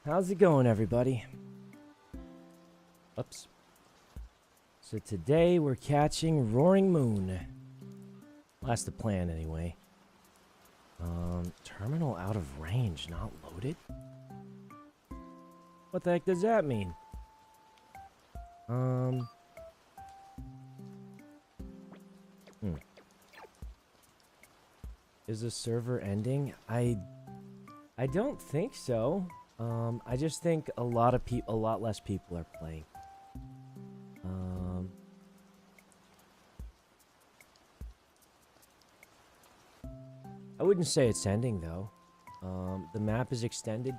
How's it going, everybody? Oops. So today we're catching Roaring Moon. Well, that's the plan, anyway. Terminal out of range, not loaded? What the heck does that mean? Is the server ending? I don't think so. I just think a lot less people are playing. I wouldn't say it's ending though. The map is extended.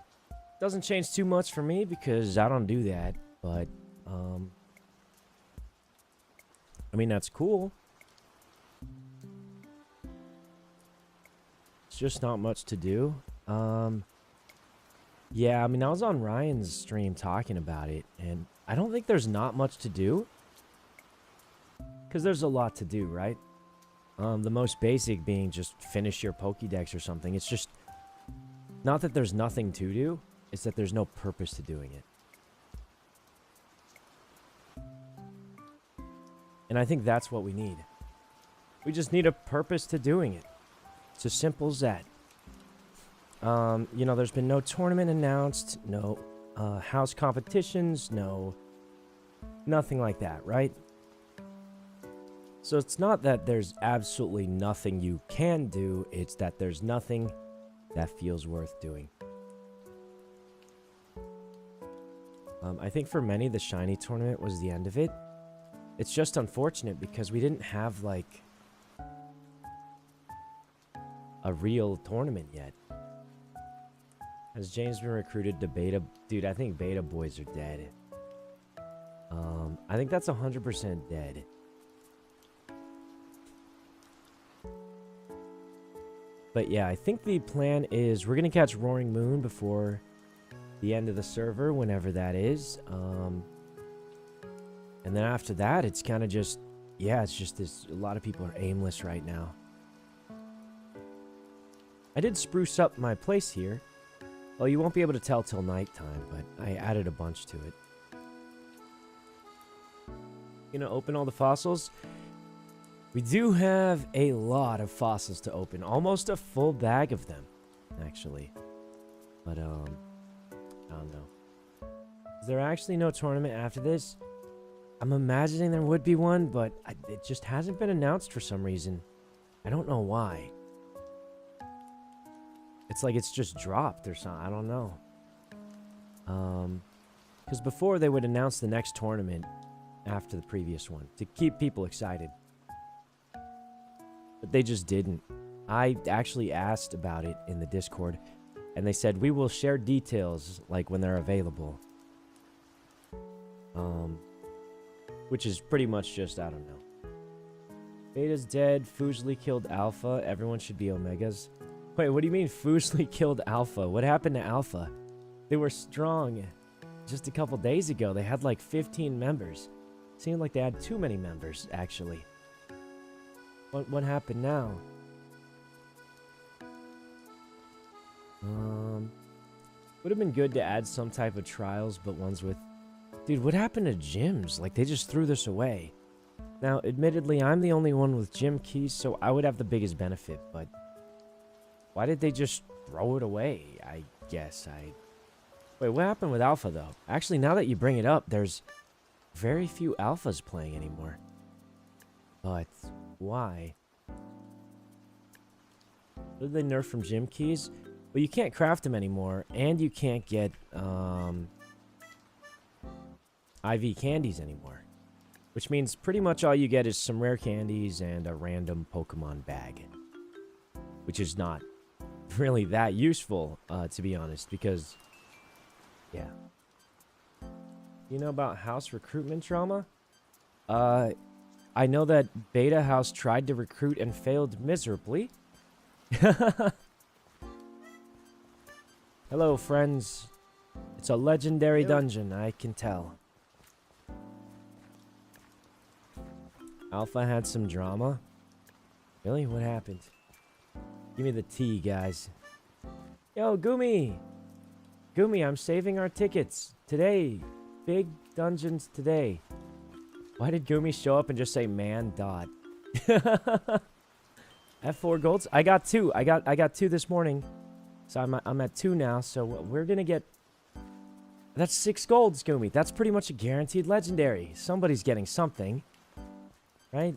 Doesn't change too much for me because I don't do that, but I mean that's cool. It's just not much to do. Yeah, I mean I was on Ryan's stream talking about it, and I don't think there's not much to do. Because there's a lot to do, right? The most basic being just finish your Pokédex or something. It's just not that there's nothing to do, it's that there's no purpose to doing it. And I think that's what we need. We just need a purpose to doing it. It's as simple as that. You know, there's been no tournament announced, no house competitions, nothing like that, right? So it's not that there's absolutely nothing you can do, it's that there's nothing that feels worth doing. I think for many, the Shiny tournament was the end of it. It's just unfortunate because we didn't have, like, a real tournament yet. Has James been recruited to beta? Dude, I think beta boys are dead. I think that's 100% dead. But yeah, I think the plan is we're going to catch Roaring Moon before the end of the server, whenever that is. And then after that, it's kind of just, yeah, it's just this, a lot of people are aimless right now. I did spruce up my place here. Well, you won't be able to tell till nighttime, but I added a bunch to it. Gonna open all the fossils. We do have a lot of fossils to open. Almost a full bag of them, actually. But, I don't know. Is there actually no tournament after this? I'm imagining there would be one, but it just hasn't been announced for some reason. I don't know why. It's like it's just dropped or something. I don't know. Because before they would announce the next tournament after the previous one to keep people excited. But they just didn't. I actually asked about it in the Discord, and they said, we will share details, like, when they're available. Which is pretty much just, I don't know. Beta's dead, Fusely killed Alpha, everyone should be Omegas. Wait, what do you mean Fusely killed Alpha? What happened to Alpha? They were strong. Just a couple days ago, they had like 15 members. Seemed like they had too many members, actually. What happened now? Would have been good to add some type of trials, but ones with... Dude, what happened to gyms? Like, they just threw this away. Now, admittedly, I'm the only one with gym keys, so I would have the biggest benefit, but... Why did they just throw it away? I guess Wait, what happened with Alpha, though? Actually, now that you bring it up, there's very few Alphas playing anymore. But... why? What did they nerf from gym keys? Well, you can't craft them anymore, and you can't get IV candies anymore. Which means pretty much all you get is some rare candies and a random Pokemon bag. Which is not really that useful, to be honest, because, yeah. You know about house recruitment drama? I know that Beta House tried to recruit and failed miserably. Hello, friends. It's a legendary dungeon, I can tell. Alpha had some drama? Really? What happened? Give me the tea, guys. Yo, Gumi! Gumi, I'm saving our tickets. Today. Big dungeons today. Why did Gumi show up and just say man dot? At 4 golds? I got 2. I got 2 this morning. So I'm at 2 now. So we're gonna get... That's 6 golds, Gumi. That's pretty much a guaranteed legendary. Somebody's getting something. Right?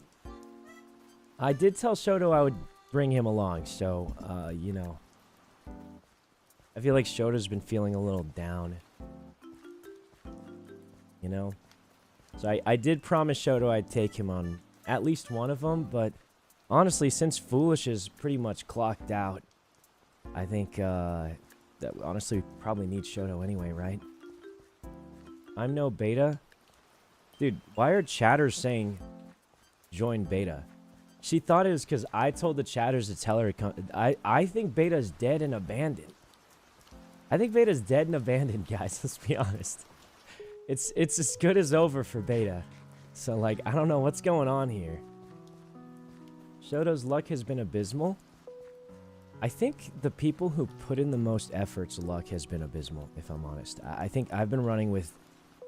I did tell Shoto I would bring him along. So, you know. I feel like Shoto's been feeling a little down. You know? So I did promise Shoto I'd take him on at least one of them. But honestly, since Foolish is pretty much clocked out, I think that honestly we probably need Shoto anyway, right? I'm no beta. Dude, why are chatters saying join beta? She thought it was because I told the chatters to tell her to come. I think beta's dead and abandoned. I think beta's dead and abandoned, guys. Let's be honest. It's as good as over for beta. So, like, I don't know what's going on here. Shoto's luck has been abysmal. I think the people who put in the most effort's luck has been abysmal, if I'm honest. I think I've been running with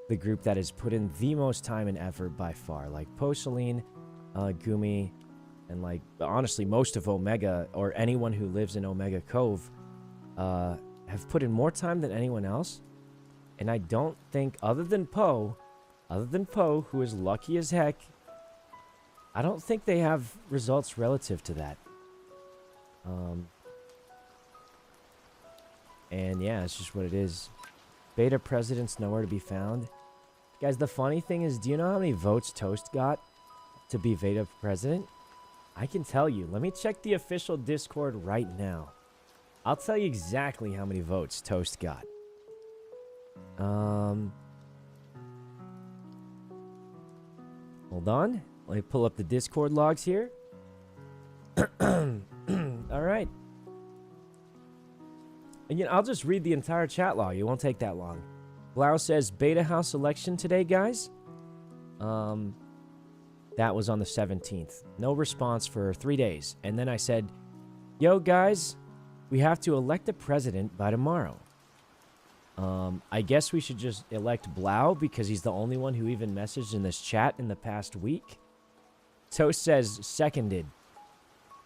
the group that has put in the most time and effort by far. Like, Poseline, Gumi, and, like, honestly, most of Omega, or anyone who lives in Omega Cove, have put in more time than anyone else. And I don't think, other than Poe, who is lucky as heck, I don't think they have results relative to that. And yeah, it's just what it is. Beta president's nowhere to be found. Guys, the funny thing is, do you know how many votes Toast got to be beta president? I can tell you. Let me check the official Discord right now. I'll tell you exactly how many votes Toast got. Hold on. Let me pull up the Discord logs here. All right. And, you know, I'll just read the entire chat log. It won't take that long. Blau says, Beta House election today, guys. That was on the 17th. No response for 3 days. And then I said, yo, guys, we have to elect a president by tomorrow. I guess we should just elect Blau because he's the only one who even messaged in this chat in the past week. Toast says, seconded.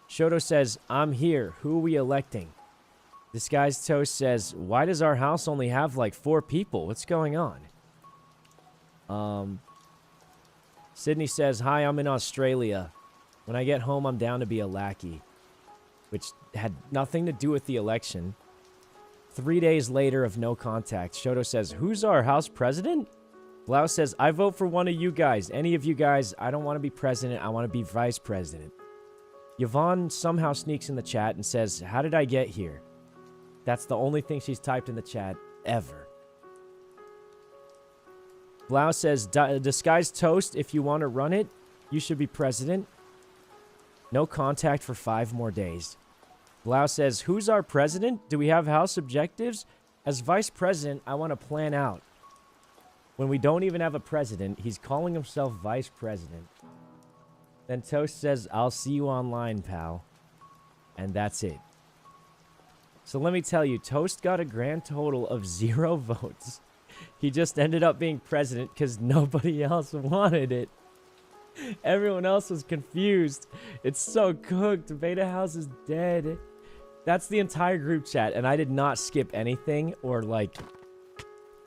Shoto says, I'm here. Who are we electing? This guy's Toast says, why does our house only have like 4 people? What's going on? Sydney says, hi, I'm in Australia. When I get home, I'm down to be a lackey. Which had nothing to do with the election. 3 days later of no contact, Shoto says, who's our house president? Blau says, I vote for one of you guys. Any of you guys, I don't want to be president. I want to be vice president. Yvonne somehow sneaks in the chat and says, how did I get here? That's the only thing she's typed in the chat ever. Blau says, disguise Toast. If you want to run it, you should be president. No contact for 5 more days. Blau says, who's our president? Do we have house objectives? As vice president, I want to plan out. When we don't even have a president, he's calling himself vice president. Then Toast says, I'll see you online, pal. And that's it. So let me tell you, Toast got a grand total of 0 votes. He just ended up being president because nobody else wanted it. Everyone else was confused. It's so cooked. Beta House is dead. That's the entire group chat, and I did not skip anything or like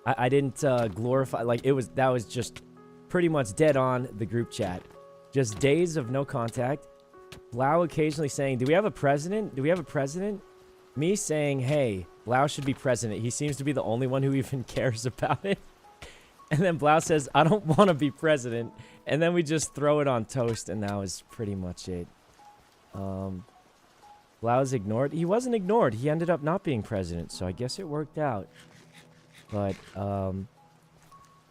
I didn't glorify, like that was just pretty much dead on the group chat. Just days of no contact. Blau occasionally saying, do we have a president? Do we have a president? Me saying, hey, Blau should be president. He seems to be the only one who even cares about it. And then Blau says, I don't want to be president. And then we just throw it on Toast, and that was pretty much it. Blau's ignored. He wasn't ignored. He ended up not being president, so I guess it worked out. But,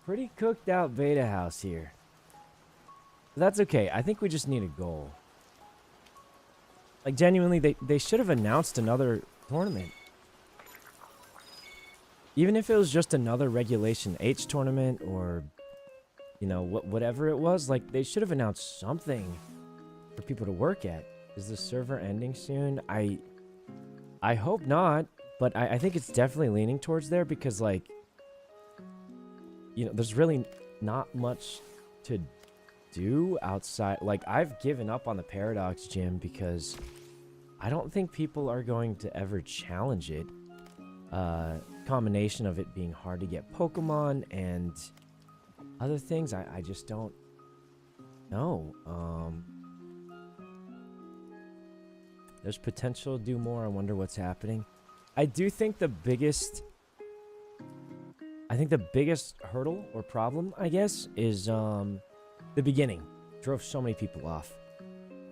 pretty cooked out Beta House here. That's okay. I think we just need a goal. Like, genuinely, they should have announced another tournament. Even if it was just another Regulation H tournament or, you know, whatever it was, like, they should have announced something for people to work at. Is the server ending soon? I hope not. But I think it's definitely leaning towards there because, like, you know, there's really not much to do outside. Like, I've given up on the Paradox Gym because I don't think people are going to ever challenge it. Combination of it being hard to get Pokemon and other things, I just don't know. There's potential to do more. I wonder what's happening. I do think the biggest hurdle or problem, I guess, is the beginning. Drove so many people off.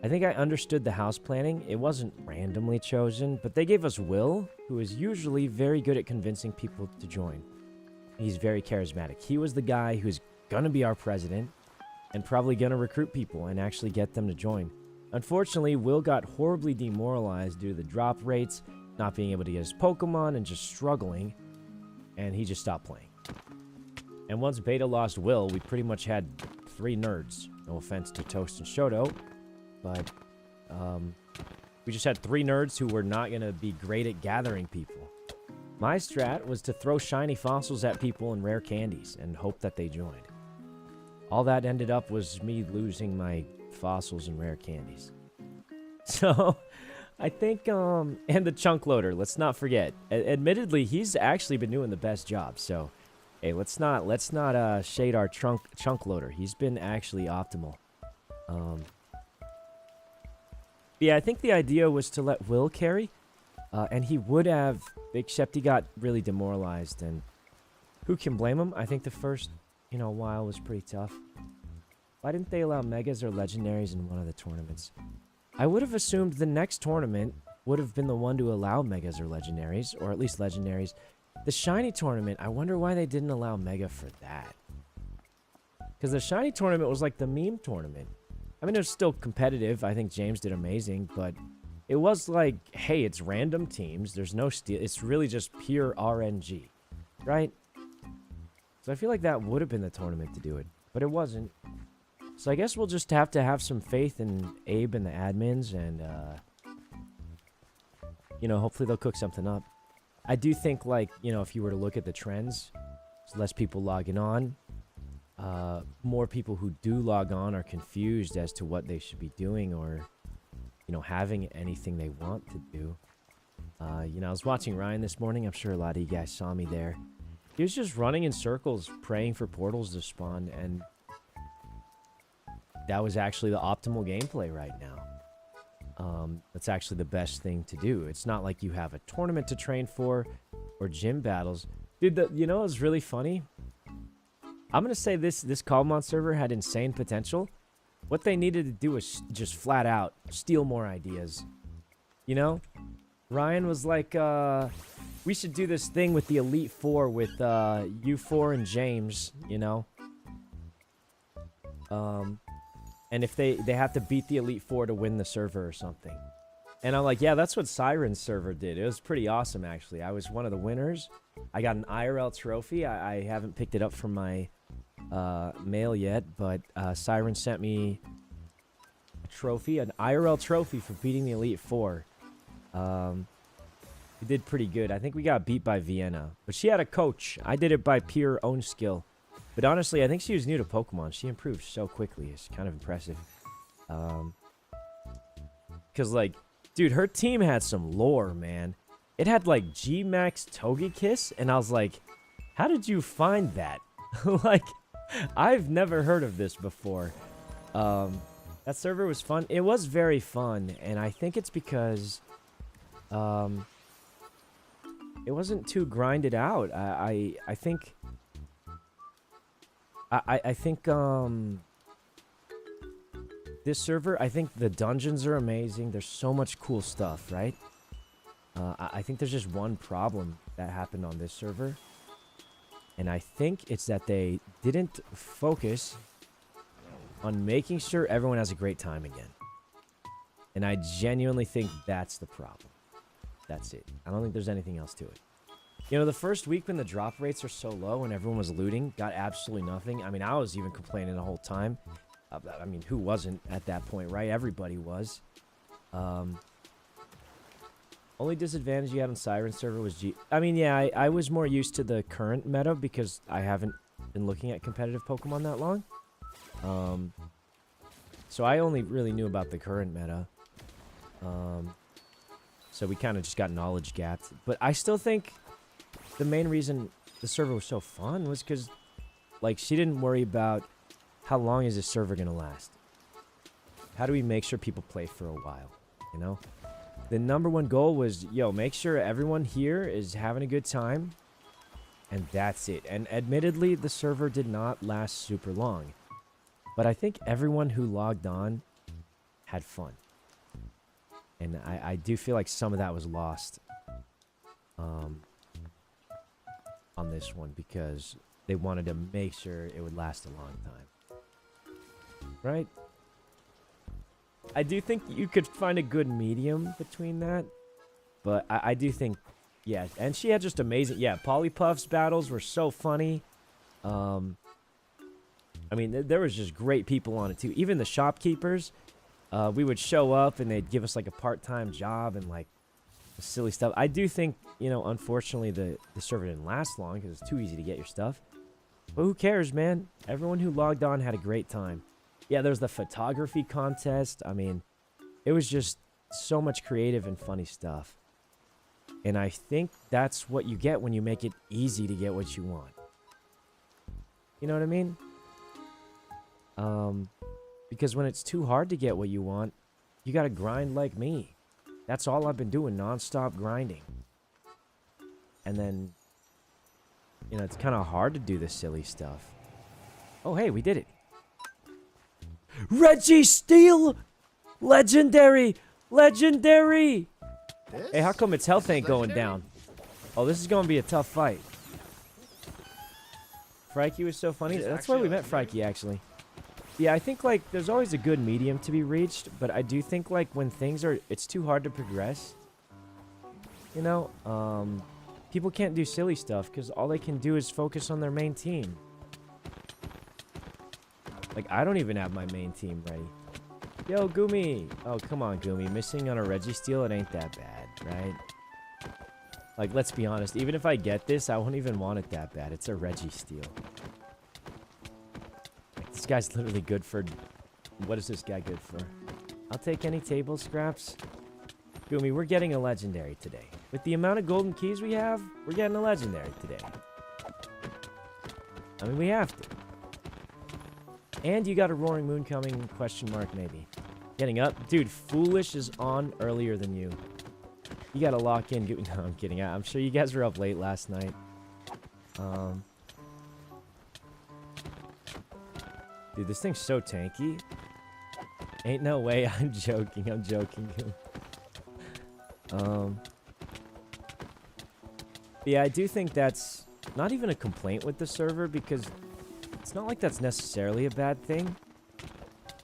I think I understood the house planning. It wasn't randomly chosen, but they gave us Will, who is usually very good at convincing people to join. He's very charismatic. He was the guy who's gonna be our president and probably gonna recruit people and actually get them to join. Unfortunately, Will got horribly demoralized due to the drop rates, not being able to get his Pokemon, and just struggling, and he just stopped playing. And once Beta lost Will, we pretty much had 3 nerds. No offense to Toast and Shoto, but we just had 3 nerds who were not going to be great at gathering people. My strat was to throw shiny fossils at people and rare candies and hope that they joined. All that ended up was me losing my fossils and rare candies. So, I think, and the chunk loader, let's not forget. Admittedly, he's actually been doing the best job, so, hey, let's not shade our chunk loader. He's been actually optimal. Yeah, I think the idea was to let Will carry, and he would have, except he got really demoralized, and who can blame him? I think the first, while was pretty tough. Why didn't they allow Megas or Legendaries in one of the tournaments? I would have assumed the next tournament would have been the one to allow Megas or Legendaries, or at least Legendaries. The Shiny tournament, I wonder why they didn't allow Mega for that. Because the Shiny tournament was like the meme tournament. I mean, it was still competitive. I think James did amazing, but it was like, hey, it's random teams. There's no steal. It's really just pure RNG, right? So I feel like that would have been the tournament to do it, but it wasn't. So I guess we'll just have to have some faith in Abe and the admins, and, hopefully they'll cook something up. I do think, like, if you were to look at the trends, there's less people logging on. More people who do log on are confused as to what they should be doing or, having anything they want to do. I was watching Ryan this morning. I'm sure a lot of you guys saw me there. He was just running in circles, praying for portals to spawn, and that was actually the optimal gameplay right now. That's actually the best thing to do. It's not like you have a tournament to train for or gym battles. Dude, it was really funny. I'm going to say this cobblemon server had insane potential. What they needed to do was just flat out steal more ideas. Ryan was like, we should do this thing with the Elite Four with U4 and James, and if they have to beat the Elite Four to win the server or something. And I'm like, yeah, that's what Siren's server did. It was pretty awesome, actually. I was one of the winners. I got an IRL trophy. I haven't picked it up from my mail yet, but Siren sent me a trophy, an IRL trophy for beating the Elite Four. We did pretty good. I think we got beat by Vienna, but she had a coach. I did it by pure own skill. But honestly, I think she was new to Pokemon. She improved so quickly. It's kind of impressive. Because, like, dude, her team had some lore, man. It had, like, G-Max Togekiss, and I was like, how did you find that? Like, I've never heard of this before. That server was fun. It was very fun, and I think it's because it wasn't too grinded out. I think this server, I think the dungeons are amazing. There's so much cool stuff, right? I think there's just one problem that happened on this server. And I think it's that they didn't focus on making sure everyone has a great time again. And I genuinely think that's the problem. That's it. I don't think there's anything else to it. The first week when the drop rates are so low and everyone was looting, got absolutely nothing. I mean, I was even complaining the whole time. I mean, who wasn't at that point, right? Everybody was. Only disadvantage you had on Siren server was G. I mean, yeah, I was more used to the current meta because I haven't been looking at competitive Pokemon that long. So I only really knew about the current meta. So we kind of just got knowledge gapped. But I still think the main reason the server was so fun was because, like, she didn't worry about how long is this server going to last. How do we make sure people play for a while, you know? The #1 goal was, yo, make sure everyone here is having a good time. And that's it. And admittedly, the server did not last super long. But I think everyone who logged on had fun. And I do feel like some of that was lost on this one because they wanted to make sure it would last a long time. Right? I do think you could find a good medium between that. But I do think, yeah. And she had just amazing, yeah, Polypuff's battles were so funny. I mean, there was just great people on it, too. Even the shopkeepers, we would show up, and they'd give us, like, a part-time job and, like, silly stuff. I do think, you know, unfortunately, the server didn't last long because it's too easy to get your stuff. But who cares, man? Everyone who logged on had a great time. Yeah, there's the photography contest. I mean, it was just so much creative and funny stuff. And I think that's what you get when you make it easy to get what you want. You know what I mean? Because when it's too hard to get what you want, you gotta grind like me. That's all I've been doing, non-stop grinding. And then, you know, it's kind of hard to do the silly stuff. Oh, hey, we did it. Reggie Steele! Legendary! Legendary! Hey, how come its health ain't going down? Oh, this is gonna be a tough fight. Frikey was so funny. That's where we met Frikey, actually. Yeah, I think, like, there's always a good medium to be reached, but I do think, like, when things are, it's too hard to progress, you know, people can't do silly stuff because all they can do is focus on their main team. Like, I don't even have my main team ready. Yo, Gumi! Oh, come on, Gumi. Missing on a Registeel, it ain't that bad, right? Like, let's be honest. Even if I get this, I won't even want it that bad. It's a Registeel. This guy's literally good for... What is this guy good for? I'll take any table scraps. Gumi, we're getting a legendary today. With the amount of golden keys we have, we're getting a legendary today. I mean, we have to. And you got a Roaring Moon coming, question mark, maybe. Getting up. Dude, Foolish is on earlier than you. You gotta lock in. No, I'm kidding. I'm sure you guys were up late last night. Dude, this thing's so tanky. Ain't no way. I'm joking. I'm joking. Yeah, I do think that's not even a complaint with the server because it's not like that's necessarily a bad thing.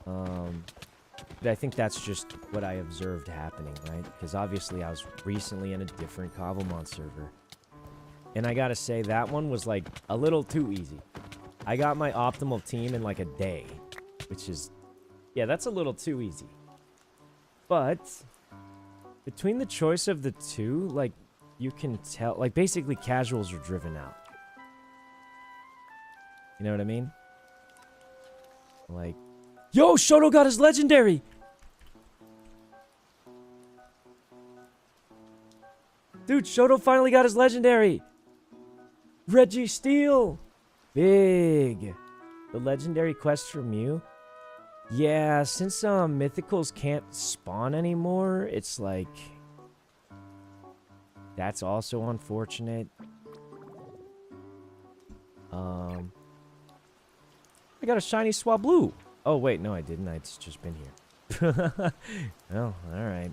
But I think that's just what I observed happening, right? Because obviously I was recently in a different cobblemon server. And I gotta say, that one was like a little too easy. I got my optimal team in like a day, which is, yeah, that's a little too easy. But between the choice of the two, like, you can tell, like, basically casuals are driven out. You know what I mean? Like, yo, Shoto got his legendary! Dude, Shoto finally got his legendary! Registeel! Big! The legendary quest from you? Yeah, since mythicals can't spawn anymore, it's like... That's also unfortunate. I got a shiny Swablu. Oh, wait, no, I didn't. It's just been here. Well, alright.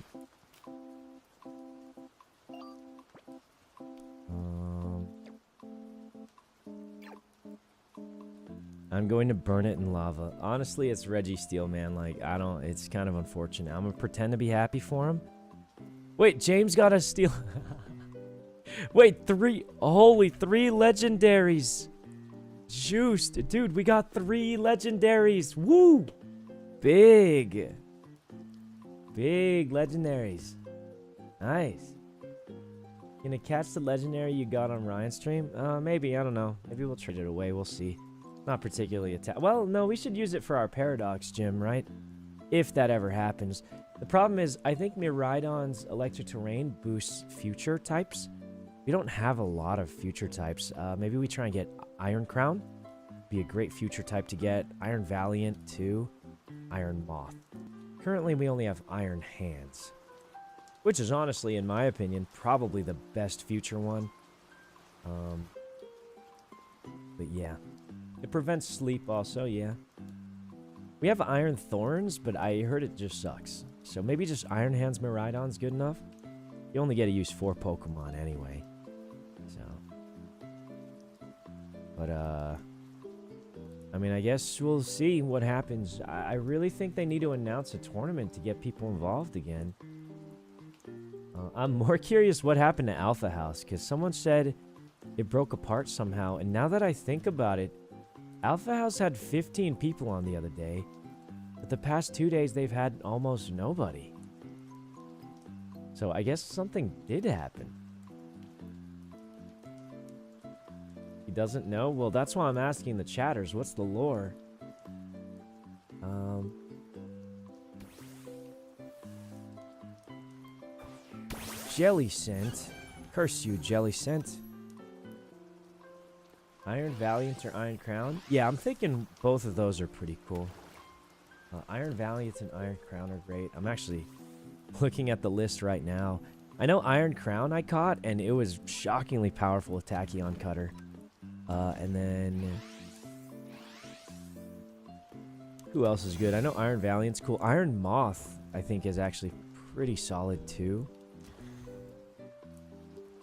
I'm going to burn it in lava. Honestly, it's Registeel, man. Like, I don't... It's kind of unfortunate. I'm gonna pretend to be happy for him. Wait, James got a steal... Wait, 3... Holy, 3 legendaries. Juiced. Dude, we got 3 legendaries. Woo! Big. Big legendaries. Nice. Can it catch the legendary you got on Ryan's stream? Maybe. I don't know. Maybe we'll trade it away. We'll see. Not particularly well, no, we should use it for our Paradox gym, right? If that ever happens. The problem is, I think Miraidon's electric terrain boosts future types. We don't have a lot of future types. Maybe we try and get Iron Crown. Be a great future type to get. Iron Valiant, too. Iron Moth. Currently, we only have Iron Hands. Which is honestly, in my opinion, probably the best future one. But yeah. It prevents sleep also, yeah. We have Iron Thorns, but I heard it just sucks. So maybe just Iron Hands Miraidon's good enough. You only get to use 4 Pokemon anyway. So. But, I mean, I guess we'll see what happens. I really think they need to announce a tournament to get people involved again. I'm more curious what happened to Alpha House, because someone said it broke apart somehow, and now that I think about it, Alpha House had 15 people on the other day, but the past 2 days they've had almost nobody. So I guess something did happen. He doesn't know? Well, that's why I'm asking the chatters. What's the lore? Jelly Scent. Curse you, Jelly Scent. Iron Valiant or Iron Crown? Yeah, I'm thinking both of those are pretty cool. Iron Valiant and Iron Crown are great. I'm actually looking at the list right now. I know Iron Crown I caught, and it was shockingly powerful with Tachyon Cutter. And then... who else is good? I know Iron Valiant's cool. Iron Moth, I think, is actually pretty solid, too.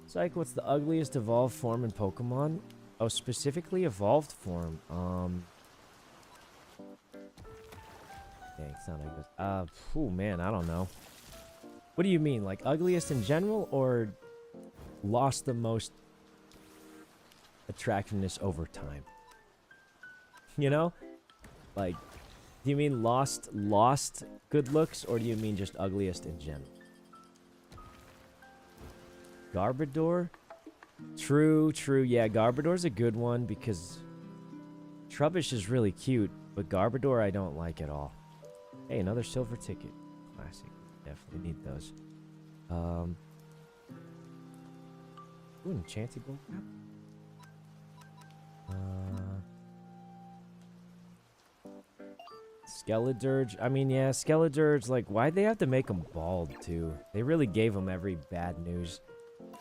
Psych, what's the ugliest evolved form in Pokemon? Oh, specifically evolved form. Dang, it's not ugly. Oh man, I don't know. What do you mean? Like ugliest in general, or lost the most attractiveness over time? You know? Like, do you mean lost good looks, or do you mean just ugliest in general? Garbodor? True. Yeah, Garbodor's a good one because Trubbish is really cute, but Garbodor I don't like at all. Hey, another silver ticket. Classic. Definitely need those. Ooh, enchanted gold cap. Skeledirge. I mean, yeah, Skeledirge, like, why'd they have to make him bald, too? They really gave him every bad news.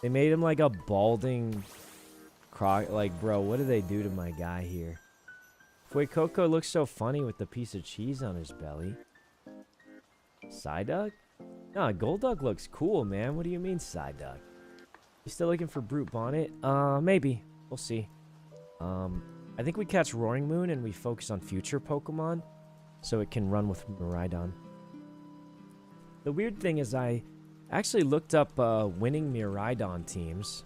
They made him like a balding croc. Like, bro, what did they do to my guy here? Fuecoco looks so funny with the piece of cheese on his belly. Psyduck? Nah, Golduck looks cool, man. What do you mean, Psyduck? You still looking for Brute Bonnet? Maybe. We'll see. I think we catch Roaring Moon and we focus on future Pokemon so it can run with Miraidon. The weird thing is I actually looked up winning Miraidon teams.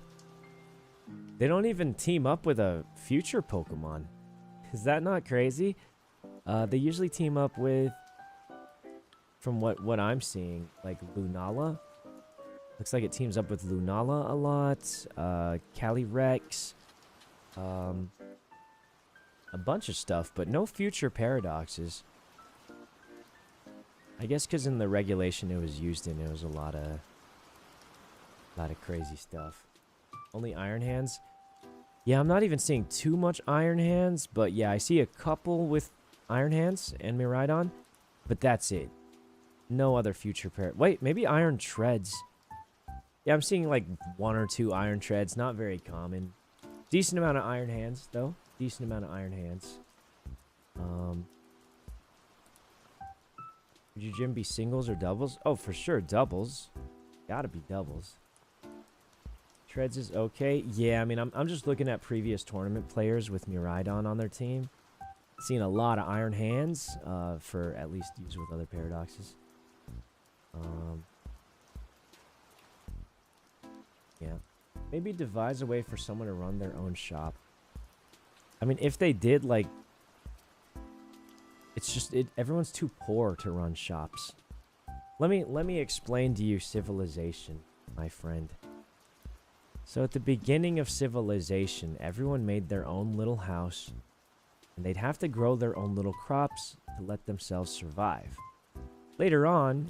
They don't even team up with a future Pokemon. Is that not crazy? They usually team up with, from what I'm seeing, like Lunala. Looks like it teams up with Lunala a lot. Calyrex. A bunch of stuff, but no future Paradoxes. I guess because in the regulation it was used in, it was a lot of crazy stuff. Only Iron Hands? Yeah, I'm not even seeing too much Iron Hands, but yeah, I see a couple with Iron Hands and Miraidon, but that's it. No other future pair. Wait, maybe Iron Treads. Yeah, I'm seeing like 1 or 2 Iron Treads, not very common. Decent amount of Iron Hands, though. Decent amount of Iron Hands. Would your gym be singles or doubles? Oh, for sure, doubles. Gotta be doubles. Treads is okay. Yeah, I mean, I'm just looking at previous tournament players with Miraidon on their team. Seeing a lot of Iron Hands for at least use with other Paradoxes. Yeah. Maybe devise a way for someone to run their own shop. I mean, if they did, like... It's just... everyone's too poor to run shops. Let me explain to you civilization, my friend. So at the beginning of civilization, everyone made their own little house, and they'd have to grow their own little crops to let themselves survive. Later on,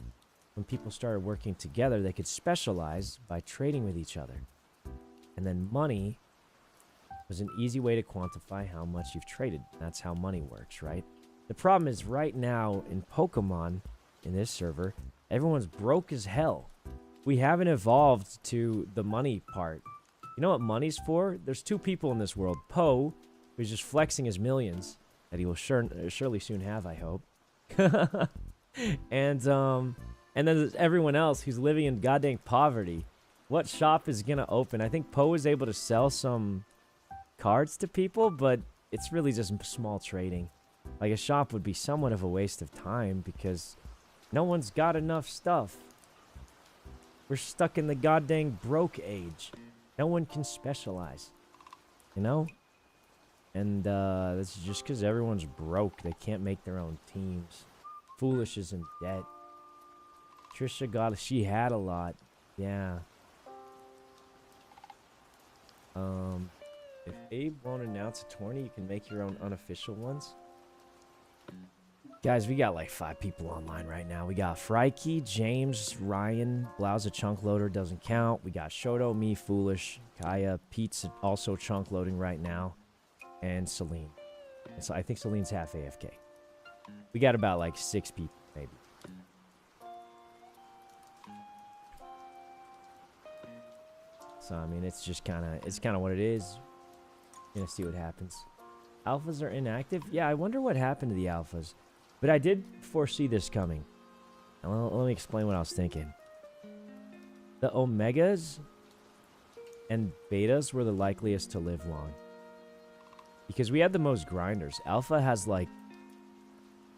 when people started working together, they could specialize by trading with each other. And then money was an easy way to quantify how much you've traded. That's how money works, right? The problem is right now in Pokemon, in this server, everyone's broke as hell. We haven't evolved to the money part. You know what money's for? There's two people in this world. Poe, who's just flexing his millions, that he will surely soon have, I hope. And then there's everyone else who's living in goddamn poverty. What shop is gonna open? I think Poe is able to sell some cards to people, but it's really just small trading. Like, a shop would be somewhat of a waste of time because no one's got enough stuff. We're stuck in the goddamn broke age. No one can specialize, you know? And that's just because everyone's broke. They can't make their own teams. Foolish is in debt. Trisha she had a lot. Yeah. If Abe won't announce a tourney, you can make your own unofficial ones. Guys, we got like 5 people online right now. We got Frikey, James, Ryan, Blauza chunk loader doesn't count. We got Shoto, me, Foolish, Kaya, Pete's also chunk loading right now, and Celine. And so I think Celine's half AFK. We got about like 6 people, maybe. So I mean, it's just kind of what it is. Gonna see what happens. Alphas are inactive. Yeah, I wonder what happened to the alphas. But I did foresee this coming. Let me explain what I was thinking. The Omegas and Betas were the likeliest to live long. Because we had the most grinders. Alpha has like...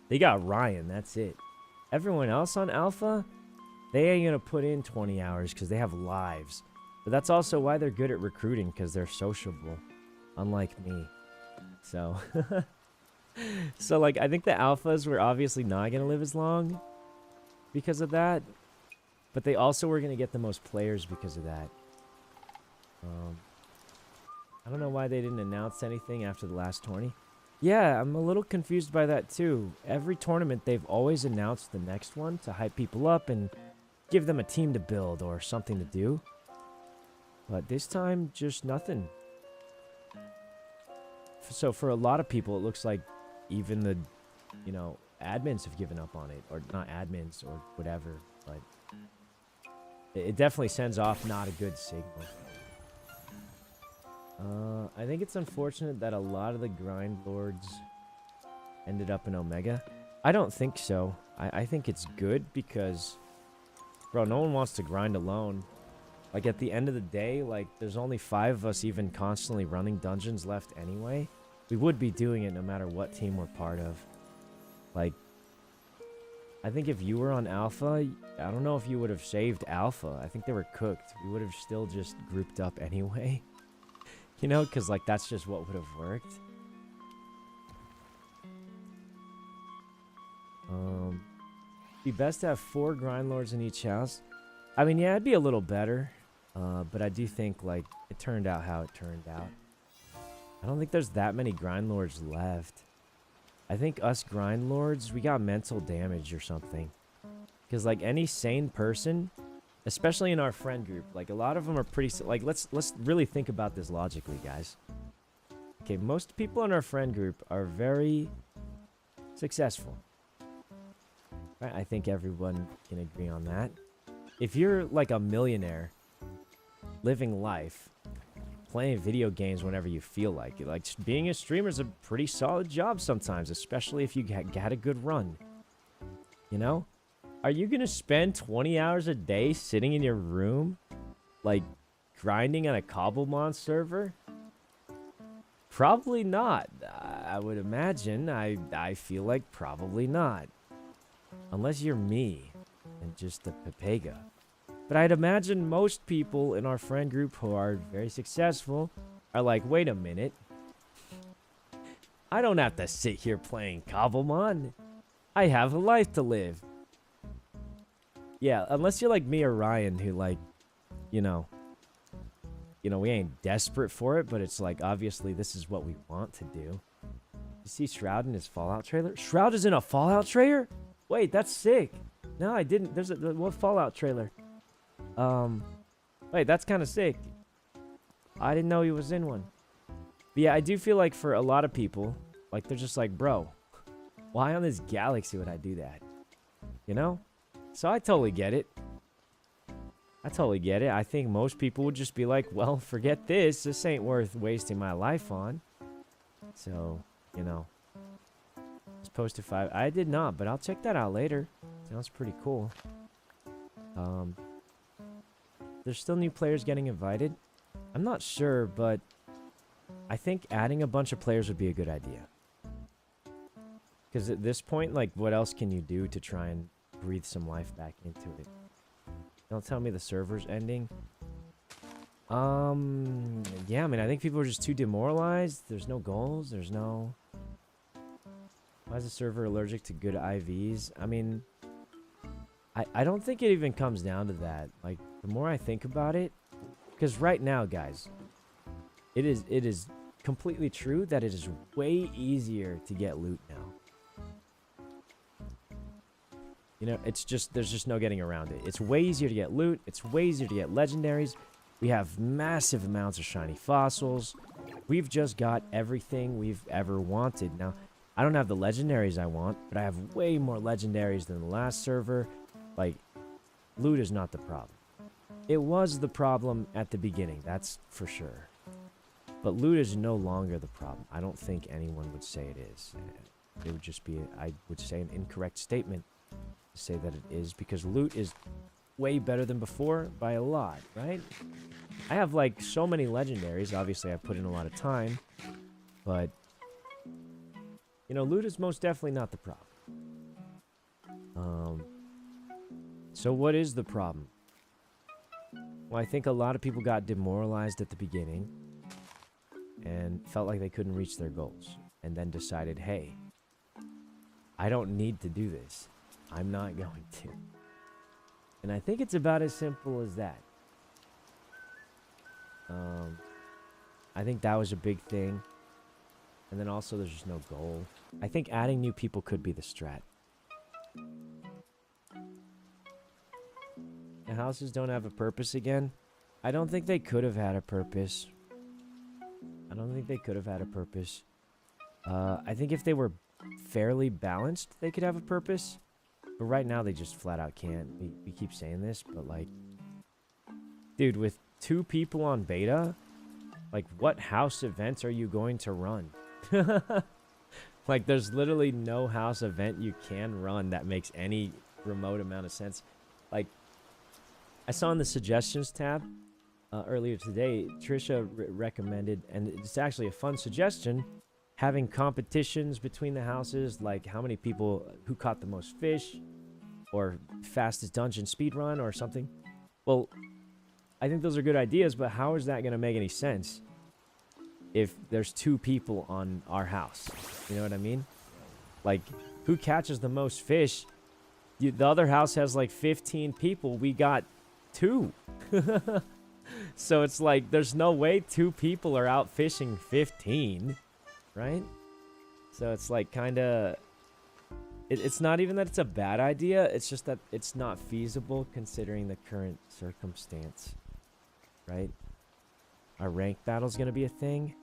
They got Ryan, that's it. Everyone else on Alpha, they ain't gonna put in 20 hours because they have lives. But that's also why they're good at recruiting, because they're sociable. Unlike me. So... So, like, I think the alphas were obviously not going to live as long because of that. But they also were going to get the most players because of that. I don't know why they didn't announce anything after the last tourney. Yeah, I'm a little confused by that, too. Every tournament, they've always announced the next one to hype people up and give them a team to build or something to do. But this time, just nothing. So, for a lot of people, it looks like even the, you know, admins have given up on it. Or not admins or whatever, but it definitely sends off not a good signal. I think it's unfortunate that a lot of the grind lords ended up in Omega. I don't think so. I think it's good because, bro, no one wants to grind alone. Like, at the end of the day, like, there's only 5 of us even constantly running dungeons left anyway. We would be doing it no matter what team we're part of. Like, I think if you were on Alpha, I don't know if you would have saved Alpha. I think they were cooked. We would have still just grouped up anyway. You know, because, like, that's just what would have worked. Be best to have 4 grind lords in each house. I mean, yeah, it'd be a little better. But I do think, like, it turned out how it turned out. I don't think there's that many grind lords left. I think us grind lords, we got mental damage or something. Because, like, any sane person, especially in our friend group, like, a lot of them are pretty... Like, let's really think about this logically, guys. Okay, most people in our friend group are very successful. Right? I think everyone can agree on that. If you're, like, a millionaire living life, playing video games whenever you feel like it. Like, being a streamer is a pretty solid job sometimes, especially if you had a good run. You know? Are you going to spend 20 hours a day sitting in your room, like, grinding on a cobblemon server? Probably not. I would imagine. I feel like probably not. Unless you're me and just a Pepega. But I'd imagine most people in our friend group who are very successful are like, wait a minute. I don't have to sit here playing cobblemon. I have a life to live. Yeah, unless you're like me or Ryan who, like, you know, you know, we ain't desperate for it, but it's like, obviously, this is what we want to do. You see Shroud in his Fallout trailer? Shroud is in a Fallout trailer? Wait, that's sick. No, I didn't. There's what Fallout trailer? Wait, that's kind of sick. I didn't know he was in one. But yeah, I do feel like for a lot of people, like, they're just like, bro, why on this galaxy would I do that? You know? So I totally get it. I totally get it. I think most people would just be like, well, forget this. This ain't worth wasting my life on. So, you know. It's posted 5. I did not, but I'll check that out later. Sounds pretty cool. There's still new players getting invited. I'm not sure, but I think adding a bunch of players would be a good idea. Because at this point, like, what else can you do to try and breathe some life back into it? Don't tell me the server's ending. Yeah, I mean, I think people are just too demoralized. There's no goals. There's no... Why is the server allergic to good IVs? I mean, I don't think it even comes down to that. Like, the more I think about it... Because right now, guys, it is completely true that it is way easier to get loot now. You know, it's just, there's just no getting around it. It's way easier to get loot. It's way easier to get legendaries. We have massive amounts of shiny fossils. We've just got everything we've ever wanted. Now, I don't have the legendaries I want, but I have way more legendaries than the last server. Like, loot is not the problem. It was the problem at the beginning, that's for sure. But loot is no longer the problem. I don't think anyone would say it is. It would just be, I would say, an incorrect statement to say that it is, because loot is way better than before by a lot, right? I have, like, so many legendaries. Obviously, I put in a lot of time. But, you know, loot is most definitely not the problem. So what is the problem? Well, I think a lot of people got demoralized at the beginning and felt like they couldn't reach their goals, and then decided, hey, I don't need to do this. I'm not going to. And I think it's about as simple as that. I think that was a big thing. And then also there's just no goal. I think adding new people could be the strat. The houses don't have a purpose again. I don't think they could have had a purpose. I don't think they could have had a purpose. I think if they were fairly balanced, they could have a purpose. But right now, they just flat out can't. We keep saying this, but like... Dude, with 2 people on beta, like, what house events are you going to run? Like, there's literally no house event you can run that makes any remote amount of sense. Like, I saw in the suggestions tab earlier today, Trisha recommended, and it's actually a fun suggestion, having competitions between the houses, like how many people who caught the most fish, or fastest dungeon speedrun or something. Well, I think those are good ideas, but how is that going to make any sense if there's 2 people on our house? You know what I mean? Like, who catches the most fish? The other house has like 15 people. We got 2. So it's like, there's no way 2 people are out fishing 15, right? So it's like kind of... It's not even that it's a bad idea. It's just that it's not feasible considering the current circumstance, right? Are ranked battles going to be a thing?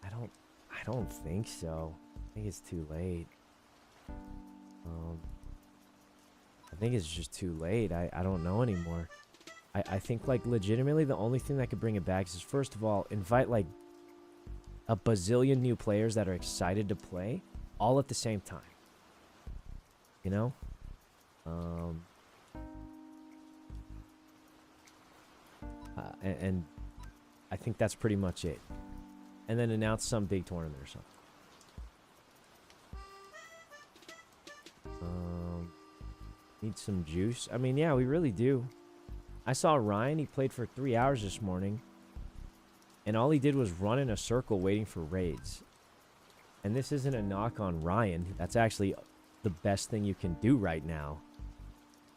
I don't think so. I think it's too late. I think it's just too late. I don't know anymore. I think, like, legitimately the only thing that could bring it back is, first of all, invite, like, a bazillion new players that are excited to play all at the same time. You know? And I think that's pretty much it. And then announce some big tournament or something. Need some juice. I mean, yeah, we really do. I saw Ryan. He played for 3 hours this morning. And all he did was run in a circle waiting for raids. And this isn't a knock on Ryan. That's actually the best thing you can do right now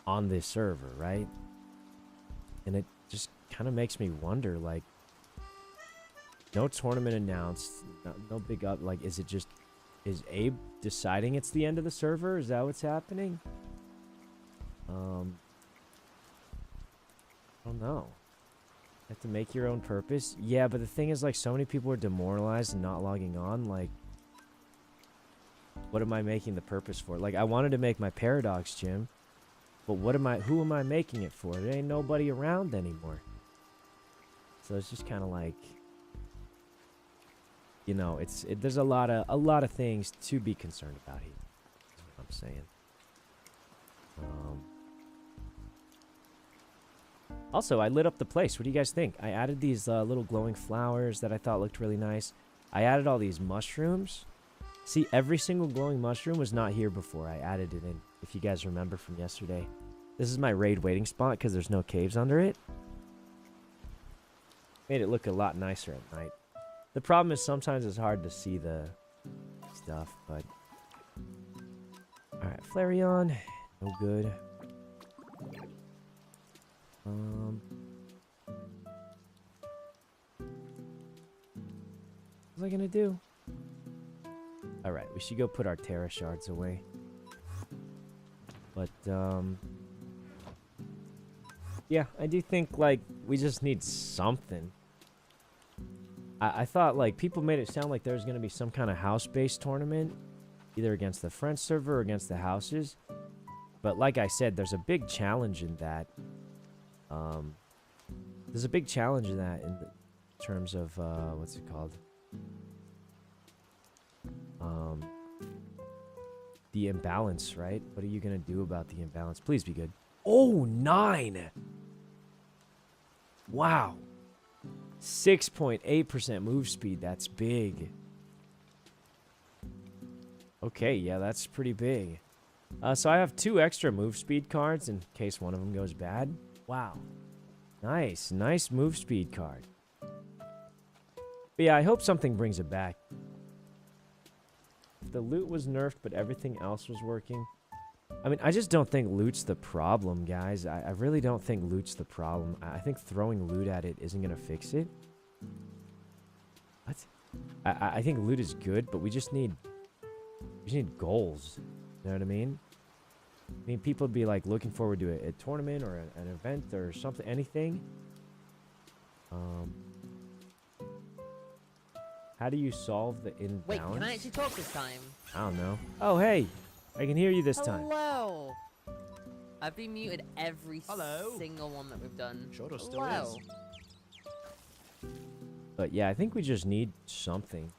on this server, right? And it just kind of makes me wonder, like, no tournament announced, no big up. Like, is Abe deciding it's the end of the server? Is that what's happening? I don't know. You have to make your own purpose. Yeah, but the thing is, like, so many people are demoralized and not logging on. Like, what am I making the purpose for? Like, I wanted to make my Paradox gym, but who am I making it for? There ain't nobody around anymore. So it's just kind of like, you know, there's a lot of things to be concerned about here. That's what I'm saying. Also, I lit up the place. What do you guys think? I added these little glowing flowers that I thought looked really nice. I added all these mushrooms. See, every single glowing mushroom was not here before. I added it in, if you guys remember from yesterday. This is my raid waiting spot because there's no caves under it. Made it look a lot nicer at night. The problem is sometimes it's hard to see the stuff, but... Alright, Flareon. No good. What was I gonna do? Alright, we should go put our Terra shards away. But, yeah, I do think, like, we just need something. I thought, like, people made it sound like there was gonna be some kind of house-based tournament, either against the French server or against the houses. But like I said, there's a big challenge in that. There's a big challenge in that in terms of, what's it called? The imbalance, right? What are you going to do about the imbalance? Please be good. Oh, 9! Wow. 6.8% move speed. That's big. Okay, yeah, that's pretty big. So I have 2 extra move speed cards in case one of them goes bad. Wow. Nice. Nice move speed card. But yeah, I hope something brings it back. If the loot was nerfed, but everything else was working. I mean, I just don't think loot's the problem, guys. I really don't think loot's the problem. I think throwing loot at it isn't going to fix it. What? I think loot is good, but we just need goals. You know what I mean? I mean, people would be like looking forward to a tournament or an event or something, anything. How do you solve the imbalance? Wait, can I actually talk this time? I don't know. Oh, hey, I can hear you this time. Hello. I've been muted every single one that we've done. Shoto still is. But yeah, I think we just need something.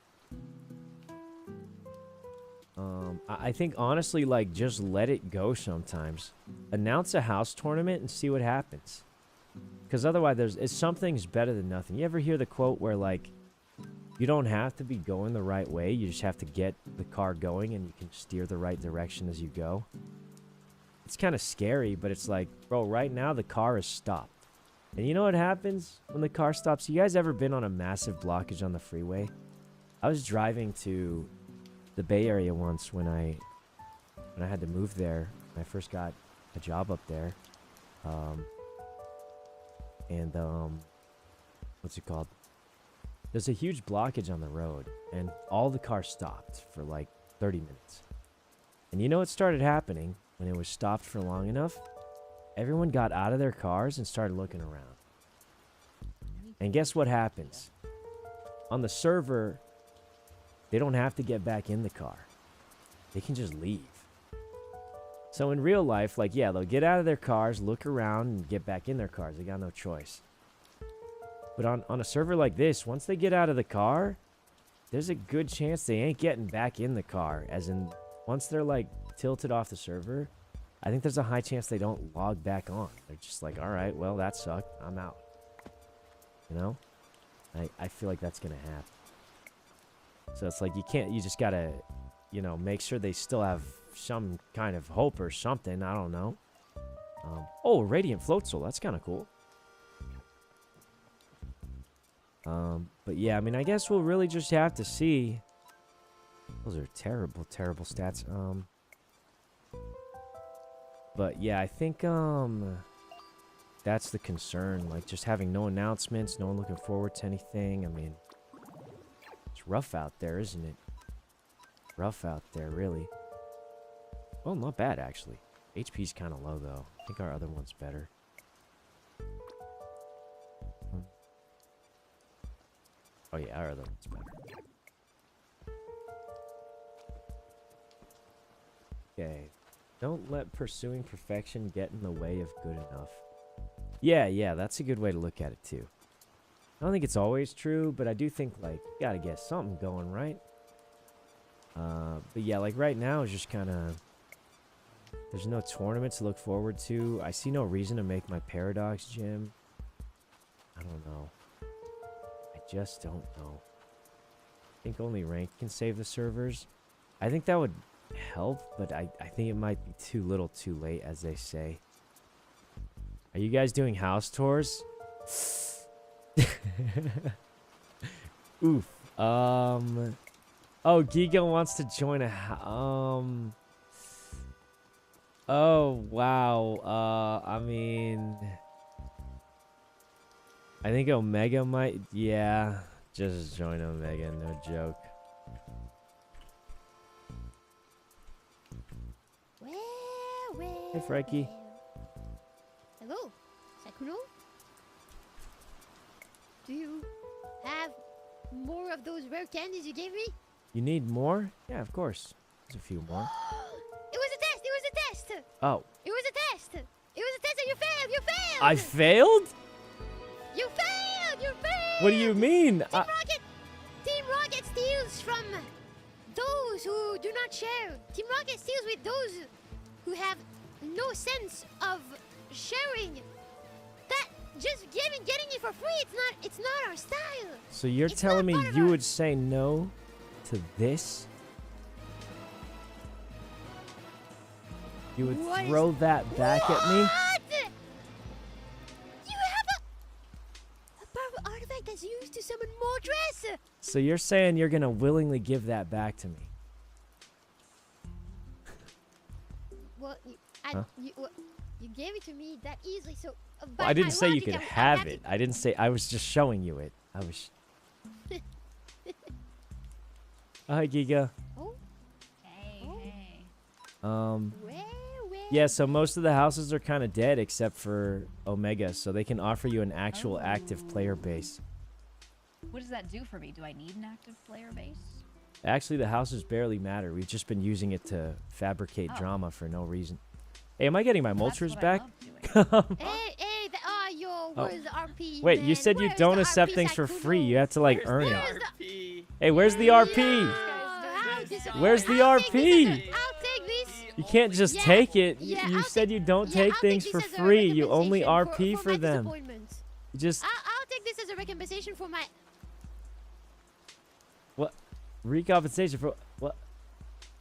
I think honestly, like, just let it go sometimes. Announce a house tournament and see what happens. Because otherwise, something's better than nothing. You ever hear the quote where, like, you don't have to be going the right way. You just have to get the car going and you can steer the right direction as you go. It's kind of scary, but it's like, bro, right now the car is stopped. And you know what happens when the car stops? You guys ever been on a massive blockage on the freeway? I was driving to the Bay Area once when I had to move there. When I first got a job up there. What's it called? There's a huge blockage on the road, and all the cars stopped for like 30 minutes. And you know what started happening when it was stopped for long enough? Everyone got out of their cars and started looking around. And guess what happens? On the server, they don't have to get back in the car. They can just leave. So in real life, like, yeah, they'll get out of their cars, look around, and get back in their cars. They got no choice. But on a server like this, once they get out of the car, there's a good chance they ain't getting back in the car. As in, once they're, like, tilted off the server, I think there's a high chance they don't log back on. They're just like, all right, well, that sucked. I'm out. You know? I feel like that's going to happen. So it's like you just got to, you know, make sure they still have some kind of hope or something. I don't know. Oh, Radiant Float Soul. That's kind of cool. But yeah, I mean, I guess we'll really just have to see. Those are terrible, terrible stats. But yeah, I think, that's the concern. Like, just having no announcements, no one looking forward to anything. I mean, it's rough out there, isn't it? Rough out there, really. Well, not bad, actually. HP's kind of low, though. I think our other one's better. Oh, yeah, our other one's better. Okay. Don't let pursuing perfection get in the way of good enough. Yeah, that's a good way to look at it, too. I don't think it's always true, but I do think, like, you gotta get something going, right? But yeah, like, right now is just kind of... There's no tournament to look forward to. I see no reason to make my Paradox gym. I don't know. I just don't know. I think only rank can save the servers. I think that would help, but I think it might be too little too late, as they say. Are you guys doing house tours? Oof. Oh, Giga wants to join a... Oh, wow. I mean... I think Omega might... Yeah, just join Omega, no joke. Hey, Frankie. Hello, Sykkuno? Do you have more of those rare candies you gave me? You need more? Yeah, of course. There's a few more. It was a test! It was a test! Oh. It was a test! It was a test and you failed! You failed! I failed? You failed! You failed! What do you mean? Team Rocket steals from those who do not share. Team Rocket steals with those who have no sense of sharing. That just getting it for free, it's not our style. So you're It's telling not me part of you our- would say no to this? You would What is- throw that back at me? What? You have a powerful artifact that's used to summon Moltres. So you're saying you're gonna willingly give that back to me? Well, Huh? you gave it to me that easily, so. Well, I didn't say you could have it. I didn't say. I was just showing you it. I was. Hi, Giga. Oh. Hey. Well. Yeah, so most of the houses are kind of dead except for Omega, so they can offer you an actual active player base. What does that do for me? Do I need an active player base? Actually, the houses barely matter. We've just been using it to fabricate Oh. drama for no reason. Hey, am I getting my Well, that's mulchers what I back? love doing. Where's the RP? Wait, you man? said you Where's don't the accept RP, things for free. Sykkuno? You have to, like, earn it. Where's RP. Hey, where's the RP? Where's the I'll RP? take this. You can't just Yeah, take it. yeah, You I'll said you don't Yeah, take I'll things take for this as a free. You only recompensation RP for for my them. disappointment. You just... I'll take this as a recompensation for my. What? Recompensation for... What?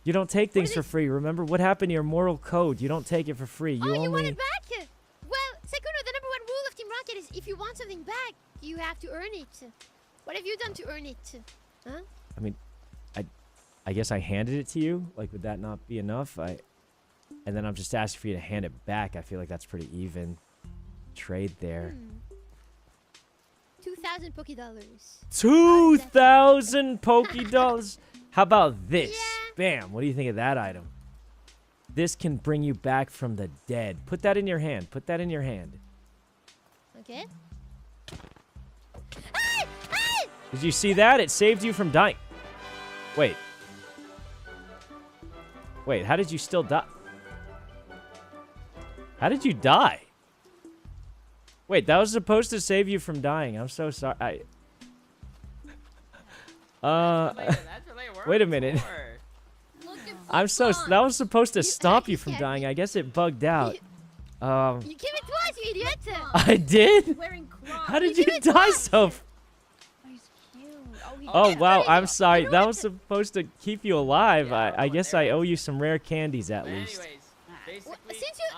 You don't take things is for it? free. Remember what happened to your moral code? You don't take it for free. You Oh, only... you want it back? Well, Sykkuno, the #1 rule of Team Rocket is if you want something back, you have to earn it. What have you done to earn it? Huh? I mean, I guess I handed it to you. Like, would that not be enough? And then I'm just asking for you to hand it back. I feel like that's pretty even trade there. 2,000 Poké Dollars. 2,000 Poké-Dollars? How about this? Yeah. Bam. What do you think of that item? This can bring you back from the dead. Put that in your hand. Put that in your hand. Okay. Did you see that? It saved you from dying. Wait. Wait, how did you still die? How did you die? Wait, that was supposed to save you from dying. I'm so sorry. Wait a minute. I'm so... That was supposed to stop you from dying. I guess it bugged out. You gave it to us, you idiot! I did? Wearing Crocs. How did You you give it to die us. so... He's cute. Oh, he Oh, wow. I'm crazy. sorry. You know That what was supposed to keep you alive. Yeah, I guess I owe you some rare candies at least. Anyways, basically,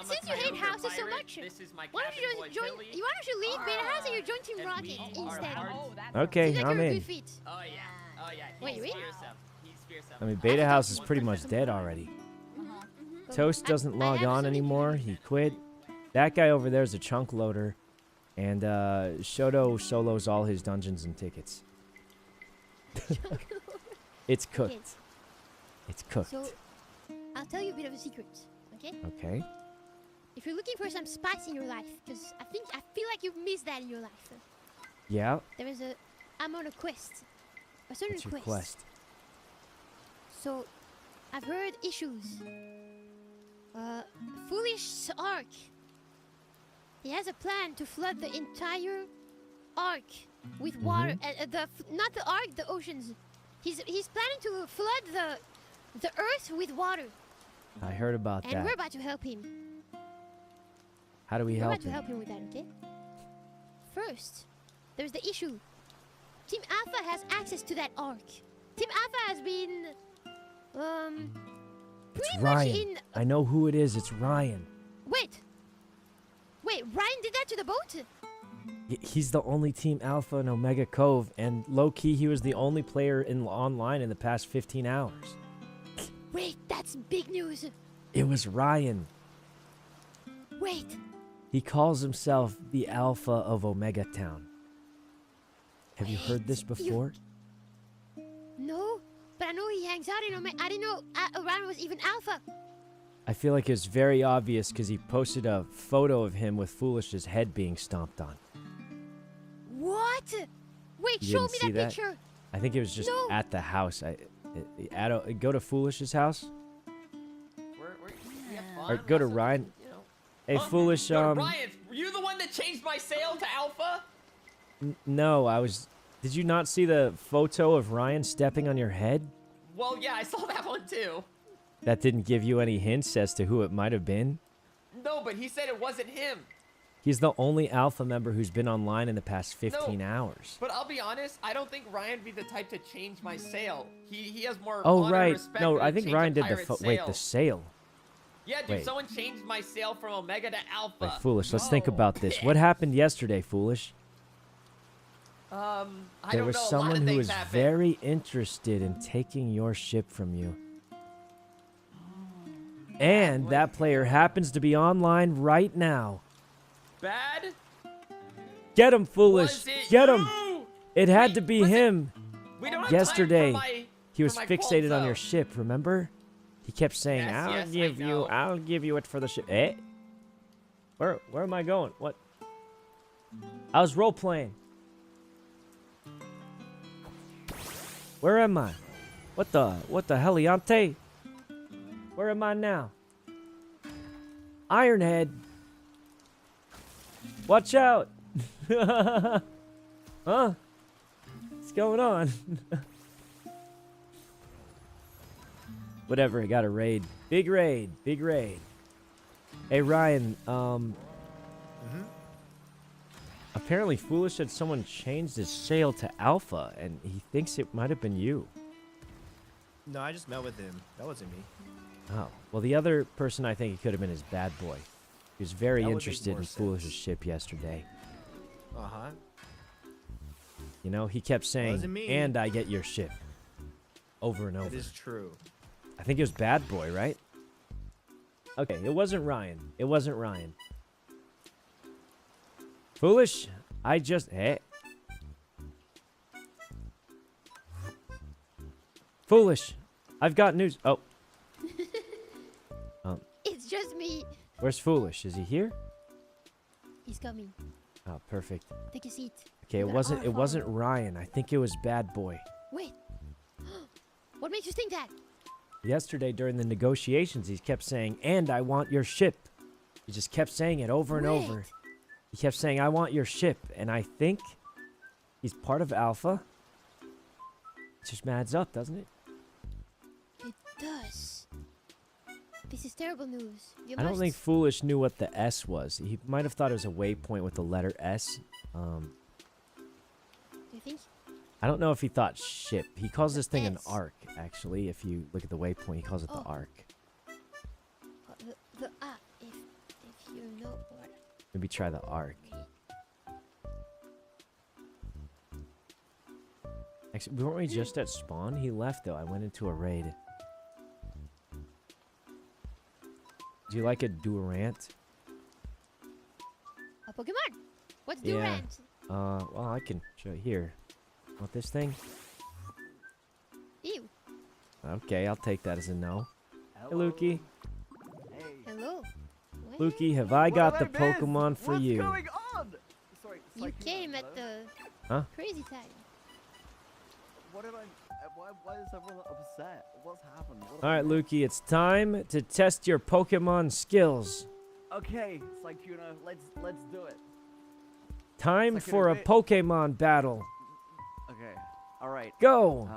Since you hate houses so much, this is my why don't you cabin just boy join? Billy. Why don't you leave Beta House and you join Team And Rocket we are instead? part- Oh, that's Okay, Seems like I'm you're a in. good fit. Oh yeah. Oh yeah. Wait, He's wait. fearsome. He's fearsome. I mean, Beta House is pretty much dead already. Toast doesn't log on anymore. He quit. That guy over there is a chunk loader, and Shoto solos all his dungeons and tickets. It's cooked. Kids. It's cooked. So, I'll tell you a bit of a secret, okay? Okay. If you're looking for some spice in your life, because I feel like you've missed that in your life. Yeah. I'm on a quest. A certain What's your quest? So, I've heard issues. Foolish Ark. He has a plan to flood the entire Ark with water. Not the Ark, the oceans. He's planning to flood the Earth with water. I heard about And that. we're about to help him. How do we We're help about to him? help him with that, okay? First, there's the issue. Team Alpha has access to that Ark. Team Alpha has been, It's pretty much Ryan. in. I know who it is. It's Ryan. Wait, Ryan did that to the boat? He's the only Team Alpha in Omega Cove, and low-key, he was the only player online in the past 15 hours. Wait, that's big news. It was Ryan. Wait, He calls himself the Alpha of Omega Town. Have you heard this Wait, before? no, but I know he hangs out in Omega. I didn't know Ryan was even Alpha. I feel like it's very obvious because he posted a photo of him with Foolish's head being stomped on. What? Wait, You show didn't me see that that? picture. I think it was just No. at the house. Go to Foolish's house. We have fun. Or go to That's Ryan. you know. Hey, Oh, Foolish. go to Ryan, were you the one that changed my sail to Alpha? No, I was. Did you not see the photo of Ryan stepping on your head? Well, yeah, I saw that one too. That didn't give you any hints as to who it might have been. No, but he said it wasn't him. He's the only Alpha member who's been online in the past 15 No. hours. But I'll be honest, I don't think Ryan would be the type to change my sail. He has more Oh, honor and right. respect No, than I to think change Ryan a did the pirate wait, the sail. Yeah, dude, wait. someone changed my sail from Omega to Alpha. Wait, Foolish, let's think Oh, about this. bitch. What happened yesterday, Foolish? I There don't was know. A lot someone of who things was happened. very interested in taking your ship from you. And that player happens to be online right now. Bad? Get him, Foolish. Was it Get him. you? It had Wait, to be was it- him. We don't have Yesterday, time for my, He was for my fixated on Qualzo. your ship, remember? He kept saying, Yes, I'll yes, I give you know. I'll give you it for the ship. Eh? Where am I going? What? I was role playing. Where am I? What the heliante? Where am I now? Ironhead. Watch out. Huh? What's going on? Whatever, I got a raid. Big raid. Big raid. Hey, Ryan, apparently Foolish said someone changed his sail to Alpha, and he thinks it might have been you. No, I just met with him. That wasn't me. Oh. Well, the other person I think it could have been is Bad Boy. He was very That would make interested more in sense. Foolish's ship yesterday. Uh-huh. You know, he kept saying, Wasn't me. and I get your ship. Over and over. That is true. I think it was Bad Boy, right? Okay, it wasn't Ryan. It wasn't Ryan. Foolish, I just... Hey. Foolish, I've got news. Oh. It's just me. Where's Foolish? Is he here? He's coming. Oh, perfect. Take a seat. Okay, it There wasn't are it wasn't followers. Ryan. I think it was Bad Boy. Wait. What makes you think that? Yesterday during the negotiations, he kept saying, and I want your ship. He just kept saying it over and over. Wait. He kept saying, I want your ship. And I think he's part of Alpha. It just adds up, doesn't it? It does. This is terrible news. You I don't must- think Foolish knew what the S was. He might have thought it was a waypoint with the letter S. Do you think? I don't know if he thought ship. He calls this thing an S. arc, actually. If you look at the waypoint, he calls it the Oh. arc. If you know what. Maybe try the arc. Actually, weren't we just at spawn? He left, though. I went into a raid. Do you like a Durant? a Pokemon. What's Yeah. Durant? Well, I can show you here. Want this thing? Ew. Okay, I'll take that as a no. Hey, Lukey. Hello. What? Lukey, have I got the Pokemon for you? What's going on? Sorry, You Sykkuno, came at hello? the Huh? crazy time. What did I? Why is everyone upset? What's happened? What All right, Lukey, it's time to test your Pokemon skills. Okay, Sykkuno, let's do it. Time Sykkuno, for a wait. Pokemon battle. Okay, all right. Go!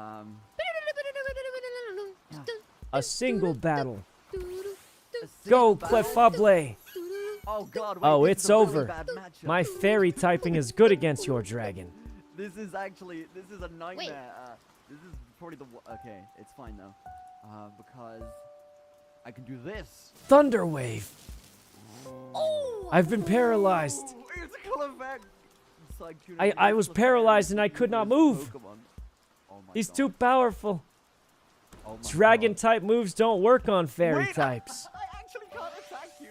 A single battle. a Go, single battle? Clefable! Oh God! Wait, Oh, this it's is a really over. bad matchup. My fairy typing is good against your dragon. This is a nightmare. This is probably okay. It's fine though, because I can do this. Thunder Wave! Oh! I've been paralyzed. Ooh, it's a cool effect. Sykkuno, I it's was the paralyzed fairy and I to could not this move. Pokemon. Oh my He's God. too powerful. Oh my Dragon God. type moves don't work on fairy Wait, types. I actually can't attack you.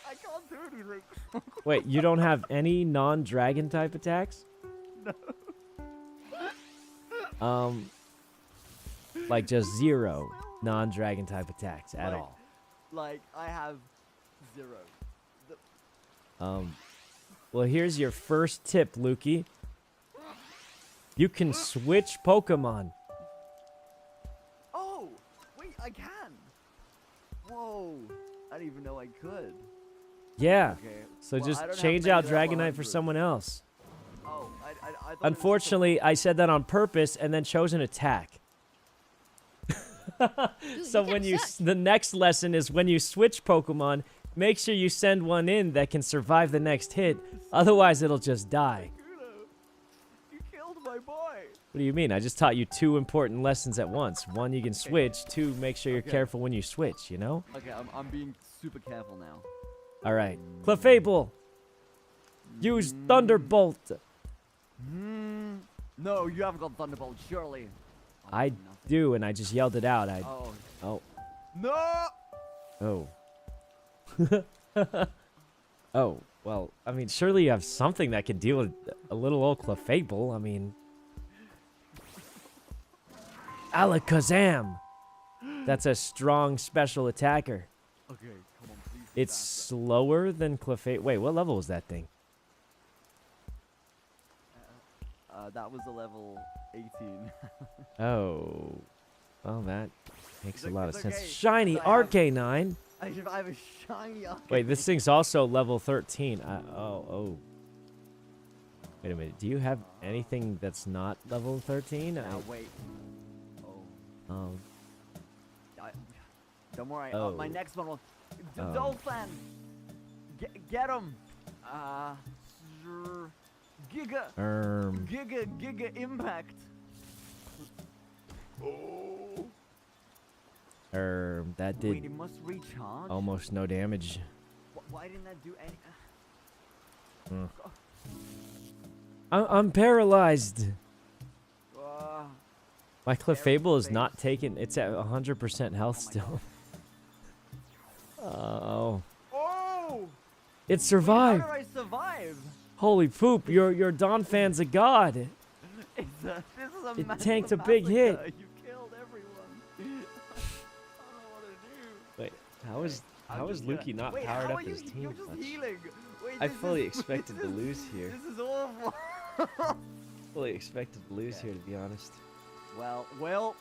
I can't do anything. Wait, you don't have any non-dragon type attacks? No. Like just zero non-dragon type attacks at Like- all. Like I have 0. Well, here's your first tip, Lukey. You can switch Pokemon. Oh, wait, I can. Whoa, I didn't even know I could. Yeah. Okay. So well, I just don't have change many out level Dragonite for 100s. someone else. Oh, I thought it was just a- Unfortunately, I said that on purpose and then chose an attack. Dude, So you when kinda you suck. the next lesson is when you switch Pokemon, make sure you send one in that can survive the next hit. Otherwise, it'll just die. Sykkuno, you killed my boy. What do you mean? I just taught you 2 important lessons at once. 1, you can switch. 2, make sure you're Okay. careful when you switch, you know? Okay, I'm being super careful now. All right. Clefable. Use Thunderbolt. No, you haven't got Thunderbolt, surely. Oh, I nothing. do, and I just yelled it out. Oh. Oh. No! Oh. Oh. Well, I mean, surely you have something that can deal with a little old Clefable. I mean... Alakazam! That's a strong special attacker. Okay, come on, please. be It's faster. slower than Clefable. Wait, what level was that thing? That was a level 18. Oh. Well, that makes a It's lot of okay, sense. it's okay, Shiny I have- Arcanine. I have a shiny Arcanine. Wait, this thing's also level 13. Oh. Wait a minute. Do you have anything that's not level 13? Now, wait. Oh. Don't worry. My Oh. next one will. Oh. Dolphin! Get him! Giga! Giga Impact! Oh! That Wait, did it must recharge? almost no damage. Why didn't that do any. I'm paralyzed. Uh, My Clefable is Aerospace. not taken. It's at 100% health Oh my still. Oh. oh! It How survived. did I survive? Holy poop, your Dawn fan's a god. This is a It massive tanked a big hit. massacre. You killed everyone. I don't know what to do. Wait, how is I'm just Lukey gonna- not Wait, powered how up are you? his team You're just much? healing. Wait, I this fully is- expected to this is- lose here. This is awful. Fully expected to lose Okay. here, to be honest. well.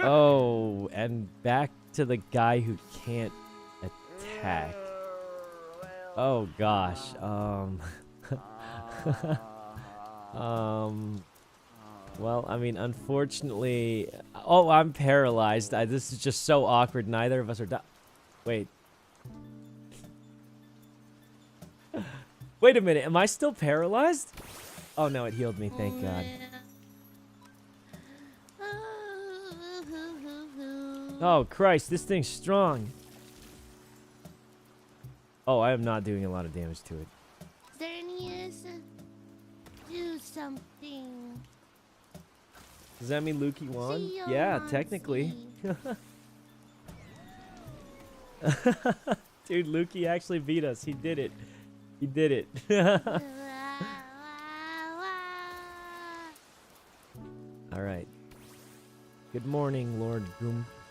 Oh, and back to the guy who can't attack. Oh gosh. Well, I mean, unfortunately. Oh, I'm paralyzed. This is just so awkward. Neither of us are. Wait. Wait a minute. Am I still paralyzed? Oh no, it healed me. Thank God. Oh Christ, this thing's strong. Oh, I am not doing a lot of damage to it. Xerneas, do something. Does that mean Lukey won? See Yeah, on technically. sea. Dude, Lukey actually beat us. He did it. He did it. All right. Good morning, Lord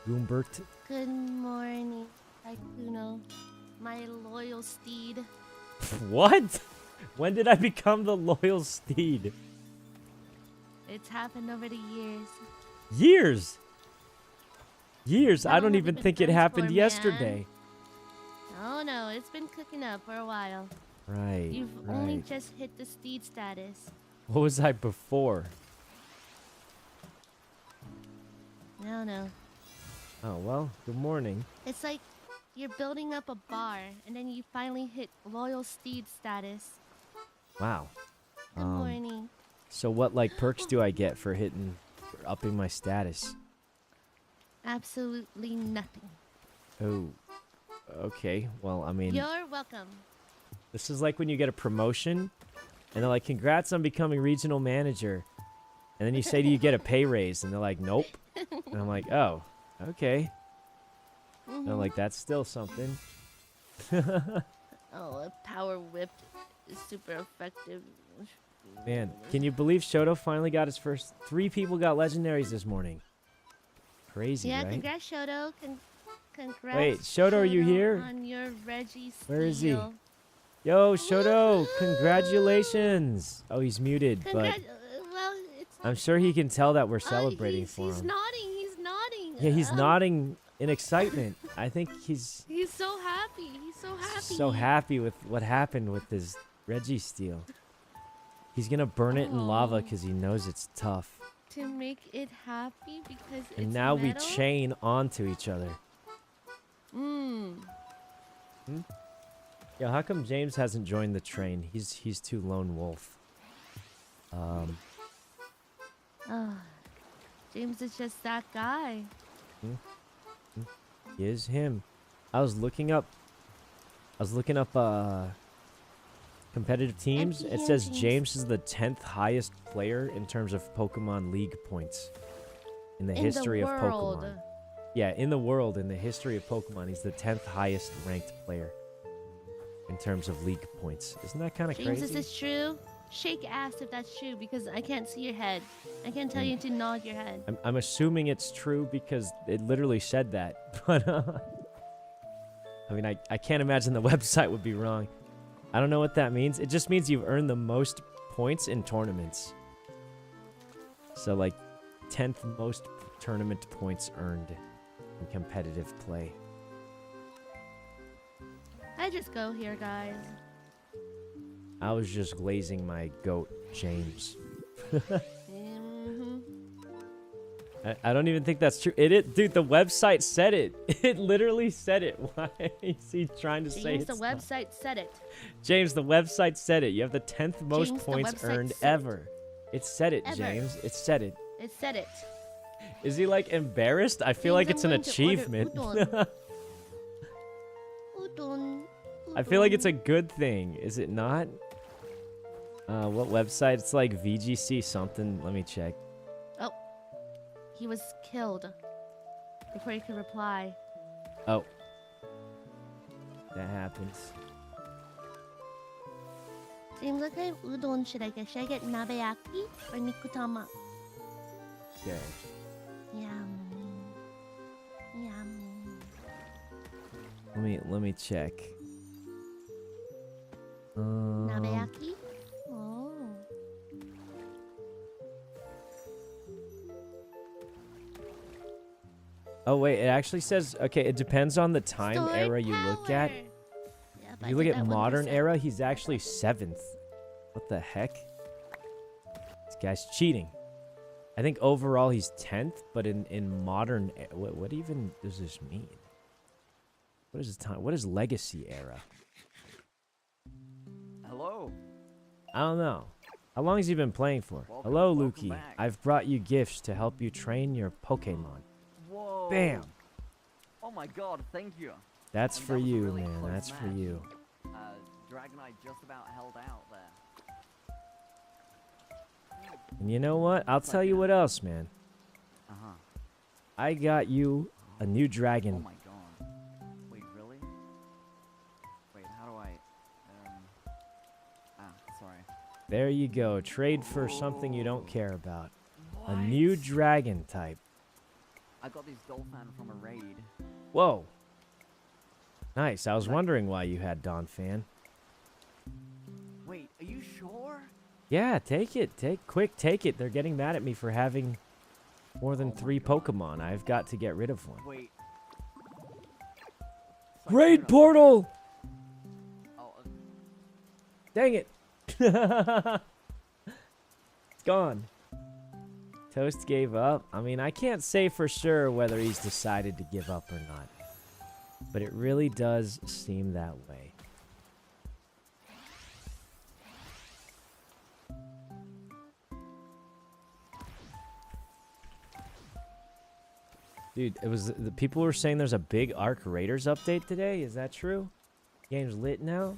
Goombert. Good morning, Sykkuno, my loyal steed. What? When did I become the loyal steed? It's happened over the years. Years. Years. How I long don't have even we been think it friends happened for, yesterday. Oh no, it's been cooking up for a while. Right. You've right. only just hit the steed status. What was I before? No. Oh, well, good morning. It's like you're building up a bar, and then you finally hit loyal steed status. Wow. Good morning. So what, like, perks do I get for upping my status? Absolutely nothing. Oh, okay. Well, I mean, You're welcome. this is like when you get a promotion, and they're like, congrats on becoming regional manager. And then you say, do you get a pay raise? And they're like, nope. And I'm like, oh, okay. And I'm like, that's still something. Oh, a power whip is super effective. Man, can you believe Shoto finally got his first? 3 people got legendaries this morning. Crazy, Yeah, right? congrats, Shoto. Congrats. Wait, Shoto, are you here? On your Reggie Where is he? steal. Yo, Shoto, congratulations. Oh, he's muted, but Well, it's I'm sure he can tell that we're celebrating he's, for he's him. nodding. He's nodding. Yeah, he's nodding in excitement. I think he's He's so happy. He's so happy. so happy with what happened with his Reggie steal. He's gonna burn it in lava because he knows it's tough. To make it happy because And it's now metal? we chain onto each other. Yo, how come James hasn't joined the train? He's too lone wolf. James is just that guy. He is him. I was looking up competitive teams. It says teams. James is the 10th highest player in terms of Pokemon League points in the history of Pokemon. Yeah, in the world, in the history of Pokemon, he's the 10th highest ranked player in terms of league points. Isn't that kind of James, crazy? is this true? Shake ass if that's true because I can't see your head. I can't tell you to nod your head. I'm assuming it's true because it literally said that. But I mean, I can't imagine the website would be wrong. I don't know what that means. It just means you've earned the most points in tournaments. So like 10th most tournament points earned in competitive play. I just go here, guys. I was just glazing my goat, James. I don't even think that's true. Dude, the website said it. It literally said it. Why is he trying to say James, it's the not? website said it. James, the website said it. You have the 10th most James, the points website earned said it. ever. It said it, Ever. James. It said it. It said it. Is he like embarrassed? I feel like James, it's an I'm going to order achievement. udon. Udon. I feel like udon. it's a good thing. Is it not? What website? It's like VGC something. Let me check. Oh. He was killed before he could reply. Oh. That happens. James, what kind of udon should I get? Should I get nabeyaki or nikutama? Okay. Yum. Yum. Let me check. Nabeyaki? Oh. Oh wait, it actually says okay. It depends on the time Story era you look at. power. Yep, If I you look did at that modern 1%. era, he's actually 7th. What the heck? This guy's cheating. I think overall he's 10th, but in modern, what even does this mean? What is his time? What is legacy era? Hello. I don't know. How long has he been playing for? Welcome- Hello, welcome Lukey. back. I've brought you gifts to help you train your Pokemon. Whoa. Bam. Oh my God! Thank you. That's And for that was a you, really man. close That's for match. you. Dragonite just about held out there. And you know what? I'll tell you what else, man. Uh-huh. I got you a new Oh dragon. my God. Wait, really? There you go. Trade for something you don't care about. A What? new dragon type. I got this Dolphin from a raid. Whoa. Nice. I was wondering why you had Donphan. Wait, are you sure? Yeah, take it. Take it. They're getting mad at me for having more than Oh my 3 God. Pokemon. I've got to get rid of one. Wait. Raid Sykkuno. portal! Oh, Dang it. It's gone. Toast gave up. I mean, I can't say for sure whether he's decided to give up or not. But it really does seem that way. Dude, it was the people were saying there's a big Arc Raiders update today. Is that true? Game's lit now.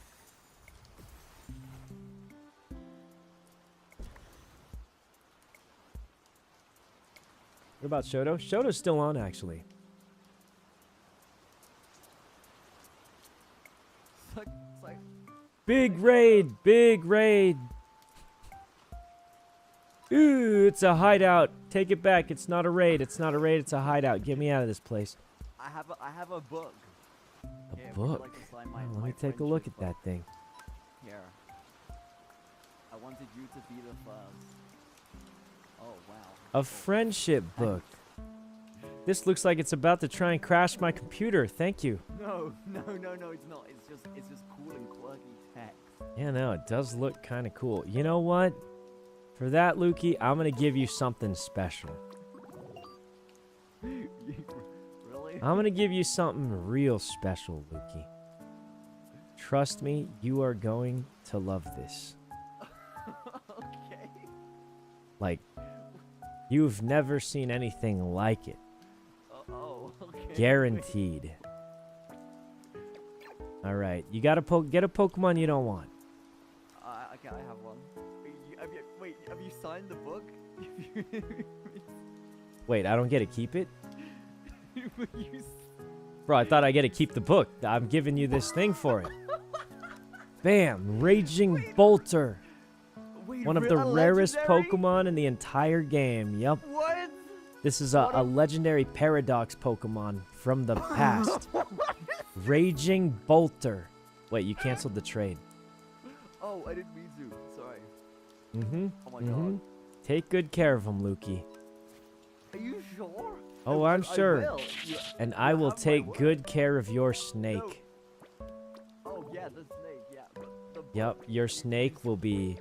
What about Shoto? Shoto's still on, actually. Syk. Big raid! Big raid! Ooh, it's a hideout. Take it back. It's not a raid. It's not a raid. It's a hideout. Get me out of this place. I have a book. A Here, would you book? like to sign my- Oh, let my me take a friendship look at book? that thing. Here. I wanted you to be the first. Oh wow. A friendship book. This looks like it's about to try and crash my computer. Thank you. No, it's not. It's just cool and quirky text. Yeah, no, it does look kind of cool. You know what? For that, Lukey, I'm going to give you something special. Really? I'm going to give you something real special, Lukey. Trust me, you are going to love this. Okay. Like, you've never seen anything like it. Okay. Guaranteed. All right, you got to get a Pokemon you don't want. Okay, I have one. Have you signed the book? Wait, I don't get to keep it? You Bro, I thought I get to keep the book. I'm giving you this thing for it. Bam, Raging Bolter. One of the rarest Pokemon in the entire game. Yup. What? This is a legendary Paradox Pokemon from the past. Raging Bolter. Wait, you canceled the trade. Oh, I didn't mean to. Sorry. Mm-hmm. Oh my god. Take good care of him, Lukey. Are you sure? Oh, I'm I sure. will. And I will have my take word. good care of your snake. Oh yeah, the snake. Yeah. The Yup, your snake will be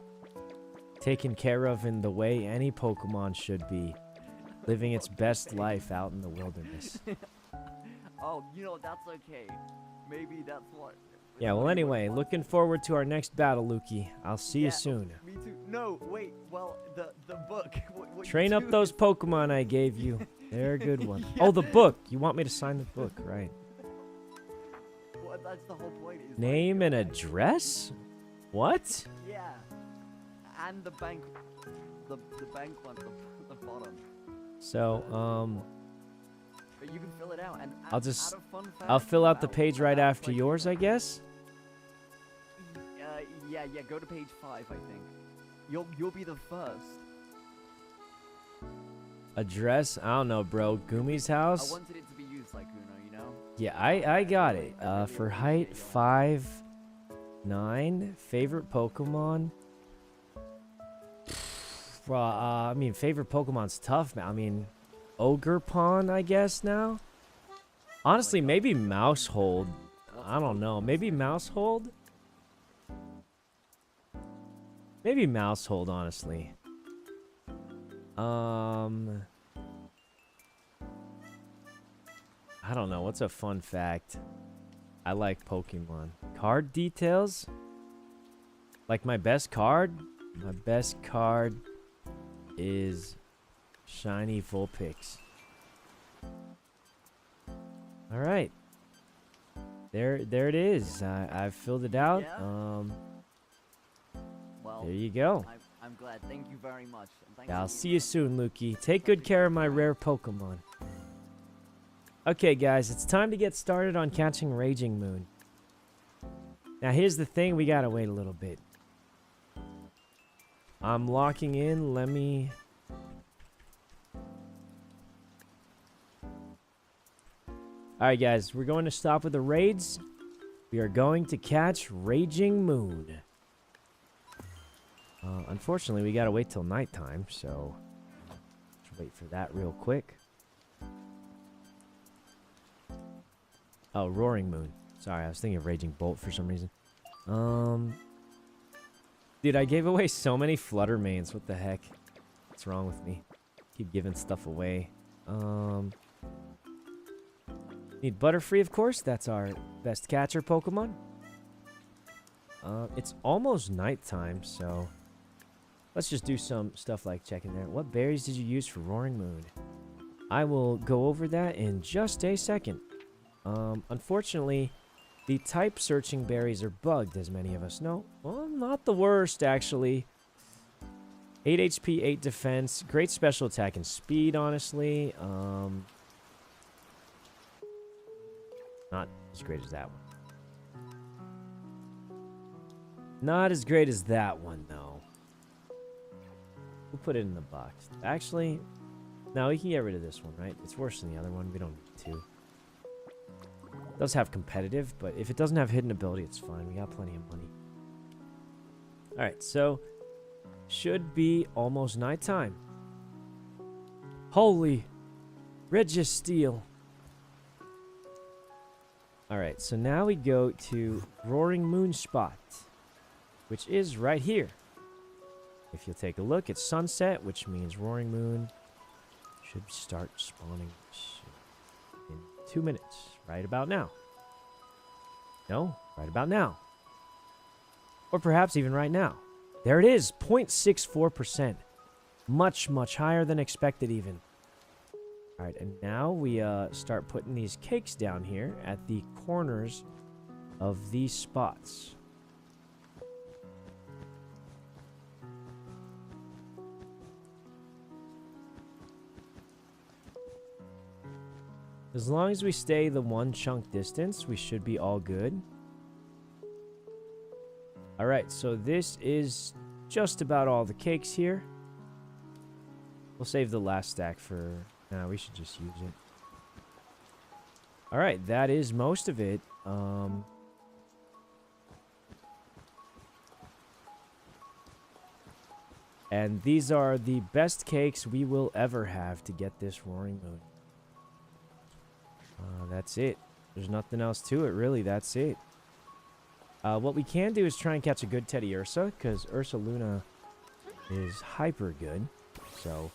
taken care of in the way any Pokemon should be. Living its best life out in the wilderness. Oh, that's okay. Maybe that's what. Yeah, well, anyway, looking forward to our next battle, Lukey. I'll see Yeah, you soon. Me too. No, wait. Well, the book. What you Train up do those is- Pokemon I gave you. They're a good one. Oh, the book. You want me to sign the book, right? Well, that's the whole point. Is Name and address? What? Yeah. And the bank. The bank one. The bottom. So, But you can fill it out and I'll add just- a fun I'll fact fill out the about- page right about, after like, yours, I guess. Yeah. Go to page 5, I think. You'll be the first. Address? I don't know, bro. Gumi's house? I wanted it to be you, Sykkuno, you know? Yeah, I got it. For height, 5'9". Favorite Pokemon? I mean, favorite Pokemon's tough, man. I mean, Ogre-Pon, I guess, now? Honestly, maybe Mousehold. I don't know. Maybe Mousehold? Maybe Mousehold, honestly. I don't know. What's a fun fact? I like Pokemon. Card details? Like my best card? My best card is Shiny Vulpix. Alright. There it is. I've filled it out. Yeah? Well, There you go. I'm glad. Thank you very much. And thanks I'll for see you soon, Lukey. Take good care of my rare Pokemon. Okay, guys, it's time to get started on catching Raging Moon. Now, here's the thing. We gotta wait a little bit. I'm locking in. Let me... Alright, guys. We're going to stop with the raids. We are going to catch Raging Moon. Unfortunately, we gotta wait till nighttime, so... Let's wait for that real quick. Oh, Roaring Moon. Sorry, I was thinking of Raging Bolt for some reason. Dude, I gave away so many Flutter mains. What the heck? What's wrong with me? Keep giving stuff away. Need Butterfree, of course. That's our best catcher Pokemon. It's almost nighttime, so... Let's just do some stuff like checking there. What berries did you use for Roaring Moon? I will go over that in just a second. Unfortunately, the type searching berries are bugged, as many of us know. Well, not the worst, actually. 8 HP, 8 defense, great special attack and speed, honestly. Not as great as that one. Not as great as that one, though. We'll put it in the box. Actually, no, we can get rid of this one, right? It's worse than the other one. We don't need to. It does have competitive, but if it doesn't have hidden ability, it's fine. We got plenty of money. Alright, so should be almost nighttime. Holy Registeel. Alright, so now we go to Roaring Moon Spot, which is right here. If you'll take a look, it's sunset, which means Roaring Moon should start spawning in 2 minutes. Right about now. No, right about now. Or perhaps even right now. There it is, 0.64%. Much, much higher than expected even. Alright, and now we start putting these cakes down here at the corners of these spots. As long as we stay the 1 chunk distance, we should be all good. Alright, so this is just about all the cakes here. We'll save the last stack for... Nah, we should just use it. Alright, that is most of it. And these are the best cakes we will ever have to get this Roaring Moon. That's it. There's nothing else to it, really. That's it. What we can do is try and catch a good Teddy Ursa, because Ursa Luna is hyper good. So,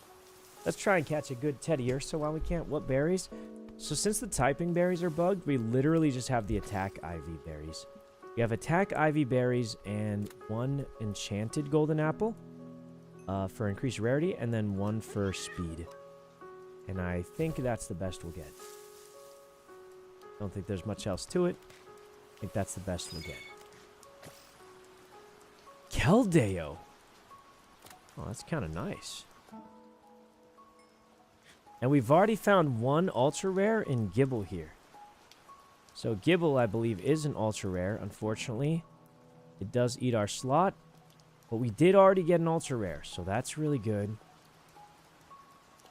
let's try and catch a good Teddy Ursa while we can. What berries? So, since the typing berries are bugged, we literally just have the attack Ivy berries. We have attack Ivy berries and 1 enchanted golden apple for increased rarity, and then 1 for speed. And I think that's the best we'll get. Don't think there's much else to it. I think that's the best we'll get. Keldeo. Oh, that's kind of nice. And we've already found 1 ultra rare in Gibble here. So Gibble, I believe, is an ultra rare. Unfortunately, it does eat our slot. But we did already get an ultra rare, so that's really good.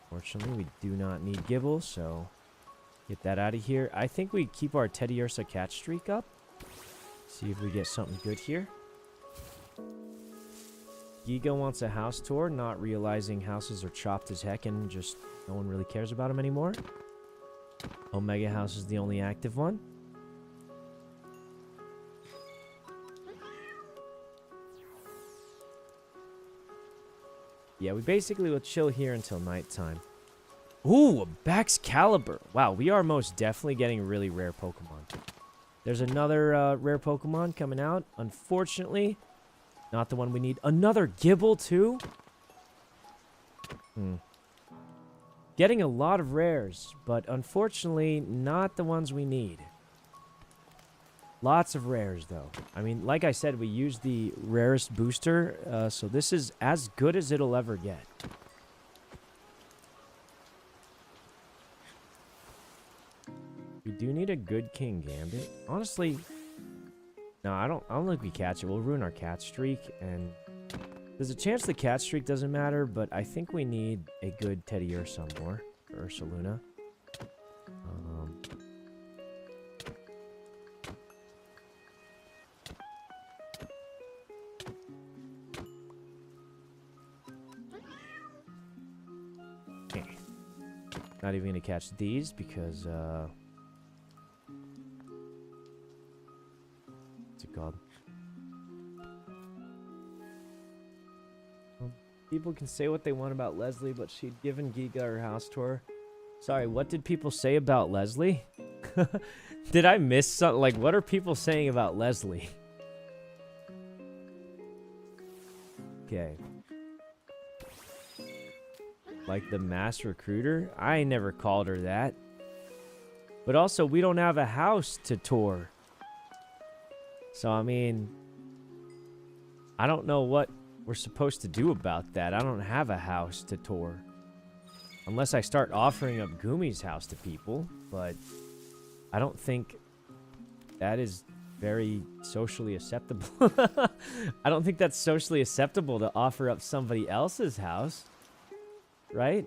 Fortunately, we do not need Gibble, so... Get that out of here. I think we keep our Teddy Ursa catch streak up. See if we get something good here. Giga wants a house tour, not realizing houses are chopped as heck and just no one really cares about them anymore. Omega House is the only active one. Yeah, we basically will chill here until nighttime. Ooh, a Baxcalibur. Wow, we are most definitely getting really rare Pokemon. There's another rare Pokemon coming out. Unfortunately, not the one we need. Another Gibble, too? Getting a lot of rares, but unfortunately, not the ones we need. Lots of rares, though. I mean, like I said, we used the rarest booster, so this is as good as it'll ever get. We do need a good King Gambit. Honestly, no, I don't think we catch it. We'll ruin our catch streak, and There's a chance the cat streak doesn't matter, but I think we need a good Teddy Ursa more. Or Ursa Luna. Okay. Not even gonna catch these because, what's it called? People can say what they want about Leslie, but she'd given Giga her house tour. Sorry, what did people say about Leslie? Did I miss something? Like, what are people saying about Leslie? Okay. Like the mass recruiter? I never called her that. But also, we don't have a house to tour. So, I mean, I don't know what we're supposed to do about that. I don't have a house to tour. Unless I start offering up Gumi's house to people. But I don't think that is very socially acceptable. I don't think that's socially acceptable to offer up somebody else's house. Right?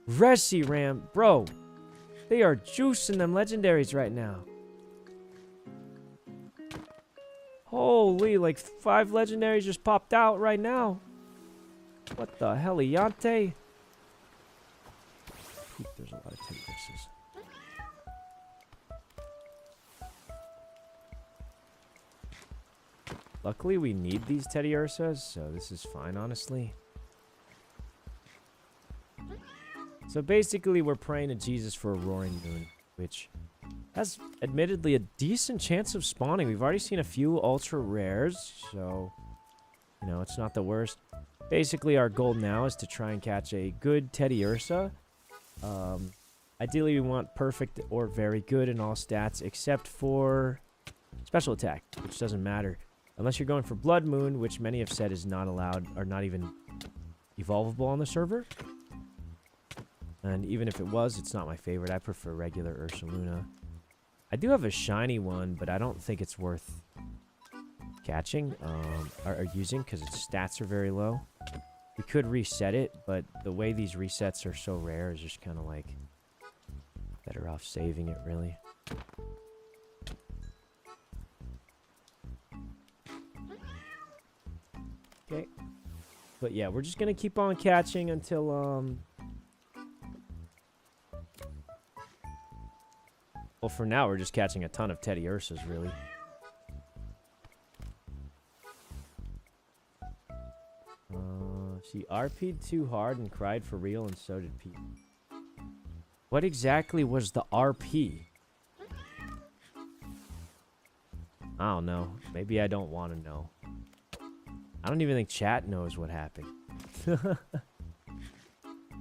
Resi Ram. Bro, they are juicing them legendaries right now. Holy, like 5 legendaries just popped out right now. What the hell, Iante? There's a lot of Teddy Ursas. Luckily, we need these Teddy Ursas, so this is fine, honestly. So basically, we're praying to Jesus for a Roaring Moon, which has admittedly a decent chance of spawning. We've already seen a few ultra rares, so, you know, it's not the worst. Basically, our goal now is to try and catch a good Teddy Ursa. Ideally, we want perfect or very good in all stats, except for special attack, which doesn't matter. Unless you're going for Blood Moon, which many have said is not allowed, or not even evolvable on the server. And even if it was, it's not my favorite. I prefer regular Ursa Luna. I do have a shiny one, but I don't think it's worth catching or using because its stats are very low. We could reset it, but the way these resets are so rare is just kind of like better off saving it, really. Okay. But yeah, we're just going to keep on catching until, well, for now, we're just catching a ton of Teddy Ursas, really. She RP'd too hard and cried for real, and so did Pete. What exactly was the RP? I don't know. Maybe I don't want to know. I don't even think chat knows what happened.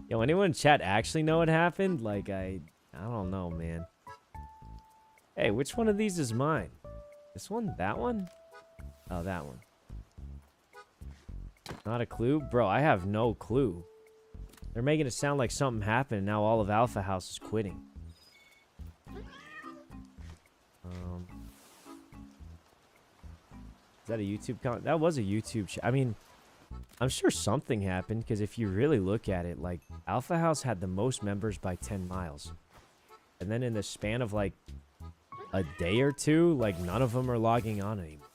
Yo, anyone in chat actually know what happened? Like, I don't know, man. Hey, which one of these is mine? This one? That one? Oh, that one. Not a clue? Bro, I have no clue. They're making it sound like something happened and now all of Alpha House is quitting. Is that a YouTube comment? That was a YouTube I mean, I'm sure something happened because if you really look at it, like, Alpha House had the most members by 10 miles. And then in the span of, like, a day or two, like, none of them are logging on anymore.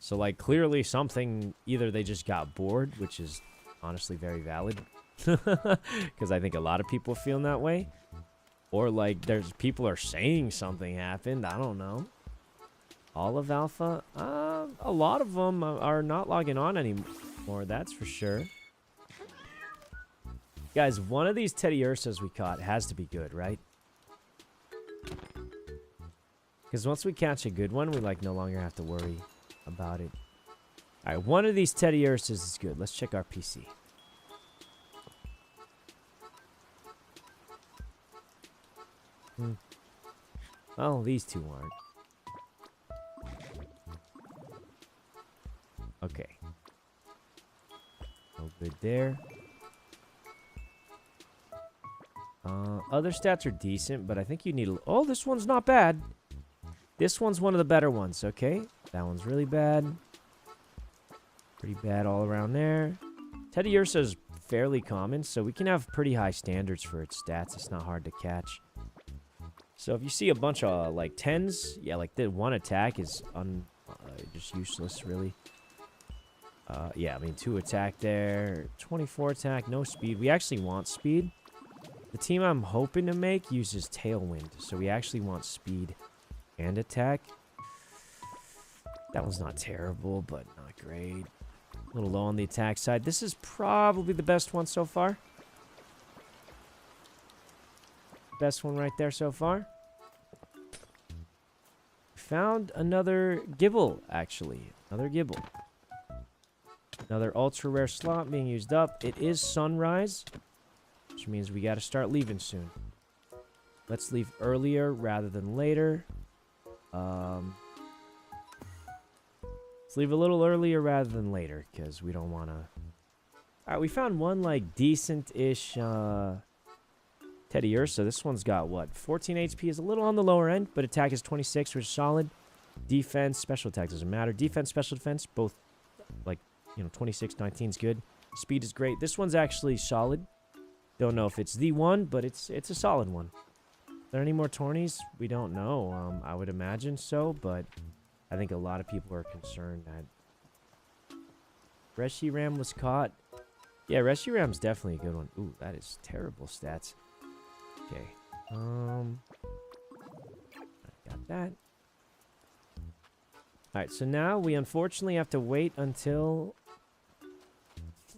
So, like, clearly something, either they just got bored, which is honestly very valid, because I think a lot of people feel that way, or, like, people are saying something happened, I don't know. All of Alpha, a lot of them are not logging on anymore, that's for sure. Guys, one of these Teddy Ursas we caught has to be good, right? Because once we catch a good one, we, like, no longer have to worry about it. Alright, one of these Teddy Ursas is good. Let's check our PC. Oh, these two aren't. Okay. No good there. Other stats are decent, but I think you need a... Oh, this one's not bad. This one's one of the better ones, okay? That one's really bad. Pretty bad all around there. Teddy Ursa is fairly common, so we can have pretty high standards for its stats. It's not hard to catch. So if you see a bunch of, like, 10s, yeah, like, the 1 attack is just useless, really. Yeah, I mean, 2 attack there. 24 attack, no speed. We actually want speed. The team I'm hoping to make uses Tailwind, so we actually want speed and attack. That one's not terrible, but not great. A little low on the attack side. This is probably the best one so far. Best one right there so far. Found another Gibble, actually. Another Gibble. Another ultra rare slot being used up. It is sunrise, which means we got to start leaving soon. Let's leave earlier rather than later. Let's leave a little earlier rather than later, because we don't want to... Alright, we found one, like, decent-ish Teddy Ursa. This one's got, what, 14 HP is a little on the lower end, but attack is 26, which is solid. Defense, special attack doesn't matter. Defense, special defense, both, like, you know, 26, 19 is good. Speed is great. This one's actually solid. Don't know if it's the one, but it's a solid one. Are there any more tourneys? We don't know. I would imagine so, but I think a lot of people are concerned that Reshiram was caught. Yeah, Reshiram's definitely a good one. Ooh, that is terrible stats. Okay. I got that. Alright, so now we unfortunately have to wait until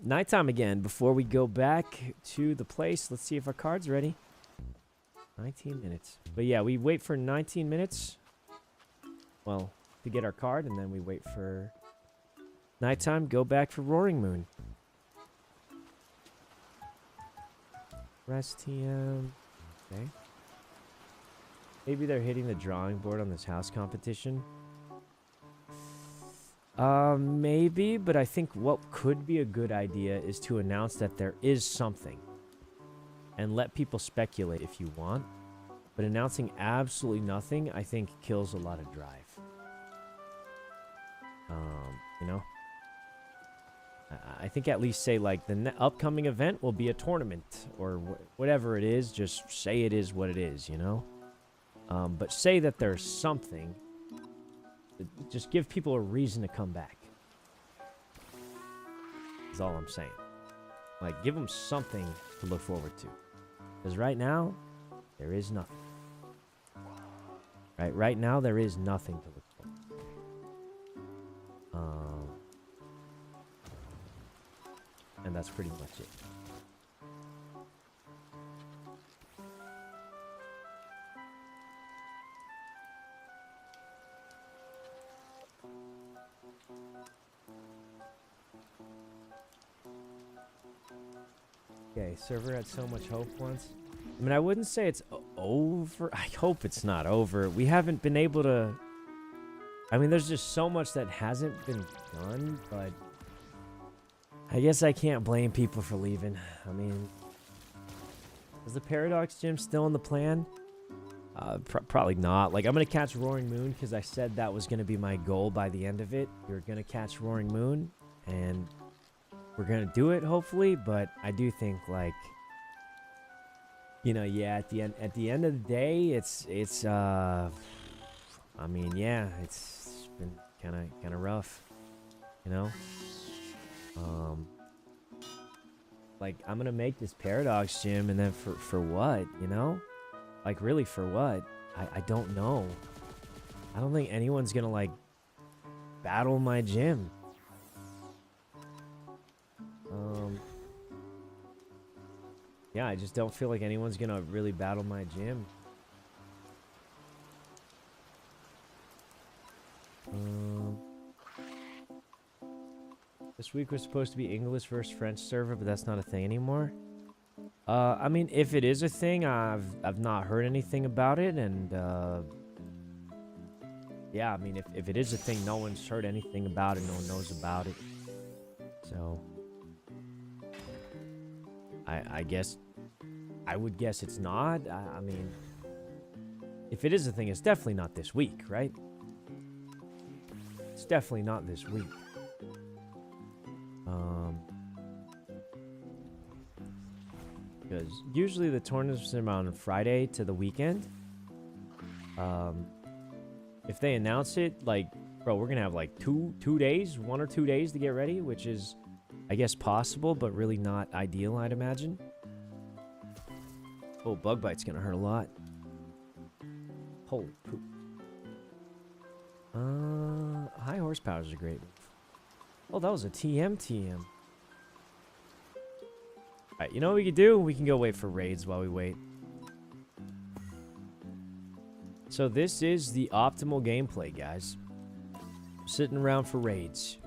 nighttime again before we go back to the place. Let's see if our card's ready. 19 minutes. But yeah, we wait for 19 minutes. Well, to get our card, and then we wait for nighttime, go back for Roaring Moon. Rest TM. Okay. Maybe they're hitting the drawing board on this house competition. Maybe, but I think what could be a good idea is to announce that there is something. And let people speculate if you want. But announcing absolutely nothing, I think, kills a lot of drive. You know? I think at least say, like, the upcoming event will be a tournament. Or whatever it is, just say it is what it is, you know? But say that there's something. Just give people a reason to come back. That's all I'm saying. Like, give them something to look forward to. Because right now, there is nothing. Right now, there is nothing to look forward to. And that's pretty much it. Okay, server had so much hope once. I mean, I wouldn't say it's over. I hope it's not over. We haven't been able to... I mean, there's just so much that hasn't been done, but... I guess I can't blame people for leaving. I mean... Is the Paradox Gym still in the plan? Probably not. Like, I'm going to catch Roaring Moon because I said that was going to be my goal by the end of it. We're going to catch Roaring Moon, and... we're gonna do it, hopefully, but I do think, like, you know, yeah, at the end of the day, it's I mean, yeah, it's been kind of rough, you know. Like, I'm gonna make this Paradox Gym, and then for what, you know? Like, really, for what? I don't know. I don't think anyone's gonna, like, battle my gym. Yeah, I just don't feel like anyone's gonna really battle my gym. This week was supposed to be English versus French server, but that's not a thing anymore. I mean, if it is a thing, I've not heard anything about it, and yeah, I mean, if it is a thing, no one's heard anything about it, no one knows about it. So I guess I would guess it's not. I mean, if it is a thing, it's definitely not this week, right? It's definitely not this week. Because usually the tournaments are on Friday to the weekend. If they announce it, like, bro, we're gonna have like 1 or 2 days to get ready, which is, I guess, possible, but really not ideal, I'd imagine. Oh, bug bite's gonna hurt a lot. Holy poop. High horsepower is a great move. Oh, that was a TM. Alright, you know what we could do? We can go wait for raids while we wait. So this is the optimal gameplay, guys. Sitting around for raids.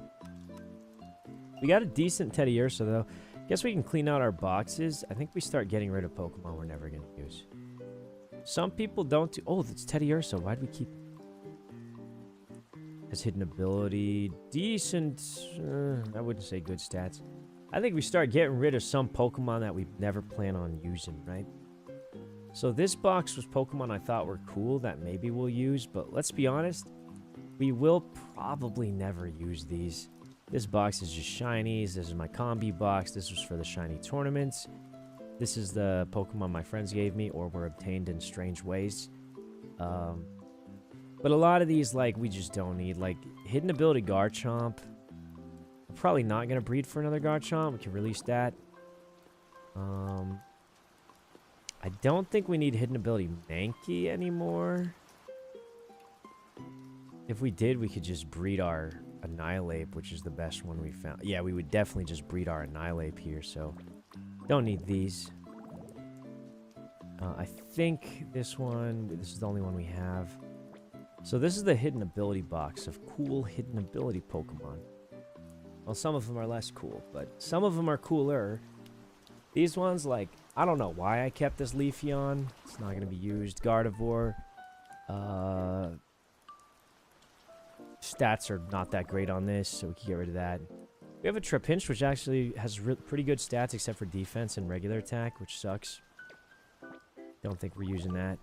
We got a decent Teddy Ursa, though. Guess we can clean out our boxes. I think we start getting rid of Pokemon we're never going to use. Some people don't do... Oh, it's Teddy Ursa. Why'd we keep... Has hidden ability. Decent... I wouldn't say good stats. I think we start getting rid of some Pokemon that we never plan on using, right? So this box was Pokemon I thought were cool that maybe we'll use, but let's be honest, we will probably never use these. This box is just shinies. This is my combi box. This was for the shiny tournaments. This is the Pokemon my friends gave me or were obtained in strange ways. But a lot of these, like, we just don't need. Like, hidden ability Garchomp. We're probably not going to breed for another Garchomp. We can release that. I don't think we need hidden ability Mankey anymore. If we did, we could just breed our Annihilape, which is the best one we found. Yeah, we would definitely just breed our Annihilape here, so don't need these. I think this is the only one we have. So this is the hidden ability box of cool hidden ability Pokemon. Well, some of them are less cool, but some of them are cooler. These ones, like, I don't know why I kept this Leafeon. It's not going to be used. Gardevoir. Stats are not that great on this, so we can get rid of that. We have a Trapinch, which actually has pretty good stats, except for defense and regular attack, which sucks. Don't think we're using that.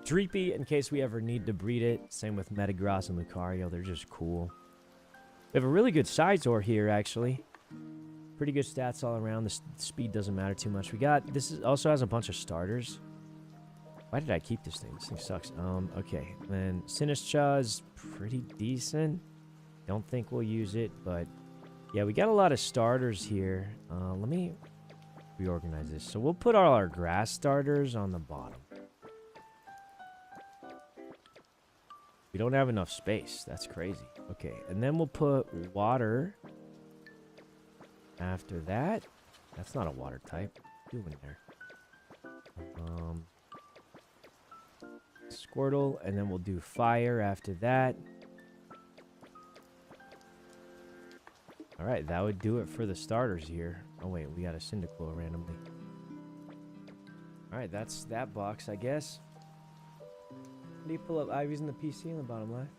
Dreepy, in case we ever need to breed it. Same with Metagross and Lucario. They're just cool. We have a really good Scizor here, actually. Pretty good stats all around. The speed doesn't matter too much. This also has a bunch of starters. Why did I keep this thing? This thing sucks. Okay. Then Sinistcha is pretty decent. Don't think we'll use it, but yeah, we got a lot of starters here. Let me reorganize this. So we'll put all our grass starters on the bottom. We don't have enough space. That's crazy. Okay, and then we'll put water after that. That's not a water type. What are you doing there? Squirtle, and then we'll do fire after that. Alright, that would do it for the starters here. Oh wait, we got a Cyndaquil randomly. Alright, that's that box, I guess. How do you pull up Ivy's in the PC on the bottom left?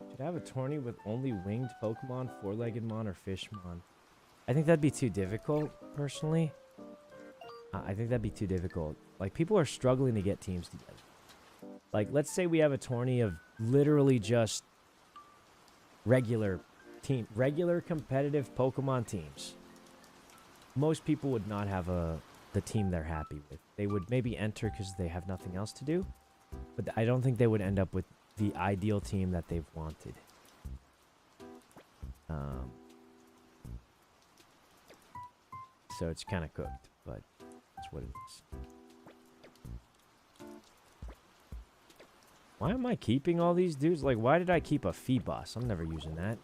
Should I have a tourney with only winged Pokemon, four-legged Mon, or Fishmon? I think that'd be too difficult, personally. I think that'd be too difficult. Like, people are struggling to get teams together. Like, let's say we have a tourney of literally just regular competitive Pokemon teams. Most people would not have the team they're happy with. They would maybe enter because they have nothing else to do, but I don't think they would end up with the ideal team that they've wanted. So it's kind of cooked, but that's what it is. Why am I keeping all these dudes? Like, why did I keep a Feebas? I'm never using that.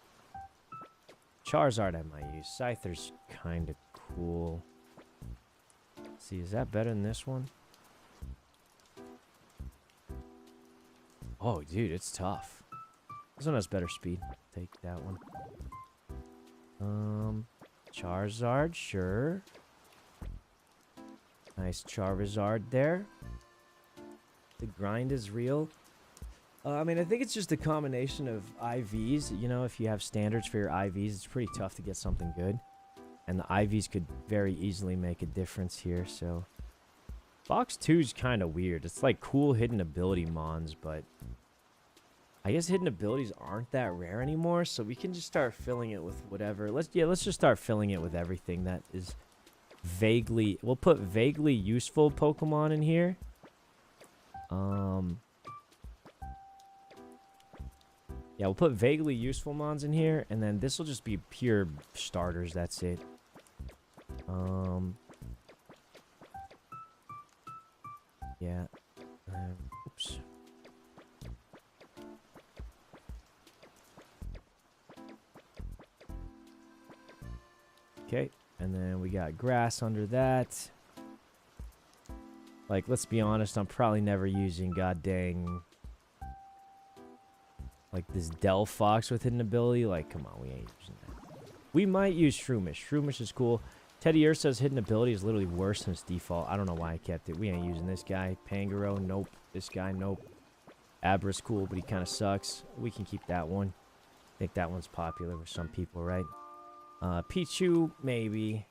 Charizard I might use. Scyther's kind of cool. Let's see, is that better than this one? Oh, dude, it's tough. This one has better speed. Take that one. Charizard, sure. Nice Charizard there. The grind is real. I mean, I think it's just a combination of IVs. You know, if you have standards for your IVs, it's pretty tough to get something good. And the IVs could very easily make a difference here, so... Box 2 is kind of weird. It's like cool hidden ability mons, but... I guess hidden abilities aren't that rare anymore, so we can just start filling it with whatever. Let's just start filling it with everything that is vaguely... We'll put vaguely useful Pokemon in here. Yeah, we'll put vaguely useful mons in here, and then this will just be pure starters, that's it. Yeah. Oops. Okay, and then we got grass under that. Like, let's be honest, I'm probably never using god dang... Like this Delphox with hidden ability. Like, come on, we ain't using that. We might use Shroomish. Shroomish is cool. Teddy Ursa's hidden ability is literally worse than its default. I don't know why I kept it. We ain't using this guy. Pangoro, nope. This guy, nope. Abra's cool, but he kind of sucks. We can keep that one. I think that one's popular with some people, right? Pichu, maybe.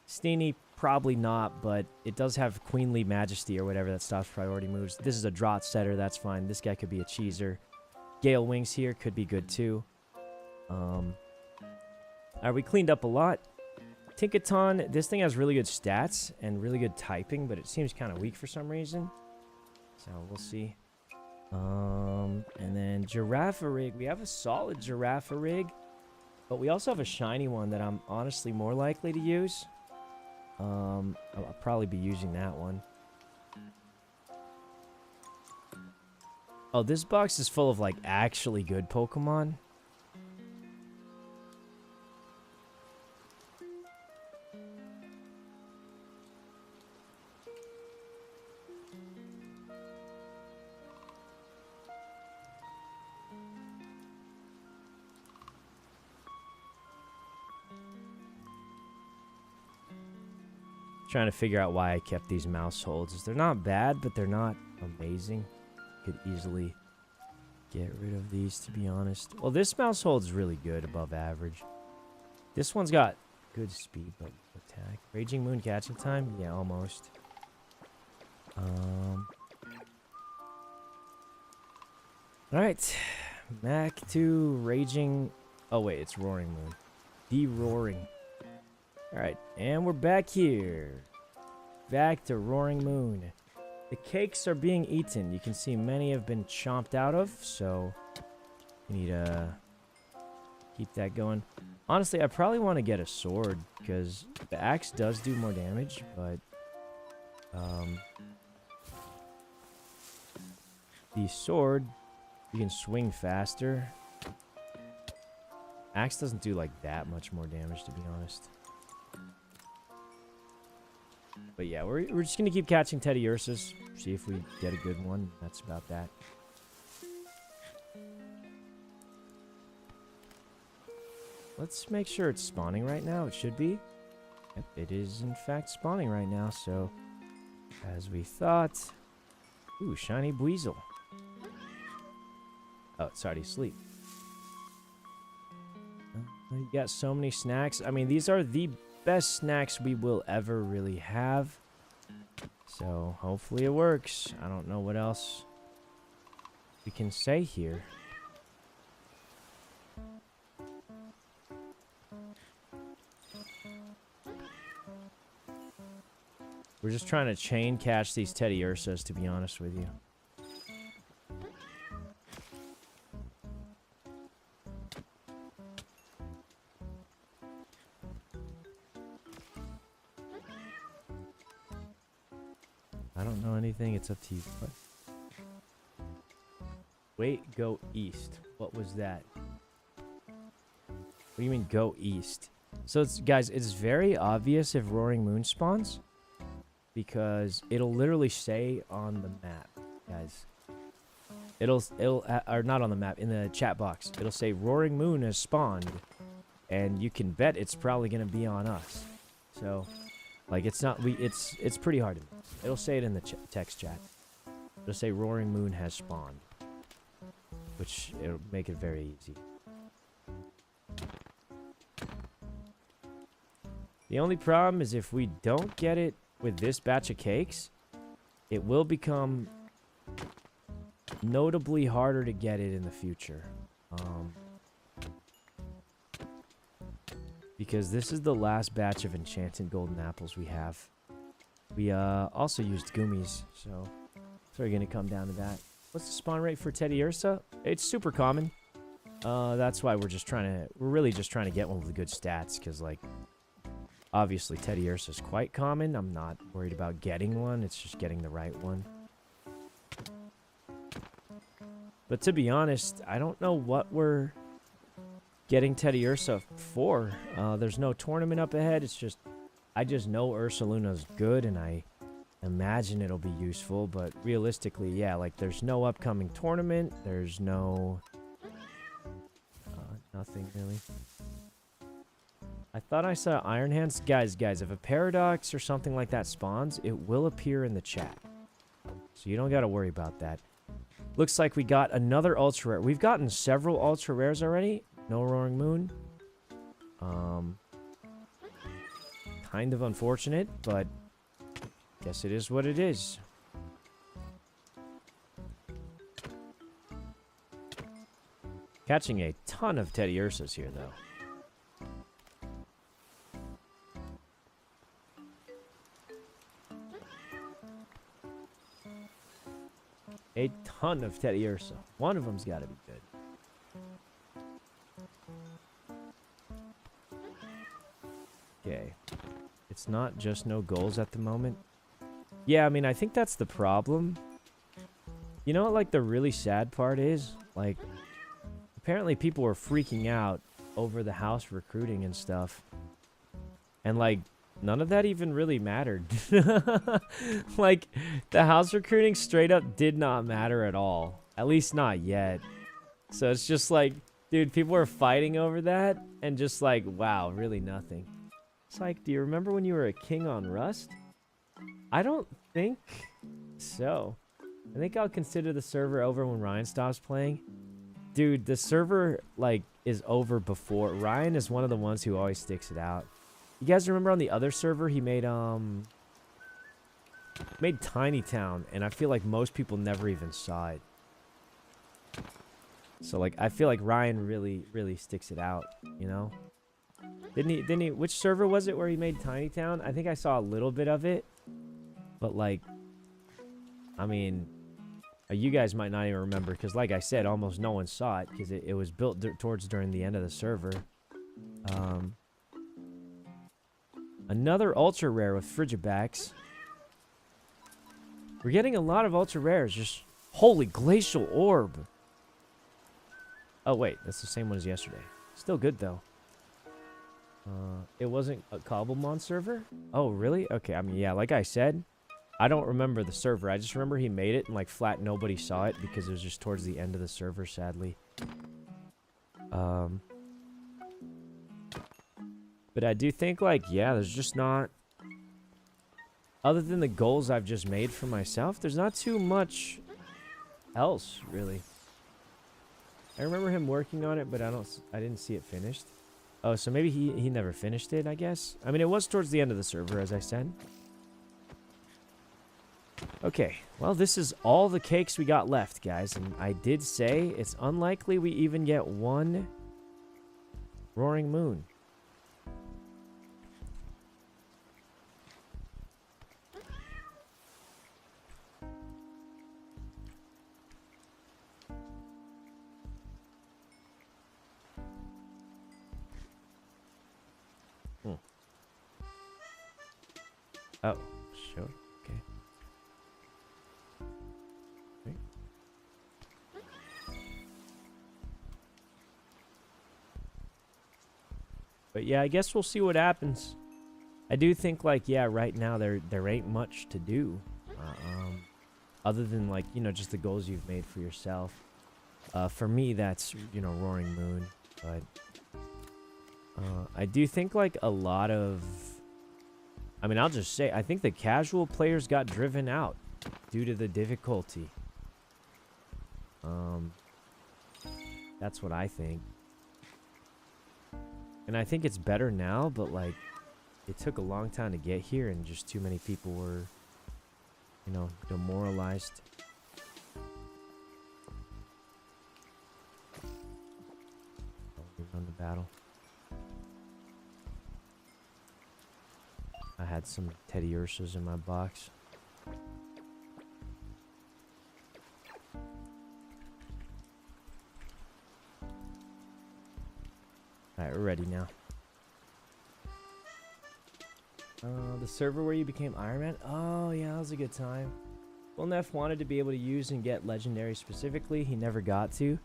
Steenie, probably not, but it does have Queenly Majesty or whatever that stops priority moves. This is a Draught setter, that's fine. This guy could be a cheeser. Gale Wings here could be good too. Alright, we cleaned up a lot. Tinkaton, this thing has really good stats and really good typing, but it seems kind of weak for some reason. So we'll see. And then Girafarig. We have a solid Girafarig, but we also have a shiny one that I'm honestly more likely to use. I'll probably be using that one. Oh, this box is full of, like, actually good Pokemon. Trying to figure out why I kept these mouse holds. They're not bad, but they're not amazing. Could easily get rid of these, to be honest. Well, this mouse hold's really good, above average. This one's got good speed, but attack. Raging Moon catching time? Yeah, almost. Alright. Back to Raging... Oh, wait, it's Roaring Moon. De-roaring. Alright, and we're back here. Back to Roaring Moon. The cakes are being eaten. You can see many have been chomped out of, so you need to keep that going. Honestly, I probably want to get a sword, because the axe does do more damage, but the sword, you can swing faster. Axe doesn't do like that much more damage, to be honest. But yeah, we're just going to keep catching Teddy Ursas. See if we get a good one. That's about that. Let's make sure it's spawning right now. It should be. Yep, it is in fact spawning right now. So, as we thought. Ooh, shiny Buizel. Oh, it's already asleep. You got so many snacks. I mean, these are the best snacks we will ever really have. So, hopefully it works. I don't know what else we can say here. We're just trying to chain catch these Teddy Ursas, to be honest with you. I don't know anything. It's up to you. What? Wait, go east. What was that? What do you mean, go east? So, it's, guys, it's very obvious if Roaring Moon spawns, because it'll literally say on the map, guys. Or not on the map, in the chat box. It'll say Roaring Moon has spawned, and you can bet it's probably gonna be on us. So, like, it's not it's pretty hard to miss. It'll say it in the text chat. It'll say Roaring Moon has spawned, which it'll make it very easy. The only problem is if we don't get it with this batch of cakes, it will become notably harder to get it in the future. Because this is the last batch of enchanted golden apples we have. We also used gummies, so it's really gonna come down to that. What's the spawn rate for Teddy Ursa? It's super common. That's why we're really just trying to get one with good stats, because like obviously Teddy Ursa is quite common. I'm not worried about getting one, it's just getting the right one. But to be honest, I don't know what we're getting Teddy Ursa for. There's no tournament up ahead. It's just, I just know Ursaluna's good, and I imagine it'll be useful. But realistically, yeah, like there's no upcoming tournament. There's no, nothing really. I thought I saw Iron Hands. Guys, if a paradox or something like that spawns, it will appear in the chat. So you don't got to worry about that. Looks like we got another ultra rare. We've gotten several ultra rares already. No Roaring Moon. Kind of unfortunate, but guess it is what it is. Catching a ton of Teddy Ursas here, though. A ton of Teddy Ursa. One of them's got to be good. Okay. It's not just no goals at the moment. Yeah, I mean, I think that's the problem. You know what, like, the really sad part is? Like, apparently people were freaking out over the house recruiting and stuff. And, like, none of that even really mattered. Like, the house recruiting straight up did not matter at all. At least not yet. So it's just like, dude, people were fighting over that, and just like, wow, really nothing. It's like, do you remember when you were a king on Rust? I don't think so. I think I'll consider the server over when Ryan stops playing. Dude, the server, like, is over before. Ryan is one of the ones who always sticks it out. You guys remember on the other server he made Tiny Town, and I feel like most people never even saw it. So like I feel like Ryan really sticks it out, you know? Didn't he which server was it where he made Tiny Town? I think I saw a little bit of it. But like, I mean, you guys might not even remember, because like I said, almost no one saw it because it was built during the end of the server. Another ultra rare with Frigibacks. We're getting a lot of ultra rares. Just holy glacial orb. Oh wait, that's the same one as yesterday. Still good though. It wasn't a cobblemon server? Oh really? Okay, I mean yeah, like I said, I don't remember the server. I just remember he made it and like flat nobody saw it because it was just towards the end of the server, sadly. But I do think, like, yeah, there's just not... Other than the goals I've just made for myself, there's not too much else, really. I remember him working on it, but I didn't see it finished. Oh, so maybe he never finished it, I guess? I mean, it was towards the end of the server, as I said. Okay, well, this is all the cakes we got left, guys. And I did say it's unlikely we even get one Roaring Moon. Oh, sure. Okay. Right. But yeah, I guess we'll see what happens. I do think, like, yeah, right now there ain't much to do. Other than, like, you know, just the goals you've made for yourself. For me, that's, you know, Roaring Moon. But I do think, like, a lot of... I mean, I'll just say, I think the casual players got driven out due to the difficulty. That's what I think. And I think it's better now, but like, it took a long time to get here, and just too many people were, you know, demoralized. We run the battle. I had some Teddy Ursas in my box. Alright, we're ready now. The server where you became Iron Man? Oh, yeah, that was a good time. Will Neff wanted to be able to use and get legendary specifically. He never got to.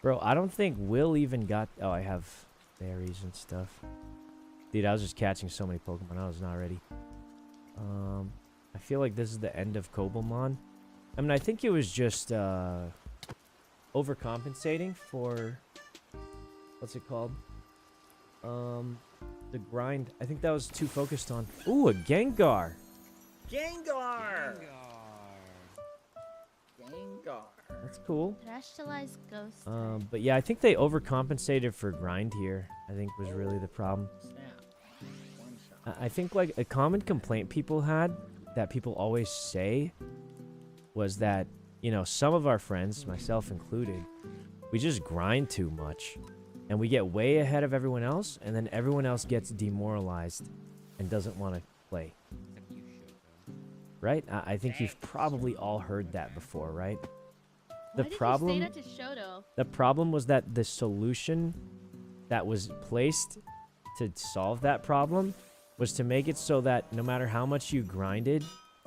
Bro, I don't think Will even got... Oh, I have berries and stuff. Dude, I was just catching so many Pokemon. I was not ready. I feel like this is the end of cobblemon. I mean, I think it was just overcompensating for... What's it called? The grind. I think that was too focused on... Ooh, a Gengar! Gengar! That's cool. Terrestrialized ghost. But yeah, I think they overcompensated for grind here. I think was really the problem. I think like a common complaint people had that people always say was that, you know, some of our friends, myself included, we just grind too much. And we get way ahead of everyone else, and then everyone else gets demoralized and doesn't want to play. Right? I think you've probably all heard that before, right? The problem was that the solution that was placed to solve that problem was to make it so that no matter how much you grinded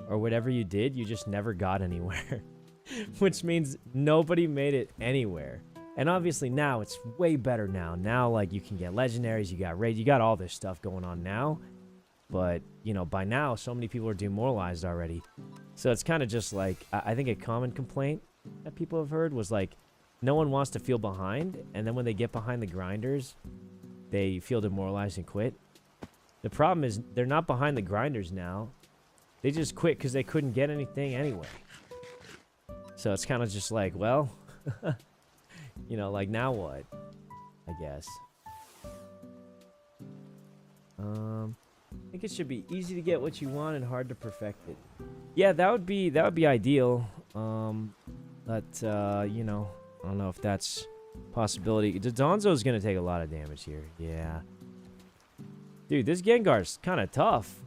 or whatever you did, you just never got anywhere. Which means nobody made it anywhere. And obviously now it's way better now. Now, like, you can get legendaries, you got raid, you got all this stuff going on now. But, you know, by now, so many people are demoralized already. So it's kind of just like, I think a common complaint that people have heard was like, no one wants to feel behind. And then when they get behind the grinders, they feel demoralized and quit. The problem is they're not behind the grinders now. They just quit because they couldn't get anything anyway. So it's kind of just like, well... You know, like, now what? I guess. I think it should be easy to get what you want and hard to perfect it. Yeah, that would be ideal. But you know, I don't know if that's a possibility. Donzo's gonna take a lot of damage here. Yeah. Dude, this Gengar's kind of tough.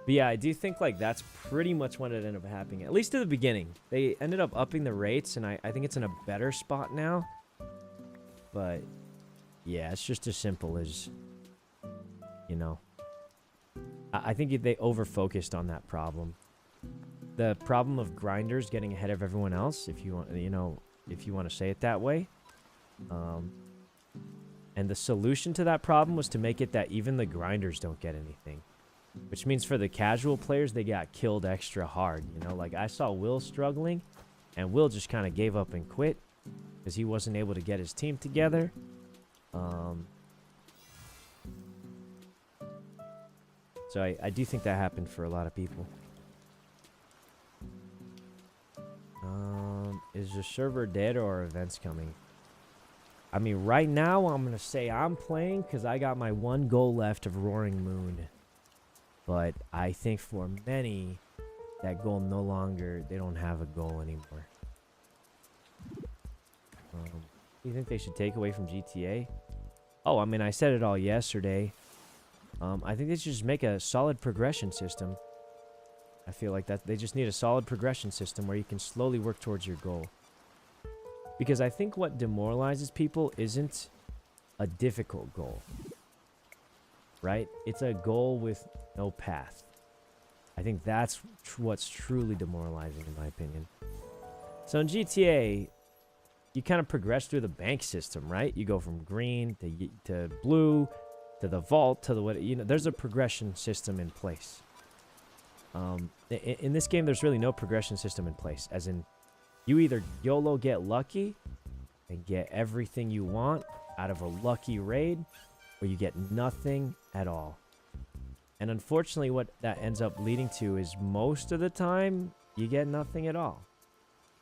But yeah, I do think, like, that's pretty much what it ended up happening. At least at the beginning. They ended up upping the rates, and I think it's in a better spot now. But, yeah, it's just as simple as, you know. I think they over-focused on that problem. The problem of grinders getting ahead of everyone else, if you want, you know, if you want to say it that way. And the solution to that problem was to make it that even the grinders don't get anything. Which means for the casual players, they got killed extra hard. You know, like, I saw Will struggling, and Will just kind of gave up and quit because he wasn't able to get his team together. So I do think that happened for a lot of people. Is the server dead or are events coming? I mean, right now, I'm going to say I'm playing because I got my one goal left of Roaring Moon. But I think for many, that goal no longer, they don't have a goal anymore. Do you think they should take away from GTA? Oh, I mean, I said it all yesterday. I think they should just make a solid progression system. I feel like that they just need a solid progression system where you can slowly work towards your goal. Because I think what demoralizes people isn't a difficult goal. Right? It's a goal with no path. I think that's what's truly demoralizing, in my opinion. So in GTA, you kind of progress through the bank system, right? You go from green to blue to the vault to the what, you know. There's a progression system in place. In this game, there's really no progression system in place. As in, you either YOLO get lucky and get everything you want out of a lucky raid, or you get nothing at all. And unfortunately, what that ends up leading to is most of the time, you get nothing at all.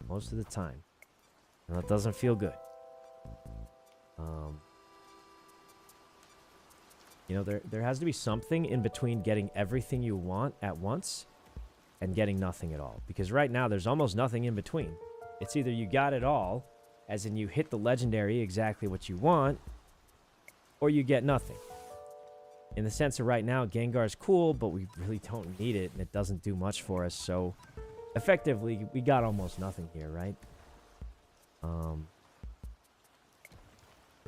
Most of the time. And that doesn't feel good. You know, there has to be something in between getting everything you want at once and getting nothing at all. Because right now, there's almost nothing in between. It's either you got it all, as in you hit the legendary exactly what you want, or you get nothing. In the sense of right now, Gengar's cool, but we really don't need it, and it doesn't do much for us. So, effectively, we got almost nothing here, right?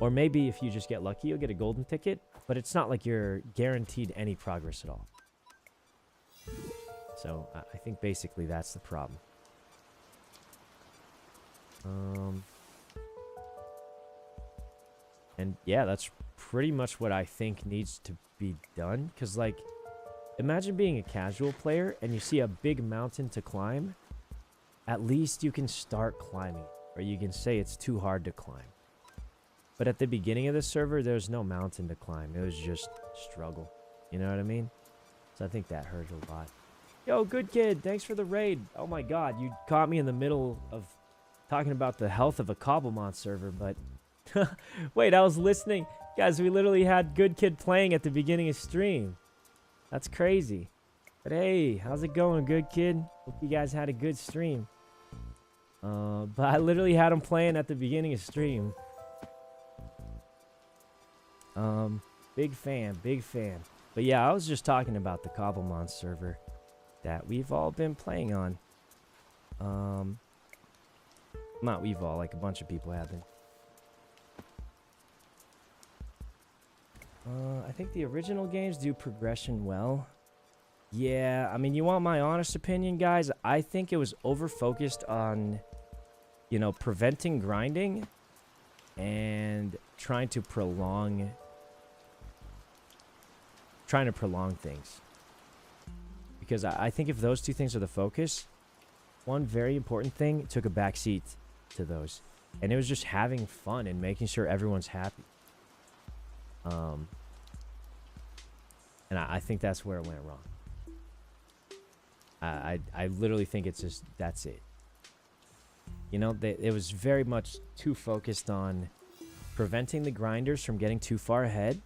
Or maybe if you just get lucky, you'll get a golden ticket, but it's not like you're guaranteed any progress at all. So, I think basically that's the problem. And yeah, that's pretty much what I think needs to be done. Because, like, imagine being a casual player and you see a big mountain to climb. At least you can start climbing. Or you can say it's too hard to climb. But at the beginning of the server, there was no mountain to climb. It was just struggle. You know what I mean? So I think that hurt a lot. Yo, good kid. Thanks for the raid. Oh my god, you caught me in the middle of talking about the health of a cobblemon server, but... Wait, I was listening. Guys, we literally had good kid playing at the beginning of stream. That's crazy. But hey, how's it going, good kid? Hope you guys had a good stream. But I literally had him playing at the beginning of stream. Big fan, big fan. But yeah, I was just talking about the cobblemon server that we've all been playing on. Not we've all, like a bunch of people have been. I think the original games do progression well. Yeah, I mean, you want my honest opinion, guys? I think it was over-focused on, you know, preventing grinding and trying to prolong things. Because I think if those two things are the focus, one very important thing took a backseat to those. And it was just having fun and making sure everyone's happy. And I think that's where it went wrong. I literally think it's just, that's it. You know, it was very much too focused on preventing the grinders from getting too far ahead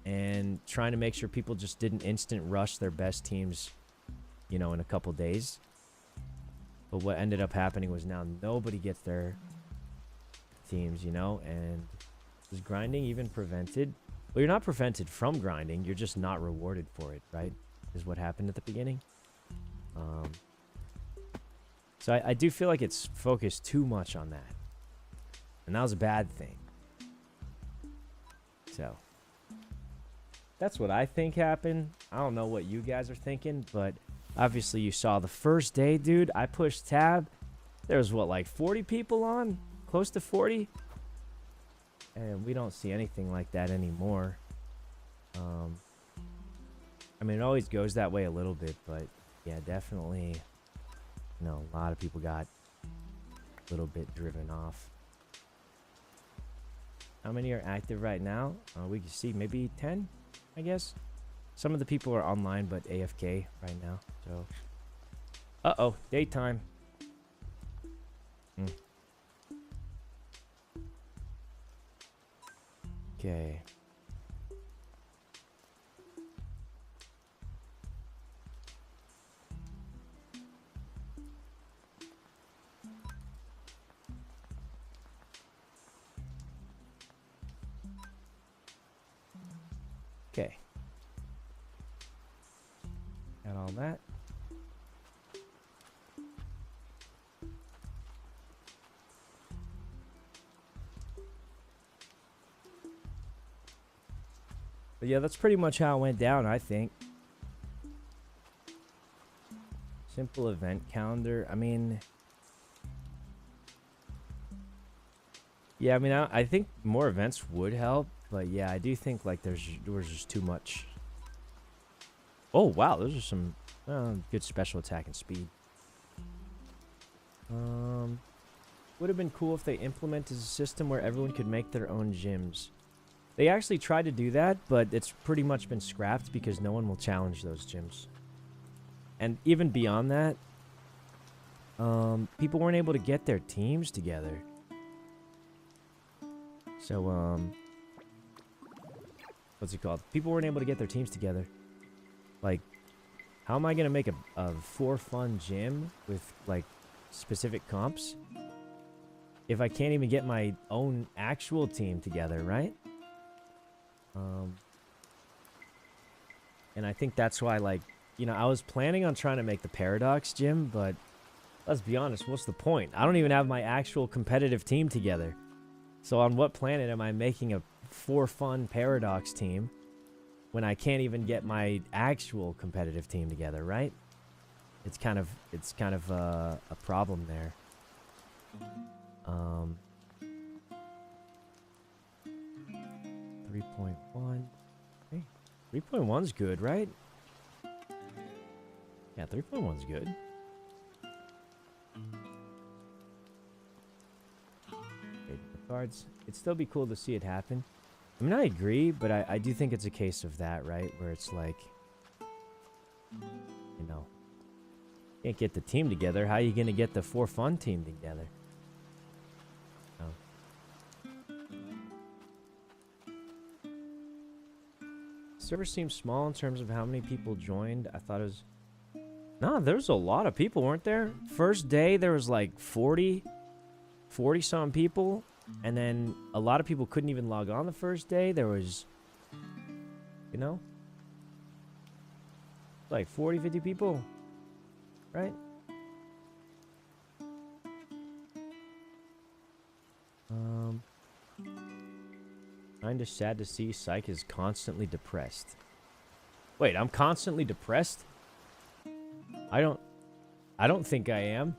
and trying to make sure people just didn't instant rush their best teams, you know, in a couple days. But what ended up happening was now nobody gets their teams, you know, and is grinding even prevented? Well, you're not prevented from grinding, you're just not rewarded for it, right? Is what happened at the beginning. So I do feel like it's focused too much on that. And that was a bad thing. So that's what I think happened. I don't know what you guys are thinking, but obviously you saw the first day, dude. I pushed tab. There was what, like 40 people on? Close to 40? And we don't see anything like that anymore. I mean, it always goes that way a little bit, but yeah, definitely, you know, a lot of people got a little bit driven off. How many are active right now? We can see maybe 10, I guess. Some of the people are online, but AFK right now. So, uh-oh, daytime. Okay. Okay. Got all that. But yeah, that's pretty much how it went down, I think. Simple event calendar. I mean... Yeah, I mean, I think more events would help. But yeah, I do think, like, there was just too much. Oh, wow. Those are some good special attack and speed. Would have been cool if they implemented a system where everyone could make their own gyms. They actually tried to do that, but it's pretty much been scrapped because no one will challenge those gyms. And even beyond that, people weren't able to get their teams together. So, what's it called? People weren't able to get their teams together. Like, how am I gonna make a for fun gym with like specific comps if I can't even get my own actual team together, right? And I think that's why, like, you know, I was planning on trying to make the Paradox gym, but let's be honest, what's the point? I don't even have my actual competitive team together. So on what planet am I making a for fun Paradox team when I can't even get my actual competitive team together, right? It's kind of a problem there. 3.1. Hey, 3.1's good, right? Yeah, 3.1's good. Okay, the cards. It'd still be cool to see it happen. I mean, I agree, but I do think it's a case of that, right? Where it's like, you know, can't get the team together. How are you gonna get the for fun team together? Server seems small in terms of how many people joined. I thought it was... No, there's a lot of people, weren't there? First day, there was like 40-some people. And then a lot of people couldn't even log on the first day. There was, you know, like 40, 50 people, right? Kinda sad to see Syke is constantly depressed. Wait, I'm constantly depressed? I don't think I am.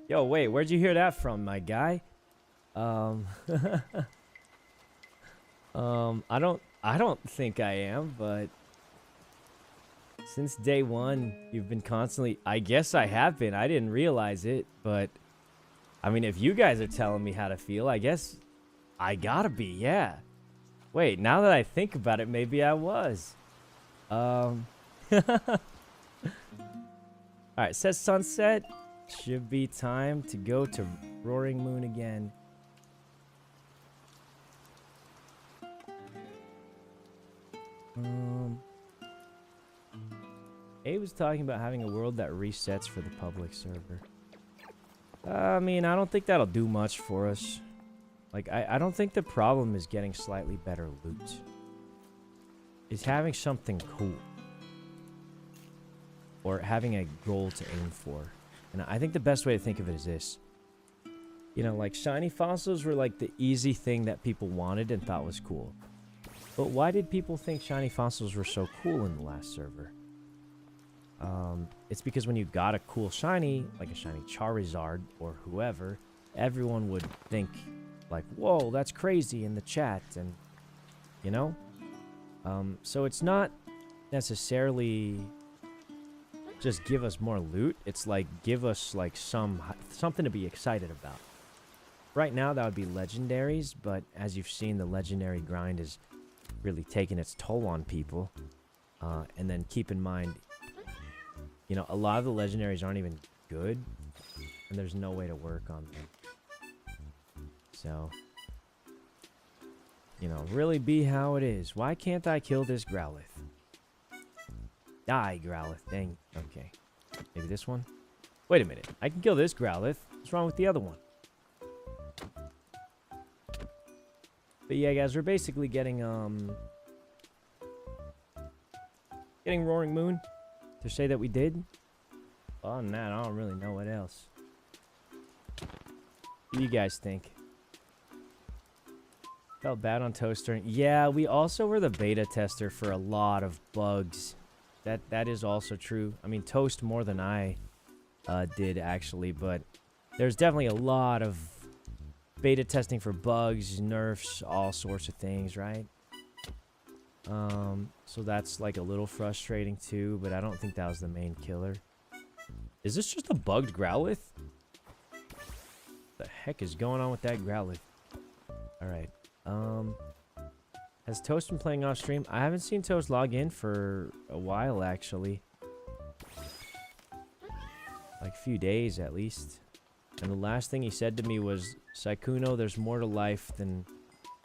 Yo, wait, where'd you hear that from, my guy? I don't think I am, but since day one, you've been constantly... I guess I have been. I didn't realize it, but I mean, if you guys are telling me how to feel, I guess I gotta be, yeah. Wait, now that I think about it, maybe I was. Alright, says sunset. Should be time to go to Roaring Moon again. Abe was talking about having a world that resets for the public server. I mean, I don't think that'll do much for us. Like, I don't think the problem is getting slightly better loot. It's having something cool. Or having a goal to aim for. And I think the best way to think of it is this. You know, like, shiny fossils were like the easy thing that people wanted and thought was cool. But why did people think shiny fossils were so cool in the last server? It's because when you got a cool shiny, like a shiny Charizard or whoever, everyone would think, like, whoa, that's crazy in the chat, and, you know? So it's not necessarily just give us more loot. It's like, give us, like, something to be excited about. Right now, that would be legendaries, but as you've seen, the legendary grind is really taking its toll on people. And then keep in mind, you know, a lot of the legendaries aren't even good, and there's no way to work on them. So, you know, really be how it is. Why can't I kill this Growlithe? Die, Growlithe. Dang. Okay. Maybe this one? Wait a minute. I can kill this Growlithe. What's wrong with the other one? But yeah, guys, we're basically getting Roaring Moon to say that we did. Other than that, I don't really know what else. What do you guys think? Felt bad on Toaster. Yeah, we also were the beta tester for a lot of bugs. That is also true. I mean, Toast more than I did, actually, but there's definitely a lot of beta testing for bugs, nerfs, all sorts of things, right? So that's like a little frustrating too, but I don't think that was the main killer. Is this just a bugged Growlithe? What the heck is going on with that Growlithe? Alright. Has Toast been playing off stream? I haven't seen Toast log in for a while, actually. Like a few days, at least. And the last thing he said to me was, Sykkuno, there's more to life than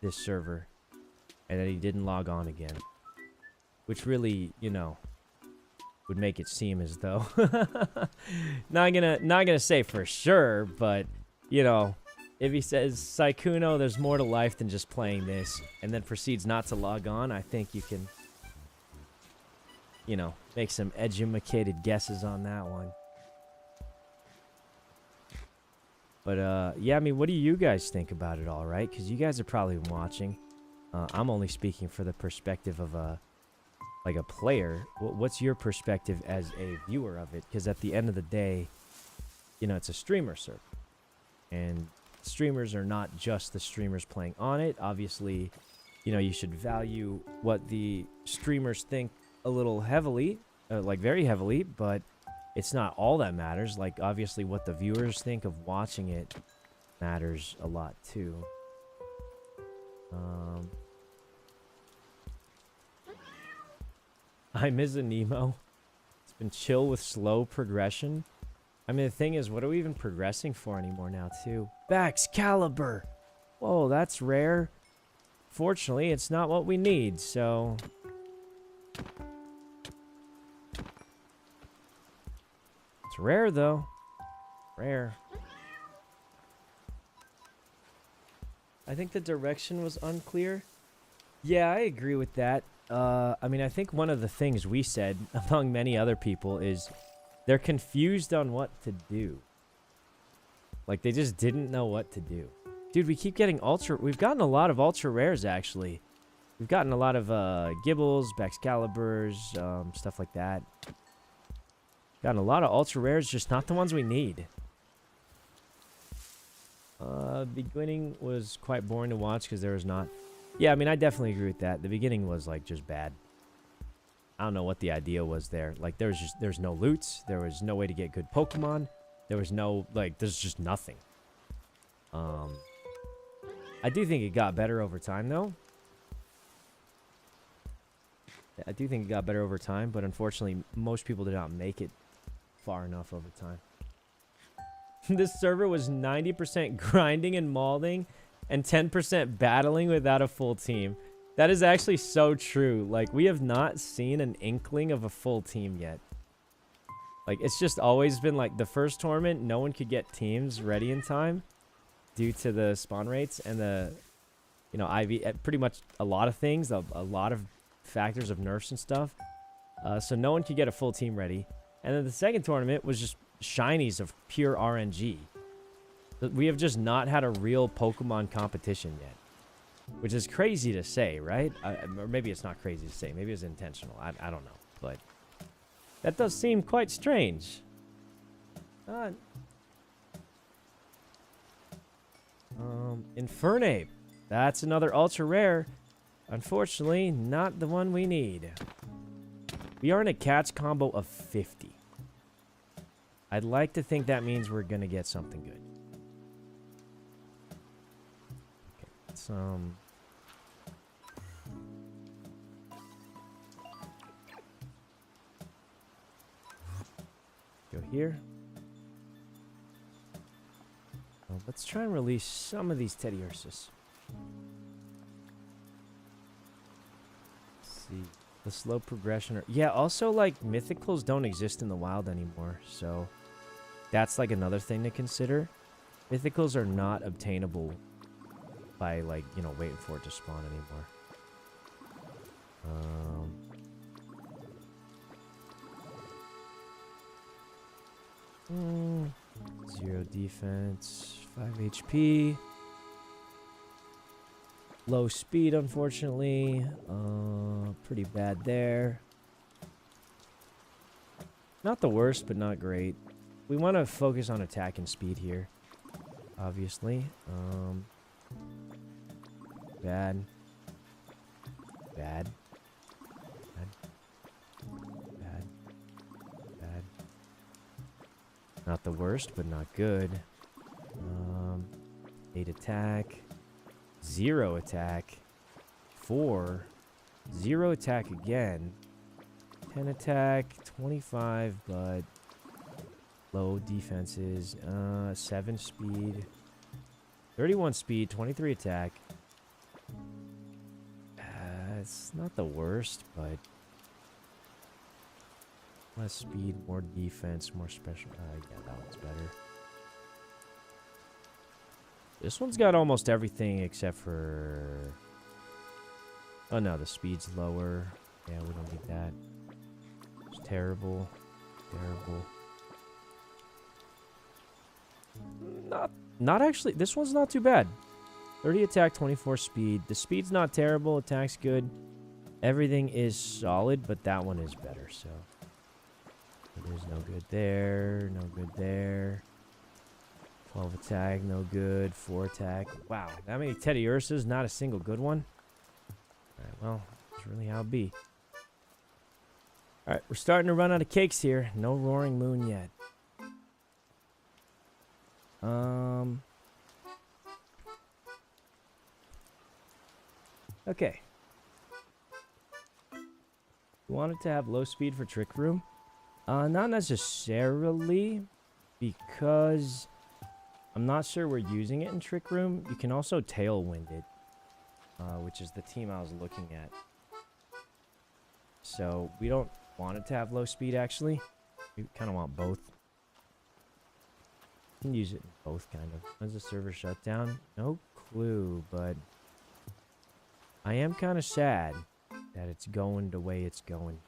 this server. and that he didn't log on again. Which really, you know, would make it seem as though not gonna say for sure, but you know, if he says, Sykkuno, there's more to life than just playing this, and then proceeds not to log on, I think you can, you know, make some educated guesses on that one. But, yeah, I mean, what do you guys think about it all, right? Because you guys are probably watching. I'm only speaking for the perspective of like a player. What's your perspective as a viewer of it? Because at the end of the day, you know, it's a streamer server. And streamers are not just the streamers playing on it. Obviously, you know, you should value what the streamers think a little heavily, like very heavily, but it's not all that matters. Like, obviously, what the viewers think of watching it matters a lot, too. I miss a Nemo. It's been chill with slow progression. I mean, the thing is, what are we even progressing for anymore now, too? Excalibur! Whoa, that's rare. Fortunately, it's not what we need, so... It's rare, though. Rare. I think the direction was unclear. Yeah, I agree with that. I mean, I think one of the things we said, among many other people, is... they're confused on what to do. Like, they just didn't know what to do. Dude, we keep getting ultra... we've gotten a lot of ultra rares, actually. We've gotten a lot of Gibbles, Baxcaliburs, stuff like that. Gotten a lot of ultra rares, just not the ones we need. Beginning was quite boring to watch because there was not... yeah, I mean, I definitely agree with that. The beginning was, like, just bad. I don't know what the idea was there. Like, there's no loots. There was no way to get good Pokemon. There was no, like, there's just nothing. I do think it got better over time, though. I do think it got better over time, but unfortunately, most people did not make it far enough over time. This server was 90% grinding and mauling and 10% battling without a full team. That is actually so true. Like, we have not seen an inkling of a full team yet. Like, it's just always been like the first tournament, no one could get teams ready in time due to the spawn rates and the, you know, IV, pretty much a lot of things, a lot of factors of nerfs and stuff. So no one could get a full team ready. And then the second tournament was just shinies of pure RNG. We have just not had a real Pokemon competition yet. Which is crazy to say, right? Or maybe it's not crazy to say. Maybe it's intentional. I don't know. But that does seem quite strange. Infernape. That's another ultra rare. Unfortunately, not the one we need. We are in a catch combo of 50. I'd like to think that means we're going to get something good. Let's, go here. Let's try and release some of these Teddy Ursus. Let's see. The slow progression. Yeah, also, like, mythicals don't exist in the wild anymore, so that's, like, another thing to consider. Mythicals are not obtainable by, like, you know, waiting for it to spawn anymore. Zero defense, 5 HP. Low speed, unfortunately. Pretty bad there. Not the worst, but not great. We want to focus on attack and speed here, obviously. Bad. Bad. Bad. Bad. Bad. Not the worst, but not good. 8 attack. 0 attack. 4. 0 attack again. 10 attack. 25, but low defenses. 7 speed. 31 speed. 23 attack. It's not the worst, but less speed, more defense, more special. Yeah, that one's better. This one's got almost everything except for... Oh no, the speed's lower. Yeah, we don't need that. It's terrible. Terrible. Not actually. This one's not too bad. 30 attack, 24 speed. The speed's not terrible. Attack's good. Everything is solid, but that one is better, so... There's no good there. No good there. 12 attack, no good. 4 attack. Wow, that many Teddy Ursas, not a single good one. Alright, well, that's really how it be. Alright, we're starting to run out of cakes here. No Roaring Moon yet. Okay. You wanted to have low speed for Trick Room? Not necessarily, because I'm not sure we're using it in Trick Room. You can also Tailwind it, which is the team I was looking at. So we don't want it to have low speed, actually. We kind of want both. You can use it in both, kind of. When's the server shut down? No clue, but I am kind of sad that it's going the way it's going.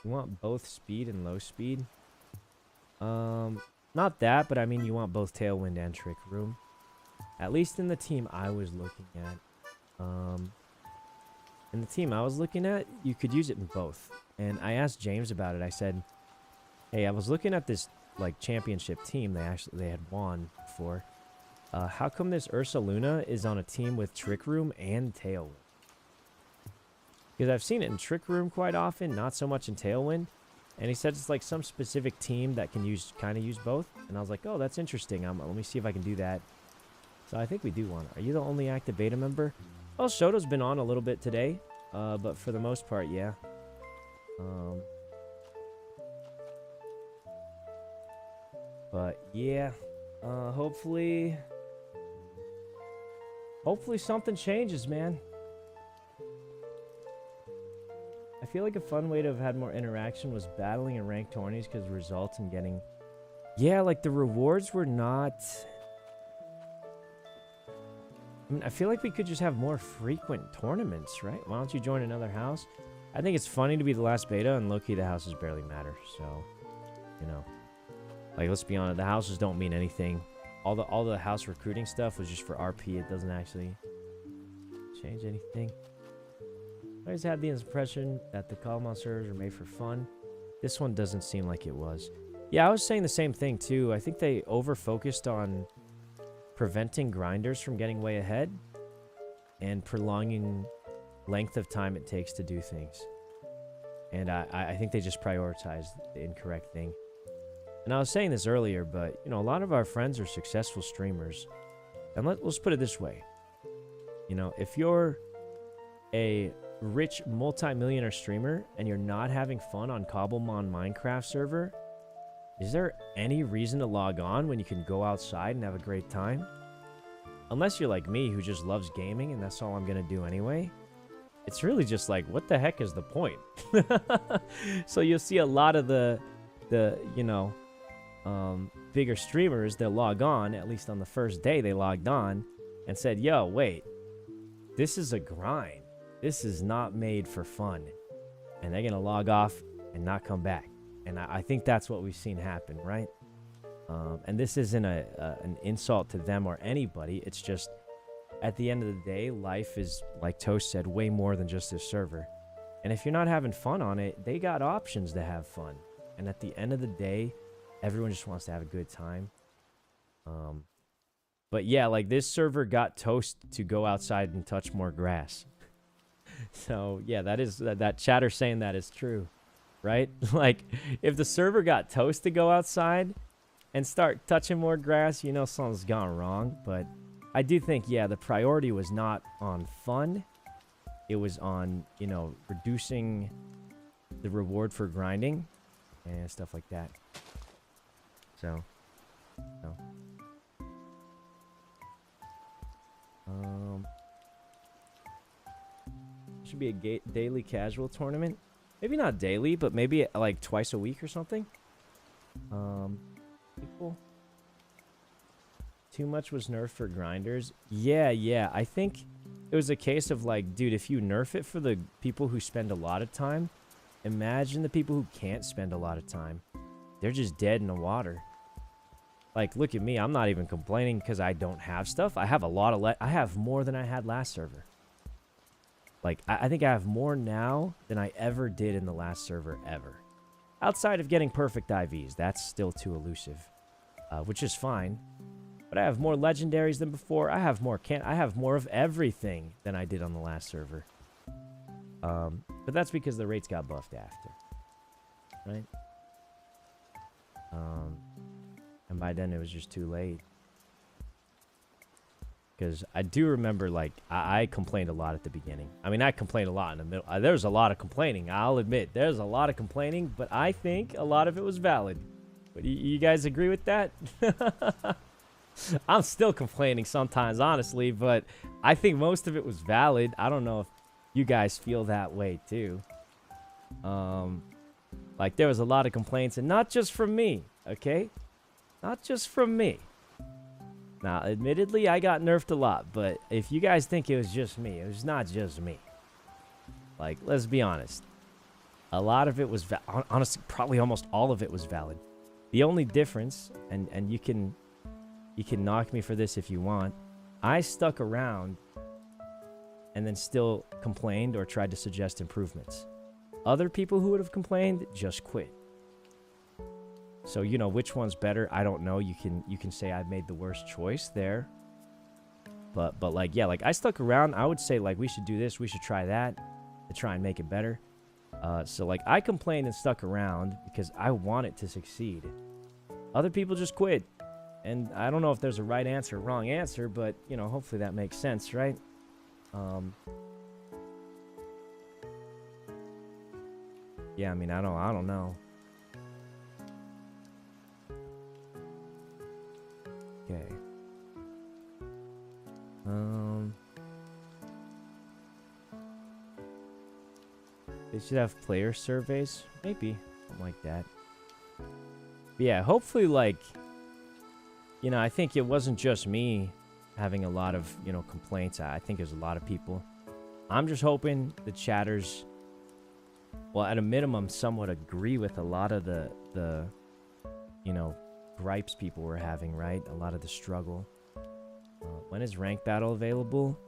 You want both speed and low speed? Not that, but I mean you want both Tailwind and Trick Room. At least in the team I was looking at. In the team I was looking at, you could use it in both. And I asked James about it. I said, hey, I was looking at this like championship team they had won before. How come this Ursa Luna is on a team with Trick Room and Tailwind? Because I've seen it in Trick Room quite often, not so much in Tailwind. And he said it's like some specific team that can kind of use both. And I was like, oh, that's interesting. Let me see if I can do that. So I think we do want it. Are you the only active beta member? Well, Shoto's been on a little bit today. But for the most part, yeah. But yeah, hopefully something changes, man. I feel like a fun way to have had more interaction was battling in ranked tourneys because the results in getting... Yeah, like the rewards were not... I mean, I feel like we could just have more frequent tournaments, right? Why don't you join another house? I think it's funny to be the last beta, and low-key the houses barely matter, so... You know. Like, let's be honest, the houses don't mean anything. All the house recruiting stuff was just for RP. It doesn't actually change anything. I always had the impression that the cobblemon servers are made for fun. This one doesn't seem like it was. Yeah, I was saying the same thing too. I think they over-focused on preventing grinders from getting way ahead and prolonging length of time it takes to do things. And I think they just prioritized the incorrect thing. And I was saying this earlier, but, you know, a lot of our friends are successful streamers. And let's put it this way. You know, if you're a rich multi-millionaire streamer and you're not having fun on cobblemon Minecraft server, is there any reason to log on when you can go outside and have a great time? Unless you're like me, who just loves gaming and that's all I'm gonna do anyway. It's really just like, what the heck is the point? So you'll see a lot of the you know, bigger streamers, they'll log on, at least on the first day they logged on, and said, yo, wait, this is a grind. This is not made for fun. And they're going to log off and not come back. And I think that's what we've seen happen, right? And this isn't an insult to them or anybody. It's just, at the end of the day, life is, like Toast said, way more than just this server. And if you're not having fun on it, they got options to have fun. And at the end of the day, everyone just wants to have a good time. But yeah, like this server got Toast to go outside and touch more grass. So yeah, that chatter saying that is true, right? Like if the server got Toast to go outside and start touching more grass, you know something's gone wrong. But I do think, yeah, the priority was not on fun. It was on, you know, reducing the reward for grinding and stuff like that. So, should be a daily casual tournament. Maybe not daily, but maybe like twice a week or something. People. Too much was nerfed for grinders. Yeah. I think it was a case of like, dude, if you nerf it for the people who spend a lot of time, imagine the people who can't spend a lot of time. They're just dead in the water. Like, look at me. I'm not even complaining because I don't have stuff. I have a lot of... I have more than I had last server. Like, I think I have more now than I ever did in the last server ever. Outside of getting perfect IVs. That's still too elusive. Which is fine. But I have more legendaries than before. I have more of everything than I did on the last server. But that's because the rates got buffed after. Right? And by then it was just too late. Because I do remember, like, I complained a lot at the beginning. I mean, I complained a lot in the middle. There was a lot of complaining. I'll admit, there's a lot of complaining, but I think a lot of it was valid. But you guys agree with that? I'm still complaining sometimes, honestly, but I think most of it was valid. I don't know if you guys feel that way, too. Like, there was a lot of complaints, and not just from me, okay? Not just from me. Now, admittedly, I got nerfed a lot, but if you guys think it was just me, it was not just me. Like, let's be honest. A lot of it was, honestly, probably almost all of it was valid. The only difference, and you can knock me for this if you want, I stuck around and then still complained or tried to suggest improvements. Other people who would have complained just quit. So, you know, which one's better? I don't know. You can say I made the worst choice there. But like, yeah, like I stuck around. I would say like we should do this, we should try that to try and make it better. So like I complained and stuck around because I want it to succeed. Other people just quit. And I don't know if there's a right answer or wrong answer, but you know, hopefully that makes sense, right? Yeah, I mean, I don't know. Okay. They should have player surveys, maybe something like that. But yeah, hopefully, like, you know, I think it wasn't just me having a lot of, you know, complaints. I think there's a lot of people. I'm just hoping the chatters, well, at a minimum, somewhat agree with a lot of the you know, gripes people were having, right? A lot of the struggle. When is rank battle available?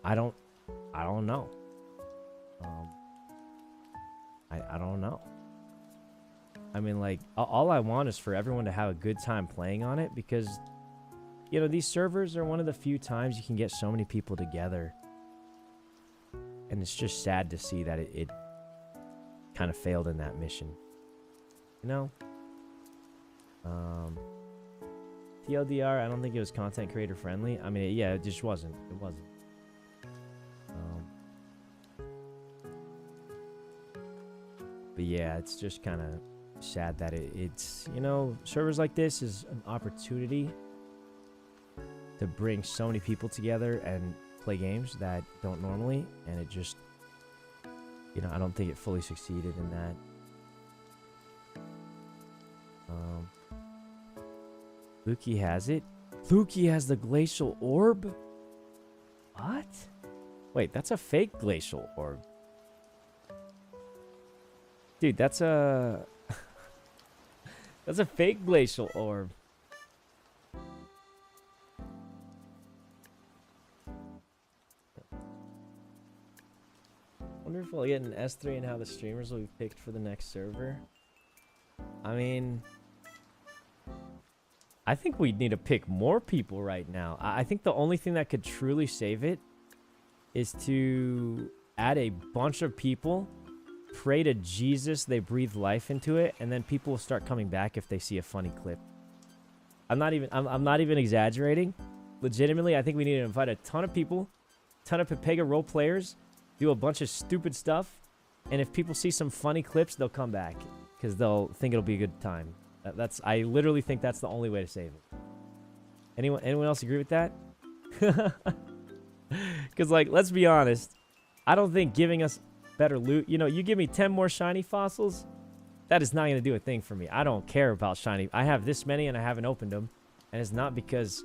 I don't know. I don't know. I mean, like, all I want is for everyone to have a good time playing on it because, you know, these servers are one of the few times you can get so many people together. And it's just sad to see that it kind of failed in that mission. You know? TLDR, I don't think it was content creator friendly. I mean, yeah, it just wasn't. It wasn't. But yeah, it's just kind of sad that it's, you know, servers like this is an opportunity to bring so many people together and play games that don't normally, and it just, you know, I don't think it fully succeeded in that. Luki has it. Luki has the glacial orb? What? Wait, that's a fake glacial orb. Dude, that's a... that's a fake glacial orb. Wonder if we'll get an S3 and how the streamers will be picked for the next server. I mean... I think we need to pick more people right now. I think the only thing that could truly save it is to add a bunch of people, pray to Jesus they breathe life into it, and then people will start coming back if they see a funny clip. I'm not even exaggerating. Legitimately, I think we need to invite a ton of people, ton of Pepega role players, do a bunch of stupid stuff, and if people see some funny clips, they'll come back because they'll think it'll be a good time. I literally think that's the only way to save it. Anyone else agree with that? Because, like, let's be honest. I don't think giving us better loot. You know, you give me 10 more shiny fossils, that is not going to do a thing for me. I don't care about shiny. I have this many and I haven't opened them. And it's not because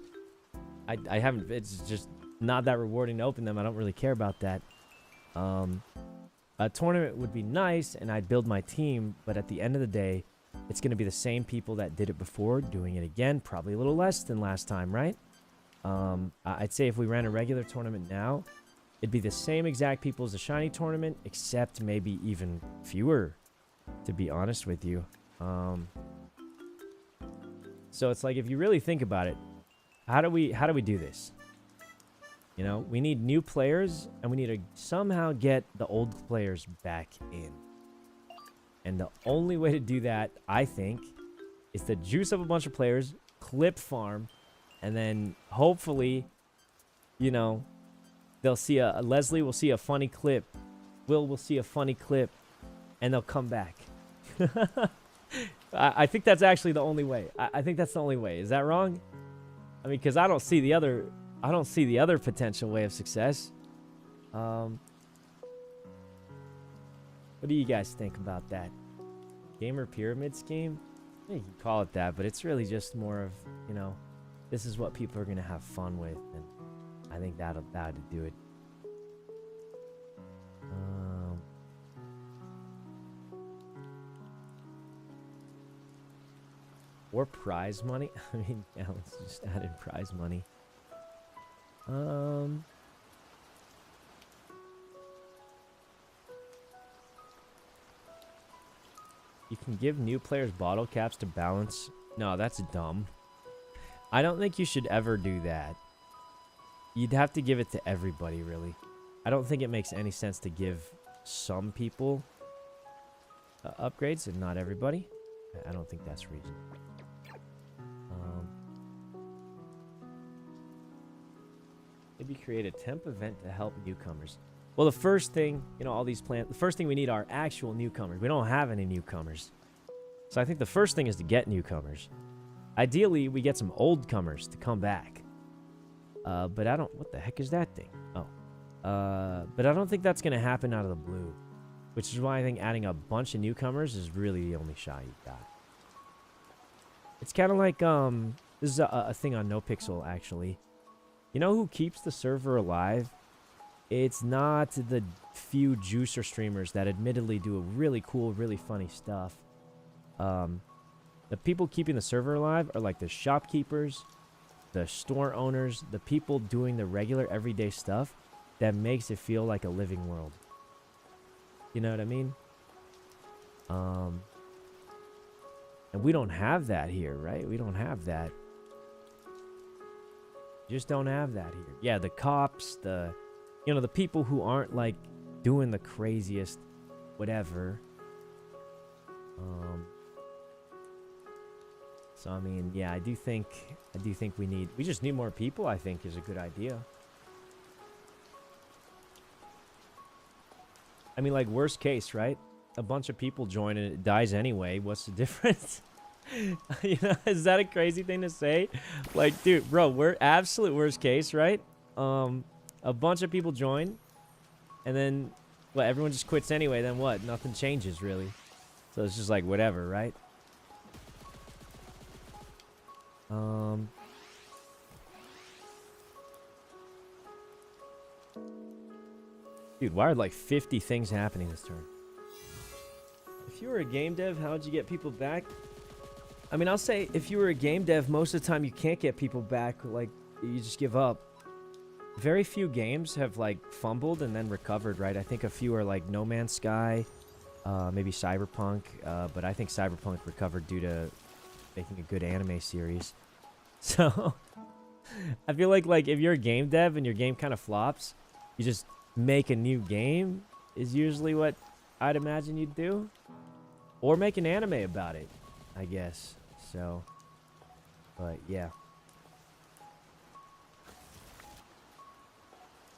I haven't, it's just not that rewarding to open them. I don't really care about that. A tournament would be nice and I'd build my team, but at the end of the day, it's going to be the same people that did it before doing it again, probably a little less than last time, right? I'd say if we ran a regular tournament now, it'd be the same exact people as the shiny tournament, except maybe even fewer, to be honest with you. So it's like, if you really think about it, how do we do this? You know, we need new players, and we need to somehow get the old players back in. And the only way to do that, I think, is to juice up a bunch of players, clip farm, and then hopefully, you know, they'll see Leslie will see a funny clip, Will will see a funny clip, and they'll come back. I think that's actually the only way. I think that's the only way. Is that wrong? I mean, because I don't see the other potential way of success. What do you guys think about that? Gamer pyramid scheme? Yeah, you can call it that, but it's really just more of, you know, this is what people are going to have fun with, and I think that'll do it. Or prize money? I mean, yeah, let's just add in prize money. You can give new players bottle caps to balance. No, that's dumb. I don't think you should ever do that. You'd have to give it to everybody, really. I don't think it makes any sense to give some people upgrades and not everybody. I don't think that's reasonable. Maybe create a temp event to help newcomers. Well, the first thing, you know, all these plans, the first thing we need are actual newcomers. We don't have any newcomers. So I think the first thing is to get newcomers. Ideally, we get some old comers to come back. But I don't, what the heck is that thing? Oh. But I don't think that's going to happen out of the blue. Which is why I think adding a bunch of newcomers is really the only shot you got. It's kind of like, this is a thing on NoPixel, actually. You know who keeps the server alive? It's not the few juicer streamers that admittedly do really cool, really funny stuff. The people keeping the server alive are like the shopkeepers, the store owners, the people doing the regular everyday stuff that makes it feel like a living world. You know what I mean? And we don't have that here, right? We don't have that. Just don't have that here. Yeah, the cops, the, you know, the people who aren't like doing the craziest whatever. So I mean, yeah, I do think we just need more people, I think, is a good idea. I mean, like, worst case, right? A bunch of people join and it dies anyway. What's the difference? You know, is that a crazy thing to say? Like, dude, bro, we're absolute worst case, right? A bunch of people join, and then, well, everyone just quits anyway. Then what? Nothing changes, really. So it's just like, whatever, right? Dude, why are like 50 things happening this turn? If you were a game dev, how would you get people back? I mean, I'll say if you were a game dev, most of the time you can't get people back. Like, you just give up. Very few games have like fumbled and then recovered, right? I think a few are like No Man's Sky, maybe Cyberpunk, but I think Cyberpunk recovered due to making a good anime series. So I feel like if you're a game dev and your game kind of flops, you just make a new game is usually what I'd imagine you'd do, or make an anime about it, I guess. So, but yeah.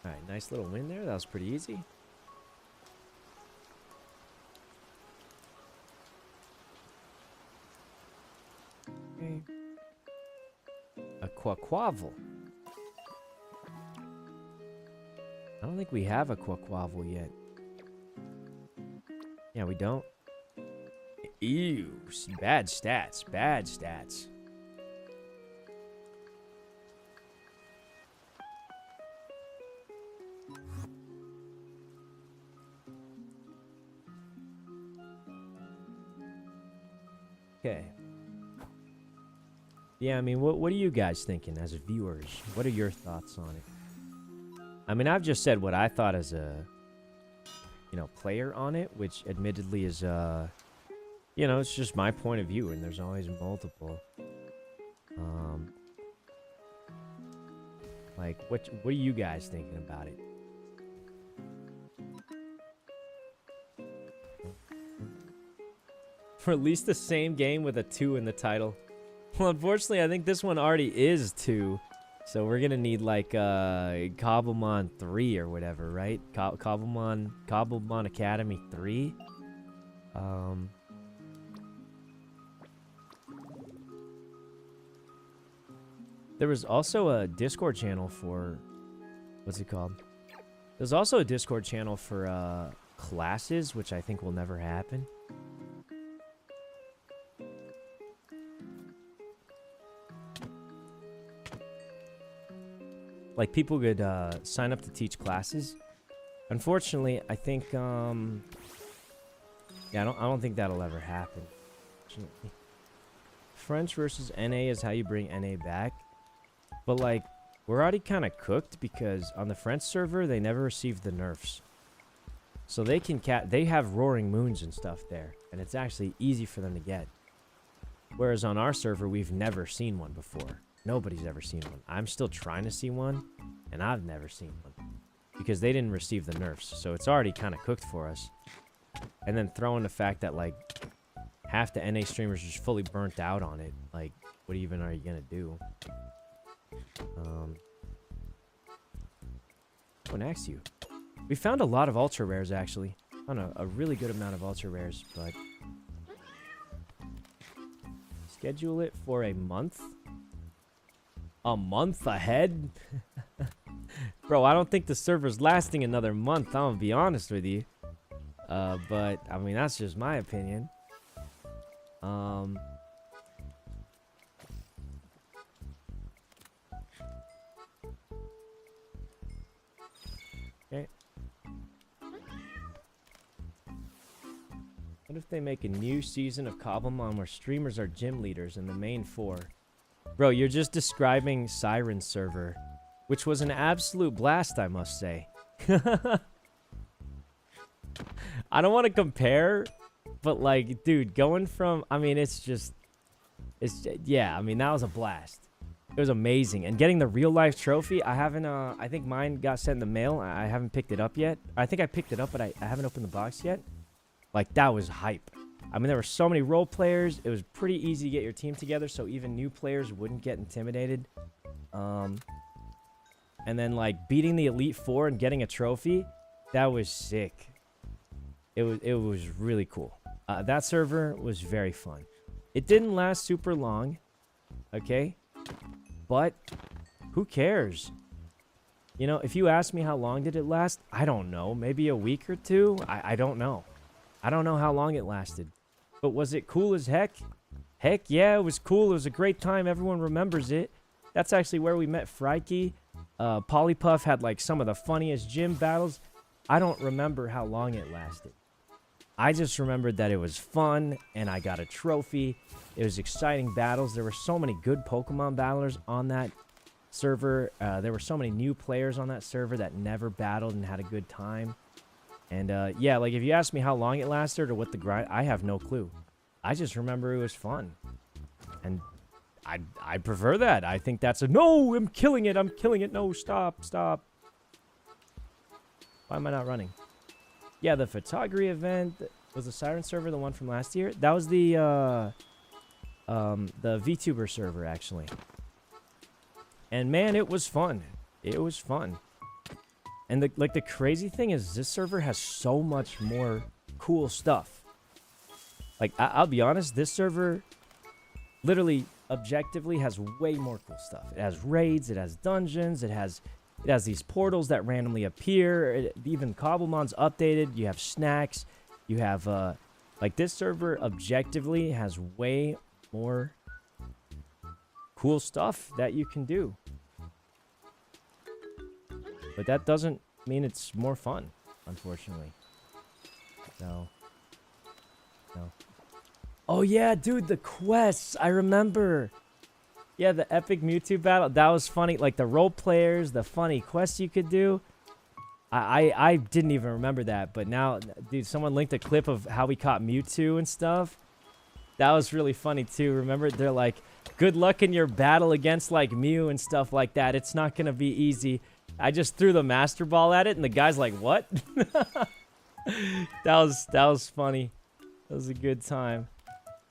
All right, nice little win there. That was pretty easy. Okay. A quaquavel. I don't think we have a quaquavel yet. Yeah, we don't. Ew. Bad stats. Bad stats. Okay. Yeah, I mean, what are you guys thinking as viewers? What are your thoughts on it? I mean, I've just said what I thought as a, player on it, which admittedly is, it's just my point of view, and there's always multiple. Like, what are you guys thinking about it? For at least the same game with a 2 in the title. Well, unfortunately, I think this one already is 2. So we're gonna need like Cobblemon 3 or whatever, right? Cobblemon Academy 3. There was also a Discord channel for what's it called? There's also a Discord channel for classes, which I think will never happen. Like, people could sign up to teach classes. Unfortunately, I think yeah, I don't think that'll ever happen. French versus NA is how you bring NA back. But like, we're already kind of cooked because on the French server they never received the nerfs. So they can they have roaring moons and stuff there, and it's actually easy for them to get. Whereas on our server we've never seen one before. Nobody's ever seen one. I'm still trying to see one, and I've never seen one. Because they didn't receive the nerfs, so it's already kind of cooked for us. And then throw in the fact that, like, half the NA streamers are just fully burnt out on it. Like, what even are you gonna do? What next you? We found a lot of ultra rares, actually. Found a really good amount of ultra rares, but... Schedule it for a month? A month ahead? Bro, I don't think the server's lasting another month, I'm gonna be honest with you. But, I mean, that's just my opinion. Okay. What if they make a new season of Cobblemon where streamers are gym leaders in the main 4? Bro, you're just describing Siren's server, which was an absolute blast, I must say. I don't want to compare, but like, dude, going from, I mean, yeah, I mean, that was a blast. It was amazing. And getting the real life trophy, I haven't, I think mine got sent in the mail. I haven't picked it up yet. I think I picked it up, but I haven't opened the box yet. Like, that was hype. I mean, there were so many role players. It was pretty easy to get your team together, so even new players wouldn't get intimidated. And then, like, beating the Elite Four and getting a trophy, that was sick. It was really cool. That server was very fun. It didn't last super long, okay? But who cares? You know, if you ask me how long did it last, I don't know. Maybe a week or 2? I don't know. I don't know how long it lasted. But was it cool as heck? Heck yeah, it was cool. It was a great time. Everyone remembers it. That's actually where we met Frikey. Polypuff had like some of the funniest gym battles. I don't remember how long it lasted. I just remembered that it was fun and I got a trophy. It was exciting battles. There were so many good Pokemon battlers on that server. There were so many new players on that server that never battled and had a good time. And yeah, like if you ask me how long it lasted or what the grind, I have no clue. I just remember it was fun. And I prefer that. I think that's a no, I'm killing it. I'm killing it. No, stop. Why am I not running? Yeah, the photography event was the Siren server, the one from last year. That was the VTuber server actually. And man, it was fun. It was fun. And the crazy thing is this server has so much more cool stuff. Like I'll be honest, this server literally objectively has way more cool stuff. It has raids, it has dungeons, it has It has these portals that randomly appear. Even cobblemon's updated. You have snacks. You have, like, this server objectively has way more cool stuff that you can do. But that doesn't mean it's more fun, unfortunately. So, no. Oh, yeah, dude, the quests. I remember. Yeah, the epic Mewtwo battle. That was funny. Like, the role players, the funny quests you could do. I didn't even remember that. But now, dude, someone linked a clip of how we caught Mewtwo and stuff. That was really funny, too. Remember? They're like, good luck in your battle against, like, Mew and stuff like that. It's not going to be easy. I just threw the Master Ball at it, and the guy's like, what? That was funny. That was a good time.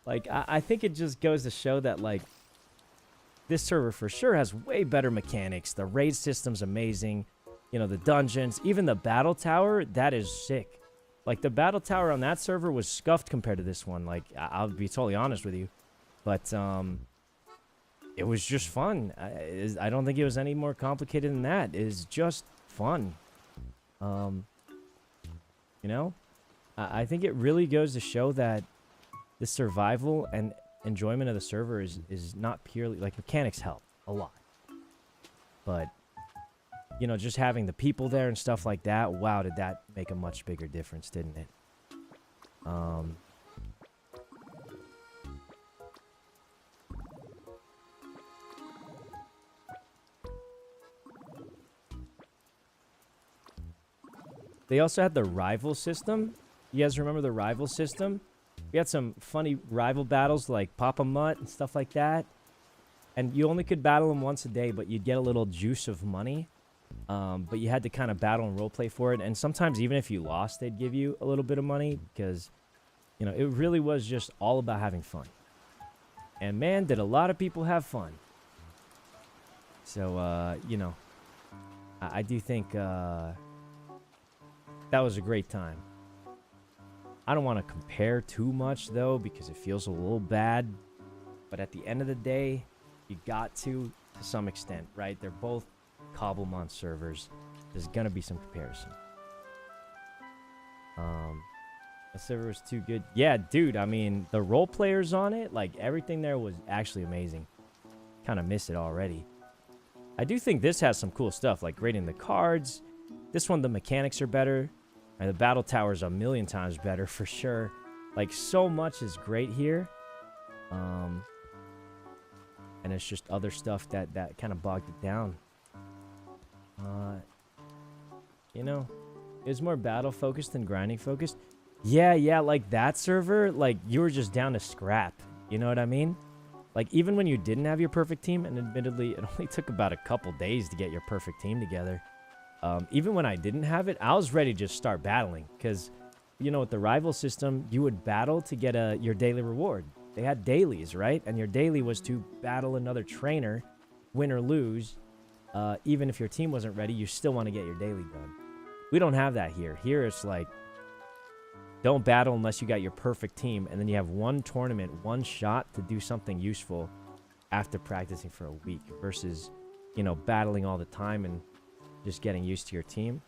Like, I think it just goes to show that, like, this server for sure has way better mechanics. The raid system's amazing. You know, the dungeons, even the battle tower, that is sick. Like, the battle tower on that server was scuffed compared to this one. Like, I'll be totally honest with you. But, it was just fun. I don't think it was any more complicated than that. It's just fun. You know? I think it really goes to show that the survival and enjoyment of the server is not purely... Like, mechanics help a lot. But, you know, just having the people there and stuff like that, wow, did that make a much bigger difference, didn't it? They also had the rival system. You guys remember the rival system? We had some funny rival battles like Papa Mutt and stuff like that. And you only could battle them once a day, but you'd get a little juice of money. But you had to kind of battle and roleplay for it. And sometimes even if you lost, they'd give you a little bit of money because, you know, it really was just all about having fun. And man, did a lot of people have fun. So, you know, I do think... that was a great time. I don't want to compare too much, though, because it feels a little bad. But at the end of the day, you got to some extent, right? They're both cobblemon servers. There's going to be some comparison. The server was too good. Yeah, dude, I mean, the role players on it, like, everything there was actually amazing. Kind of miss it already. I do think this has some cool stuff, like grading the cards. This one, the mechanics are better. And the battle tower is a million times better, for sure. Like, so much is great here. And it's just other stuff that kind of bogged it down. You know, it was more battle-focused than grinding-focused. Yeah, like that server, like, you were just down to scrap. You know what I mean? Like, even when you didn't have your perfect team, and admittedly, it only took about a couple days to get your perfect team together. Even when I didn't have it, I was ready to just start battling. Because, you know, with the rival system, you would battle to get your daily reward. They had dailies, right? And your daily was to battle another trainer, win or lose. Even if your team wasn't ready, you still want to get your daily done. We don't have that here. Here it's like, don't battle unless you got your perfect team. And then you have one tournament, one shot to do something useful after practicing for a week. Versus, you know, battling all the time and just getting used to your team.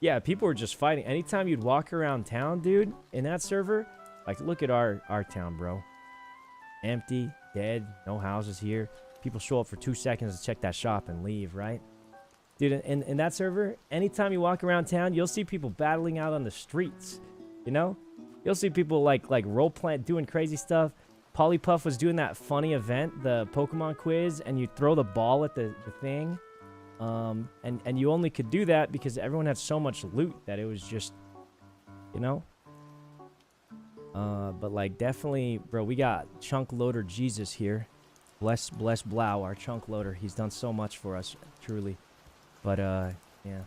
Yeah, people were just fighting. Anytime you'd walk around town, dude, in that server, like, look at our town, bro. Empty, dead, no houses here. People show up for 2 seconds to check that shop and leave, right? Dude, in that server, anytime you walk around town, you'll see people battling out on the streets, you know? You'll see people, like role-playing, doing crazy stuff. Polypuff was doing that funny event, the Pokemon quiz, and you throw the ball at the thing. And you only could do that because everyone had so much loot that it was just, you know? But, like, definitely, bro, we got Chunk Loader Jesus here. Bless Blau, our Chunk Loader. He's done so much for us, truly. But, yeah.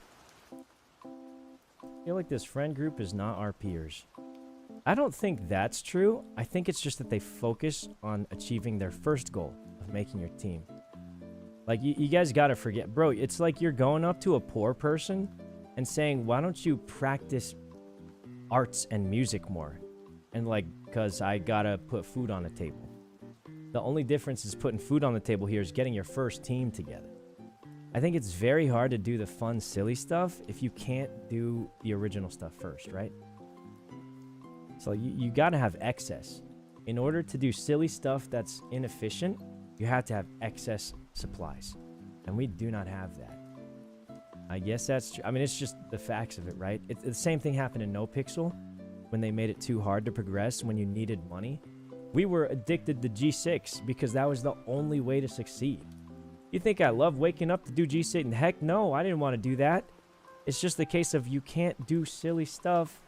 I feel like this friend group is not our peers. I don't think that's true. I think it's just that they focus on achieving their first goal of making your team. Like, you guys gotta forget, bro, it's like you're going up to a poor person and saying, why don't you practice arts and music more? And, like, because I gotta put food on the table. The only difference is putting food on the table here is getting your first team together. I think it's very hard to do the fun, silly stuff if you can't do the original stuff first, right? So you got to have excess. In order to do silly stuff that's inefficient, you have to have excess supplies. And we do not have that. I guess that's true. I mean, it's just the facts of it, right? It's the same thing happened in No Pixel when they made it too hard to progress when you needed money. We were addicted to G6 because that was the only way to succeed. You think I love waking up to do G6? And heck no, I didn't want to do that. It's just the case of you can't do silly stuff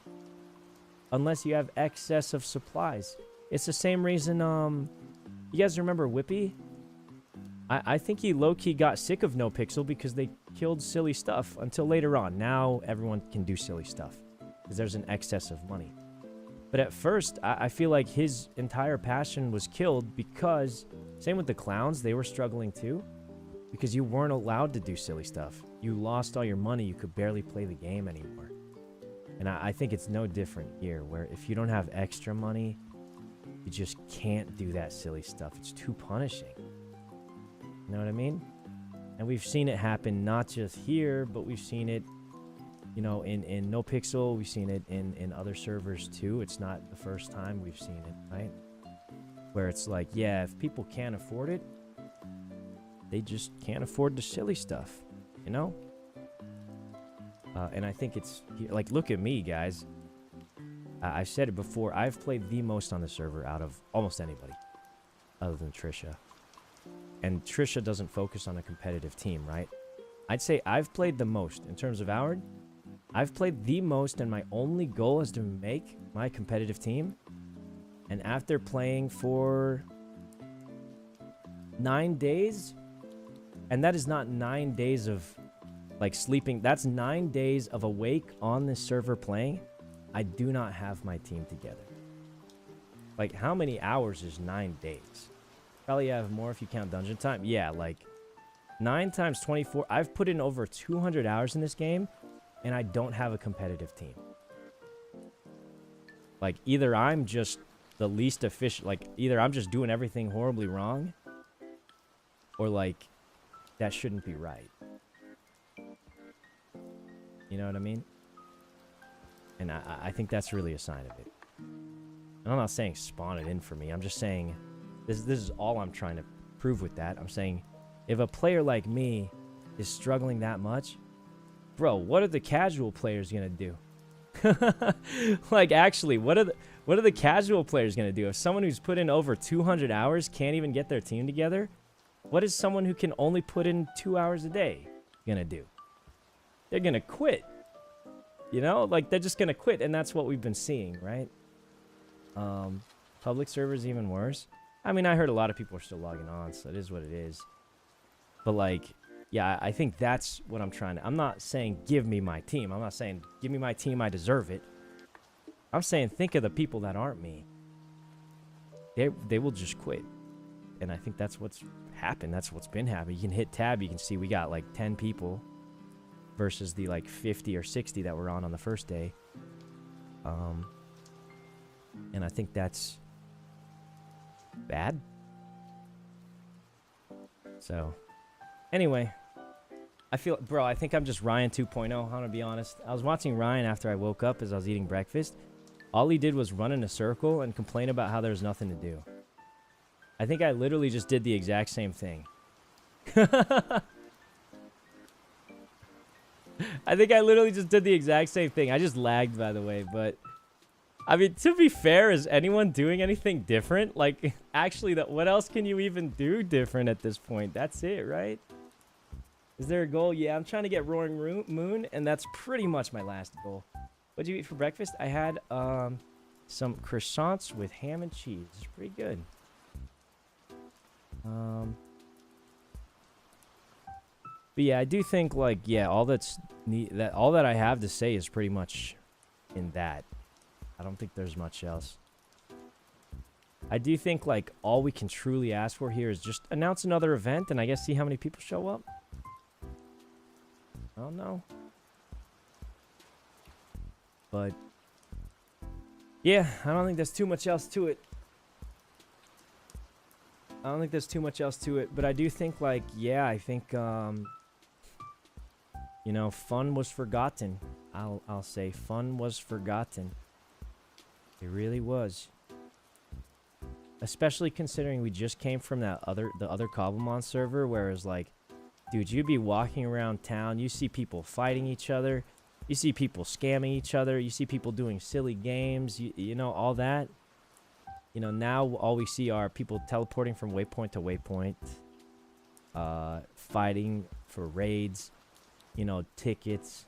unless you have excess of supplies. It's the same reason, you guys remember Whippy? I think he low-key got sick of No Pixel because they killed silly stuff until later on. Now everyone can do silly stuff because there's an excess of money. But at first, I feel like his entire passion was killed because, same with the clowns, they were struggling too. Because you weren't allowed to do silly stuff. You lost all your money, you could barely play the game anymore. And I think it's no different here, where if you don't have extra money, you just can't do that silly stuff. It's too punishing. You know what I mean? And we've seen it happen not just here, but we've seen it, you know, in No Pixel. We've seen it in other servers too. It's not the first time we've seen it, right? Where it's like, yeah, if people can't afford it, they just can't afford the silly stuff, you know? And I think it's, like, look at me, guys. I've said it before. I've played the most on the server out of almost anybody other than Trisha. And Trisha doesn't focus on a competitive team, right? I'd say I've played the most. In terms of Howard, I've played the most, and my only goal is to make my competitive team. And after playing for 9 days... And that is not 9 days of, like, sleeping. That's 9 days of awake on this server playing. I do not have my team together. Like, how many hours is 9 days? Probably have more if you count dungeon time. Yeah, like, 9 times 24. I've put in over 200 hours in this game, and I don't have a competitive team. Like, either I'm just the least efficient. Like, either I'm just doing everything horribly wrong, or, like... that shouldn't be right. You know what I mean? And I think that's really a sign of it. And I'm not saying spawn it in for me. I'm just saying this is all I'm trying to prove with that. I'm saying if a player like me is struggling that much, bro, what are the casual players going to do? Like, actually, what are the casual players going to do? If someone who's put in over 200 hours can't even get their team together, what is someone who can only put in 2 hours a day gonna do? They're gonna quit. You know? Like, they're just gonna quit, and that's what we've been seeing, right? Public servers even worse. I mean, I heard a lot of people are still logging on, so it is what it is. But, like, yeah, I think that's what I'm trying to... I'm not saying give me my team. I'm not saying give me my team, I deserve it. I'm saying think of the people that aren't me. They will just quit. And I think that's what's happened. That's what's been happening. You can hit tab. You can see we got like 10 people versus the like 50 or 60 that were on the first day. And I think that's bad. So, anyway, I think I'm just Ryan 2.0. I'm going to be honest. I was watching Ryan after I woke up as I was eating breakfast. All he did was run in a circle and complain about how there's nothing to do. I think I literally just did the exact same thing. I think I literally just did the exact same thing. I just lagged, by the way, but... I mean, to be fair, is anyone doing anything different? Like, actually, what else can you even do different at this point? That's it, right? Is there a goal? Yeah, I'm trying to get Roaring Moon, and that's pretty much my last goal. What'd you eat for breakfast? I had some croissants with ham and cheese. It's pretty good. But yeah, I do think, like, yeah, all that I have to say is pretty much in that. I don't think there's much else. I do think, like, all we can truly ask for here is just announce another event and I guess see how many people show up. I don't know. But yeah, I don't think there's too much else to it. But I do think, like, yeah, I think You know, fun was forgotten. I'll say fun was forgotten. It really was. Especially considering we just came from the other cobblemon server where it was like, dude, you'd be walking around town, you see people fighting each other, you see people scamming each other, you see people doing silly games, you know, all that. You know, now all we see are people teleporting from waypoint to waypoint, fighting for raids, you know, tickets,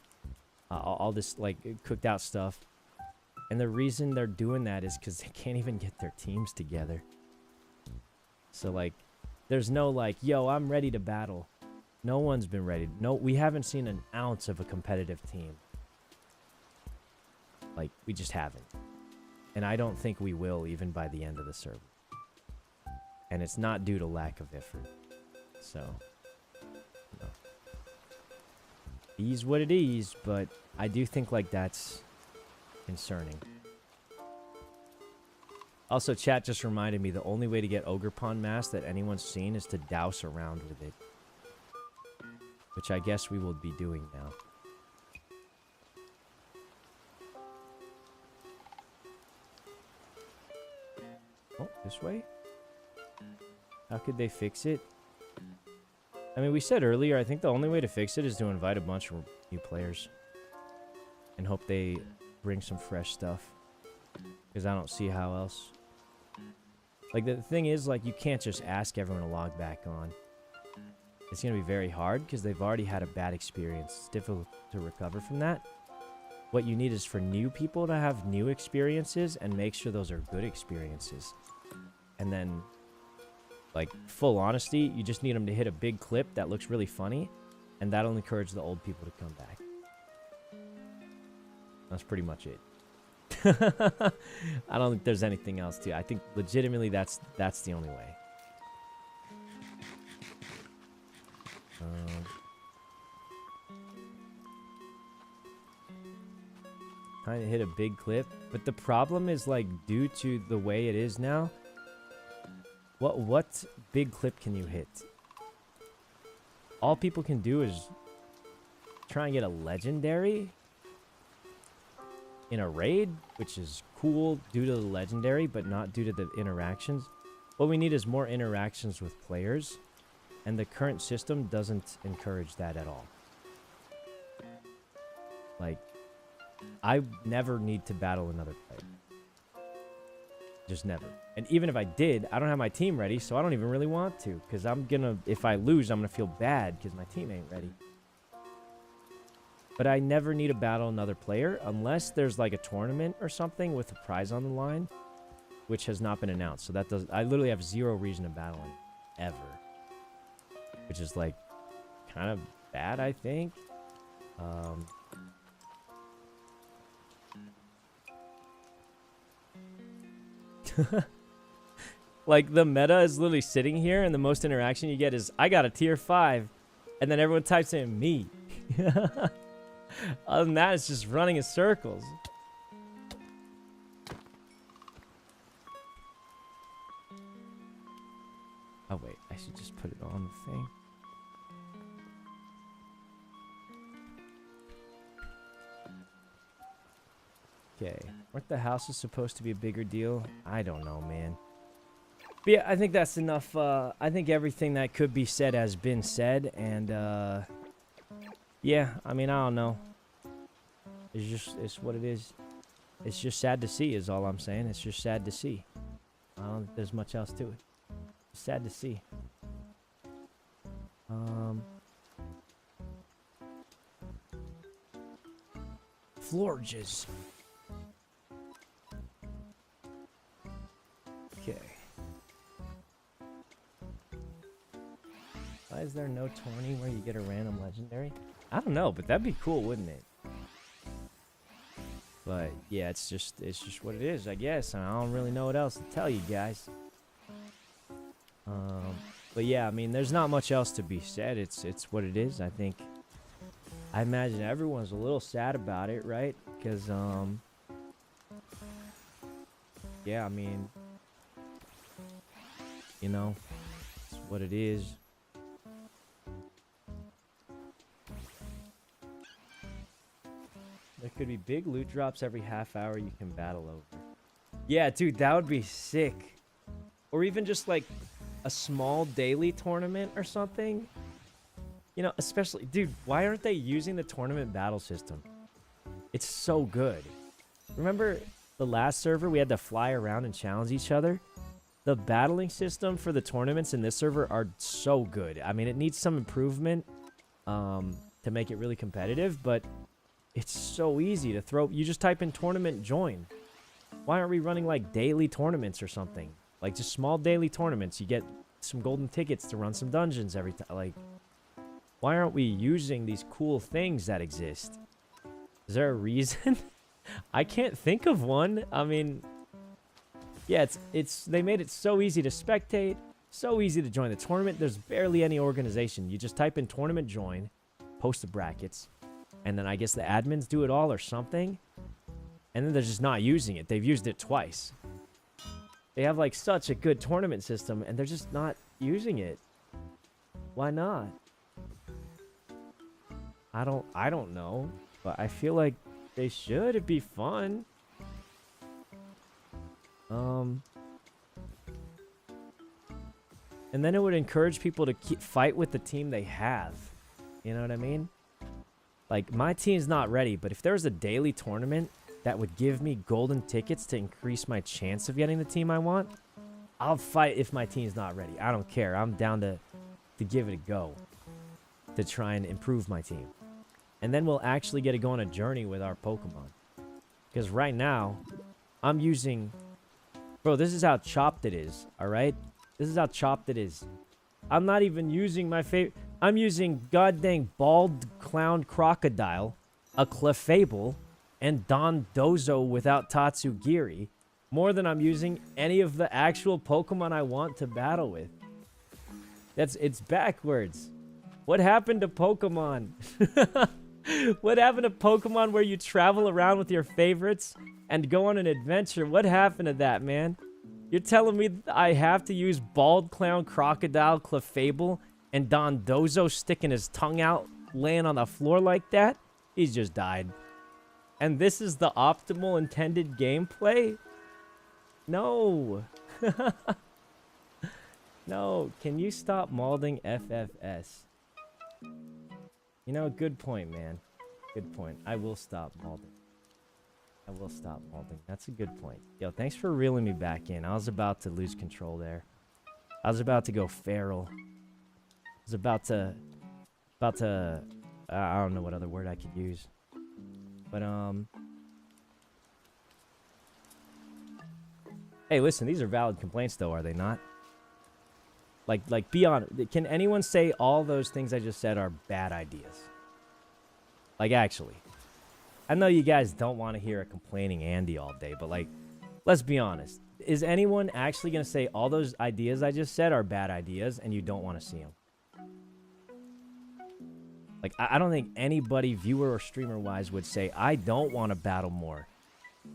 all this like cooked out stuff. And the reason they're doing that is because they can't even get their teams together. So like, there's no like, yo, I'm ready to battle. No one's been ready. No, we haven't seen an ounce of a competitive team. Like, we just haven't. And I don't think we will even by the end of the server. And it's not due to lack of effort. So, no. It is what it is, but I do think like that's concerning. Also, chat just reminded me the only way to get Ogre Pond Mask that anyone's seen is to douse around with it. Which I guess we will be doing now. Oh, this way? How could they fix it? I mean, we said earlier, I think the only way to fix it is to invite a bunch of new players. And hope they bring some fresh stuff. Because I don't see how else. Like, the thing is, like, you can't just ask everyone to log back on. It's going to be very hard because they've already had a bad experience. It's difficult to recover from that. What you need is for new people to have new experiences and make sure those are good experiences. And then, like, full honesty, you just need them to hit a big clip that looks really funny. And that'll encourage the old people to come back. That's pretty much it. I don't think there's anything else to it. I think legitimately that's the only way. Trying to hit a big clip, but the problem is like due to the way it is now. What big clip can you hit? All people can do is try and get a legendary in a raid, which is cool due to the legendary, but not due to the interactions. What we need is more interactions with players, and the current system doesn't encourage that at all. Like, I never need to battle another player. Just never. And even if I did, I don't have my team ready, so I don't even really want to. Because I'm gonna, if I lose, I'm gonna feel bad because my team ain't ready. But I never need to battle another player unless there's like a tournament or something with a prize on the line, which has not been announced. So that does, I literally have zero reason to battle him, ever. Which is like kind of bad, I think. Like the meta is literally sitting here and the most interaction you get is I got a tier 5 and then everyone types in me. Other than that, it's just running in circles. Oh wait, I should just put it on the thing. Okay, weren't the houses supposed to be a bigger deal? I don't know, man. But yeah, I think that's enough. I think everything that could be said has been said, and yeah, I mean, I don't know. It's what it is. It's just sad to see is all I'm saying. It's just sad to see. I don't think there's much else to it. It's sad to see. Florges. Okay. Why is there no tourney where you get a random legendary? I don't know, but that'd be cool, wouldn't it? But yeah, it's just what it is, I guess. I don't really know what else to tell you guys. But yeah, I mean, there's not much else to be said. It's what it is. I think. I imagine everyone's a little sad about it, right? Because yeah, I mean, you know, it's what it is. could be big loot drops every half hour you can battle over. Yeah, dude, that would be sick. Or even just like a small daily tournament or something. You know, especially, dude, why aren't they using the tournament battle system? It's so good. Remember the last server we had to fly around and challenge each other? The battling system for the tournaments in this server are so good. I mean, it needs some improvement to make it really competitive, but it's so easy to throw. You just type in tournament join. Why aren't we running like daily tournaments or something? Like just small daily tournaments. You get some golden tickets to run some dungeons every time. Like, why aren't we using these cool things that exist? Is there a reason? I can't think of one. I mean, yeah, they made it so easy to spectate, so easy to join the tournament. There's barely any organization. You just type in tournament join, post the brackets, and then I guess the admins do it all or something. And then they're just not using it. They've used it twice. They have like such a good tournament system and they're just not using it. Why not? I don't know, but I feel like they should. It'd be fun. And then it would encourage people to fight with the team they have. You know what I mean? Like, my team's not ready, but if there was a daily tournament that would give me golden tickets to increase my chance of getting the team I want, I'll fight if my team's not ready. I don't care. I'm down to give it a go to try and improve my team. And then we'll actually get to go on a journey with our Pokemon. Because right now, I'm using... Bro, this is how chopped it is, alright? This is how chopped it is. I'm not even using my favorite... I'm using goddamn Bald Clown Crocodile, a Clefable, and Don Dozo without Tatsugiri, more than I'm using any of the actual Pokemon I want to battle with. It's backwards. What happened to Pokemon? What happened to Pokemon where you travel around with your favorites and go on an adventure? What happened to that, man? You're telling me I have to use Bald Clown Crocodile, Clefable, and Don Dozo sticking his tongue out, laying on the floor like that? He's just died. And this is the optimal intended gameplay? No. No. Can you stop malding FFS? You know, good point, man. Good point. I will stop malding. I will stop malding. That's a good point. Yo, thanks for reeling me back in. I was about to lose control there. I was about to go feral. I was about to... I don't know what other word I could use. But, hey, listen, these are valid complaints, though, are they not? Like, be honest. Can anyone say all those things I just said are bad ideas? Like, actually. I know you guys don't want to hear a complaining Andy all day, but, like, let's be honest. Is anyone actually going to say all those ideas I just said are bad ideas and you don't want to see them? Like, I don't think anybody, viewer or streamer-wise, would say, I don't want to battle more.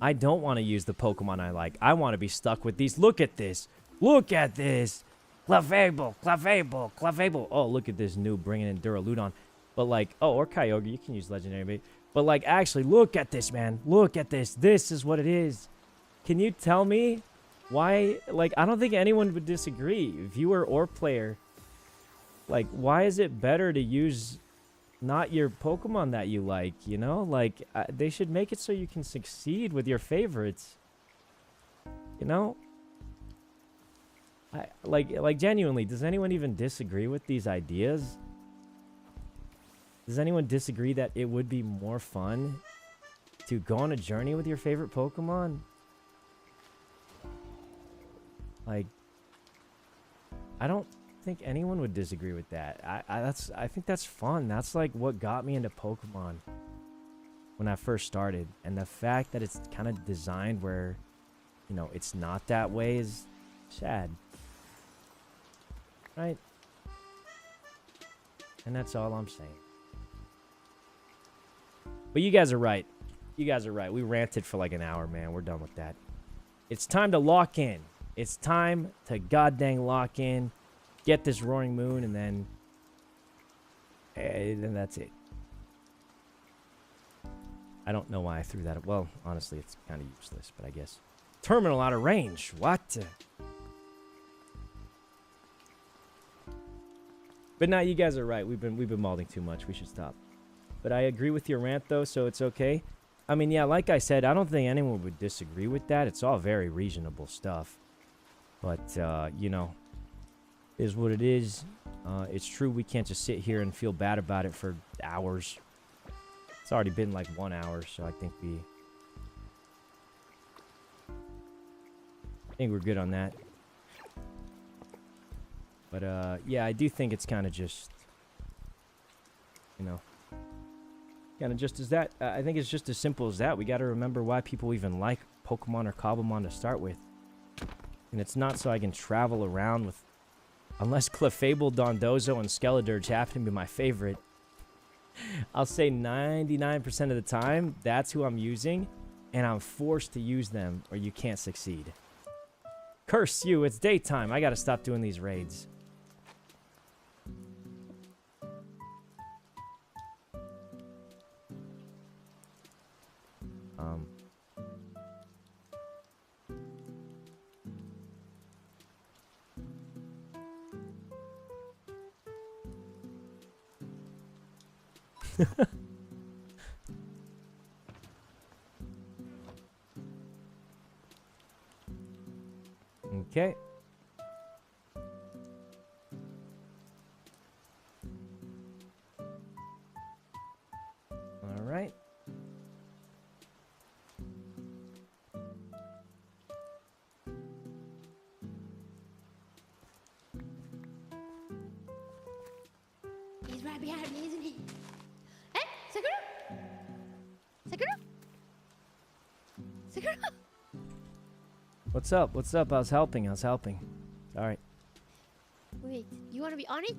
I don't want to use the Pokemon I like. I want to be stuck with these. Look at this. Look at this. Clefable, Clefable, Clefable. Oh, look at this new bringing in Duraludon. But, like, oh, or Kyogre. You can use Legendary bait. But, like, actually, look at this, man. Look at this. This is what it is. Can you tell me why? Like, I don't think anyone would disagree, viewer or player. Like, why is it better to use... not your Pokemon that you like, you know? Like, they should make it so you can succeed with your favorites. You know? Like genuinely, does anyone even disagree with these ideas? Does anyone disagree that it would be more fun to go on a journey with your favorite Pokemon? Like, I don't think anyone would disagree with that. I think that's fun. That's like what got me into Pokemon when I first started. And the fact that it's kind of designed where, you know, it's not that way is sad. Right? And that's all I'm saying. But you guys are right. You guys are right. We ranted for like an hour, man. We're done with that. It's time to lock in. It's time to goddamn lock in. Get this Roaring Moon, and then that's it. I don't know why I threw that. Well, honestly, it's kind of useless, but I guess. Terminal out of range. What? But now you guys are right. We've been malding too much. We should stop. But I agree with your rant though, so it's okay. I mean, yeah, like I said, I don't think anyone would disagree with that. It's all very reasonable stuff. But you know, is what it is. It's true we can't just sit here and feel bad about it for hours. It's already been like 1 hour, so I think we're good on that. But yeah, I do think it's kind of just, you know, kind of just as that. I think it's just as simple as that. We got to remember why people even like Pokemon or Cobblemon to start with. And it's not so I can travel around with, unless Clefable, Dondozo, and Skeledirge happen to be my favorite. I'll say 99% of the time, that's who I'm using, and I'm forced to use them or you can't succeed. Curse you, it's daytime. I gotta stop doing these raids. Okay. All right. He's right behind me, isn't he? Hey, Sykkuno! Sykkuno! Sykkuno! What's up? What's up? I was helping. All right. Wait, you want to be on it?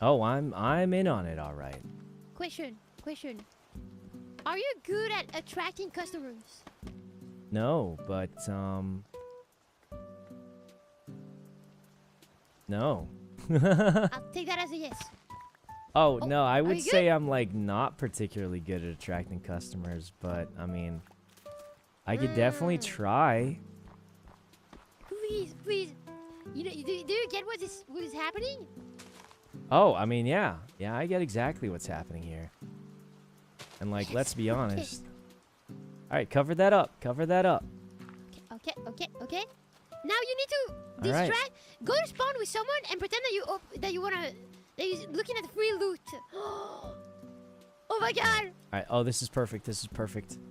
Oh, I'm in on it. All right. Question. Are you good at attracting customers? No, but no. I'll take that as a yes. Oh, Oh, no, I would you say good? I'm like not particularly good at attracting customers, but I mean, I could definitely try. Please. You know, do you get what is happening? Oh, I mean, yeah, I get exactly what's happening here. And like, let's be Okay. honest. All right, cover that up. Okay. Now you need to All right. distract. Go to spawn with someone and pretend that you're looking at free loot. Oh my god! All right. Oh, this is perfect. I'll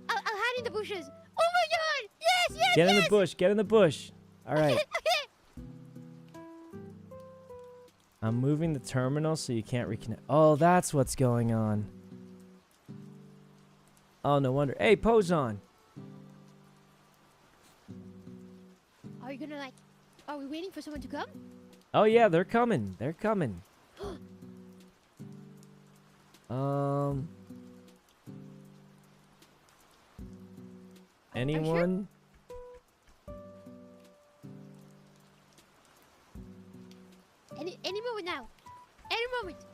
hide in the bushes. Oh my god! Yes! Get in the bush. All right. Okay. I'm moving the terminal so you can't reconnect. Oh, that's what's going on. Oh, no wonder. Hey, pose on. Are you gonna are we waiting for someone to come? Oh, yeah, they're coming. Anyone? Any moment now. Any moment. Oh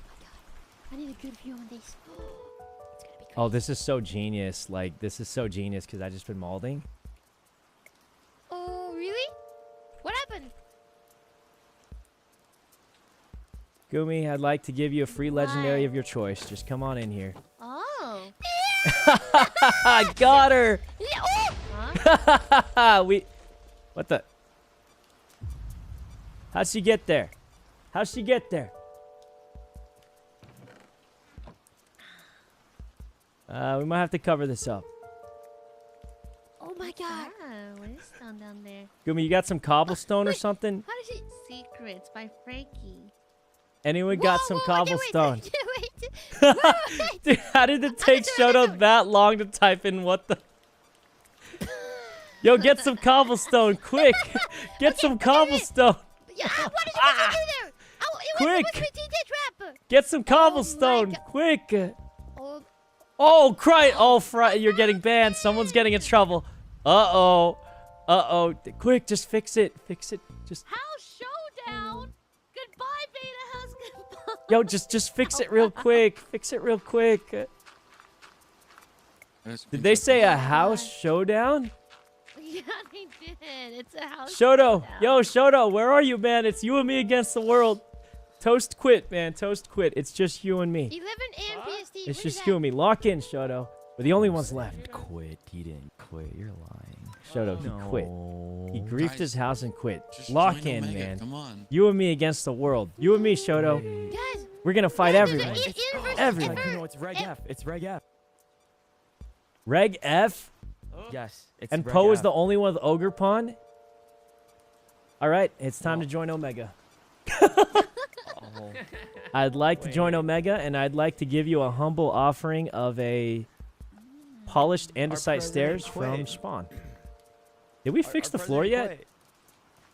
my god. I need a good view on this. It's gonna be great. Oh, this is so genius. Like, this is so genius because I just been malding. Oh, really? What happened? Gumi, I'd like to give you a free legendary of your choice. Just come on in here. Oh. I got her! Yeah, oh! Huh? What the? How'd she get there? We might have to cover this up. Oh my god. What is down there? Gumi, you got some cobblestone or something? How does she... Secrets by Frankie. Anyone got some cobblestone? Wait. Dude, how did it take Shoto that long to type in what the... Yo, get some cobblestone, quick! Get some cobblestone! Yeah, what did you do there? Oh, Quick! It was a trap. Get some cobblestone, God. quick! Oh, Oh, cry! Oh, you're getting banned. Someone's getting in trouble. Uh-oh. Quick, just fix it. Just... House showdown! Goodbye, Beta House, goodbye! Yo, just fix it real quick. Did they say a house showdown? Yeah, they did. It's a house. Shoto, showdown. yo, Shoto, where are you, man? It's you and me against the world. Toast quit, man. Toast quit. It's just you and me. 11 a.m. PST. It's What just is you that? and me. Lock in, Shoto. We're the only ones left. Quit. He didn't quit. You're lying. Shoto, he quit. He griefed his house and quit. Just Lock join in, Omega, man. Come on. You and me against the world. You and me, Shoto. Guys, We're gonna fight yeah, there's everyone. a universe Everyone. ever- No, it's Reg F. It's Reg F. Reg F Yes. It's and Reg Poe is F. the only one with Ogre Pawn. All right, it's time to join Omega. Oh. I'd like to join Omega, and I'd like to give you a humble offering of a polished andesite stairs from Spawn. Did we fix the floor yet?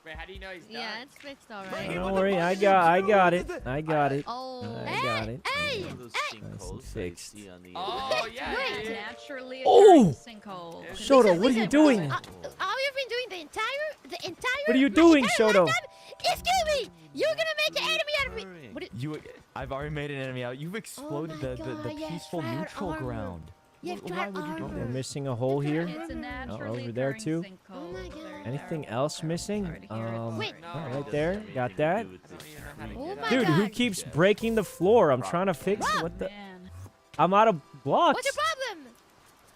Wait, how do you know he's done? Yeah, it's fixed alright. Don't worry, I got it. I got it. Oh, I got it. Hey, One of those hey. sinkholes that you fixed. see on the Oh, yeah, Wait. dude. Naturally Oh! occurring sinkhole. Shoto, what are you doing? All you've been doing the entire. What are you my doing, entire Shoto? lifetime? Excuse me. You're gonna make an enemy out of me. What it, I've already made an enemy out. You've exploded my the God, yes, peaceful fire neutral armor. ground. you have Why tried would you do armor. We're missing a hole here. It's a naturally over there occurring too. sinkhole. Oh my God. Very Anything terrible. else missing? Sorry to hear it. Wait. No, right it doesn't there. have anything Got to that? do with this freaking Oh get my out. Dude, who God. keeps breaking the floor? I'm trying to fix What? what the. Man. I'm out of blocks. What's your problem?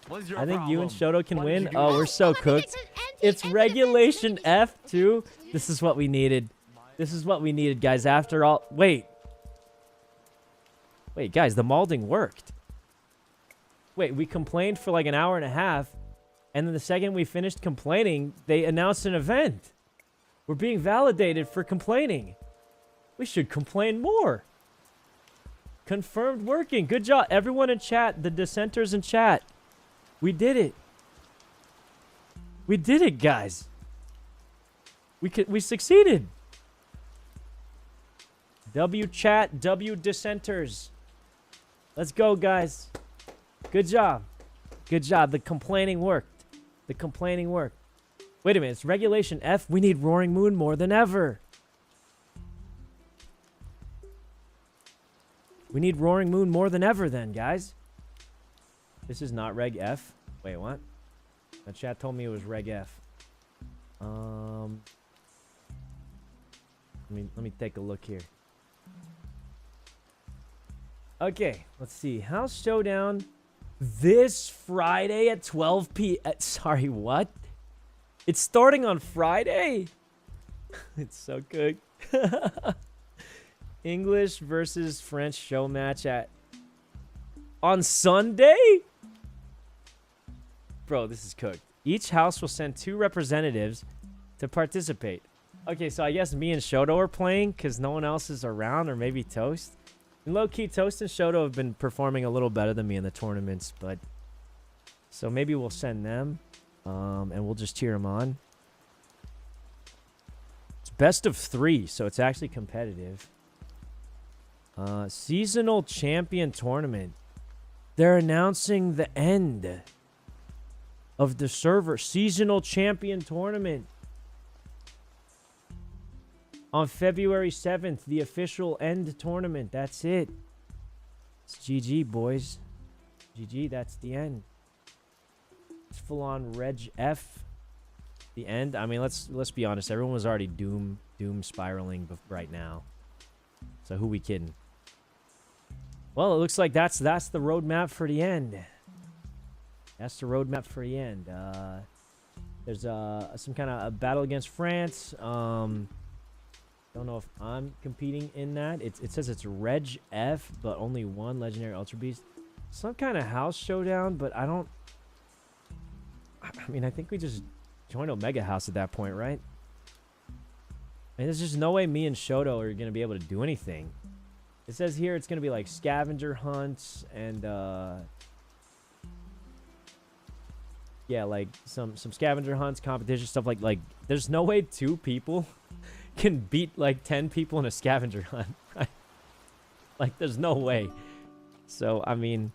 What's your I think you and problem? Shoto can Why did win. you do Oh, that? we're so I think cooked. it's an It's anti-defense regulation mechanism. F too. This is what we needed. This is what we needed, guys. After all, wait, guys, the molding worked. Wait, we complained for like an hour and a half, and then the second we finished complaining, they announced an event. We're being validated for complaining. We should complain more. Confirmed working. Good job, everyone in chat. The dissenters in chat. We did it. We did it, guys. We succeeded. W chat, W dissenters. Let's go, guys. Good job. Good job. The complaining worked. The complaining worked. Wait a minute. It's regulation F. We need Roaring Moon more than ever. We need Roaring Moon more than ever then, guys. This is not Reg F. Wait, what? The chat told me it was Reg F. Let me take a look here. Okay, let's see. House Showdown this Friday at 12 p.m. Sorry, what? It's starting on Friday? It's so good. English versus French show match on Sunday? Bro, this is cooked. Each house will send 2 representatives to participate. Okay, so I guess me and Shoto are playing because no one else is around, or maybe Toast. And low-key, Toast and Shoto have been performing a little better than me in the tournaments, but... So maybe we'll send them, and we'll just cheer them on. It's best of 3, so it's actually competitive. Seasonal Champion Tournament. They're announcing the end of the server. Seasonal Champion Tournament. On February 7th, the official end tournament. That's it. It's GG, boys. GG, that's the end. It's full on Reg F. The end. I mean, let's be honest. Everyone was already doom spiraling right now. So who we kidding? Well, it looks like that's the roadmap for the end. That's the roadmap for the end. There's some kind of a battle against France. Don't know if I'm competing in that. It says it's Reg F, but only 1 Legendary Ultra Beast. Some kind of house showdown, but I don't... I mean, I think we just joined Omega House at that point, right? And there's just no way me and Shoto are going to be able to do anything. It says here it's going to be like scavenger hunts and... yeah, like some scavenger hunts, competition, stuff like there's no way 2 people can beat like 10 people in a scavenger hunt. Like there's no way. So I mean,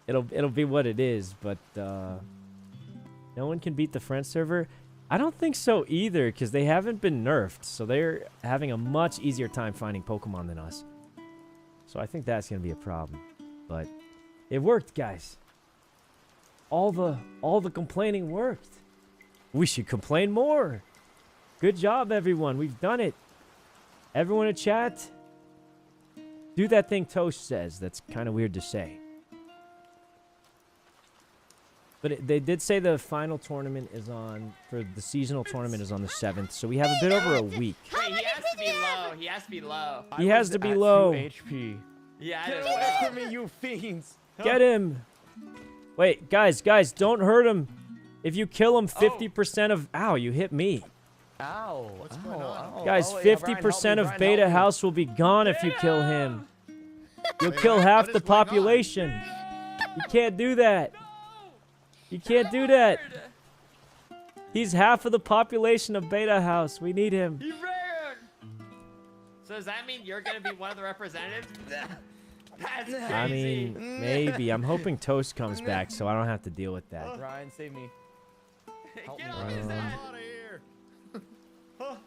it'll be what it is, but no one can beat the French server. I don't think so either, because they haven't been nerfed, so they're having a much easier time finding Pokemon than us. So I think that's gonna be a problem. But it worked, guys. all the complaining worked. We should complain more. Good job, everyone. We've done it. Everyone in chat, do that thing Toast says. That's kind of weird to say. But they did say the final tournament is on, for the seasonal tournament is on the 7th, so we have a bit over a week. Wait, he has to be low. He has to be low. He has to be low. 2 HP. Yeah, I Get don't away know. from me, you fiends! Get him. Wait, guys, don't hurt him. If you kill him, 50% of... Ow, you hit me. Ow! What's ow, going on? ow. Guys, Oh, yeah, Brian, 50% help me, of Brian, Beta help me. House will be gone if you kill him. You'll Wait, kill what- half what the is going on? population. You can't do that. You can't do that. He's half of the population of Beta House. We need him. He ran. So does that mean you're gonna be one of the representatives? That's crazy. I mean, maybe. I'm hoping Toast comes back so I don't have to deal with that. Ryan, save me. Help Get me. off his Um, head. Out of here.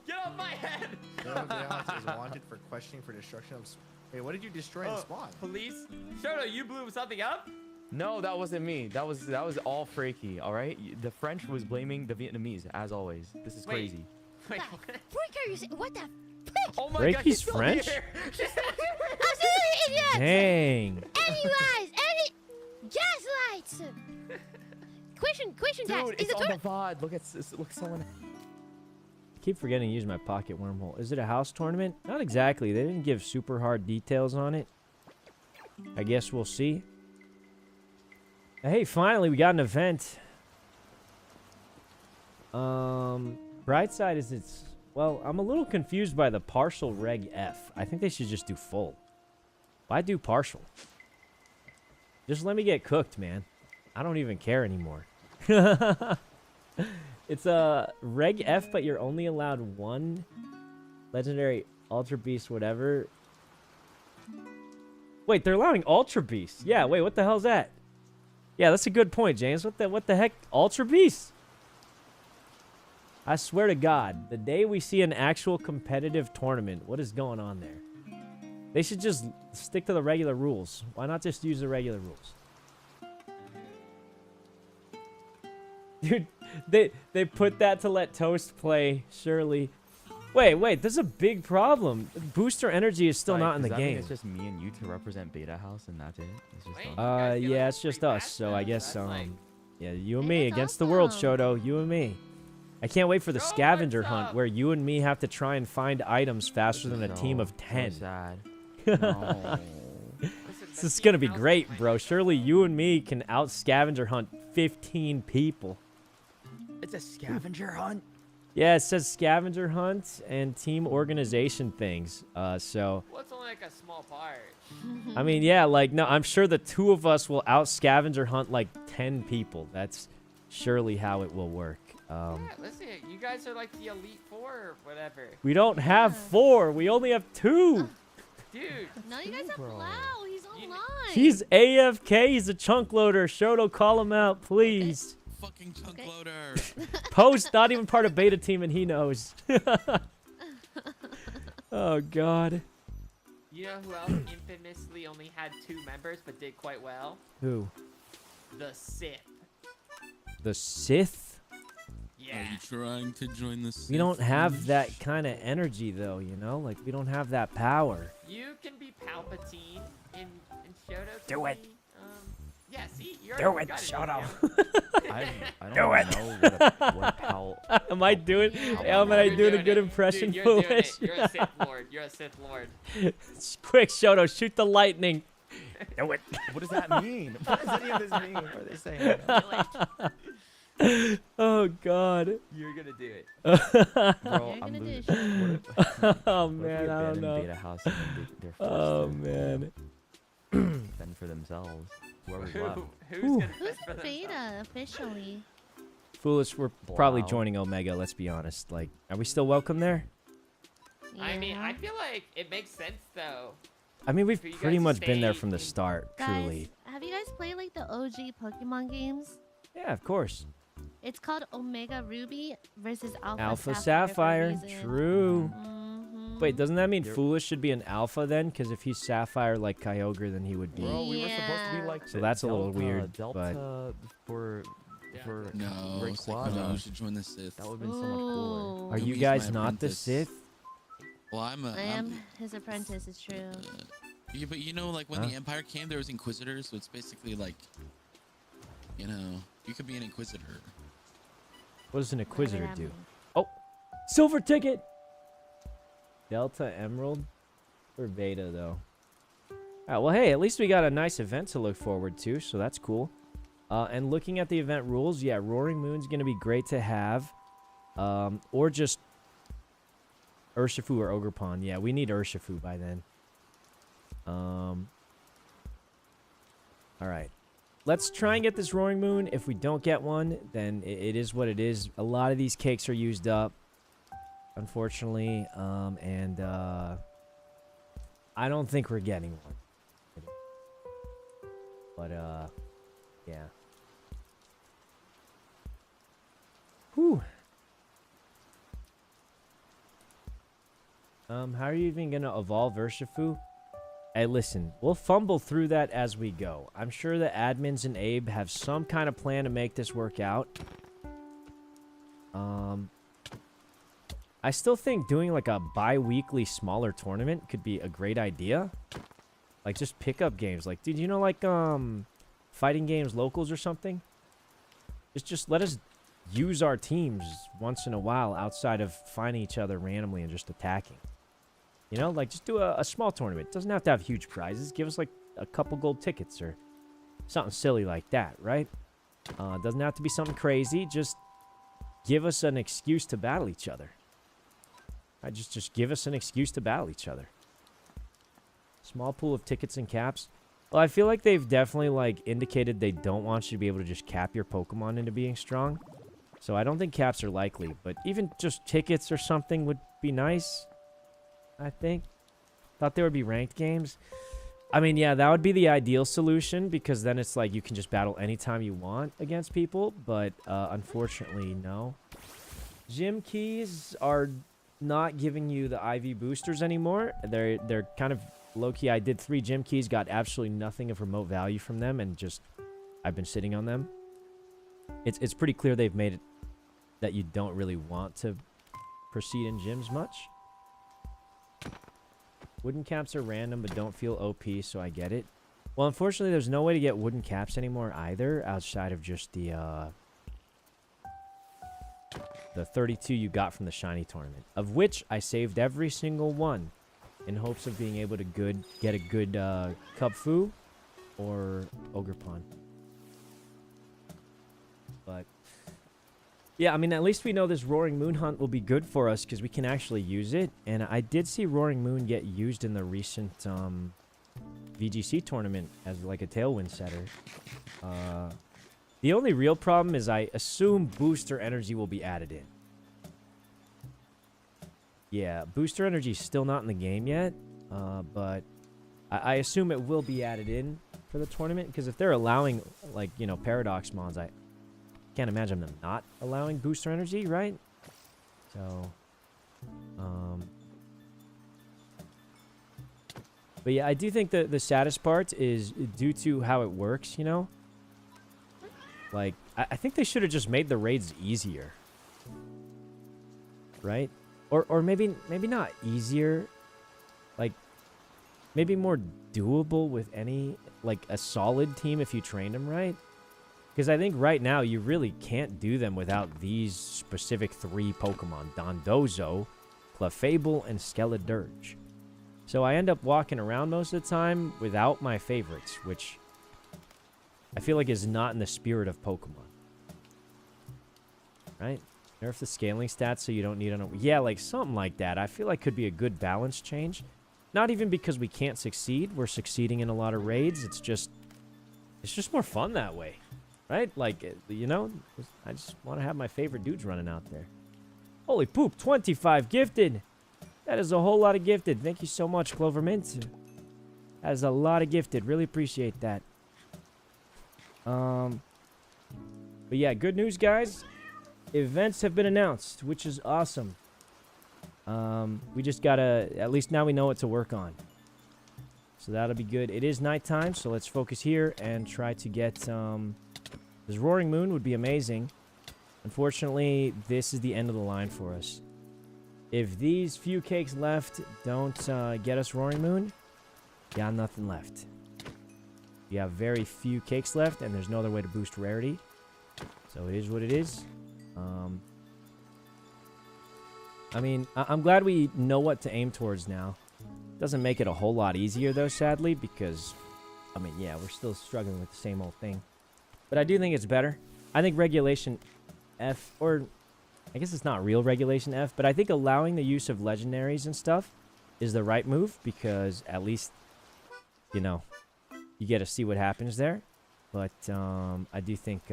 Get off my head. Shoto Beta House is wanted for questioning for destruction of... Wait, what did you destroy in spawn? Police. Shoto, you blew something up? No, that wasn't me. That was all Freaky. All right. The French was blaming the Vietnamese, as always. This is Wait. crazy. Wait, What what? the frick are you saying? What the frick? Oh my Freaky's God, she's still French? here. Absolutely idiots! Dang. Anyways, gaslights! Question, guys. Dude, Is it's the on the VOD. Look, someone. I keep forgetting to use my pocket wormhole. Is it a house tournament? Not exactly. They didn't give super hard details on it. I guess we'll see. Hey, finally, we got an event. Bright side is it's... Well, I'm a little confused by the partial reg F. I think they should just do full. Why do partial? Just let me get cooked, man. I don't even care anymore. It's a reg F, but you're only allowed one legendary ultra beast, whatever. Wait, they're allowing ultra beasts. Yeah, wait, what the hell's that? Yeah, that's a good point, James. What the heck? Ultra beasts? I swear to God, the day we see an actual competitive tournament, what is going on there? They should just stick to the regular rules. Why not just use the regular rules? Dude, they put that to let Toast play, surely. Wait, there's a big problem. Booster energy is still Like, not in the does that mean game. It's just me and you to represent Beta House, and that's it. It's just Wait. us? guys get, Yeah, like, it's just free us. pass So I now? guess, That's like- yeah, you and Hey, me that's against the world, awesome. Shoto. You and me. I can't wait for the Show 'em scavenger what's hunt up. where you and me have to try and find items faster than a So- team of so 10. sad. No. Listen, This the is gonna be team great, house bro. might- Surely you and me can out scavenger hunt 15 people. It's a scavenger hunt. Yeah, it says scavenger hunt and team organization things. So Well, it's only like a small part. I mean, yeah, like no, I'm sure the two of us will out scavenger hunt like 10 people. That's surely how it will work. Yeah, listen, you guys are like the elite four or whatever. We don't have 4. We only have 2. Dude, No, you guys have Bro. Blau. He's online. He's AFK. He's a chunk loader. Shoto, call him out, please. Fucking chunk Okay. loader. Post, not even part of beta team, and he knows. Oh, God. you know who else infamously only had 2 members but did quite well? Who? The Sith. The Sith? Yeah. Are you trying to join the We don't Sith have Fringe? that kind of energy, though, you know? Like, we don't have that power. You can be Palpatine in Shoto. Do can it. be, yeah, see, you're Do it, Shoto. I don't Do it. know what a pal. Am I doing? Am I You're doing a it. good impression, Dude, you're doing Foolish? it. You're a Sith Lord. You're a Sith Lord. Quick, Shoto, shoot the lightning. Do it. What does that mean? What does any of this mean? What are they saying? Oh, God. You're gonna do it. Bro, You're I'm gonna do losing. shit. Oh, What if we man, I don't abandon know. Beta House and they're forced Oh, to man. fend for themselves. Whoever's Who, left. who's Ooh. gonna Who's fend for in themselves? beta officially? Foolish, we're probably Wow. joining Omega, let's be honest. Like, are we still welcome there? I mean, I Yeah. feel like it makes sense though. I mean, we've For you pretty guys to much been there stay from the in- start, Guys, truly. have you guys played like the OG Pokemon games? Yeah, of course. It's called Omega Ruby versus Alpha, Alpha Sapphire. Sapphire, for a reason. true. Mhm. Wait, doesn't that mean You're- Foolish should be an alpha then? Because if he's Sapphire like Kyogre, then he would be. Bro, we were supposed to be Yeah. like So that's a little Delta, weird, Delta for No, Great Quad. Sykkuno should join the Sith. That would have been so much cooler. Are Don't you use guys my not the apprentice. Sith? Well, I am his apprentice, it's true. Yeah, but you know, like when Huh? the Empire came, there was Inquisitors, so it's basically like, you know, you could be an Inquisitor. What does an Inquisitor Whatever do? that Oh, silver ticket. Delta Emerald or Beta though. Alright, well, hey, at least we got a nice event to look forward to, so that's cool. And looking at the event rules, yeah, Roaring Moon's gonna be great to have. Or just Urshifu or Ogerpon. Yeah, we need Urshifu by then. Alright. Let's try and get this Roaring Moon. If we don't get one, then it is what it is. A lot of these cakes are used up, unfortunately. I don't think we're getting one. But, yeah. Whew. How are you even gonna evolve Urshifu? Hey, listen, we'll fumble through that as we go. I'm sure the admins and Abe have some kind of plan to make this work out. I still think doing like a bi-weekly smaller tournament could be a great idea. Like just pick up games. Like, dude, you know, like fighting games locals or something? Just let us use our teams once in a while outside of finding each other randomly and just attacking. You know, like just do a small tournament. Doesn't have to have huge prizes. Give us like a couple gold tickets or something silly like that, right? Doesn't have to be something crazy. Just give us an excuse to battle each other. Just give us an excuse to battle each other. Small pool of tickets and caps. Well, I feel like they've definitely like indicated they don't want you to be able to just cap your Pokemon into being strong. So I don't think caps are likely, but even just tickets or something would be nice. I think. Thought there would be ranked games. I mean, yeah, that would be the ideal solution because then it's like you can just battle anytime you want against people, but unfortunately, no. Gym keys are not giving you the IV boosters anymore. They're kind of low-key. I did 3 gym keys, got absolutely nothing of remote value from them, and just I've been sitting on them. It's pretty clear they've made it that you don't really want to proceed in gyms much. Wooden caps are random but don't feel OP, so I get it. Well, unfortunately, there's no way to get wooden caps anymore either, outside of just the 32 you got from the shiny tournament, of which I saved every single one in hopes of being able to get a good Cubfu or Ogerpon. But yeah, I mean, at least we know this Roaring Moon hunt will be good for us because we can actually use it. And I did see Roaring Moon get used in the recent VGC tournament as like a tailwind setter. The only real problem is I assume booster energy will be added in. Yeah, booster energy is still not in the game yet, but I assume it will be added in for the tournament because if they're allowing, like, you know, Paradox Mons, I can't imagine them not allowing booster energy, right? So, but yeah, I do think that the saddest part is due to how it works, you know? Like, I think they should have just made the raids easier. Right? Or maybe not easier. Like, maybe more doable with any, like, a solid team if you trained them right. Because I think right now you really can't do them without these specific 3 Pokemon. Dondozo, Clefable, and Skeledirge. So I end up walking around most of the time without my favorites, which I feel like is not in the spirit of Pokemon. Right? Nerf the scaling stats so you don't need on. Yeah, like something like that. I feel like could be a good balance change. Not even because we can't succeed. We're succeeding in a lot of raids. It's just more fun that way. Right? Like, you know, I just want to have my favorite dudes running out there. Holy poop, 25 gifted. That is a whole lot of gifted. Thank you so much, Clovermint. That is a lot of gifted. Really appreciate that. But yeah, good news, guys. Events have been announced, which is awesome. We just gotta, at least now we know what to work on. So that'll be good. It is nighttime, so let's focus here and try to get, this roaring moon would be amazing. Unfortunately, this is the end of the line for us. If these few cakes left don't get us roaring moon, got nothing left. You have very few cakes left, and there's no other way to boost rarity. So it is what it is. I mean, I'm glad we know what to aim towards now. Doesn't make it a whole lot easier, though, sadly, because, I mean, yeah, we're still struggling with the same old thing. But I do think it's better. I think Regulation F, or I guess it's not real Regulation F, but I think allowing the use of legendaries and stuff is the right move, because at least, you know, you get to see what happens there. But I do think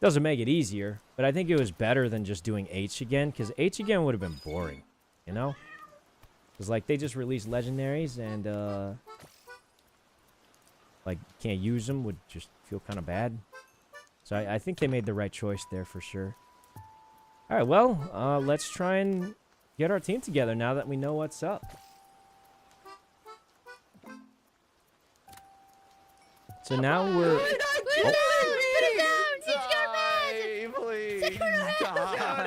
doesn't make it easier, but I think it was better than just doing H again, because H again would have been boring, you know? Because, like, they just released legendaries, and, like, can't use them would just feel kind of bad. So I think they made the right choice there for sure. All right, well, let's try and get our team together now that we know what's up. So now we're...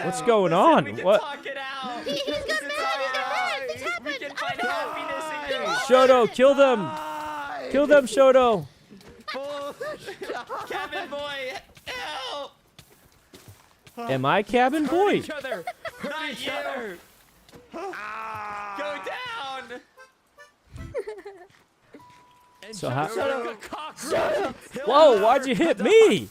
What's going on? What? He's got mad. It's happened. We can find happiness in Shoto, kill them! Kill them, Shoto! Cabin boy, help! Am I cabin boy? Each other. Not each you. other. Go down! So how? Shoto. Whoa! Why'd you hit me?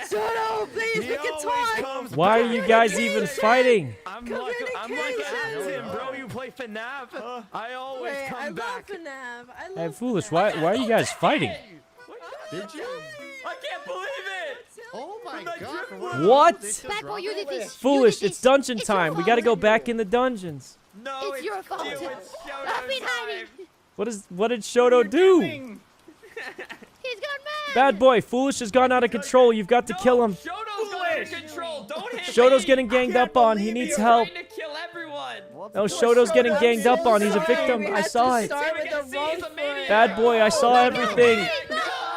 Shoto, please, we can talk. Why are you guys even fighting? I'm like Tim, bro. You play FNAF. I always Wait, come I back. love FNAF. I love Hey, foolish! FNAF. Why are you guys fighting? Did you? I can't believe it! Oh my god. for What? Bad boy, you did this. Foolish! You did It's this. dungeon It's your time. We fault. gotta go back in the dungeons. No, It's your fault. you, it's I've been Shoto's hiding. time. What did Shoto do? He's gone mad. Bad boy, Foolish has gone out of control. You've got to kill him. Shoto's out of control. Don't hit Shoto's me. getting ganged up on. He needs help. Trying to kill everyone. No, Shoto's getting ganged up on. He's a victim. I saw it. Start with the See, wrong he's a foot. maniac. Bad boy, I saw everything.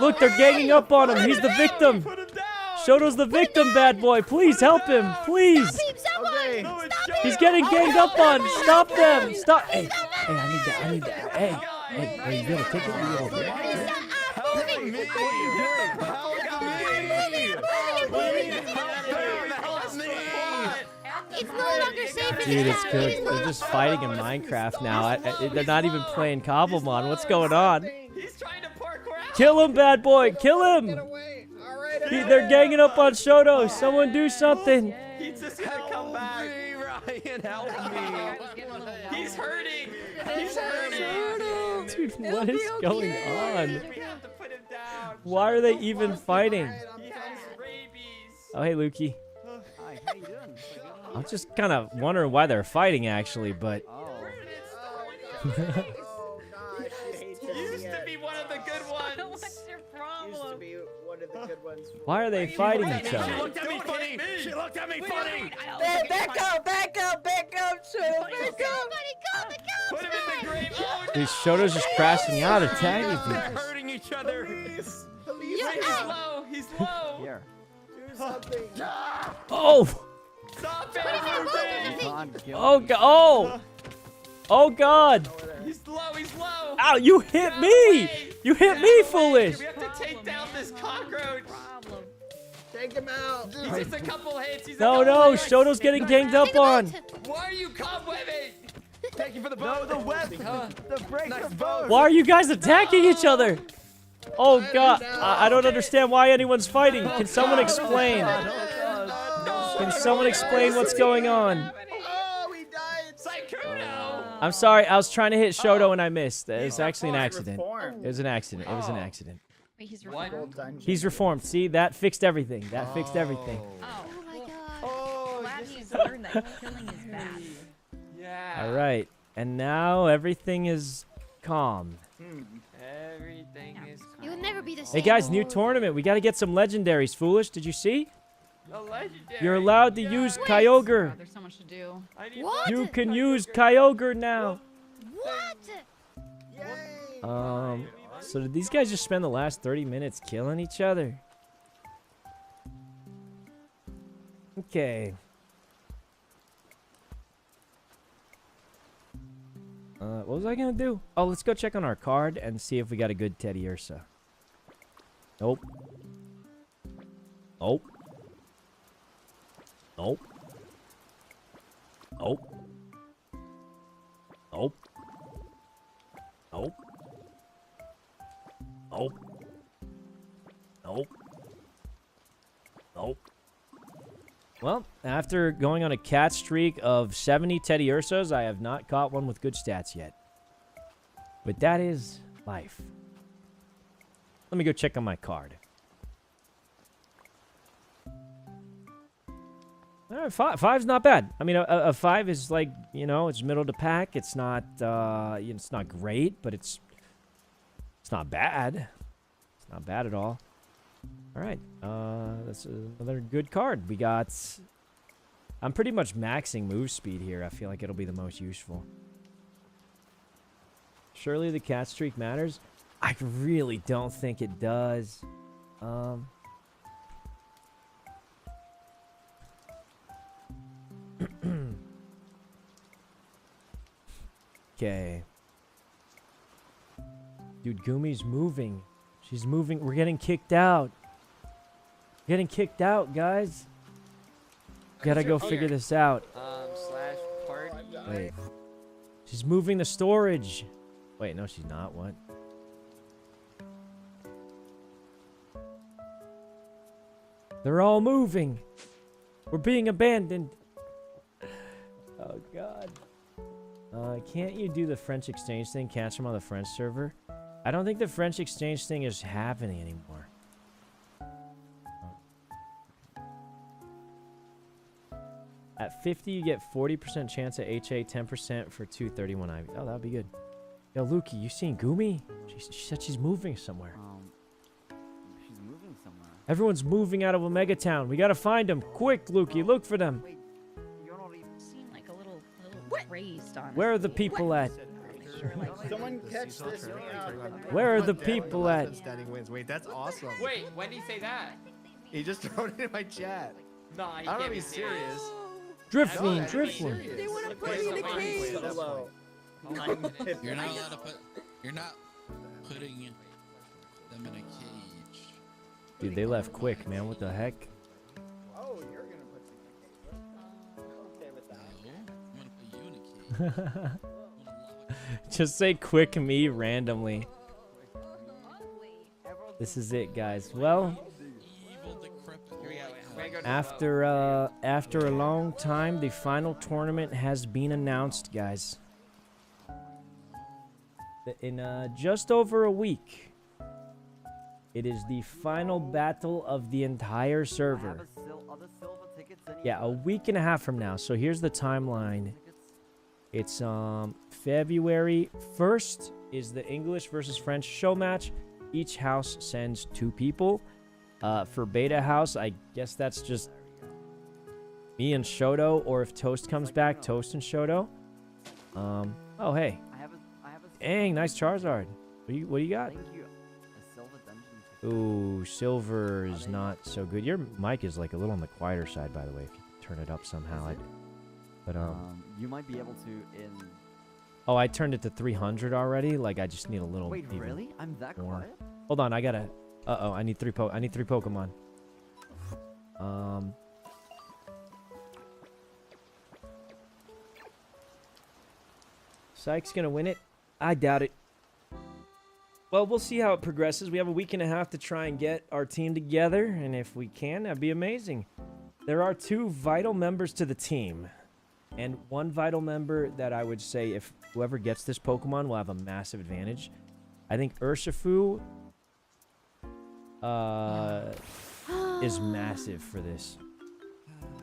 Look, they're ganging up on him. He's the victim. Put him down. Shoto's the victim, bad boy. Please help him. Please. Stop him, someone. No, it's Stop Shoto. He's getting ganged up on. Stop them. Stop. Hey, I need that. Hey, you got a ticket? You got a ticket? Help me. It's no longer safe in Dude, this it's town. good. It is no They're just longer- fighting in Minecraft now. They're not even playing cobblemon. What's going on? He's trying to parkour out. Kill him, bad boy. Kill him. They're ganging up on Shoto. Someone do something. He's just gonna come back. Ryan, help me. He's hurting. He's hurting. Dude, what is going on? We have to put him down. Why are they even fighting? He has rabies. Oh, hey, Lukey. Hi, how you doing? I'm just kind of wondering why they're fighting, actually, but... Oh. Used to be one of the good ones. What's your problem? Why are they fighting each She other? looked at me funny. She looked at me funny. Back up, Shoto, back up. Put him in the grave. Oh, no. Dude, Shoto's just crashing out, attacking They're people. hurting each other. He's low. He's low. Here. Oh! Stop it. Con, kill Oh, me. God! Oh, God! He's low. He's low. Ow, you hit me! You hit me, Foolish! We have to take down this cockroach. Take him out. He's just a couple hits. He's a No, couple no, hits. Shoto's getting ganged up on. Why are you cobwebbing? Thank you for the No, boat. the web. The break. Nice the boat. Why are you guys attacking each other? Oh, God. I don't understand why anyone's fighting. Can someone explain? Can someone explain what's going on? Oh, he died. Sykkuno. I'm sorry, I was trying to hit Shoto and I missed. It's actually an accident. It was an accident. It was an accident. Wait, he's What? reformed? He's reformed. See, that fixed everything. That fixed everything. Oh, Oh my god. Oh, glad he's learned that killing is bad. Yeah. All right. And now everything is calm. Everything is. You'll never be the same. Hey, guys, new tournament. We got to get some legendaries. Foolish, did you see? The legendary. You're allowed to use Yes. Kyogre. God, there's so much to do. I need What? You can use Kyogre now. What? So did these guys just spend the last 30 minutes killing each other? Okay. What was I gonna do? Oh, let's go check on our card and see if we got a good Teddy Ursa. Nope. Nope. Nope. Nope. Nope. Nope. Nope. Nope. Nope. Well, after going on a cat streak of 70 Teddy Ursas, I have not caught one with good stats yet. But that is life. Let me go check on my card. All right, five's not bad. I mean, a 5 is like, you know, it's middle to pack. It's not, it's not great, but it's not bad. It's not bad at all. All right, that's another good card. We got... I'm pretty much maxing move speed here. I feel like it'll be the most useful. Surely the cat streak matters? I really don't think it does. Okay. Dude, Gumi's moving. She's moving. We're getting kicked out. Getting kicked out, guys. Gotta go figure this out. Slash party. Wait. She's moving the storage. Wait, no, she's not. What? They're all moving. We're being abandoned. Oh, God. Can't you do the French exchange thing? Catch them on the French server? I don't think the French exchange thing is happening anymore. At 50, you get 40% chance at HA, 10% for 231 IV. Oh, that would be good. Yo, Lukey, you seen Gumi? She said she's moving somewhere. She's moving somewhere. Everyone's moving out of Omega Town. We gotta find them. Quick, Lukey, look for them. Wait, you're not even... Seem like a little raised on. Where are the people at? Someone catch this. Where are the people at? Standing wins. Wait, that's awesome. Wait, when did he say that? He just thrown it in my chat. Nah, he I don't can't be be serious. Driftling, No, Driftling. They want to put me in a cage. You're not allowed to put. You're not putting them in a cage. Dude, they left quick, man. What the heck? Oh, you're gonna put me in a cage. I'm okay with that. No, I'm gonna put you in a cage. Just say quick me randomly. This is it, guys. Well, after a long time, the final tournament has been announced, guys. In just over a week, it is the final battle of the entire server. Yeah, a week and a half from now. So here's the timeline. It's February 1st is the English versus French show match. Each house sends 2 people. For beta house, I guess that's just me and Shoto, or if Toast comes back, Toast and Shoto. Oh hey. Dang, nice Charizard. What do you got? Ooh, silver is not so good. Your mic is like a little on the quieter side, by the way. If you turn it up somehow, but you might be able to in. Oh, I turned it to 300 already. Like I just need a little. Wait, really? I'm that more. quiet? Hold on, I gotta. I need 3 Pokemon. Syk's gonna win it. I doubt it. Well, we'll see how it progresses. We have a week and a half to try and get our team together, and if we can, that'd be amazing. There are 2 vital members to the team, and 1 vital member that I would say if whoever gets this Pokemon will have a massive advantage. I think Urshifu is massive for this.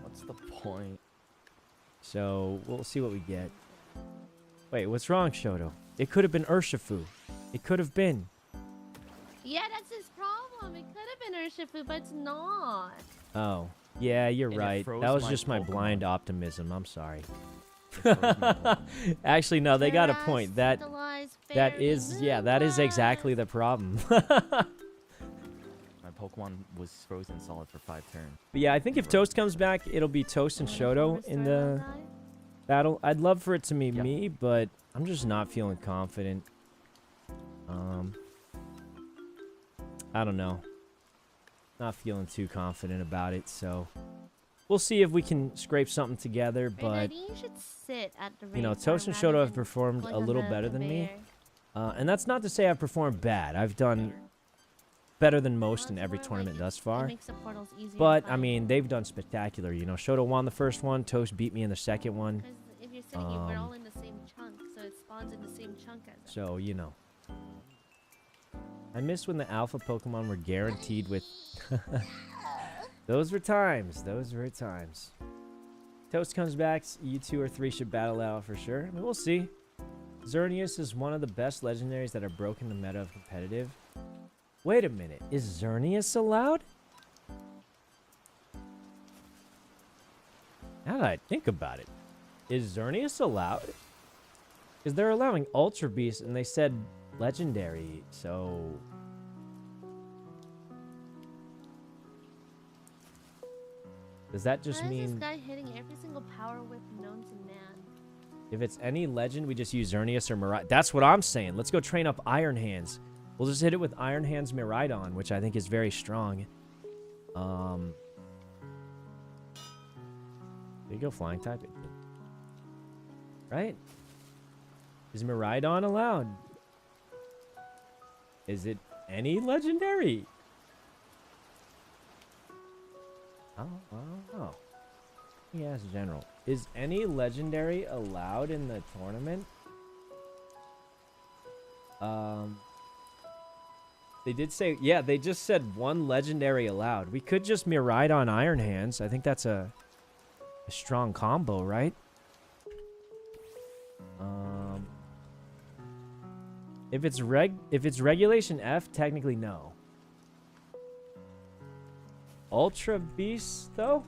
What's the point? So we'll see what we get. Wait, what's wrong, Shoto? It could have been Urshifu. It could have been. Yeah, that's his problem. It could have been Urshifu, but it's not. Oh. Yeah, you're And it right. froze That was my just my Pokemon. blind optimism. I'm sorry. It froze my Pokemon. Actually, no, they got a Terra point. That fairy is, yeah, that is exactly the problem. My Pokemon was frozen solid for 5 turns. But yeah, I think if Toast comes back, it'll be Toast and Shoto in the battle. I'd love for it to be Yep. me, but I'm just not feeling confident. I don't know. Not feeling too confident about it, so we'll see if we can scrape something together, but you should sit at the you know, Toast and Shoto have performed a little better than me. And that's not to say I've performed bad. I've done better than most in every tournament thus far. But, I mean, they've done spectacular. You know, Shoto won the first one. Toast beat me in the second one. If you're sitting, we're all in the same chunk, so it spawns in the same chunk as us. So, you know. I miss when the alpha Pokemon were guaranteed with... Those were times. Those were times. Toast comes back. You 2 or 3 should battle out for sure. I mean, we'll see. Xerneas is one of the best legendaries that have broken the meta of competitive. Wait a minute. Is Xerneas allowed? Now that I think about it. Is Xerneas allowed? Because they're allowing Ultra Beast and they said legendary, so... Does that just Why is mean... this guy hitting every single power whip known to man? If it's any legend, we just use Xerneas or Mirai. That's what I'm saying. Let's go train up Iron Hands. We'll just hit it with Iron Hands Miraidon, which I think is very strong. There you go, Flying type. Right? Is Miraidon allowed? Is it any legendary? Oh, I don't know. Let me ask General. Is any legendary allowed in the tournament? They did say, yeah, they just said 1 legendary allowed. We could just Miraidon Iron Hands. I think that's a strong combo, right? If it's regulation F, technically no. Ultra Beast though?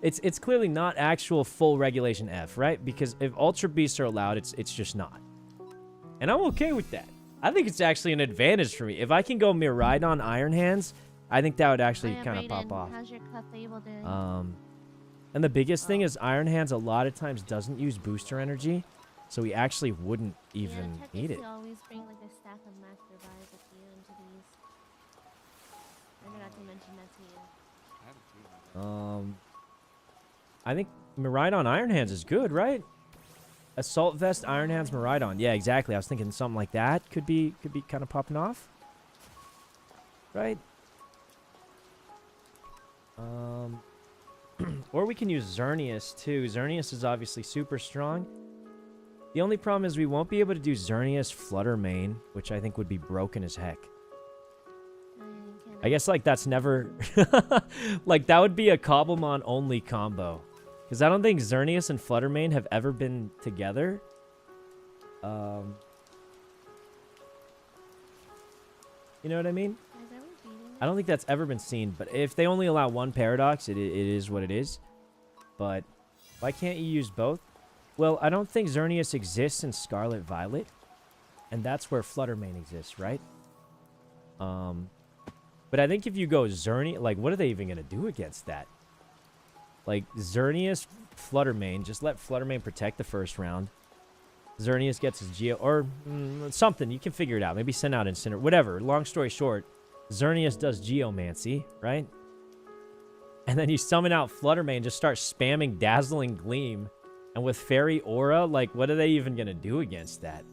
It's clearly not actual full regulation F, right? Because if Ultra Beasts are allowed, it's just not. And I'm okay with that. I think it's actually an advantage for me. If I can go Miraidon Iron Hands, I think that would actually kind of pop off. How's your Clefable doing? And the biggest thing is Iron Hands a lot of times doesn't use booster energy, so we actually wouldn't even need it. Always bring like a stack of master bars with you into these. I forgot to mention that to you. I think Miraidon Iron Hands is good, right? Assault Vest Iron Hands Miraidon. Yeah, exactly. I was thinking something like that could be kind of popping off. Right? Or we can use Xerneas too. Xerneas is obviously super strong. The only problem is we won't be able to do Xerneas Flutter Mane, which I think would be broken as heck. I guess like that's never like that would be a cobblemon only combo. Because I don't think Xerneas and Flutter Mane have ever been together. You know what I mean? I don't think that's ever been seen, but if they only allow 1 Paradox, it is what it is. But why can't you use both? Well, I don't think Xerneas exists in Scarlet Violet, and that's where Flutter Mane exists, right? But I think if you go Xerneas, like, what are they even going to do against that? Like, Xerneas, Flutter Mane, just let Flutter Mane protect the first round. Xerneas gets his Geo, or something. You can figure it out. Maybe send out Incinerate, whatever. Long story short, Xerneas does Geomancy, right? And then you summon out Flutter Mane, just start spamming Dazzling Gleam. And with Fairy Aura, like, what are they even going to do against that?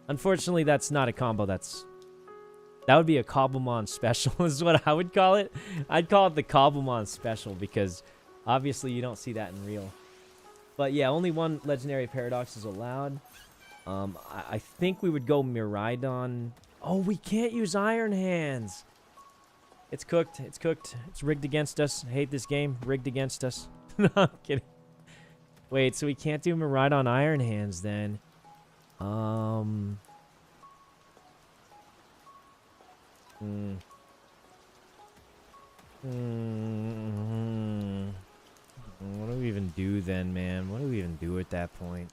Unfortunately, that's not a combo that would be a cobblemon special is what I would call it. I'd call it the cobblemon special because obviously you don't see that in real. But yeah, only 1 legendary paradox is allowed. I think we would go Miraidon. Oh, we can't use Iron Hands. It's cooked. It's cooked. It's rigged against us. I hate this game. Rigged against us. No, I'm kidding. Wait, so we can't do Miraidon Iron Hands then. What do we even do then, man? What do we even do at that point?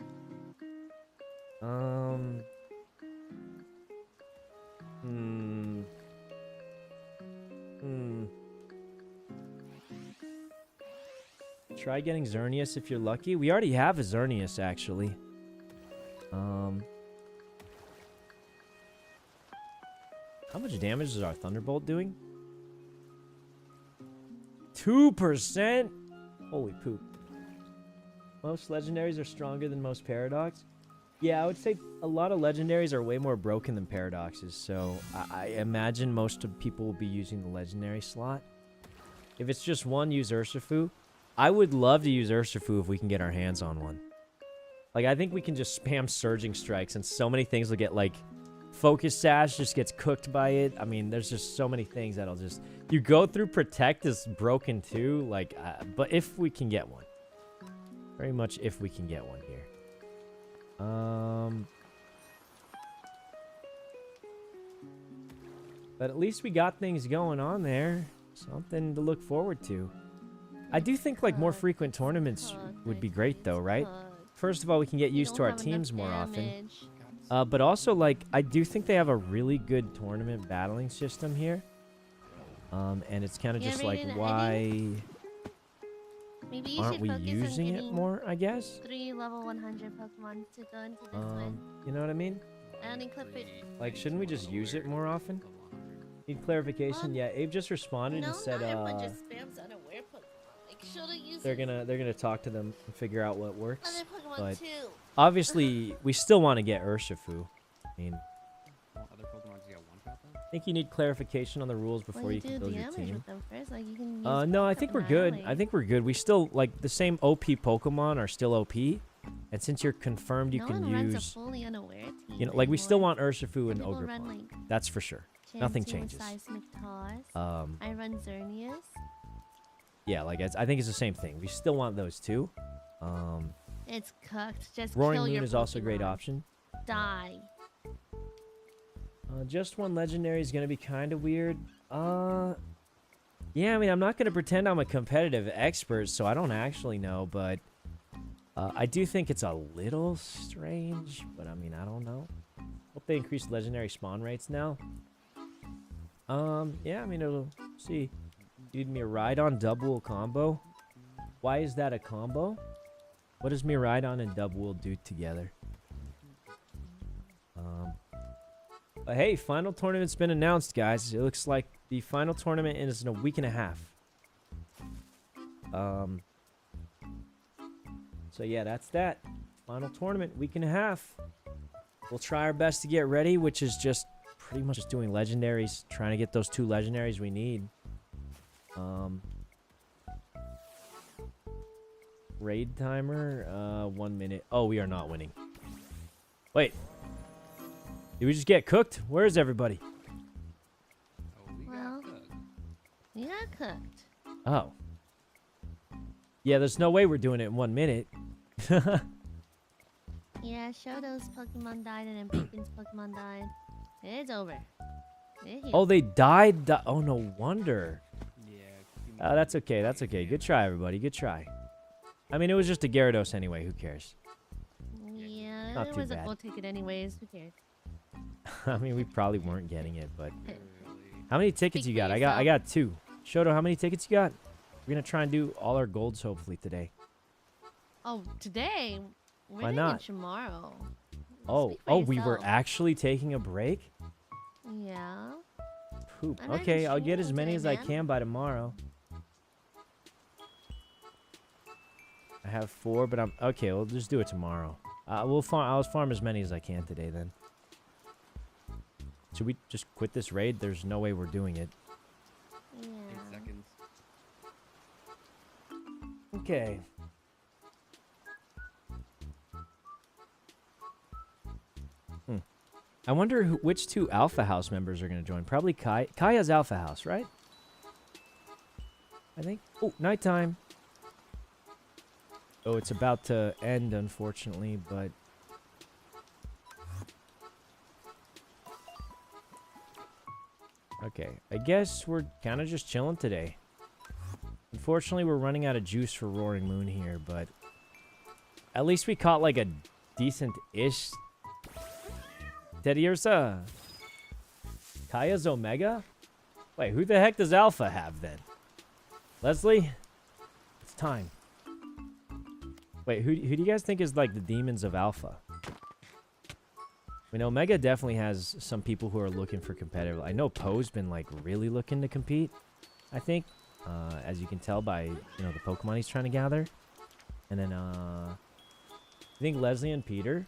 Try getting Xerneas if you're lucky. We already have a Xerneas, actually. How much damage is our Thunderbolt doing? 2%? Holy poop. Most legendaries are stronger than most paradox. Yeah, I would say a lot of legendaries are way more broken than paradoxes, so I imagine most of people will be using the legendary slot. If it's just one, use Urshifu. I would love to use Urshifu if we can get our hands on one. Like, I think we can just spam Surging Strikes, and so many things will get, like, Focus Sash just gets cooked by it. I mean, there's just so many things that'll just... You go through Protect is broken too, like, but if we can get one. Very much if we can get one here. But at least we got things going on there. Something to look forward to. I do think, like, more frequent tournaments would be great, though, right? First of all, we can get used to our teams more often. But also, like, I do think they have a really good tournament battling system here. And it's kind of just like, why aren't we using it more, I guess? 3 level 100 Pokemon to go into this one. You know what I mean? And equip it. Like, shouldn't we just use it more often? Need clarification? Yeah, Abe just responded and said, not everyone just spams unaware Pokemon. Like, should I use they're gonna talk to them and figure out what works. other Pokemon But too? obviously, we still want to get Urshifu. I mean, Other Pokemon just get one shot though? I think you need clarification on the rules before you can build your team. With them first. Like, you can No, I think we're good. I think we're good. We still, like, the same OP Pokemon are still OP. And since you're confirmed, you can use... a fully unaware team You know, like, we still want Urshifu and People Ogre run, Pond. like, That's for sure. Nothing changes. Seismic Toss. I run Xerneas. Yeah, like, I think it's the same thing. We still want those two. It's cooked. Just Roaring kill Moon your is also a great Pokemon. option. Die. Just one legendary is gonna be kind of weird. Yeah, I mean, I'm not gonna pretend I'm a competitive expert, so I don't actually know, but I do think it's a little strange. But I mean, I don't know. Hope they increase legendary spawn rates now. Yeah, I mean, it'll see. You need Miraidon double combo. Why is that a combo? What does Miraidon and Double do together? But hey, final tournament's been announced, guys. It looks like the final tournament is in a week and a half. So yeah, that's that. Final tournament, week and a half. We'll try our best to get ready, which is just pretty much just doing legendaries, trying to get those 2 legendaries we need. Raid timer, 1 minute. Oh, we are not winning. Wait. Did we just get cooked? Where is everybody? Well, we got cooked. Oh. Yeah, there's no way we're doing it in 1 minute. Yeah, Shoto's Pokemon died and then Bacon's Pokemon died. It's over. Oh, they died? Oh, no wonder. Yeah. That's okay. That's okay. Good try, everybody. Good try. I mean, it was just a Gyarados anyway. Who cares? Yeah, Not it too was a bad. gold ticket anyways. Who cares? I mean, we probably weren't getting it, but... How many tickets Speak you for got? I got 2. Shoto, how many tickets you got? We're gonna try and do all our golds hopefully today. Oh, today? We're Why doing not? it tomorrow. Oh, Speak for we were yourself. actually taking a break? Yeah. Poop. I'm not Okay, even I'll get as streaming many today, as I man. can by tomorrow. I have 4, but I'm... Okay, we'll just do it tomorrow. I'll farm as many as I can today, then. Should we just quit this raid? There's no way we're doing it. Yeah. 8 seconds. Okay. I wonder which 2 Alpha House members are going to join. Probably Kai. Kai has Alpha House, right? I think. Oh, nighttime. Oh, it's about to end, unfortunately, but... Okay, I guess we're kind of just chilling today. Unfortunately, we're running out of juice for Roaring Moon here, but at least we caught like a decent-ish Teddy Ursa. Kaya's Omega? Wait, who the heck does Alpha have then? Leslie? It's time. Wait, who do you guys think is like the demons of Alpha? I mean, Omega definitely has some people who are looking for competitive. I know Poe's been like really looking to compete, I think. As you can tell by, you know, the Pokemon he's trying to gather. And then, I think Leslie and Peter.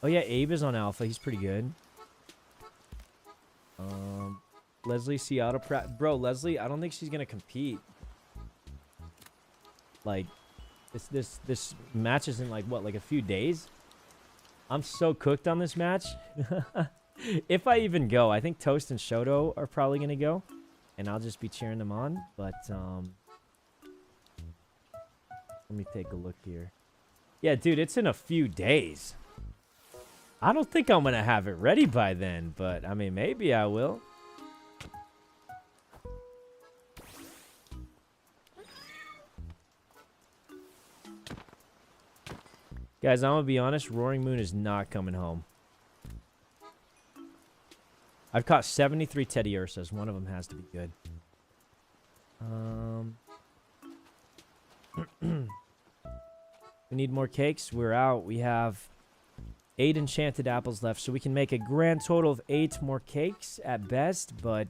Oh yeah, Abe is on Alpha. He's pretty good. Leslie Seattle bro, Leslie, I don't think she's gonna compete. Like, this match is in like what, like a few days? I'm so cooked on this match. If I even go, I think Toast and Shoto are probably gonna go, and I'll just be cheering them on. But let me take a look here. Yeah, dude, it's in a few days. I don't think I'm gonna have it ready by then, but I mean, maybe I will. Guys, I'm gonna be honest, Roaring Moon is not coming home. I've caught 73 Teddy Ursas. One of them has to be good. We need more cakes. We're out. We have 8 enchanted apples left, so we can make a grand total of 8 more cakes at best. But,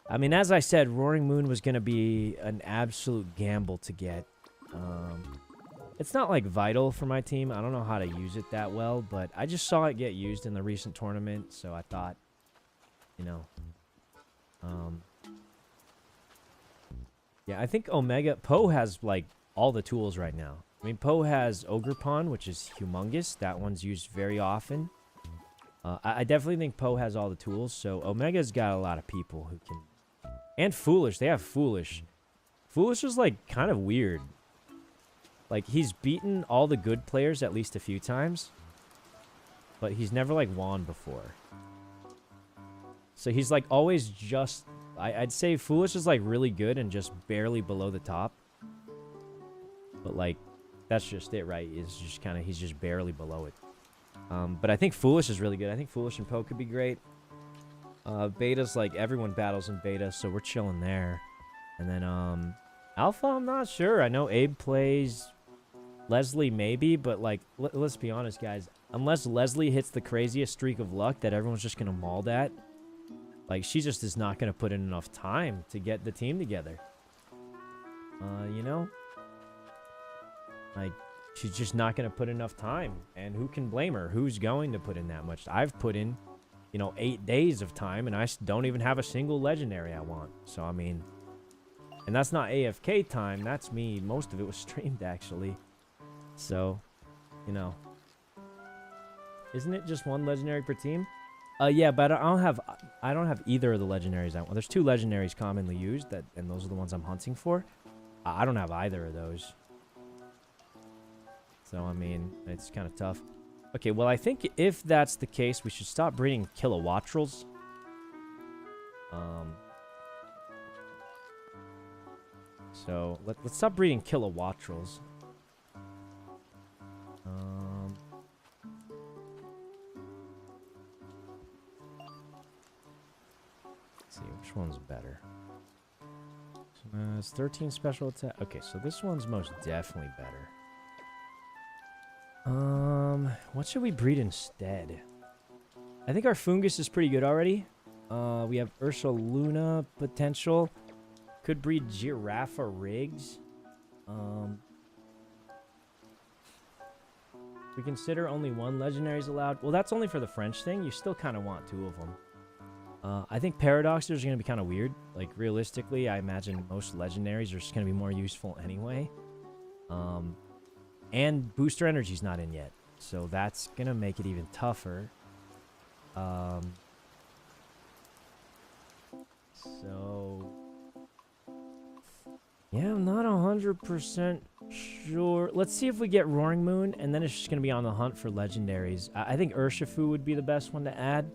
I mean, as I said, Roaring Moon was going to be an absolute gamble to get. It's not, like, vital for my team. I don't know how to use it that well, but I just saw it get used in the recent tournament, so I thought, you know. Yeah, I think Omega... Poe has, like, all the tools right now. I mean, Poe has Ogre Pond, which is humongous. That one's used very often. I definitely think Poe has all the tools, so Omega's got a lot of people who can... And Foolish. They have Foolish. Foolish is, like, kind of weird. Like, he's beaten all the good players at least a few times. But he's never, like, won before. So he's, like, always just... I'd say Foolish is, like, really good and just barely below the top. But, like, that's just it, right? It's just kind of... He's just barely below it. But I think Foolish is really good. I think Foolish and Poe could be great. Beta's, like, everyone battles in Beta, so we're chilling there. And then, Alpha, I'm not sure. I know Abe plays... Leslie maybe, but like, let's be honest, guys. Unless Leslie hits the craziest streak of luck that everyone's just gonna maul that, like, she just is not gonna put in enough time to get the team together. You know? Like, she's just not gonna put enough time. And who can blame her? Who's going to put in that much? I've put in, you know, 8 days of time, and I don't even have a single legendary I want. So, I mean... And that's not AFK time. That's me. Most of it was streamed, actually. So, you know, isn't it just 1 legendary per team? Yeah, but I don't have either of the legendaries I want. There's 2 legendaries commonly used, and those are the ones I'm hunting for. I don't have either of those. So, I mean, it's kind of tough. Okay, well, I think if that's the case, we should stop breeding Kilowattrels. So, let's stop breeding Kilowattrels. Let's see, which one's better? It's 13 special attack. Okay, so this one's most definitely better. What should we breed instead? I think our Fungus is pretty good already. We have Ursula Luna potential. Could breed Giraffa Riggs. We consider only 1 legendary is allowed. Well, that's only for the French thing. You still kind of want 2 of them. I think Paradoxers are going to be kind of weird. Like, realistically, I imagine most legendaries are just going to be more useful anyway. And Booster Energy's not in yet. So that's going to make it even tougher. So... Yeah, I'm not 100% sure. Let's see if we get Roaring Moon, and then it's just going to be on the hunt for legendaries. I think Urshifu would be the best one to add.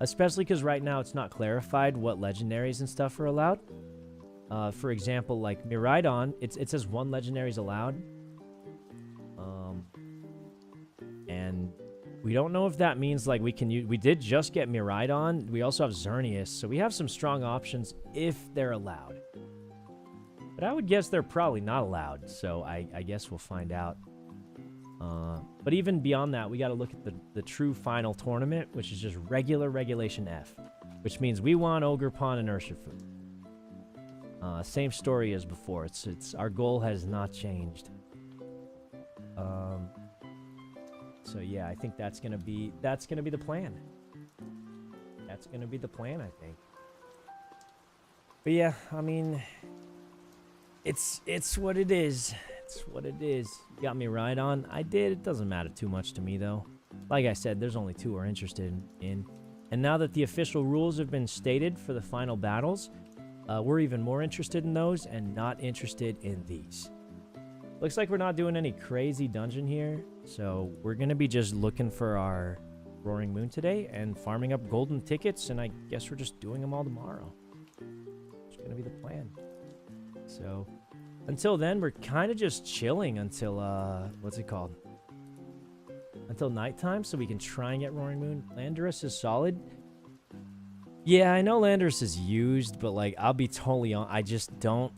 Especially because right now it's not clarified what legendaries and stuff are allowed. For example, like Miraidon, it says 1 legendary is allowed. And we don't know if that means like we can use. We did just get Miraidon. We also have Xerneas, so we have some strong options if they're allowed. But I would guess they're probably not allowed, so I guess we'll find out. But even beyond that, we got to look at the true final tournament, which is just regular Regulation F, which means we want Ogerpon and Urshifu. Same story as before. It's our goal has not changed. So yeah, I think that's gonna be the plan. That's gonna be the plan, I think. But yeah, I mean, it's what it is. It's what it is. You got me right on. I did. It doesn't matter too much to me though. Like I said, there's only 2 we're interested in. And now that the official rules have been stated for the final battles, we're even more interested in those and not interested in these. Looks like we're not doing any crazy dungeon here, so we're going to be just looking for our Roaring Moon today and farming up golden tickets, and I guess we're just doing them all tomorrow. It's going to be the plan. So, until then, we're kind of just chilling until, what's it called? Until nighttime, so we can try and get Roaring Moon. Landorus is solid. Yeah, I know Landorus is used, but, like, I'll be totally on. I just don't.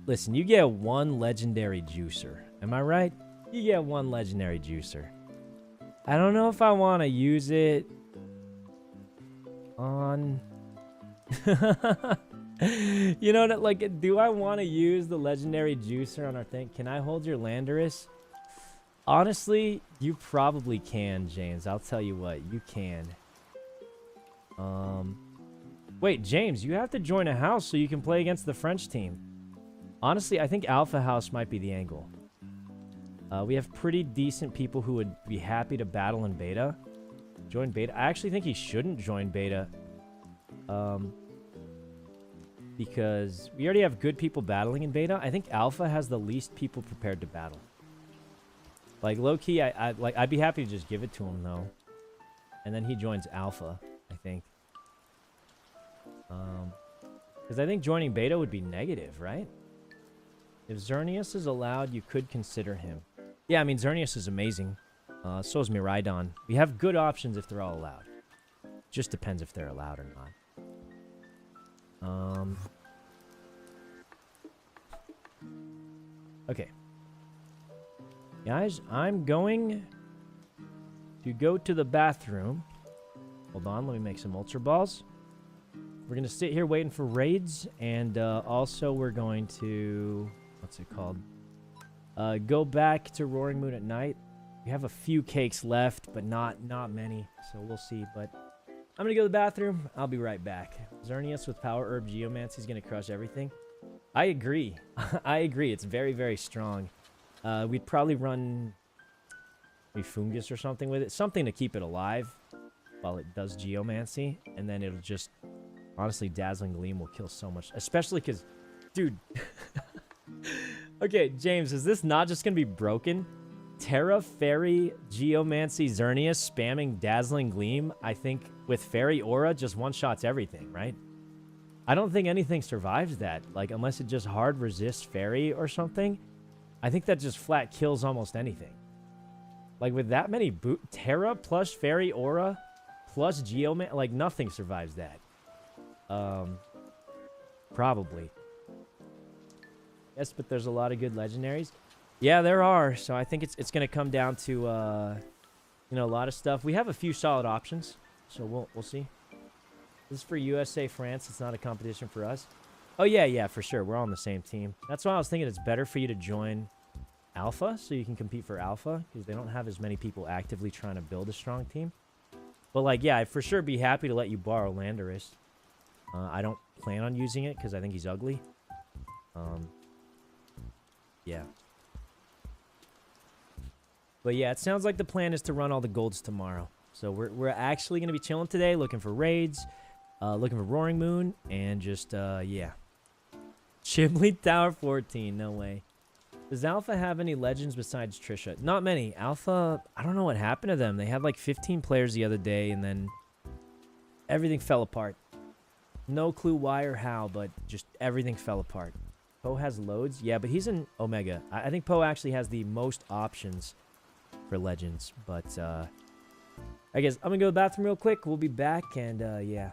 Listen, you get 1 legendary juicer. Am I right? You get 1 legendary juicer. I don't know if I want to use it on... You know, like, do I want to use the legendary juicer on our thing? Can I hold your Landorus? Honestly, you probably can, James. I'll tell you what, you can. Wait, James, you have to join a house so you can play against the French team. Honestly, I think Alpha House might be the angle. We have pretty decent people who would be happy to battle in beta. Join beta. I actually think he shouldn't join beta. Because we already have good people battling in beta. I think Alpha has the least people prepared to battle. Like, low-key, I'd be happy to just give it to him, though. And then he joins Alpha, I think. Because I think joining beta would be negative, right? If Xerneas is allowed, you could consider him. Yeah, I mean, Xerneas is amazing. So is Miraidon. We have good options if they're all allowed. Just depends if they're allowed or not. Okay. Guys, I'm going to go to the bathroom. Hold on, let me make some Ultra Balls. We're going to sit here waiting for raids. And also we're going to... What's it called? Go back to Roaring Moon at night. We have a few cakes left, but not many, so we'll see. But I'm gonna go to the bathroom. I'll be right back. Xerneas with Power Herb Geomancy is gonna crush everything. I agree. I agree. It's very, very strong. We'd probably run maybe Fungus or something with it, something to keep it alive while it does Geomancy, and then it'll just honestly Dazzling Gleam will kill so much, especially because, dude. Okay, James, is this not just gonna be broken? Terra, Fairy, Geomancy, Xerneas spamming Dazzling Gleam, I think with Fairy Aura just one-shots everything, right? I don't think anything survives that, like, unless it just hard resists Fairy or something. I think that just flat kills almost anything. Like, with that many Terra plus Fairy Aura plus Geomancy, like, nothing survives that. Probably. Yes, but there's a lot of good legendaries. Yeah, there are. So I think it's going to come down to, you know, a lot of stuff. We have a few solid options, so we'll see. This is for USA, France. It's not a competition for us. Oh, yeah, for sure. We're all on the same team. That's why I was thinking it's better for you to join Alpha, so you can compete for Alpha, because they don't have as many people actively trying to build a strong team. But, like, yeah, I'd for sure be happy to let you borrow Landorus. I don't plan on using it, because I think he's ugly. Yeah. But yeah, it sounds like the plan is to run all the golds tomorrow. So we're actually going to be chilling today, looking for raids, looking for Roaring Moon, and just, yeah. Chimney Tower 14, no way. Does Alpha have any legends besides Trisha? Not many. Alpha, I don't know what happened to them. They had like 15 players the other day, and then everything fell apart. No clue why or how, but just everything fell apart. Poe has loads? Yeah, but he's in Omega. I think Poe actually has the most options for Legends, but I guess I'm gonna go to the bathroom real quick. We'll be back, and yeah.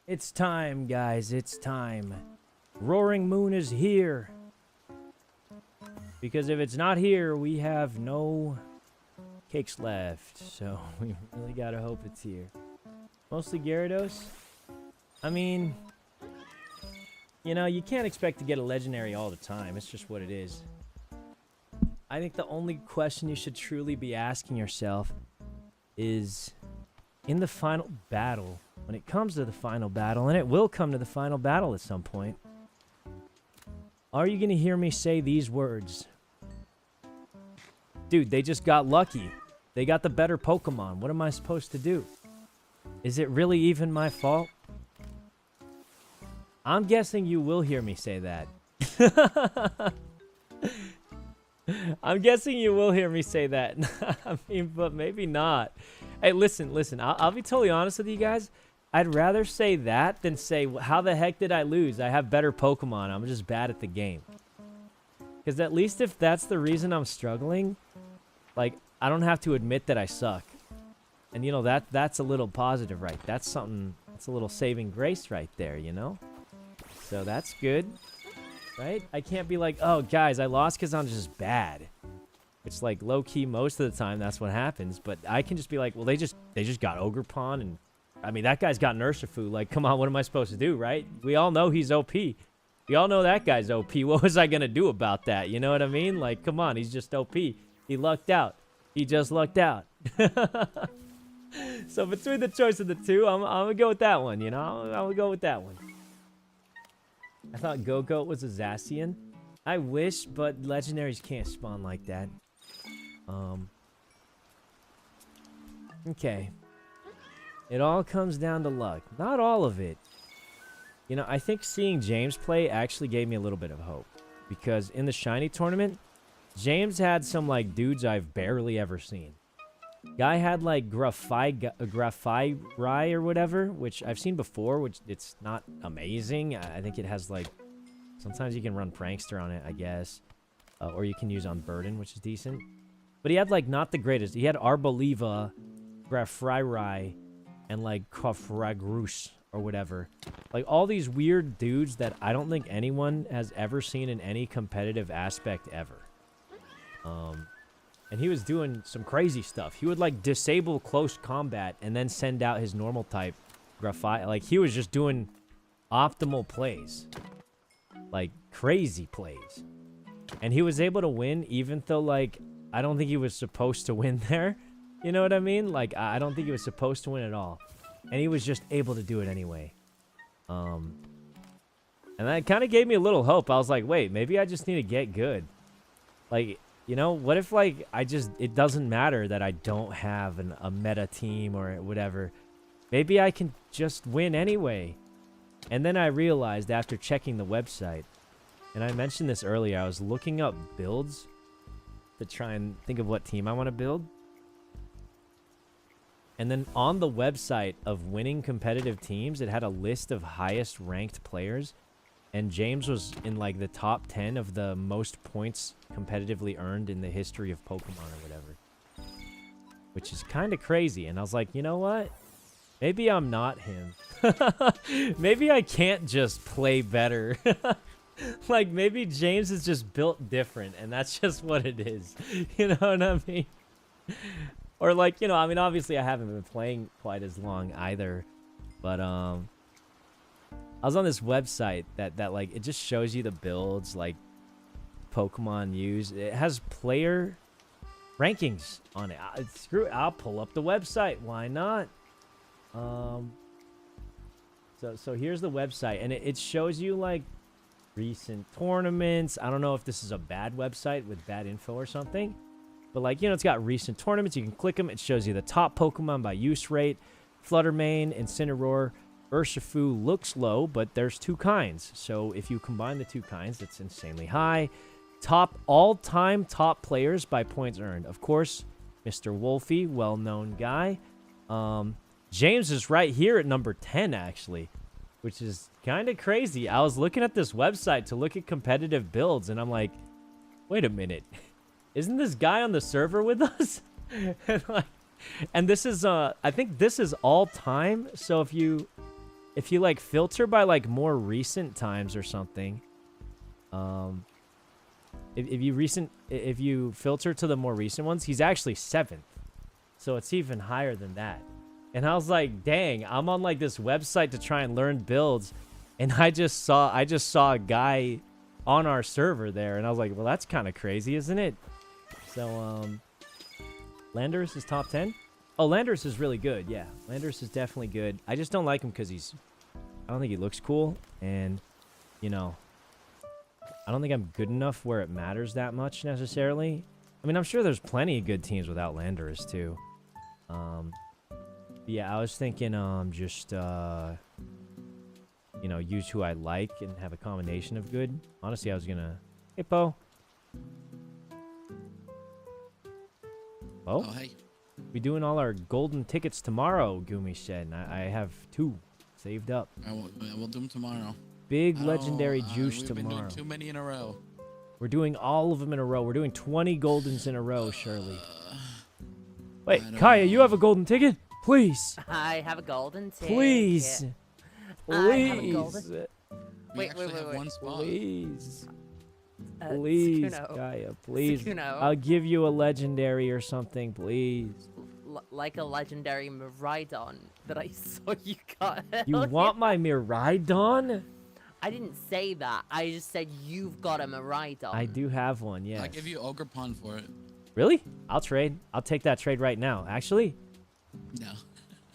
It's time, guys. It's time. Roaring Moon is here. Because if it's not here, we have no cakes left. So we really gotta hope it's here. Mostly Gyarados. I mean, you know, you can't expect to get a legendary all the time. It's just what it is. I think the only question you should truly be asking yourself is, in the final battle, when it comes to the final battle, and it will come to the final battle at some point, are you going to hear me say these words? Dude, they just got lucky. They got the better Pokemon. What am I supposed to do? Is it really even my fault? I'm guessing you will hear me say that. I'm guessing you will hear me say that. I mean, but maybe not. Hey, listen. I'll be totally honest with you guys. I'd rather say that than say, how the heck did I lose? I have better Pokemon. I'm just bad at the game. Because at least if that's the reason I'm struggling, like, I don't have to admit that I suck. And, you know, that's a little positive, right? That's something, that's a little saving grace right there, you know? So that's good, right? I can't be like, oh, guys, I lost because I'm just bad. It's like low-key most of the time that's what happens. But I can just be like, well, they just got Ogerpon, and I mean, that guy's got Urshifu. Like, come on, what am I supposed to do, right? We all know he's OP. We all know that guy's OP. What was I going to do about that? You know what I mean? Like, come on, he's just OP. He lucked out. He just lucked out. So between the choice of the two, I'm going to go with that one, you know? I'm going to go with that one. I thought Go-Goat was a Zacian. I wish, but legendaries can't spawn like that. Okay. It all comes down to luck. Not all of it. You know, I think seeing James play actually gave me a little bit of hope. Because in the Shiny tournament, James had some, like, dudes I've barely ever seen. Guy had, like, Graffirai or whatever, which I've seen before, which it's not amazing. I think it has, like, sometimes you can run Prankster on it, I guess. Or you can use on Burden, which is decent. But he had, like, not the greatest. He had Arboliva, Graffirai, and, like, Kofragrus or whatever. Like, all these weird dudes that I don't think anyone has ever seen in any competitive aspect ever. And he was doing some crazy stuff. He would, like, disable close combat and then send out his normal type, Graphite. Like, he was just doing optimal plays. Like, crazy plays. And he was able to win even though, like, I don't think he was supposed to win there. You know what I mean? Like, I don't think he was supposed to win at all. And he was just able to do it anyway. And that kind of gave me a little hope. I was like, wait, maybe I just need to get good. Like, you know, what if, like, it doesn't matter that I don't have a meta team or whatever. Maybe I can just win anyway. And then I realized after checking the website, and I mentioned this earlier, I was looking up builds to try and think of what team I want to build. And then on the website of winning competitive teams, it had a list of highest ranked players. And James was in, like, the top 10 of the most points competitively earned in the history of Pokemon or whatever. Which is kind of crazy. And I was like, you know what? Maybe I'm not him. Maybe I can't just play better. Like, maybe James is just built different. And that's just what it is. You know what I mean? Or, like, you know, I mean, obviously I haven't been playing quite as long either. But, I was on this website that like, it just shows you the builds, like, Pokemon use. It has player rankings on it. Screw it. I'll pull up the website. Why not? So here's the website, and it shows you, like, recent tournaments. I don't know if this is a bad website with bad info or something. But, like, you know, it's got recent tournaments. You can click them. It shows you the top Pokemon by use rate. Fluttermane, Incineroar, Urshifu looks low, but there's two kinds. So if you combine the two kinds, it's insanely high. All-time top players by points earned. Of course, Mr. Wolfie, well-known guy. James is right here at number 10, actually, which is kind of crazy. I was looking at this website to look at competitive builds, and I'm like, wait a minute. Isn't this guy on the server with us? And this is, I think this is all time. So if you if you like filter by like more recent times or something, if you filter to the more recent ones, he's actually 7th. So it's even higher than that. And I was like, dang, I'm on like this website to try and learn builds, and I just saw a guy on our server there, and I was like, well, that's kind of crazy, isn't it? So Landers is top 10. Oh, Landers is really good. Yeah, Landers is definitely good. I just don't like him because I don't think he looks cool, and you know, I don't think I'm good enough where it matters that much necessarily. I mean, I'm sure there's plenty of good teams without Landers too. Yeah, I was thinking just you know, use who I like and have a combination of good. Honestly, I was gonna Hippo. Oh, hey. We doing all our golden tickets tomorrow, Gumi said. I have 2 saved up. We'll do them tomorrow. Big legendary juice we've tomorrow. Been doing too many in a row. We're doing all of them in a row. We're doing 20 goldens in a row, Shirley. Wait, Kaya, you have a golden ticket? Please. I have a golden ticket. Please. I have a Please. golden... Wait. One spot. Please. Please, Sykkuno. Kaya, please. Sykkuno. I'll give you a legendary or something, please. Like a legendary Miraidon that I saw you got. You want my Miraidon? I didn't say that. I just said you've got a Miraidon. I do have one, yes. I'll give you Ogre Pawn for it. Really? I'll trade. I'll take that trade right now. Actually? No.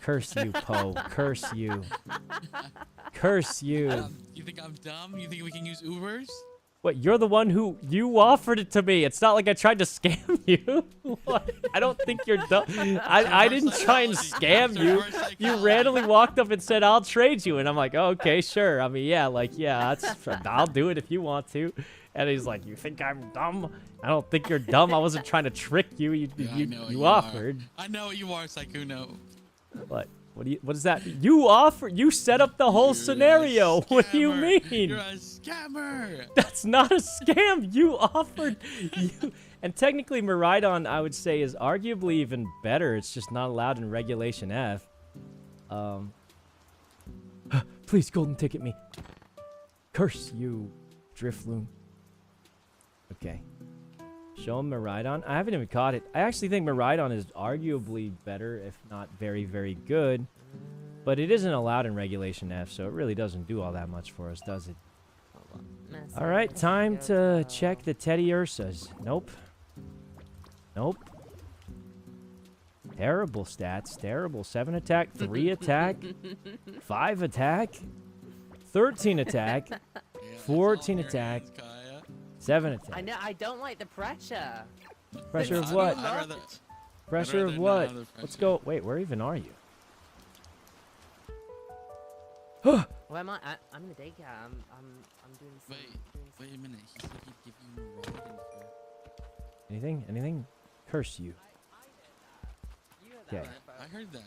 Curse you, Poe. Curse you. Curse you. You think I'm dumb? You think we can use Ubers? What, you're the one who... You offered it to me. It's not like I tried to scam you. What? I don't think you're dumb. I didn't try and scam you. You randomly walked up and said, I'll trade you. And I'm like, oh, okay, sure. I mean, yeah, like, yeah, I'll do it if you want to. And he's like, you think I'm dumb? I don't think you're dumb. I wasn't trying to trick you. You offered. I know what you are, Sykkuno. What? What is that? You offered. You set up the whole scenario. What do you mean? You're a scammer. That's not a scam. You offered. And technically, Miraidon, I would say, is arguably even better. It's just not allowed in Regulation F. Please, golden ticket me. Curse you, Drifloon. Okay. Show him Miraidon. I haven't even caught it. I actually think Miraidon is arguably better, if not very, very good. But it isn't allowed in Regulation F, so it really doesn't do all that much for us, does it? All right, time to check the Teddy Ursas. Nope. Nope. Terrible stats. Terrible. 7 attack, 3 attack, 5 attack, 13 attack, 14 attack, 7 attack. I know. I don't like the pressure. Pressure of what? Pressure of what? Let's go. Wait, where even are you? Where am I? I'm in the daycare. I'm doing some. Wait a minute. He said he'd give you Miraidon for... Anything? Anything? Curse you. Okay. I heard that.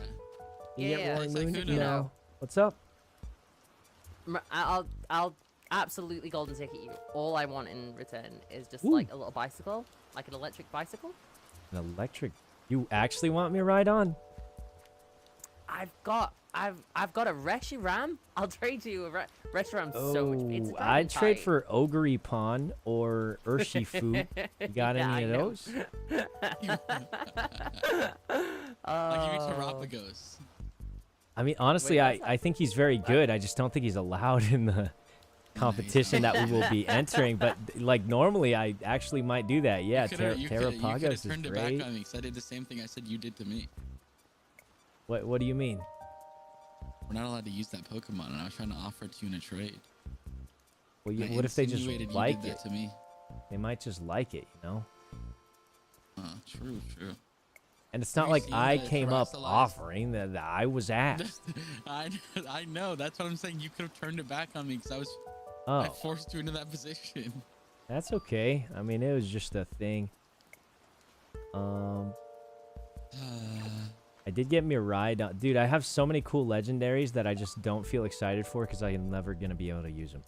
You Yeah, get Roaring it's like Moon? Sykkuno. No. What's up? I'll absolutely golden ticket you. All I want in return is just Ooh. like a little bicycle, like an electric bicycle. An electric. You actually want me to ride on? I've got a Reshiram. I'll trade you a Reshiram's so much. It's a I'd trade type. for Ogre Pawn or Urshifu. You got Yeah, any I of know. those? I'll give you Terapagos. I mean, honestly, Wait, I think he's very good. I just don't think he's allowed in the competition that we will be entering. But like normally, I actually might do that. Yeah, Terapagos is turned it great. back on me because I did the same thing I said you did to me. What do you mean? We're not allowed to use that Pokemon, and I was trying to offer it to you in a trade. Well, I what if they just insinuated you like did it? that to me. They might just like it, you know? True. And it's not You like see I the came up Terastallized- offering that I was asked. I know. That's what I'm saying. You could have turned it back on me because I Oh, forced you into that position. that's okay. I mean, it was just a thing. I did get me a ride. Dude, I have so many cool legendaries that I just don't feel excited for because I'm never going to be able to use them.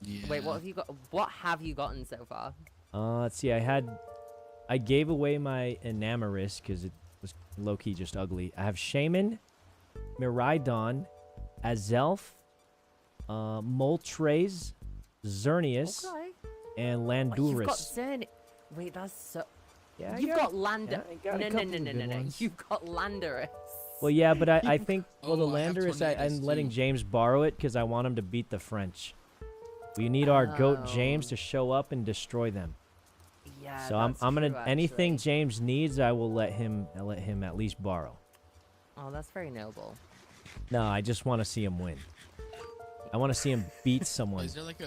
Yeah. Wait, what have you got? What have you gotten so far? Let's see. I gave away my Enamorous because it was low-key just ugly. I have Shaman, Miraidon, Azelf, Moltres, Xerneas, Okay. and Wait, you've got Landurus. Zern. Wait, that's so. Yeah, You've got Lander. I got a No, no, couple no, of no, good no, no. ones. You've got Landorus. Well, yeah, but I think, well, the Oh, I have Landorus, I'm Tornadoes, letting too. James borrow it because I want him to beat the French. We need our goat James to show up and destroy them. Yeah. So I'm that's gonna true, anything actually. James needs, I will let him at least borrow. Oh, that's very noble. No, I just want to see him win. I want to see him beat Oh, someone, is there like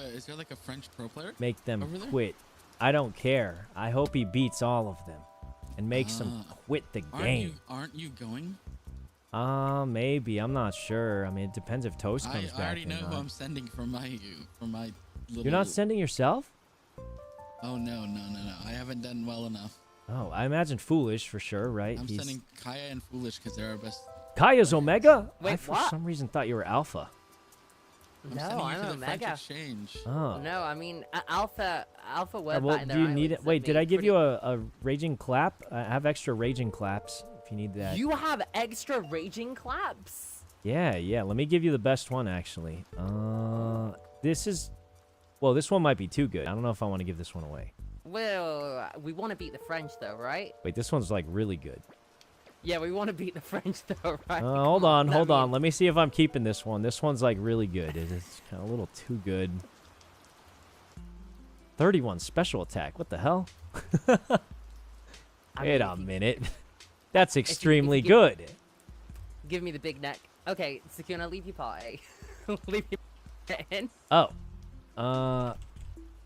a French pro player? make them over there? quit. I don't care. I hope he beats all of them and makes them quit the game. Aren't you going? Maybe. I'm not sure. I mean, it depends if Toast I comes back already or know who not. I'm sending for my little. You're not sending yourself? Oh no. I haven't done well enough. Oh, I imagine Foolish for sure, right? I'm sending Kaya and Foolish because they're our best. Kaya's Omega? I Wait, for what? some reason thought you were Alpha. I'm No, sending you I'm to the French Omega. exchange. Oh. No, I mean Alpha were Well, back do you need it? Wait, did I give you a raging clap? I have extra raging claps if you need that. You have extra raging claps. Yeah. Let me give you the best one, actually. This is... Well, this one might be too good. I don't know if I want to give this one away. Well, we want to beat the French though, right? Wait, this one's, like, really good. Yeah, we want to beat the French though, right? Hold on. Let me see if I'm keeping this one. This one's, like, really good. It's kind of a little too good. 31 special attack. What the hell? Wait a minute. That's extremely if you good. Give me the big neck. Okay, Sykkuno, leave your party. Leave your in. Oh.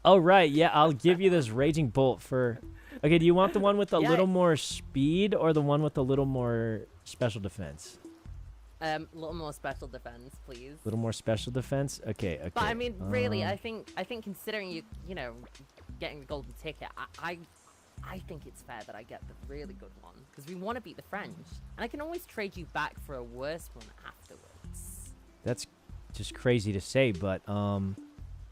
Oh, right. Yeah, I'll give you this Raging Bolt for... Okay, do you want the one with a Yeah. little more speed or the one with a little more special defense? A little more special defense, please. A little more special defense? Okay. But I mean, really, I think considering you know, getting the golden ticket, I think it's fair that I get the really good one because we want to beat the French, and I can always trade you back for a worse one afterwards. That's just crazy to say, but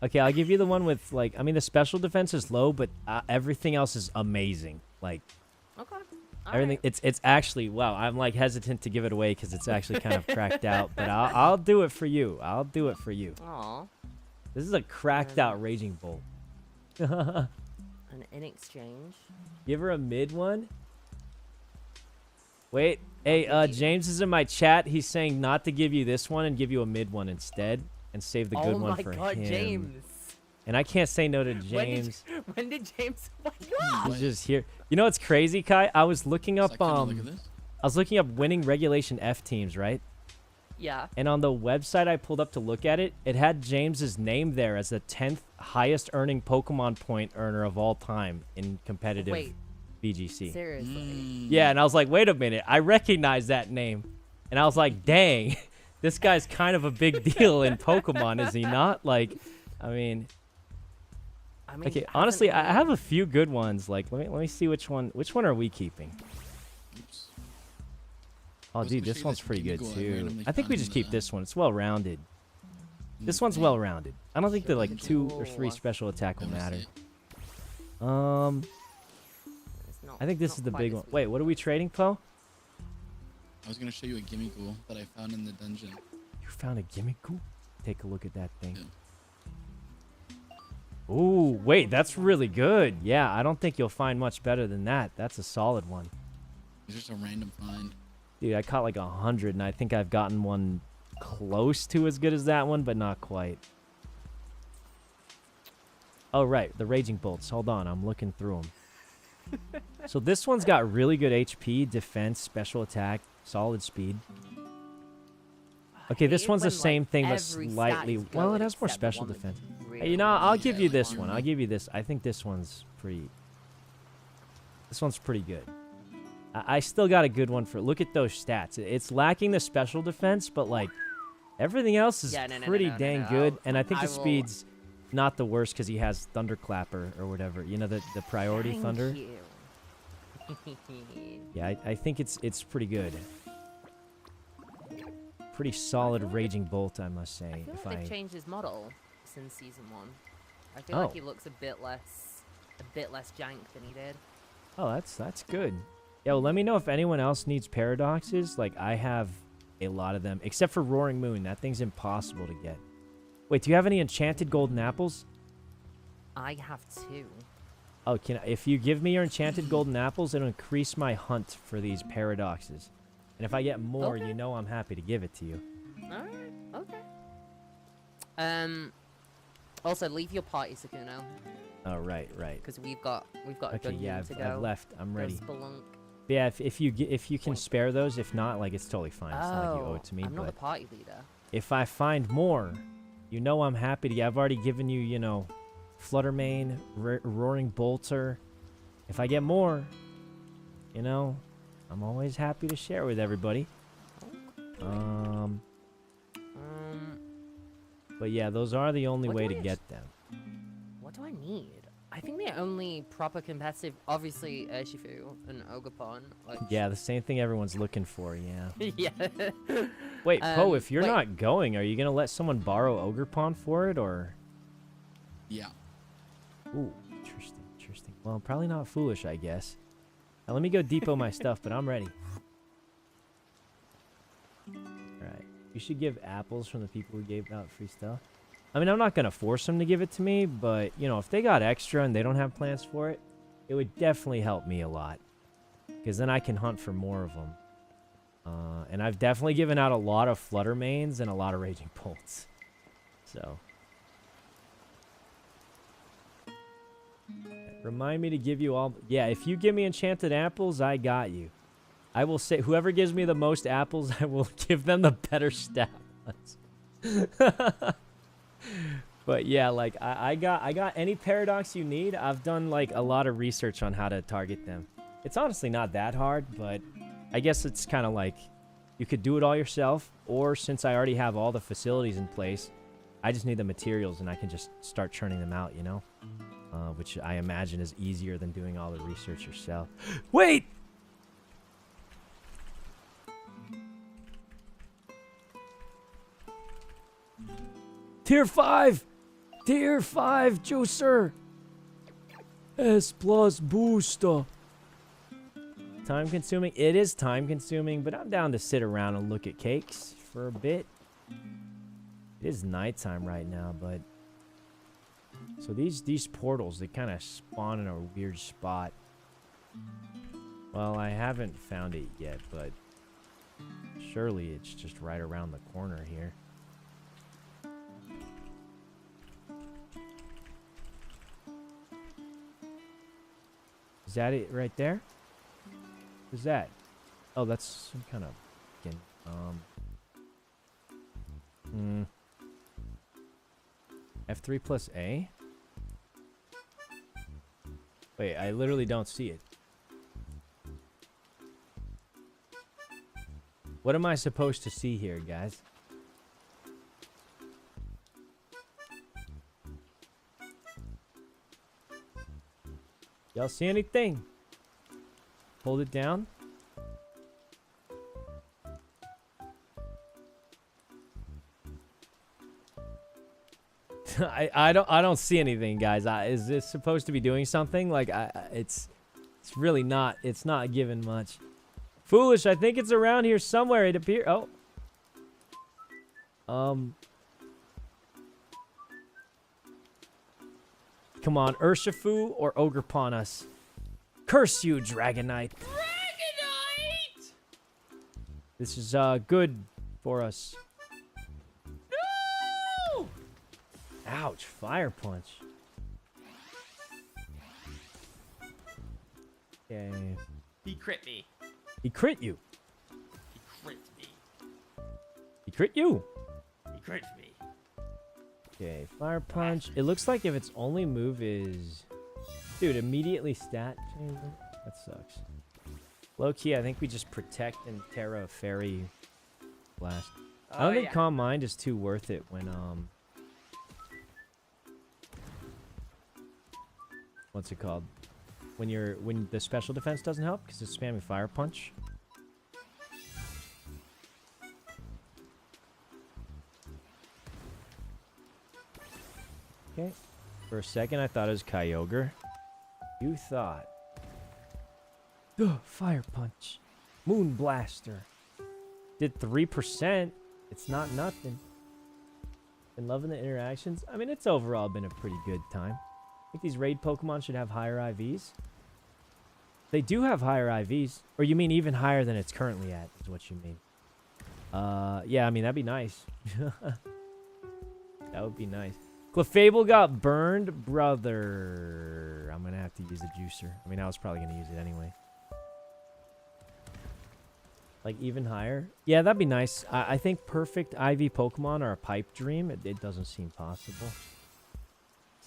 okay, I'll give you the one with like, I mean, the special defense is low, but everything else is amazing. Like, Okay. everything. It's actually, wow. I'm like hesitant to give it away because it's actually kind of cracked out, but I'll do it for you. I'll do it for you. Aw. This is a cracked out Raging Bolt. And in exchange. Give her a mid one. Wait, hey, James is in my chat. He's saying not to give you this one and give you a mid one instead, and save the good one for him. Oh my God, James! And I can't say no to James. When did James? Oh my God! He's just here. You know what's crazy, Kai? I was looking up Sykkuno, look at this. I was looking up winning regulation F teams, right? Yeah. And on the website I pulled up to look at it, it had James's name there as the 10th highest earning Pokemon point earner of all time in competitive Wait. VGC. Seriously. Yeah, and I was like, wait a minute, I recognize that name. And I was like, dang, this guy's kind of a big deal in Pokemon, is he not? Like, I mean, okay, honestly, I have a few good ones. Like, let me see which one are we keeping? Oops. Oh, was dude, gonna this show you one's this pretty good Gimmighoul I too. randomly I think we found just in keep the- this one. It's well rounded. This one's well rounded. I don't think the like 2 or 3 special attack will Let me matter. see. I think this is the big one. Wait, what are we trading, Poe? I was gonna show you a Gimmighoul that I found in the dungeon. You found a Gimmighoul? Take a look at that thing. Yeah. Ooh, wait, that's really good. Yeah, I don't think you'll find much better than that. That's a solid one. It's just a random find. Dude, I caught like 100, and I think I've gotten one close to as good as that one, but not quite. Oh, right, the Raging Bolts. Hold on, I'm looking through them. So this one's got really good HP, defense, special attack, solid speed. Okay, this one's the same thing, but slightly... Well, it has more special defense. Hey, you know, I'll give you this one. I'll give you this. I think this one's pretty... This one's pretty good. I still got a good one for... Look at those stats. It's lacking the special defense, but, like, everything else is pretty dang good. And I think the speed's not the worst because he has Thunderclapper or whatever. You know, the priority Thunder? Yeah, I think it's pretty good. Pretty solid Raging Bolt, I must say. I feel like they've changed his model since season 1. I feel like he looks a bit less jank than he did. Oh, that's good. Yeah, well, let me know if anyone else needs paradoxes. Like, I have a lot of them, except for Roaring Moon. That thing's impossible to get. Wait, do you have any enchanted golden apples? I have 2. Oh, if you give me your enchanted golden apples, it'll increase my hunt for these paradoxes. And if I get more, Okay. you know I'm happy to give it to you. Alright, okay. Also, leave your party, Sykkuno. Oh, right. Because we've got a Okay, dungeon yeah, to I've go. left. I'm Go ready. spelunk. Yeah, if you can spare those, if not, like, it's totally fine. It's not like you owe it to me. I'm not the But party leader. if I find more, you know I'm happy to. I've already given you, Fluttermane, Roaring Bolter. If I get more, I'm always happy to share with everybody. But yeah, those are the only What way do to I get them. What do I need? I think the only proper competitive, obviously, Urshifu and Ogapon. Like, Yeah, the same thing everyone's looking for, yeah. yeah. Wait, Poe, if you're wait. not going, are you going to let someone borrow Ogrepawn for it, or? Yeah. Ooh, interesting. Well, probably not foolish, I guess. Now, let me go depot my stuff, but I'm ready. Alright. You should give apples from the people who gave out free stuff. I mean, I'm not going to force them to give it to me, but, if they got extra and they don't have plans for it, it would definitely help me a lot. Because then I can hunt for more of them. And I've definitely given out a lot of Fluttermanes and a lot of Raging Bolts. So. Remind me to give you all... Yeah, if you give me enchanted apples, I got you. I will say, whoever gives me the most apples, I will give them the better stat ones. But yeah, like, I got any paradox you need. I've done, like, a lot of research on how to target them. It's honestly not that hard, but I guess it's kind of like you could do it all yourself, or since I already have all the facilities in place, I just need the materials and I can just start churning them out, which I imagine is easier than doing all the research yourself. Wait! Tier 5! Tier 5 juicer! S plus booster. Time consuming? It is time consuming, but I'm down to sit around and look at cakes for a bit. It is nighttime right now, but... So these portals, they kind of spawn in a weird spot. Well, I haven't found it yet, but... Surely it's just right around the corner here. Is that it right there? What's that? Oh, that's some kind of... F3 plus A? Wait, I literally don't see it. What am I supposed to see here, guys? Y'all see anything? Hold it down. I don't see anything, guys. Is this supposed to be doing something? Like it's really not. It's not giving much. Foolish. I think it's around here somewhere. It appears. Oh. Come on, Urshifu or Ogrepawn us. Curse you, Dragonite. Dragonite! This is good for us. No! Ouch, fire punch. Okay. He crit me. He crit you. He crit me. He crit you. He crit me. Okay, fire punch. It looks like if its only move is... Dude, immediately stat change. That sucks. Low key, I think we just protect and Terra Fairy Blast. I don't think Calm Mind is too worth it when, what's it called? When the special defense doesn't help because it's spamming fire punch. Okay. For a second, I thought it was Kyogre. You thought. Ugh, fire punch. Moon Blaster. Did 3%. It's not nothing. And loving the interactions. I mean, it's overall been a pretty good time. I think these raid Pokemon should have higher IVs. They do have higher IVs. Or you mean even higher than it's currently at, is what you mean. Yeah, I mean, that'd be nice. That would be nice. Clefable got burned, brother. I'm going to have to use a juicer. I mean, I was probably going to use it anyway. Like, even higher? Yeah, that'd be nice. I think perfect IV Pokemon are a pipe dream. It doesn't seem possible.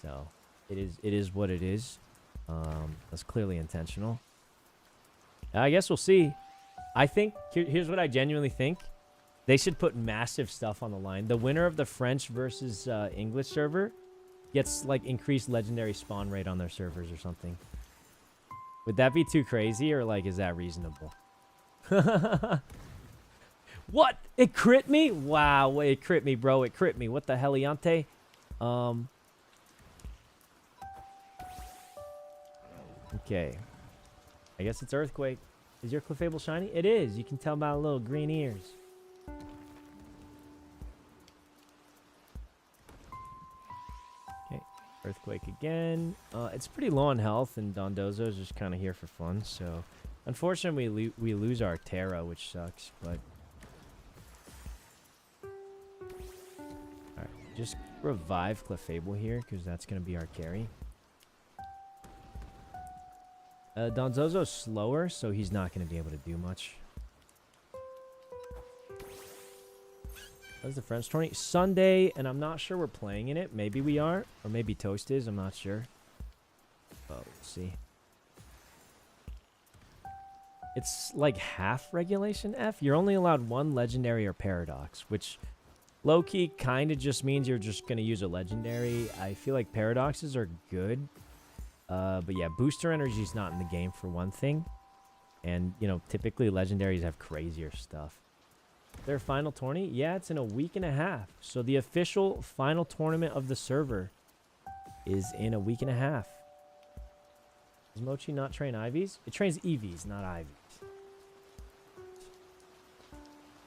So, it is what it is. That's clearly intentional. I guess we'll see. I think, here's what I genuinely think. They should put massive stuff on the line. The winner of the French versus English server gets, like, increased legendary spawn rate on their servers or something. Would that be too crazy, or, like, is that reasonable? What? It crit me? Wow, it crit me, bro. It crit me. What the heliante? Okay. I guess it's Earthquake. Is your Clefable shiny? It is. You can tell by the little green ears. Okay. Earthquake again. It's pretty low on health, and Dondozo's just kind of here for fun, so... Unfortunately, we lose our Terra, which sucks, but... Alright, just revive Clefable here, because that's going to be our carry. Donzozo's slower, so he's not going to be able to do much. That's the French tourney. Sunday, and I'm not sure we're playing in it. Maybe we are, or maybe Toast is, I'm not sure. But we'll see. It's like half regulation F. You're only allowed one legendary or paradox, which low-key kind of just means you're just going to use a legendary. I feel like paradoxes are good. But yeah, booster energy is not in the game for one thing. And, you know, typically legendaries have crazier stuff. Their final tourney? Yeah, it's in a week and a half. So the official final tournament of the server is in a week and a half. Does Mochi not train IVs? It trains EVs, not IVs.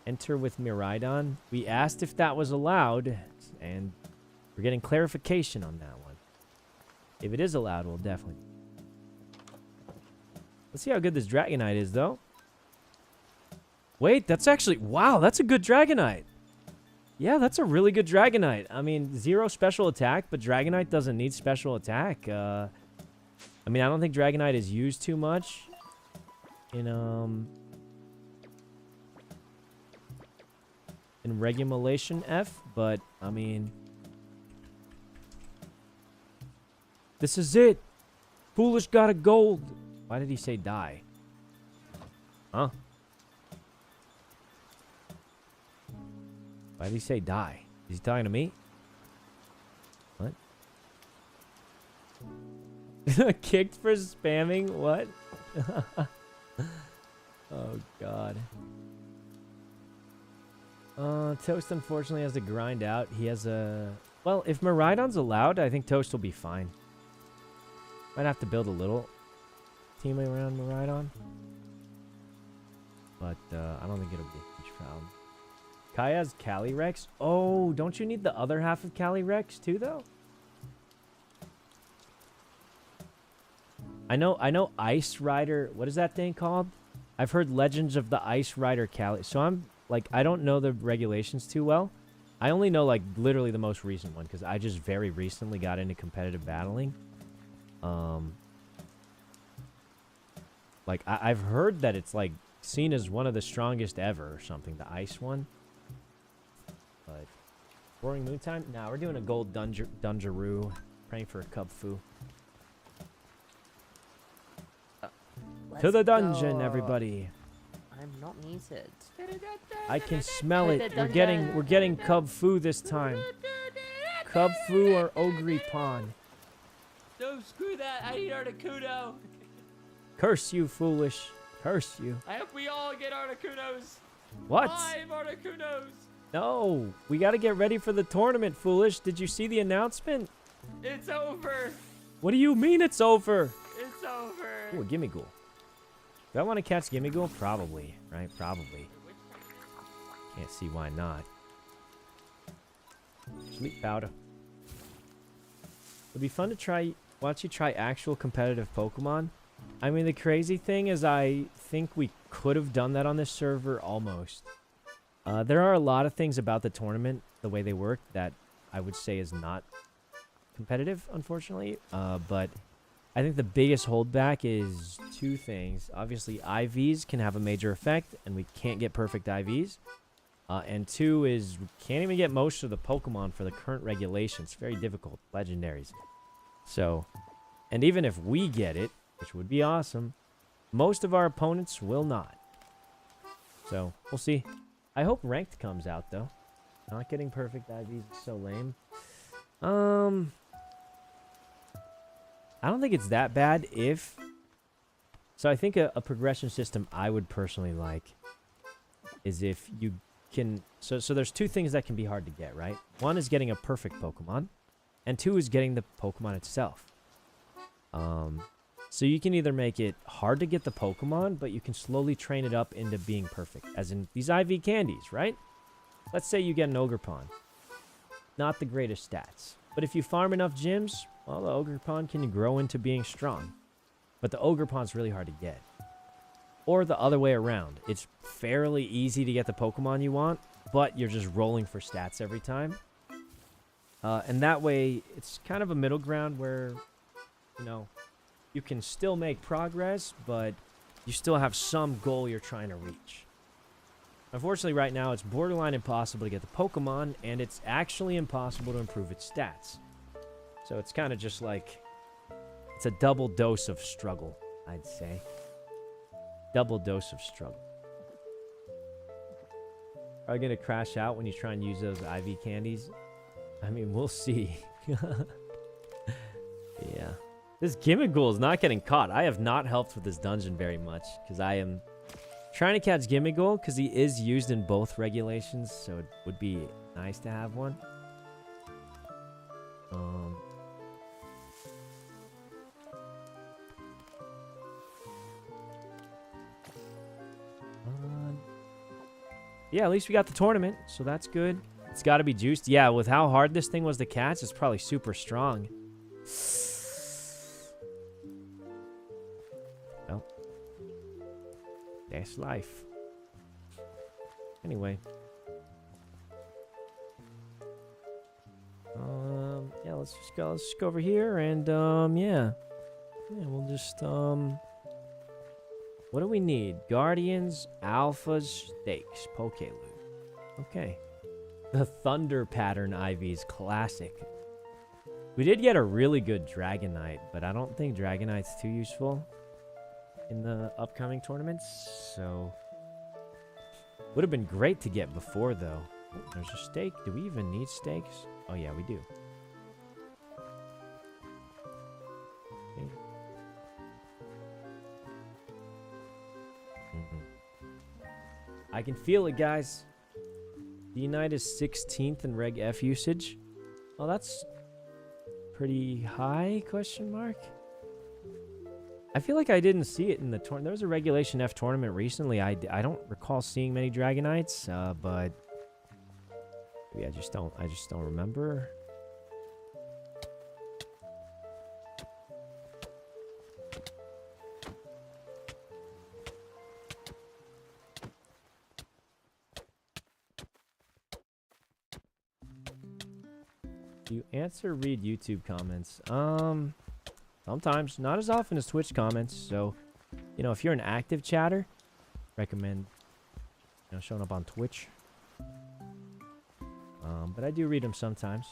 Enter with Miraidon. We asked if that was allowed, and we're getting clarification on that one. If it is allowed, we'll definitely. Let's see how good this Dragonite is, though. Wait, that's actually... Wow, that's a good Dragonite. Yeah, that's a really good Dragonite. I mean, 0 special attack, but Dragonite doesn't need special attack. I mean, I don't think Dragonite is used too much in Regulation F, but, I mean... This is it! Foolish got a gold! Why did he say die? Huh? Why did he say die? Is he talking to me? What? Kicked for spamming? What? Oh, God. Toast unfortunately has to grind out. He has a... Well, if Miraidon's allowed, I think Toast will be fine. Might have to build a little team around Miraidon. But, I don't think it'll be a huge problem. Kai has Calyrex. Oh, don't you need the other half of Calyrex too, though? I know Ice Rider... What is that thing called? I've heard Legends of the Ice Rider Cali... So I'm, like, I don't know the regulations too well. I only know, like, literally the most recent one, because I just very recently got into competitive battling. Like, I've heard that it's, like, seen as one of the strongest ever or something, the ice one. But, Roaring Moon time? Nah, we're doing a gold Dunjaroo. Praying for a Cubfu. To the dungeon, everybody. I'm not muted. I can smell it. We're getting Cubfu this time. Cubfu or Ogre Pond. No, screw that. I need Articuno. Curse you, foolish. Curse you. I hope we all get Articunos. What? 5 Articunos. No. We got to get ready for the tournament, foolish. Did you see the announcement? It's over. What do you mean it's over? It's over. Ooh, Gimmighoul. Do I want to catch Gimmighoul? Probably, right? Probably. Can't see why not. Sleep powder. It'd be fun to try. Watch you try actual competitive Pokemon. I mean, the crazy thing is I think we could have done that on this server almost. There are a lot of things about the tournament, the way they work, that I would say is not competitive, unfortunately. But I think the biggest holdback is two things. Obviously, IVs can have a major effect, and we can't get perfect IVs. And two is we can't even get most of the Pokemon for the current regulations. Very difficult. Legendaries. So, and even if we get it, which would be awesome, most of our opponents will not. So, we'll see. I hope ranked comes out, though. Not getting perfect IVs is so lame. I don't think it's that bad if... So I think a progression system I would personally like is if you can... So there's two things that can be hard to get, right? One is getting a perfect Pokemon, and two is getting the Pokemon itself. So you can either make it hard to get the Pokemon, but you can slowly train it up into being perfect. As in these IV candies, right? Let's say you get an Ogerpon. Not the greatest stats. But if you farm enough gyms, well, the Ogerpon can grow into being strong. But the Ogerpon's really hard to get. Or the other way around. It's fairly easy to get the Pokemon you want, but you're just rolling for stats every time. And that way, it's kind of a middle ground where, you know, you can still make progress, but you still have some goal you're trying to reach. Unfortunately, right now, it's borderline impossible to get the Pokemon, and it's actually impossible to improve its stats. So it's kind of just like, it's a double dose of struggle, I'd say. Double dose of struggle. Are you going to crash out when you try and use those IV candies? I mean, we'll see. Yeah. This Gimmighoul is not getting caught. I have not helped with this dungeon very much, because I am trying to catch Gimmighoul, because he is used in both regulations, so it would be nice to have one. Yeah, at least we got the tournament, so that's good. It's got to be juiced. Yeah, with how hard this thing was to catch, it's probably super strong. Well, that's life. Anyway. Yeah, let's just go over here and, yeah. Yeah, we'll just, what do we need? Guardians, Alphas, Stakes, Pokeloot. Okay. The Thunder Pattern IV's classic. We did get a really good Dragonite, but I don't think Dragonite's too useful in the upcoming tournaments, so... Would have been great to get before, though. Oh, there's a stake. Do we even need stakes? Oh, yeah, we do. Okay. I can feel it, guys. The Unite is 16th in Reg F usage. Oh, that's pretty high, question mark? I feel like I didn't see it in the tournament. There was a Regulation F tournament recently. I don't recall seeing many Dragonites, but maybe I just don't remember. Do you read YouTube comments? Sometimes, not as often as Twitch comments. So, you know, if you're an active chatter, recommend, you know, showing up on Twitch. But I do read them sometimes.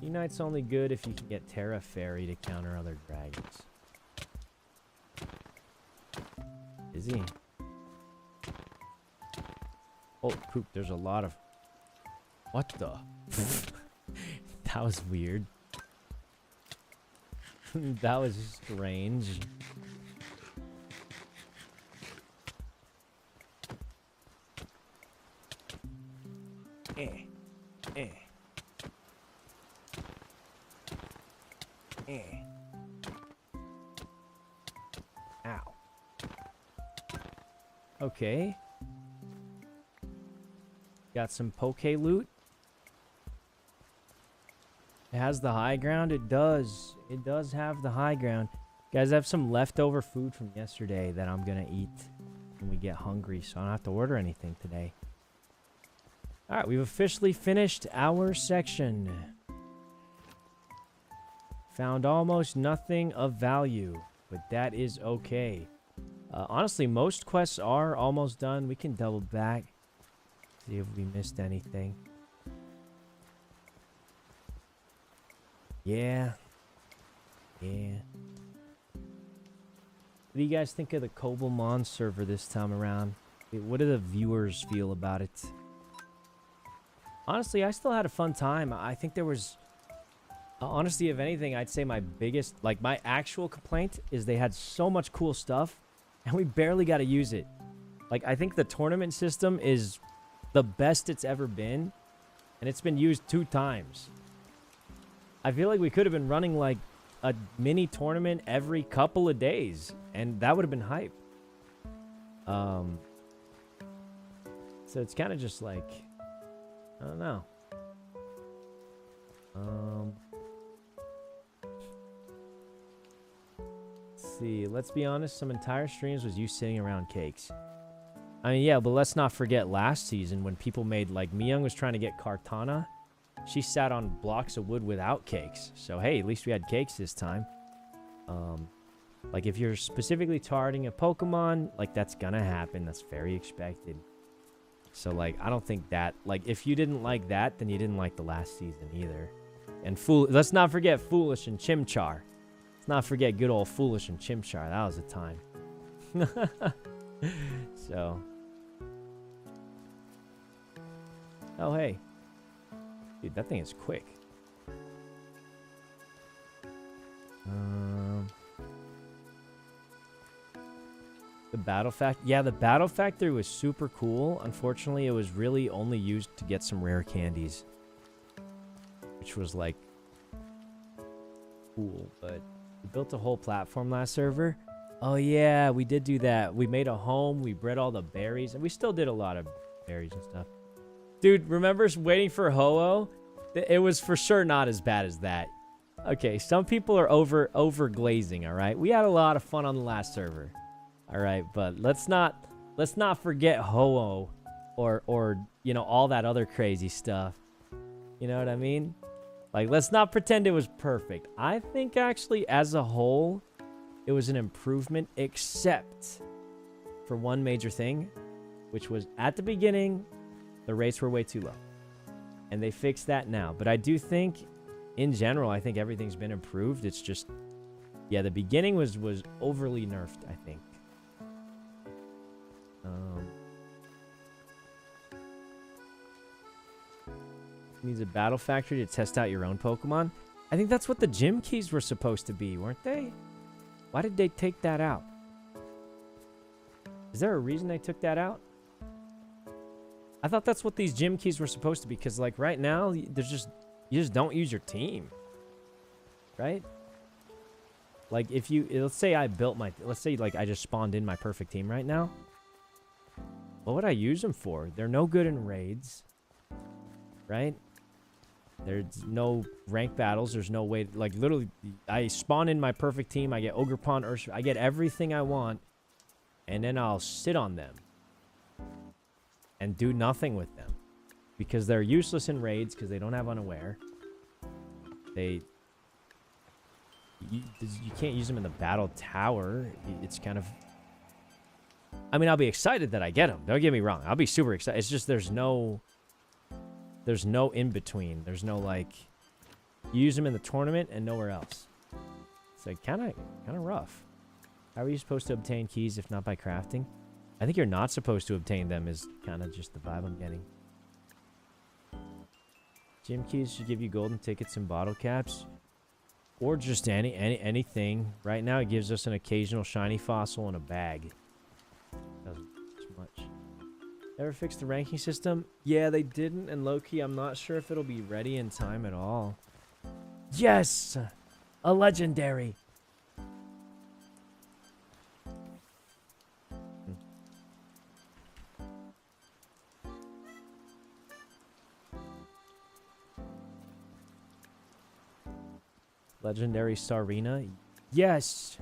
Unite's only good if you can get Terra Fairy to counter other dragons. Is he? Oh, poop, there's a lot of... What the? That was weird. That was strange. Ow. Okay. got some poke loot. It has the high ground. It does. It does have the high ground. Guys, I have some leftover food from yesterday that I'm going to eat when we get hungry, so I don't have to order anything today. All right, we've officially finished our section. Found almost nothing of value, but that is okay. Honestly, most quests are almost done. We can double back, see if we missed anything. Yeah. Yeah. What do you guys think of the cobblemon server this time around? What do the viewers feel about it? Honestly, I still had a fun time. I think there was... honestly, if anything, I'd say my biggest... Like, my actual complaint is they had so much cool stuff, and we barely got to use it. Like, I think the tournament system is the best it's ever been, and it's been used 2 times. I feel like we could have been running, like, a mini tournament every couple of days, and that would have been hype. So it's kind of just like... I don't know. Let's see. Let's be honest. Some entire streams was you sitting around cakes. I mean, yeah, but let's not forget last season when people made, like, Miyoung was trying to get Kartana. She sat on blocks of wood without cakes. So, hey, at least we had cakes this time. Like, if you're specifically targeting a Pokemon, like, that's gonna happen. That's very expected. So, like, I don't think that... Like, if you didn't like that, then you didn't like the last season either. And let's not forget Foolish and Chimchar. Let's not forget good old Foolish and Chimchar. That was a time. So. Oh, hey. Dude, that thing is quick. The battle factory. Yeah, the battle factory was super cool. Unfortunately, it was really only used to get some rare candies. Which was, like, cool. But we built a whole platform last server. Oh, yeah, we did do that. We made a home. We bred all the berries. And we still did a lot of berries and stuff. Dude, remember waiting for Ho-Oh? It was for sure not as bad as that. Okay, some people are over glazing, all right? We had a lot of fun on the last server. All right, but let's not forget Ho-Oh or you know, all that other crazy stuff. You know what I mean? Like, let's not pretend it was perfect. I think actually as a whole it was an improvement, except for one major thing, which was at the beginning the rates were way too low. And they fixed that now. But I do think, in general, I think everything's been improved. It's just, yeah, the beginning was overly nerfed, I think. Needs a battle factory to test out your own Pokemon. I think that's what the gym keys were supposed to be, weren't they? Why did they take that out? Is there a reason they took that out? I thought that's what these gym keys were supposed to be, because, like, right now, there's just... You just don't use your team. Right? Like, if you... Let's say I built my... Let's say, like, I just spawned in my perfect team right now. What would I use them for? They're no good in raids. Right? There's no rank battles. There's no way... Like, literally, I spawn in my perfect team. I get Ogerpon, Urshifu. I get everything I want. And then I'll sit on them. And do nothing with them. Because they're useless in raids, because they don't have unaware. You can't use them in the battle tower. It's kind of... I mean, I'll be excited that I get them. Don't get me wrong. I'll be super excited. It's just there's no in-between. There's no, like... You use them in the tournament and nowhere else. It's like kind of rough. How are you supposed to obtain keys if not by crafting? I think you're not supposed to obtain them is kind of just the vibe I'm getting. Gym keys should give you golden tickets and bottle caps. Or just anything. Right now it gives us an occasional shiny fossil and a bag. Doesn't do much. Ever fixed the ranking system? Yeah, they didn't, and low-key I'm not sure if it'll be ready in time at all. Yes! A legendary! Legendary Sarina. Yes!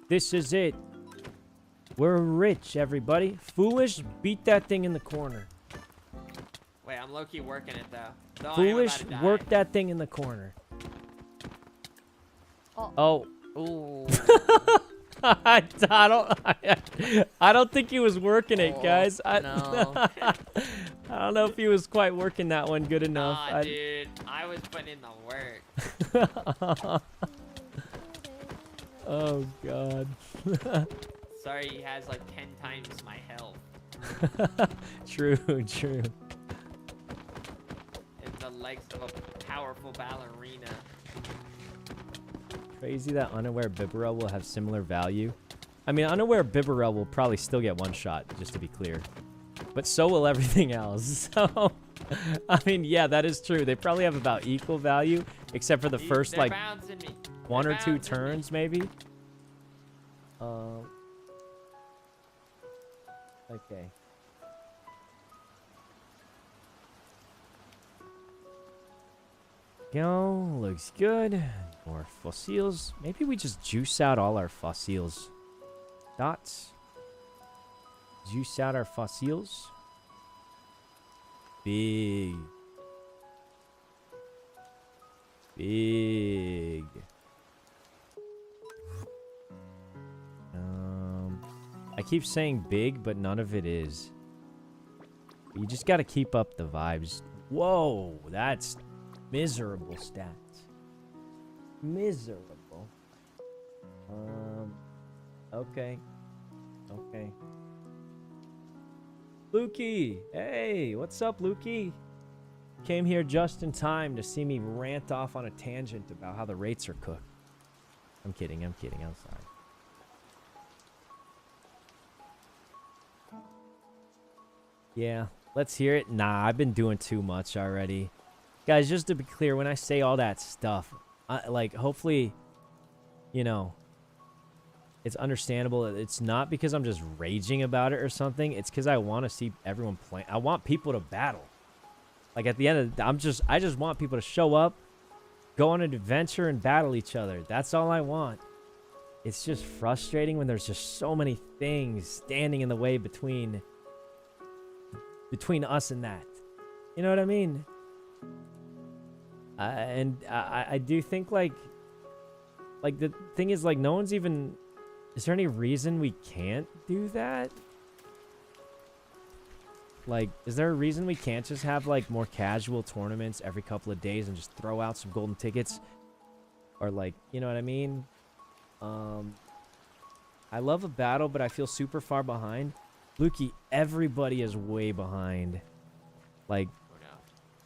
This is it. We're rich, everybody. Foolish, beat that thing in the corner. Wait, I'm low-key working it, though. Though I am Foolish, about to die. work that thing in the corner. Oh. Ooh. I don't think he was working it, guys. No. I don't know if he was quite working that one good enough. Nah, dude. I was putting in the work. Oh, God. Sorry, he has like 10 times my health. True, true. And the legs of a powerful ballerina. Crazy that unaware Bibarel will have similar value. I mean, unaware Bibarel will probably still get one shot, just to be clear. But so will everything else. So, I mean, yeah, that is true. They probably have about equal value, except for the first, They're like, bouncing me. one They're or two bouncing me. turns, maybe. Okay. Go, looks good. More fossils. Maybe we just juice out all our fossils. Dots. Juice out our fossils. Big. Big. I keep saying big, but none of it is. You just gotta keep up the vibes. Whoa, that's miserable stats. Miserable. Okay. Okay. Lukey! Hey, what's up, Lukey? Came here just in time to see me rant off on a tangent about how the rates are cooked. I'm kidding, I'm kidding, I'm sorry. Yeah, let's hear it. Nah, I've been doing too much already. Guys, just to be clear, when I say all that stuff, like, hopefully, you know, it's understandable. It's not because I'm just raging about it or something. It's because I want to see everyone play. I want people to battle. Like, at the end of the I just want people to show up, go on an adventure, and battle each other. That's all I want. It's just frustrating when there's just so many things standing in the way between us and that. You know what I mean? And I do think, like the thing is, like, no one's even... Is there any reason we can't do that? Like, is there a reason we can't just have, like, more casual tournaments every couple of days and just throw out some golden tickets? Or, like, you know what I mean? I love a battle, but I feel super far behind. Lukey, everybody is way behind. Like,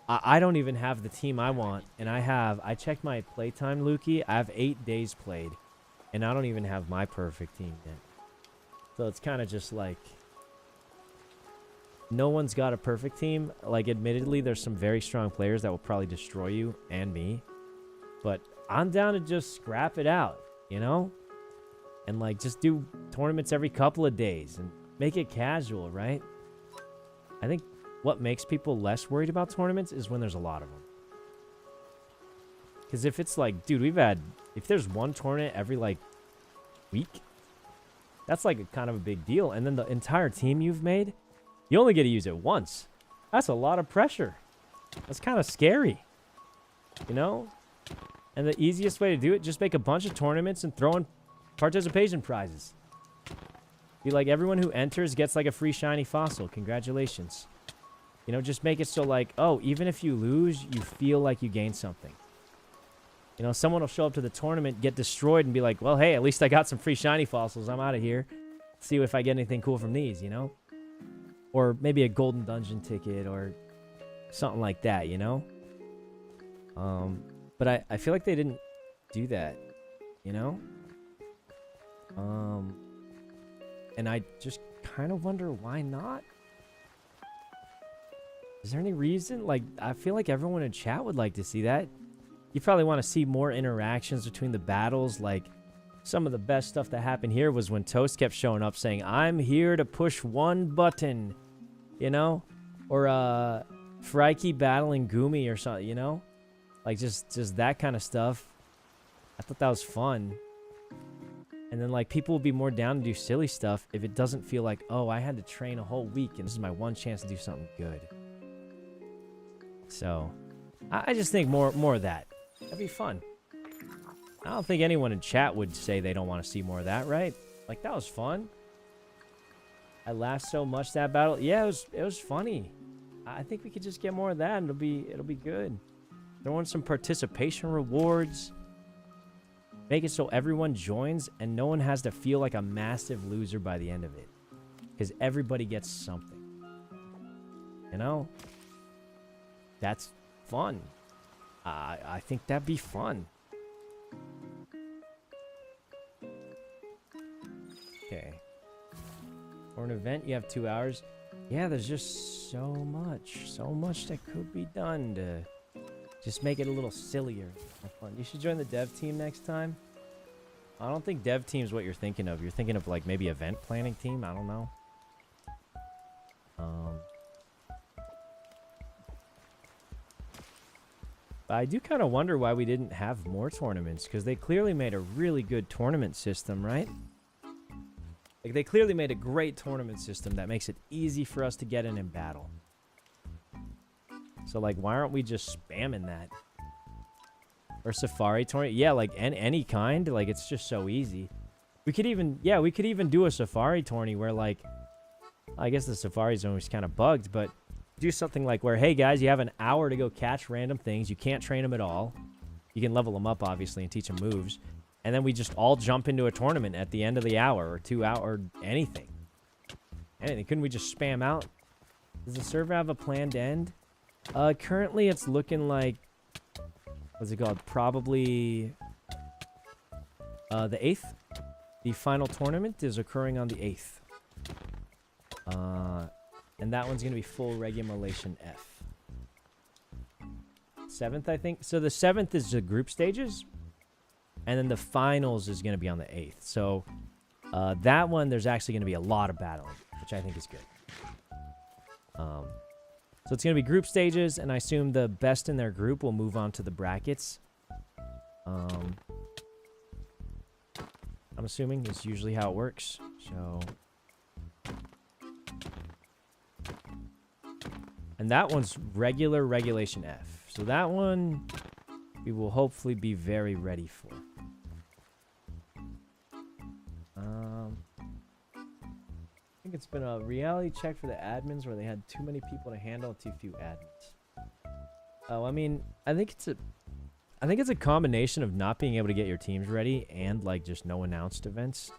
I don't even have the team I want. And I checked my playtime, Lukey. I have 8 days played. And I don't even have my perfect team yet. So it's kind of just like... No one's got a perfect team. Like, admittedly, there's some very strong players that will probably destroy you and me. But I'm down to just scrap it out, you know? And, like, just do tournaments every couple of days. And make it casual, right? I think what makes people less worried about tournaments is when there's a lot of them. Because if it's like, dude, if there's one tournament every, like, week, that's, like, kind of a big deal. And then the entire team you've made, you only get to use it once. That's a lot of pressure. That's kind of scary. You know? And the easiest way to do it, just make a bunch of tournaments and throw in participation prizes. Be like, everyone who enters gets, like, a free shiny fossil. Congratulations. You know, just make it so, like, oh, even if you lose, you feel like you gained something. You know, someone will show up to the tournament, get destroyed, and be like, well, hey, at least I got some free shiny fossils. I'm out of here. See if I get anything cool from these, you know? Or maybe a golden dungeon ticket or something like that, you know? But I feel like they didn't do that, you know? And I just kind of wonder why not. Is there any reason? Like, I feel like everyone in chat would like to see that. You probably want to see more interactions between the battles. Like, some of the best stuff that happened here was when Toast kept showing up saying, I'm here to push one button, you know? Or, Frikey battling Gumi or something, you know? Like, just that kind of stuff. I thought that was fun. And then, like, people will be more down to do silly stuff if it doesn't feel like, oh, I had to train a whole week and this is my one chance to do something good. So, I just think more of that. That'd be fun. I don't think anyone in chat would say they don't want to see more of that, right? Like, that was fun. I laughed so much that battle. Yeah, it was funny. I think we could just get more of that and it'll be good. Throw in some participation rewards. Make it so everyone joins and no one has to feel like a massive loser by the end of it. Because everybody gets something. You know? That's fun. I think that'd be fun. Okay. For an event, you have 2 hours. Yeah, there's just so much that could be done to just make it a little sillier. More fun. You should join the dev team next time. I don't think dev team's what you're thinking of. You're thinking of like maybe event planning team. I don't know. But I do kind of wonder why we didn't have more tournaments, because they clearly made a really good tournament system, right? Like, they clearly made a great tournament system that makes it easy for us to get in and battle. So, like, why aren't we just spamming that? Or Safari tournament? Yeah, like, any kind. Like, it's just so easy. We could even, yeah, we could even do a Safari tourney where, like, I guess the Safari zone is kind of bugged, but do something like where, hey, guys, you have an hour to go catch random things. You can't train them at all. You can level them up, obviously, and teach them moves. And then we just all jump into a tournament at the end of the hour or 2 hour or anything. Anything. Couldn't we just spam out? Does the server have a planned end? Currently it's looking like, what's it called? Probably the 8th. The final tournament is occurring on the 8th. And that one's going to be full regulation F. 7th, I think. So the 7th is the group stages. And then the finals is going to be on the 8th. So that one, there's actually going to be a lot of battling, which I think is good. So it's going to be group stages, and I assume the best in their group will move on to the brackets. I'm assuming it's usually how it works. So, and that one's regular regulation F. So that one we will hopefully be very ready for. I think it's been a reality check for the admins where they had too many people to handle and too few admins. Oh, I mean, I think it's a combination of not being able to get your teams ready and like just no announced events.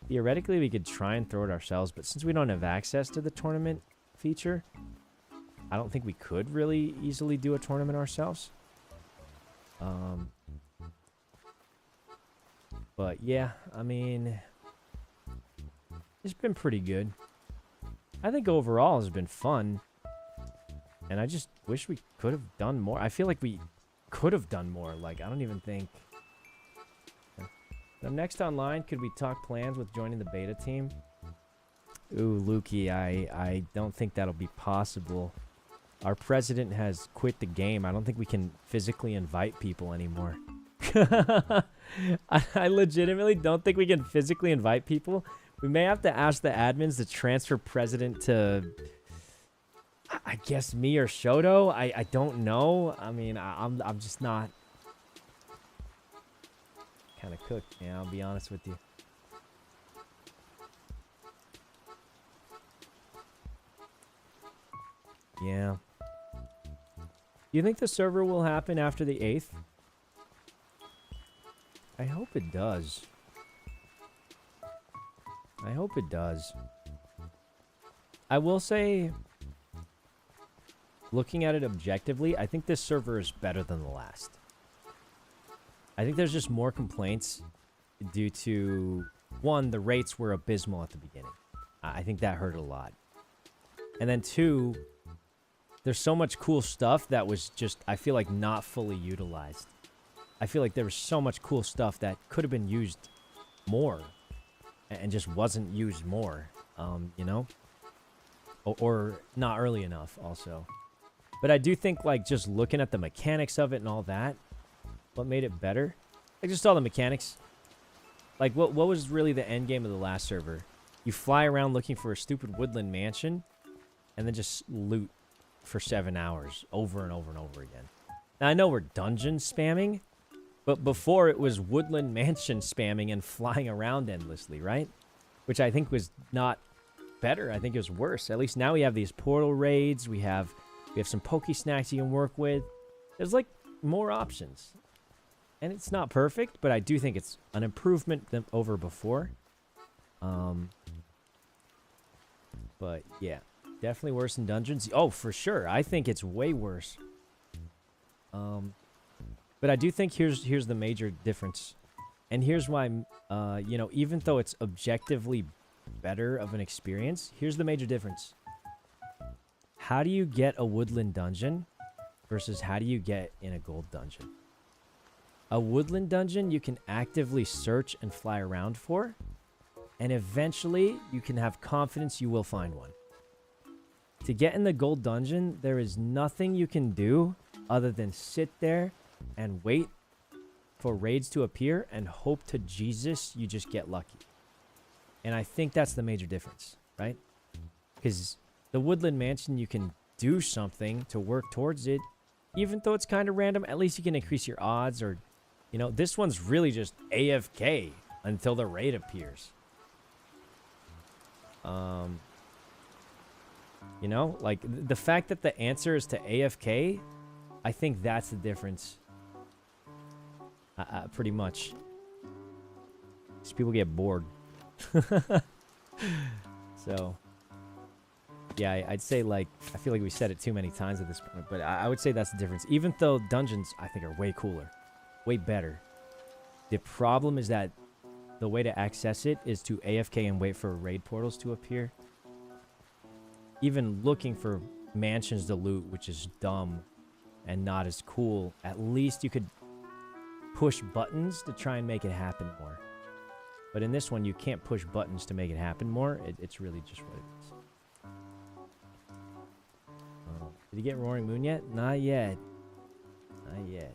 Theoretically, we could try and throw it ourselves, but since we don't have access to the tournament feature, I don't think we could really easily do a tournament ourselves. But yeah, I mean, it's been pretty good. I think overall it's been fun. And I just wish we could have done more. I feel like we could have done more. Like, I don't even think. Now, next online, could we talk plans with joining the beta team? Ooh, Lukey, I don't think that'll be possible. Our president has quit the game. I don't think we can physically invite people anymore. I legitimately don't think we can physically invite people. We may have to ask the admins to transfer president to, I guess, me or Shoto. I don't know. I mean, I'm just not kind of cooked. Yeah, I'll be honest with you. Yeah. Do you think the server will happen after the 8th? I hope it does. I hope it does. I will say, looking at it objectively, I think this server is better than the last. I think there's just more complaints due to, one, the rates were abysmal at the beginning. I think that hurt a lot. And then two, there's so much cool stuff that was just, I feel like, not fully utilized. I feel like there was so much cool stuff that could have been used more and just wasn't used more, you know? Or not early enough, also. But I do think, like, just looking at the mechanics of it and all that, what made it better? Like, just all the mechanics. Like, what was really the end game of the last server? You fly around looking for a stupid woodland mansion, and then just loot for 7 hours over and over and over again. Now, I know we're dungeon spamming, but before it was woodland mansion spamming and flying around endlessly, right? Which I think was not better. I think it was worse. At least now we have these portal raids. We have some Poke Snacks you can work with. There's, like, more options. And it's not perfect, but I do think it's an improvement than over before. But yeah, definitely worse than dungeons. Oh, for sure. I think it's way worse. But I do think here's the major difference. And here's why, you know, even though it's objectively better of an experience, here's the major difference. How do you get a woodland dungeon versus how do you get in a gold dungeon? A woodland dungeon you can actively search and fly around for, and eventually you can have confidence you will find one. To get in the gold dungeon, there is nothing you can do other than sit there and wait for raids to appear and hope to Jesus you just get lucky. And I think that's the major difference, right? Because the woodland mansion, you can do something to work towards it, even though it's kind of random. At least you can increase your odds, or, you know, this one's really just AFK until the raid appears. You know, like the fact that the answer is to AFK, I think that's the difference. Pretty much. These people get bored. So, yeah, I'd say, like, I feel like we said it too many times at this point, but I would say that's the difference. Even though dungeons, I think, are way cooler, way better. The problem is that the way to access it is to AFK and wait for raid portals to appear. Even looking for mansions to loot, which is dumb and not as cool, at least you could push buttons to try and make it happen more. But in this one, you can't push buttons to make it happen more. It's really just what it is. Did you get Roaring Moon yet? Not yet. Not yet.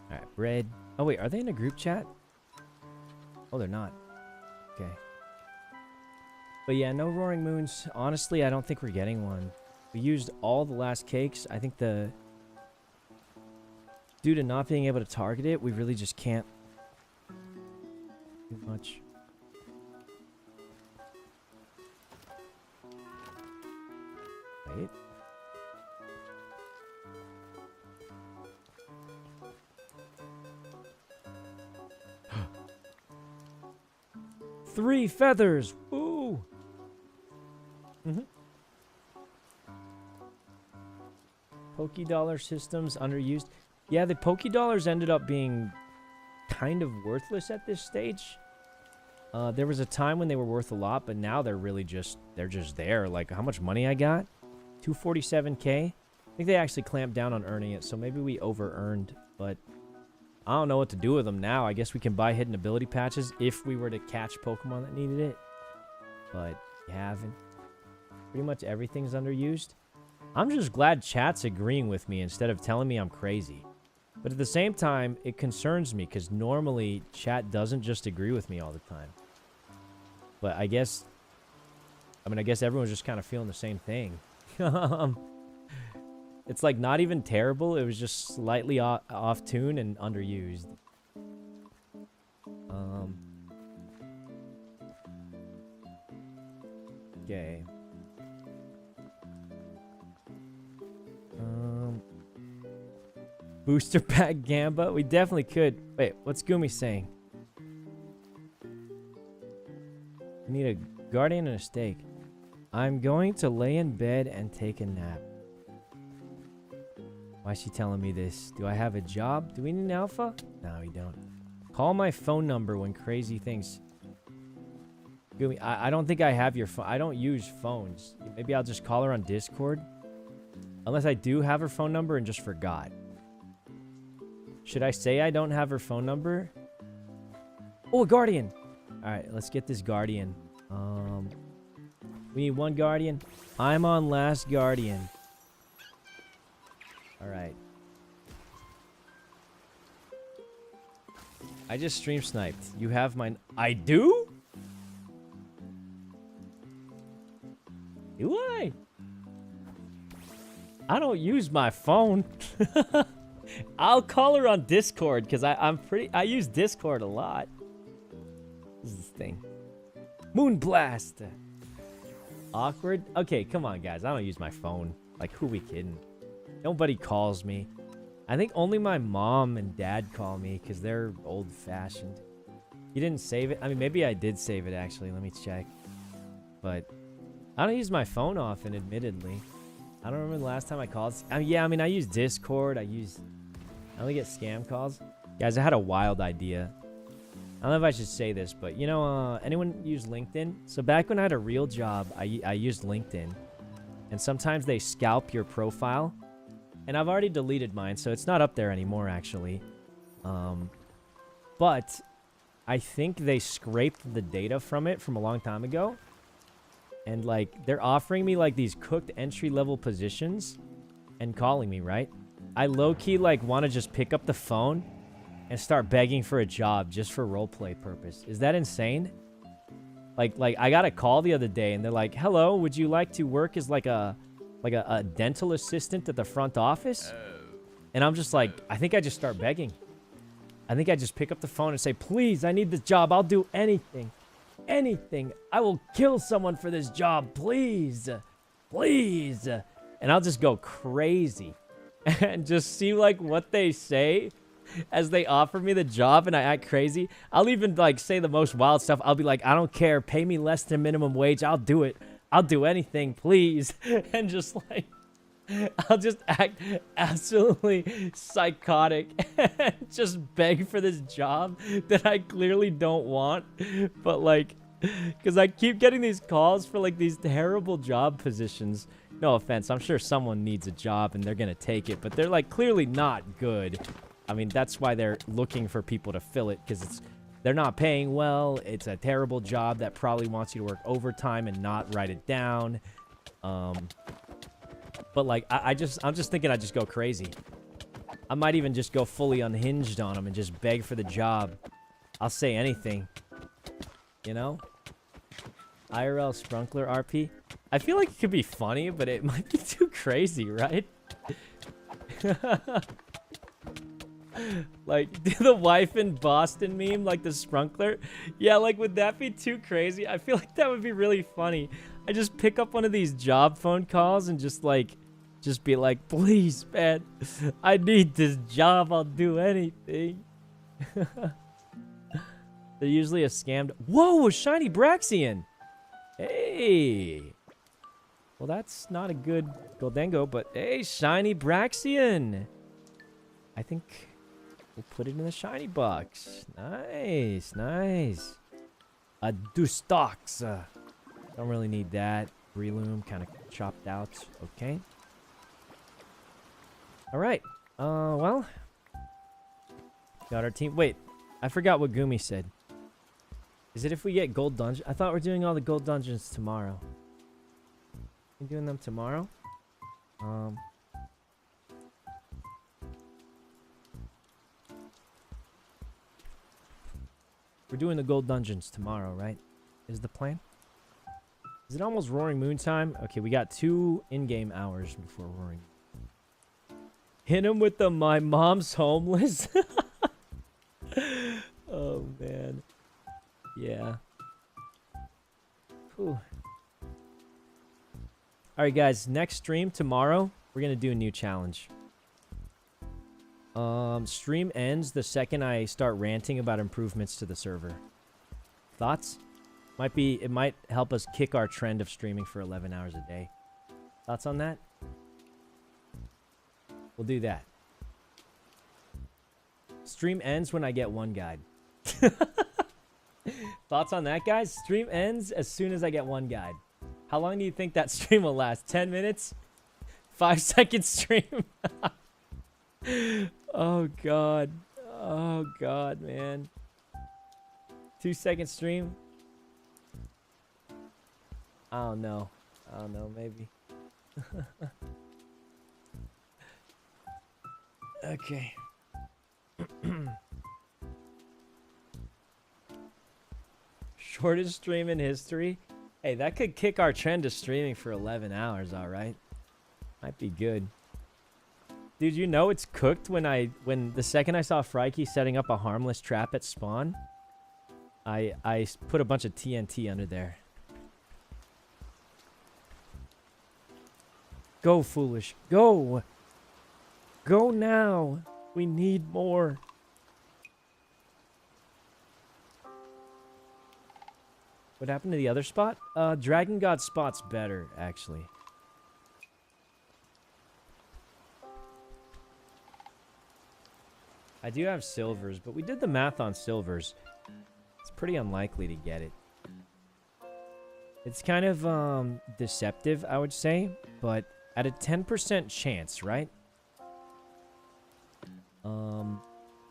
Alright, bread. Oh, wait, are they in a group chat? Oh, they're not. Okay. But yeah, no Roaring Moons. Honestly, I don't think we're getting one. We used all the last cakes. I think due to not being able to target it, we really just can't do much. Wait. Three feathers! Woo! Poké-Dollar systems underused. Yeah, the Poké-Dollars ended up being kind of worthless at this stage. There was a time when they were worth a lot, but now they're really just there. Like, how much money I got? 247k. I think they actually clamped down on earning it, so maybe we over-earned, but I don't know what to do with them now. I guess we can buy hidden ability patches if we were to catch Pokemon that needed it, but you haven't. Pretty much everything's underused. I'm just glad chat's agreeing with me instead of telling me I'm crazy. But at the same time, it concerns me because normally chat doesn't just agree with me all the time. But I guess everyone's just kind of feeling the same thing. It's like not even terrible. It was just slightly off tune and underused. Okay. Booster pack Gamba? We definitely could. Wait, what's Gumi saying? I need a guardian and a steak. I'm going to lay in bed and take a nap. Why is she telling me this? Do I have a job? Do we need an alpha? No, we don't. Call my phone number when crazy things... Gumi, I don't think I have your phone. I don't use phones. Maybe I'll just call her on Discord. Unless I do have her phone number and just forgot. Should I say I don't have her phone number? Oh, a guardian. All right, let's get this guardian. We need one guardian. I'm on last guardian. All right. I just stream sniped. You have mine. I do? Do I? I don't use my phone. I'll call her on Discord because I use Discord a lot. This is this thing. Moon Blast. Awkward? Okay, come on, guys. I don't use my phone. Like, who we kidding? Nobody calls me. I think only my mom and dad call me because they're old-fashioned. You didn't save it? I mean, maybe I did save it, actually. Let me check. But I don't use my phone often, admittedly. I don't remember the last time I called. Yeah, I mean, I use Discord. I only get scam calls. Guys, I had a wild idea. I don't know if I should say this, but, you know, anyone use LinkedIn? So back when I had a real job, I used LinkedIn. And sometimes they scalp your profile. And I've already deleted mine, so it's not up there anymore, actually. But I think they scraped the data from it from a long time ago. And, like, they're offering me, like, these cooked entry-level positions and calling me, right? I low-key, like, want to just pick up the phone and start begging for a job just for roleplay purpose. Is that insane? Like, I got a call the other day, and they're like, hello, would you like to work as, like a dental assistant at the front office? And I'm just like, I think I just start begging. I think I just pick up the phone and say, please, I need this job. I'll do anything. Anything. I will kill someone for this job. Please. Please. And I'll just go crazy and just see, like, what they say as they offer me the job and I act crazy. I'll even, like, say the most wild stuff. I'll be like, I don't care. Pay me less than minimum wage. I'll do it. I'll do anything, please. And just, like, I'll just act absolutely psychotic and just beg for this job that I clearly don't want. But, like, because I keep getting these calls for, like, these terrible job positions. No offense. I'm sure someone needs a job and they're going to take it. But they're, like, clearly not good. I mean, that's why they're looking for people to fill it, because they're not paying well. It's a terrible job that probably wants you to work overtime and not write it down. But, like, I'm just thinking I'd just go crazy. I might even just go fully unhinged on them and just beg for the job. I'll say anything. You know? IRL Sprunkler RP. I feel like it could be funny, but it might be too crazy, right? Like, the wife in Boston meme, like the Sprunkler. Yeah, like, would that be too crazy? I feel like that would be really funny. I just pick up one of these job phone calls and just be like, please, man, I need this job. I'll do anything. They're usually a scammed. Whoa, a shiny Braxian. Hey. Well, that's not a good Goldengo, but hey, shiny Braxian. I think we'll put it in the shiny box. Nice, nice. A Dustox. Don't really need that. Breloom kind of chopped out. Okay. All right. Well. Got our team. Wait, I forgot what Gumi said. Is it if we get gold dungeon? I thought we're doing all the gold dungeons tomorrow. We're doing them tomorrow? We're doing the gold dungeons tomorrow, right? Is the plan? Is it almost Roaring Moon time? Okay, we got 2 in-game hours before Roaring. Hit him with the my mom's homeless. Oh, man. Yeah. Whew. Alright, guys. Next stream tomorrow, we're going to do a new challenge. Stream ends the second I start ranting about improvements to the server. Thoughts? It might help us kick our trend of streaming for 11 hours a day. Thoughts on that? We'll do that. Stream ends when I get 1 guide. Thoughts on that, guys? Stream ends as soon as I get 1 guide. How long do you think that stream will last? 10 minutes? 5-second stream? Oh, God. Oh, God, man. 2-second stream? I don't know. I don't know, maybe. Okay. Shortest stream in history. Hey, that could kick our trend to streaming for 11 hours, all right? Might be good. Dude, you know it's cooked when the second I saw Frikey setting up a harmless trap at spawn, I put a bunch of TNT under there. Go, Foolish. Go! Go now! We need more. What happened to the other spot? Dragon God spot's better, actually. I do have silvers, but we did the math on silvers. It's pretty unlikely to get it. It's kind of deceptive, I would say, but at a 10% chance, right?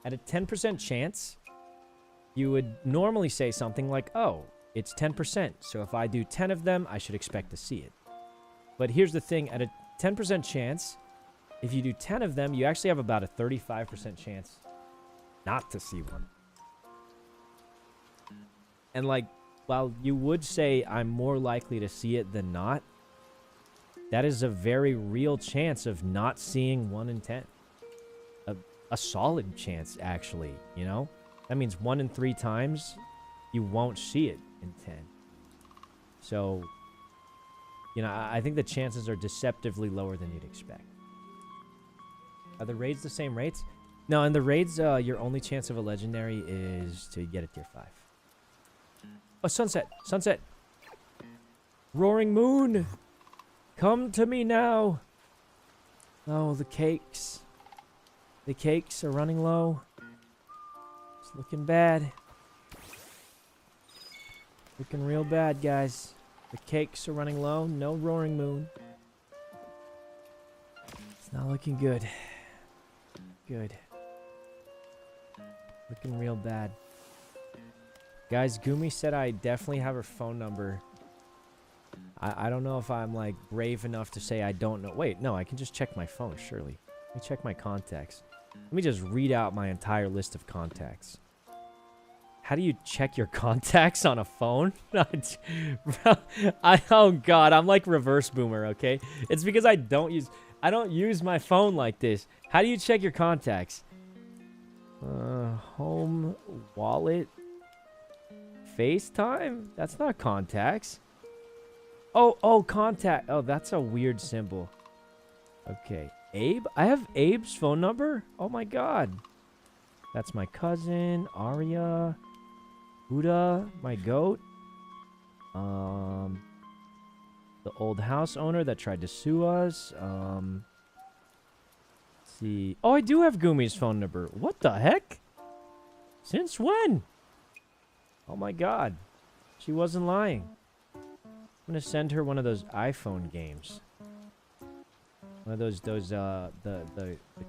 At a 10% chance, you would normally say something like, oh, it's 10%, so if I do 10 of them, I should expect to see it. But here's the thing, at a 10% chance, if you do 10 of them, you actually have about a 35% chance not to see one. And like, while you would say I'm more likely to see it than not, that is a very real chance of not seeing 1 in 10. A solid chance, actually, you know? That means 1 in 3 times, you won't see it in 10. So, you know, I think the chances are deceptively lower than you'd expect. Are the raids the same rates? No, in the raids, your only chance of a legendary is to get a tier 5. Oh, sunset! Sunset! Roaring moon! Come to me now! Oh, the cakes. The cakes are running low. It's looking bad. Looking real bad, guys. The cakes are running low. No roaring moon. It's not looking good. Good. Looking real bad. Guys, Gumi said I definitely have her phone number. I don't know if I'm, like, brave enough to say I don't know. Wait, no, I can just check my phone, surely. Let me check my contacts. Let me just read out my entire list of contacts. How do you check your contacts on a phone? Oh, God, I'm like reverse boomer, okay? It's because I don't use my phone like this. How do you check your contacts? Home, wallet, FaceTime? That's not contacts. Oh, contact. Oh, that's a weird symbol. Okay. Abe? I have Abe's phone number? Oh, my God. That's my cousin, Arya, Buddha, my goat. The old house owner that tried to sue us. Let's see. Oh, I do have Gumi's phone number. What the heck? Since when? Oh, my God. She wasn't lying. I'm going to send her one of those iPhone games. One of those the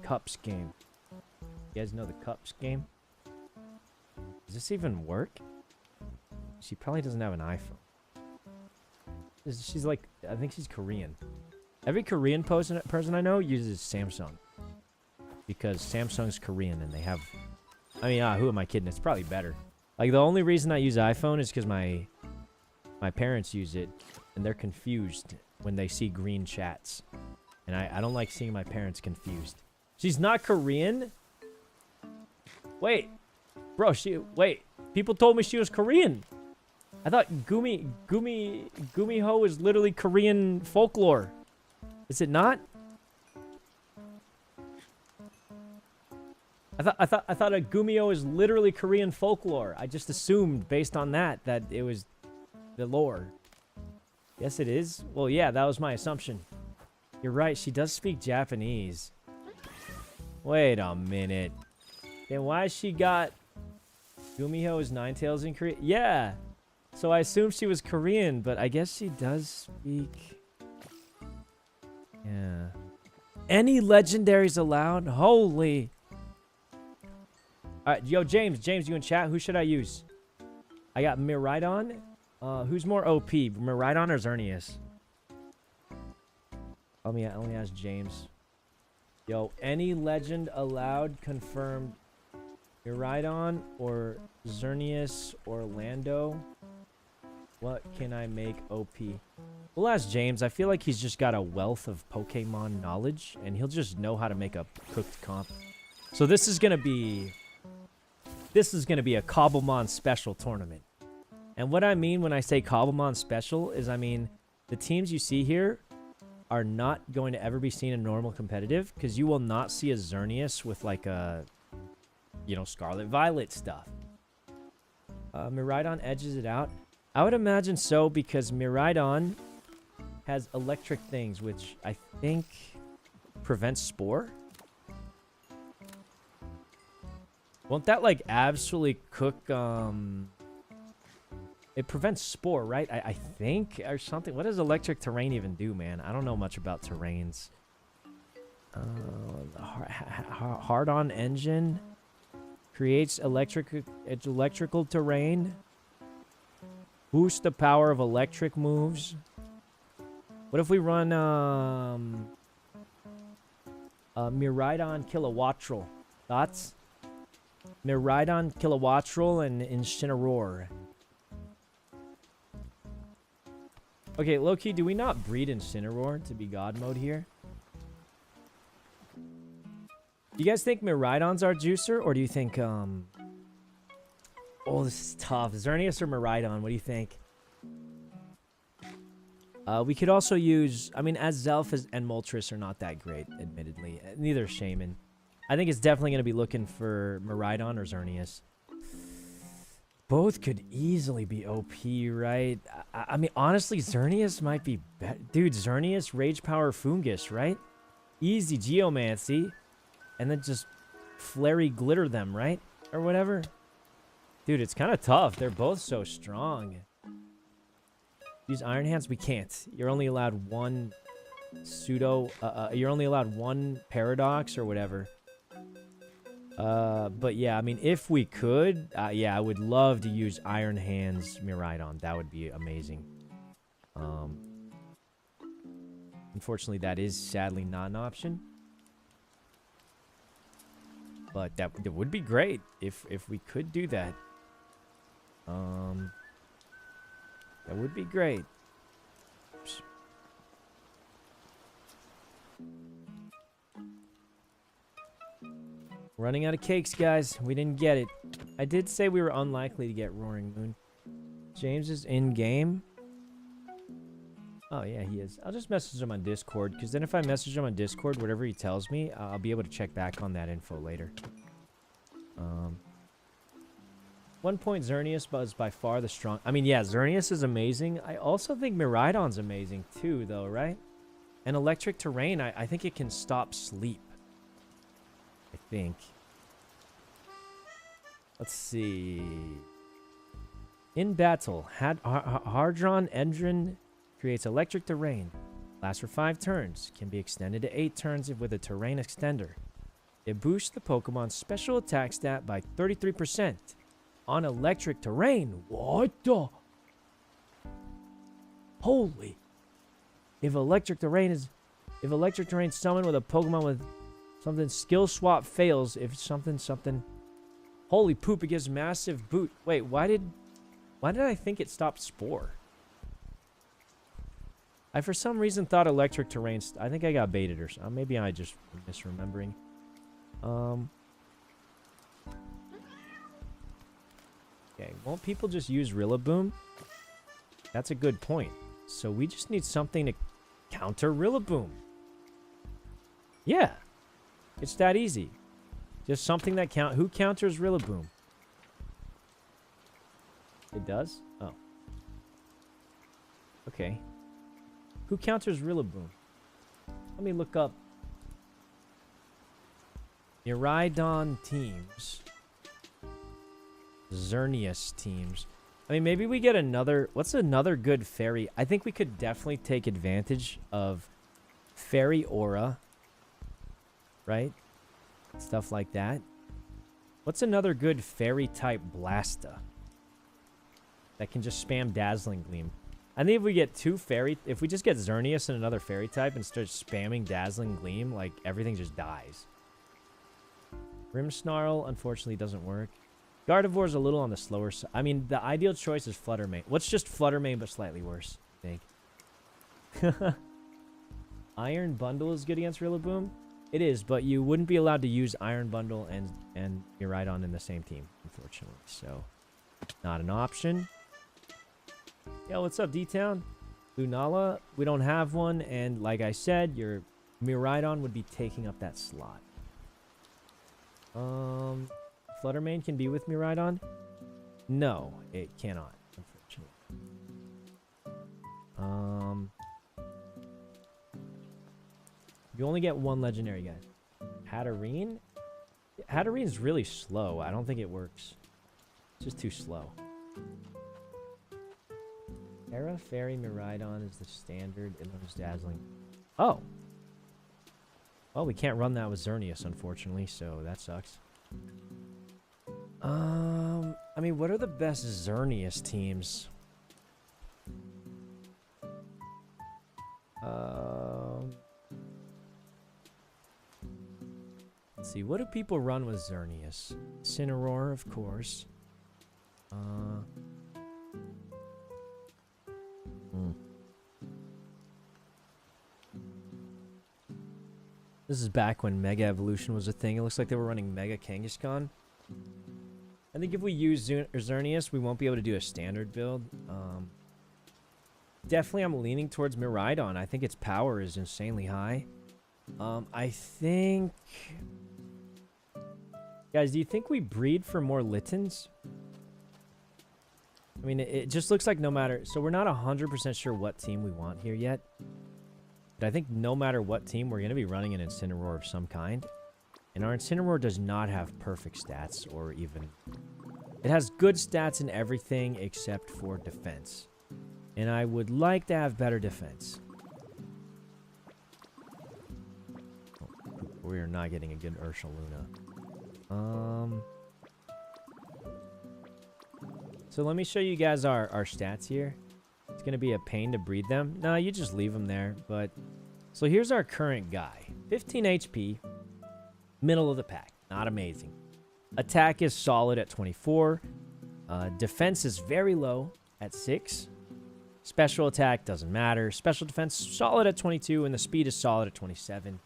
Cups game. You guys know the Cups game? Does this even work? She probably doesn't have an iPhone. She's like, I think she's Korean. Every Korean person I know uses Samsung. Because Samsung's Korean and they have... I mean, who am I kidding? It's probably better. Like, the only reason I use iPhone is because my parents use it. And they're confused when they see green chats. And I don't like seeing my parents confused. She's not Korean? Wait. Bro, wait. People told me she was Korean. I thought Gumiho is literally Korean folklore. Is it not? I thought a Gumio is literally Korean folklore. I just assumed based on that it was the lore. Yes, it is. Well, yeah, that was my assumption. You're right. She does speak Japanese. Wait a minute. Then why she got Gumiho's Ninetales in Korea? Yeah. So I assumed she was Korean, but I guess she does speak... Yeah. Any legendaries allowed? Holy... Alright, yo, James, you in chat? Who should I use? I got Miraidon. Who's more OP, Miraidon or Xerneas? Let me ask James. Yo, any legend allowed confirmed Miraidon or Xerneas or Lando? What can I make OP? We'll ask James. I feel like he's just got a wealth of Pokemon knowledge, and he'll just know how to make a cooked comp. So this is gonna be a cobblemon special tournament. And what I mean when I say cobblemon special is, I mean, the teams you see here are not going to ever be seen in normal competitive, because you will not see a Xerneas with like a, you know, Scarlet Violet stuff. Miraidon edges it out. I would imagine so, because Miraidon has electric things, which I think prevents Spore. Won't that, like, absolutely cook, It prevents Spore, right? I think, or something. What does electric terrain even do, man? I don't know much about terrains. Hard-on engine creates electrical terrain. Boost the power of electric moves. What if we run Miraidon Kilowattrel? Thoughts? Miraidon Kilowattrel and Incineroar. Okay, low-key, do we not breed Incineroar to be God mode here? Do you guys think Miraidon's our juicer, or do you think, Oh, this is tough. Xerneas or Miraidon? What do you think? We could also use... I mean, Azelf and Moltres are not that great, admittedly. Neither is Shaman. I think it's definitely going to be looking for Miraidon or Xerneas. Both could easily be OP, right? I mean, honestly, Xerneas might be better. Dude, Xerneas, Rage Power, Fungus, right? Easy Geomancy. And then just Flurry Glitter them, right? Or whatever. Dude, it's kind of tough. They're both so strong. Use Iron Hands? We can't. You're only allowed one pseudo... you're only allowed one Paradox or whatever. But yeah, I mean, if we could... yeah, I would love to use Iron Hands Miraidon. That would be amazing. Unfortunately, that is sadly not an option. But that would be great if we could do that. That would be great. Oops. Running out of cakes, guys. We didn't get it. I did say we were unlikely to get Roaring Moon. James is in game. Oh, yeah, he is. I'll just message him on Discord, because then if I message him on Discord, whatever he tells me, I'll be able to check back on that info later. 1 point Xerneas was by far the strong... I mean, yeah, Xerneas is amazing. I also think Miraidon's amazing, too, though, right? And electric terrain, I think it can stop sleep. I think. Let's see. In battle, Hardron Endrin creates electric terrain. Lasts for 5 turns. Can be extended to 8 turns with a terrain extender. It boosts the Pokemon's special attack stat by 33% on electric terrain. What the? Holy. If electric terrain summoned with a Pokemon with something skill swap fails, if something. Holy poop, it gives massive boot. Wait, why did I think it stopped Spore? I for some reason thought electric terrain. I think I got baited or something. Maybe I just misremembering. Okay, won't people just use Rillaboom? That's a good point. So we just need something to counter Rillaboom. Yeah. It's that easy. Just something that who counters Rillaboom? It does? Oh. Okay. Who counters Rillaboom? Let me look up Miraidon teams. Xerneas teams. I mean, maybe we get another... What's another good fairy? I think we could definitely take advantage of Fairy Aura. Right? Stuff like that. What's another good fairy-type Blasta? That can just spam Dazzling Gleam. I think if we get 2 fairy... If we just get Xerneas and another fairy-type and start spamming Dazzling Gleam, like, everything just dies. Grimmsnarl, unfortunately, doesn't work. Gardevoir's a little on the slower side. I mean, the ideal choice is Fluttermane. What's just Fluttermane but slightly worse, I think. Iron Bundle is good against Rillaboom. It is, but you wouldn't be allowed to use Iron Bundle and Miraidon in the same team, unfortunately. So, not an option. Yo, what's up, D-Town? Lunala, we don't have one, and like I said, your Miraidon would be taking up that slot. Fluttermane can be with Miraidon? No, it cannot, unfortunately. You only get one legendary guy. Hatterene? Hatterene's really slow. I don't think it works. It's just too slow. Terra Fairy Miraidon is the standard. It learns Dazzling. Oh! Well, we can't run that with Xerneas, unfortunately, so that sucks. I mean, what are the best Xerneas teams? Let's see, what do people run with Xerneas? Incineroar, of course. This is back when Mega Evolution was a thing. It looks like they were running Mega Kangaskhan. I think if we use Xerneas, we won't be able to do a standard build. Definitely I'm leaning towards Miraidon. I think its power is insanely high. I think... Guys, do you think we breed for more Littens? I mean, it just looks like no matter... So we're not 100% sure what team we want here yet. But I think no matter what team, we're going to be running an Incineroar of some kind. And our Incineroar does not have perfect stats or even... It has good stats in everything except for defense. And I would like to have better defense. Oh, we are not getting a good Ursaluna. So let me show you guys our stats here. It's going to be a pain to breed them. No, you just leave them there. But so here's our current guy. 15 HP. Middle of the pack. Not amazing. Attack is solid at 24. Defense is very low at 6. Special attack doesn't matter. Special defense solid at 22. And the speed is solid at 27.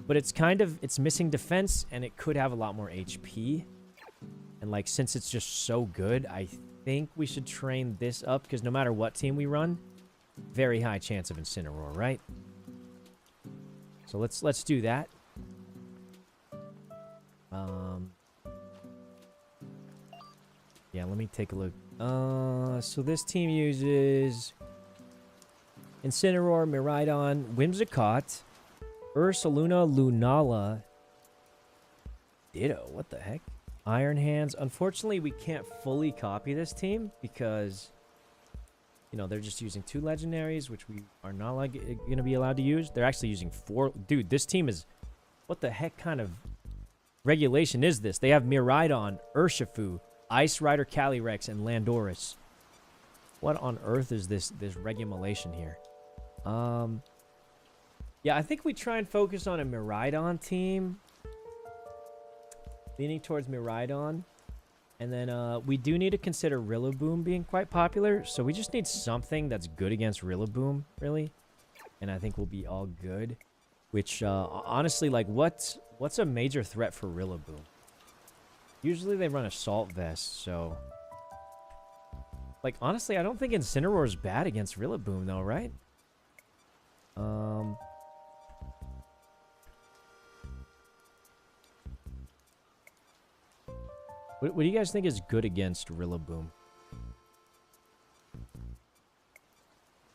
But it's missing defense, and it could have a lot more HP. And, like, since it's just so good, I think we should train this up, because no matter what team we run, very high chance of Incineroar, right? So let's do that. Yeah, let me take a look. So this team uses Incineroar, Miraidon, Whimsicott, Ursaluna, Lunala, Ditto. What the heck? Iron Hands. Unfortunately, we can't fully copy this team because, you know, they're just using 2 legendaries, which we are not going to be allowed to use. They're actually using 4. Dude, this team is... What the heck kind of regulation is this? They have Miraidon, Urshifu, Ice Rider, Calyrex, and Landorus. What on earth is this regulation here? Yeah, I think we try and focus on a Miraidon team. Leaning towards Miraidon. And then we do need to consider Rillaboom being quite popular. So we just need something that's good against Rillaboom, really. And I think we'll be all good. Which, honestly, like, what's a major threat for Rillaboom? Usually they run Assault Vest, so... Like, honestly, I don't think Incineroar is bad against Rillaboom, though, right? What do you guys think is good against Rillaboom?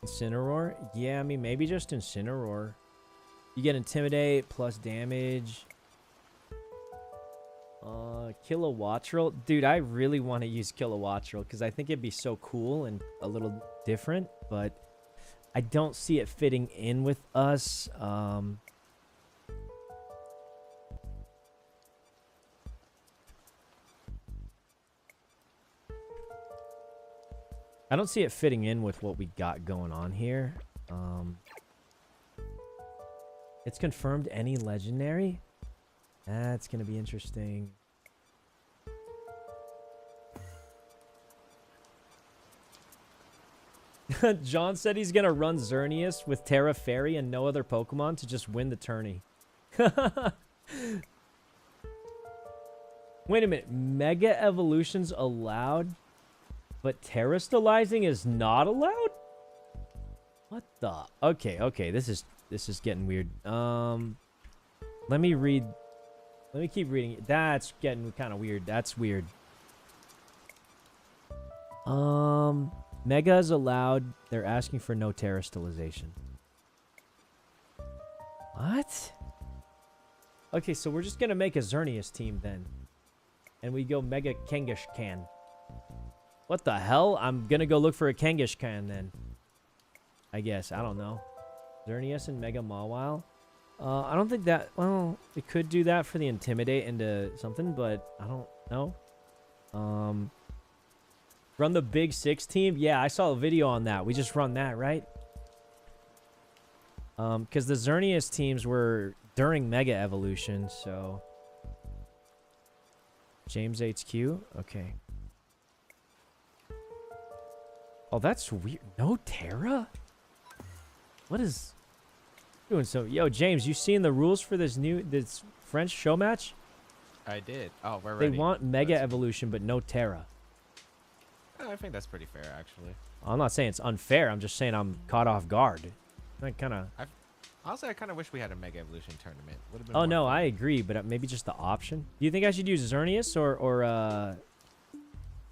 Incineroar? Yeah, I mean, maybe just Incineroar. You get Intimidate, plus damage. Kilowattrel. Dude, I really want to use Kilowattrel because I think it'd be so cool and a little different, but I don't see it fitting in with us. I don't see it fitting in with what we got going on here. It's confirmed any legendary. That's going to be interesting. John said he's gonna run Xerneas with Terra Fairy and no other Pokemon to just win the tourney. Wait a minute. Mega Evolution's allowed, but Terrastalizing is not allowed? What the? Okay. This is getting weird. Let me keep reading it. That's getting kind of weird. That's weird. Mega is allowed. They're asking for no Terrastalization. What? Okay, so we're just gonna make a Xerneas team then. And we go Mega Kangaskhan. What the hell? I'm gonna go look for a Kangaskhan then. I guess. I don't know. Xerneas and Mega Mawile. I don't think that... Well, it could do that for the Intimidate into something, but I don't know. Run the Big Six team? Yeah, I saw a video on that. We just run that, right? Because the Xerneas teams were during Mega Evolution, so... James HQ? Okay. Oh, that's weird. No Terra? What is... doing so? Yo, James, you seen the rules for this French show match? I did. Oh, we're ready. They want Mega Evolution, but no Terra. I think that's pretty fair, actually. I'm not saying it's unfair. I'm just saying I'm caught off guard. I kind of... Honestly, I kind of wish we had a Mega Evolution tournament. Would've been Oh, more no, fun. I agree, but maybe just the option. Do you think I should use Xerneas or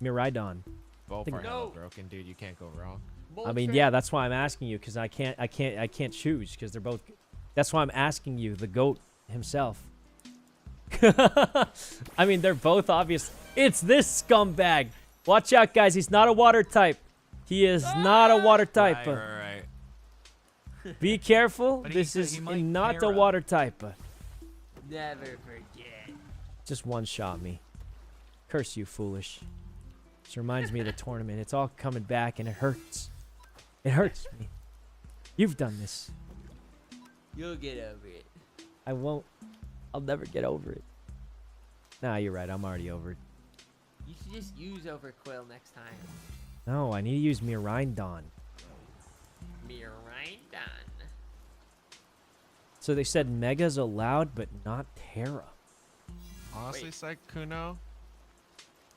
Miraidon? Both are No. hella broken, dude. You can't go wrong. I mean, yeah, that's why I'm asking you, because I can't choose, because they're both... That's why I'm asking you, the GOAT himself. I mean, they're both obvious. It's this scumbag. Watch out, guys. He's not a water type. He is not a water type. Right. Be careful. But This is he might not a Terra. water type. Never forget. Just one-shot me. Curse you, foolish. This reminds me of the tournament. It's all coming back, and it hurts. It hurts me. You've done this. You'll get over it. I won't. I'll never get over it. Nah, you're right. I'm already over it. You should just use Overquill next time. No, I need to use Miraidon. Miraidon. So they said Mega's allowed, but not Terra. Honestly, Wait. Sykkuno,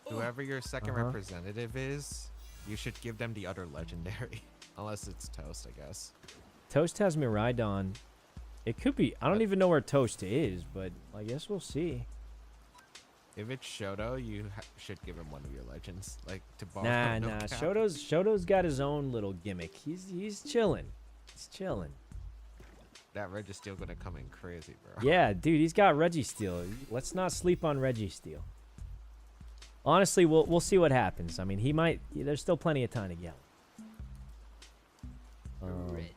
whoever your second representative is, you should give them the other legendary. Unless it's Toast, I guess. Toast has Miraidon. It could be. I don't even know where Toast is, but I guess we'll see. If it's Shoto, you should give him one of your legends, like to borrow. Nah, no nah. cap. Shoto's got his own little gimmick. He's chilling. He's chilling. That Registeel gonna come in crazy, bro. Yeah, dude, he's got Registeel. Let's not sleep on Registeel. Honestly, we'll see what happens. I mean, he might. There's still plenty of time to get one. Reggie.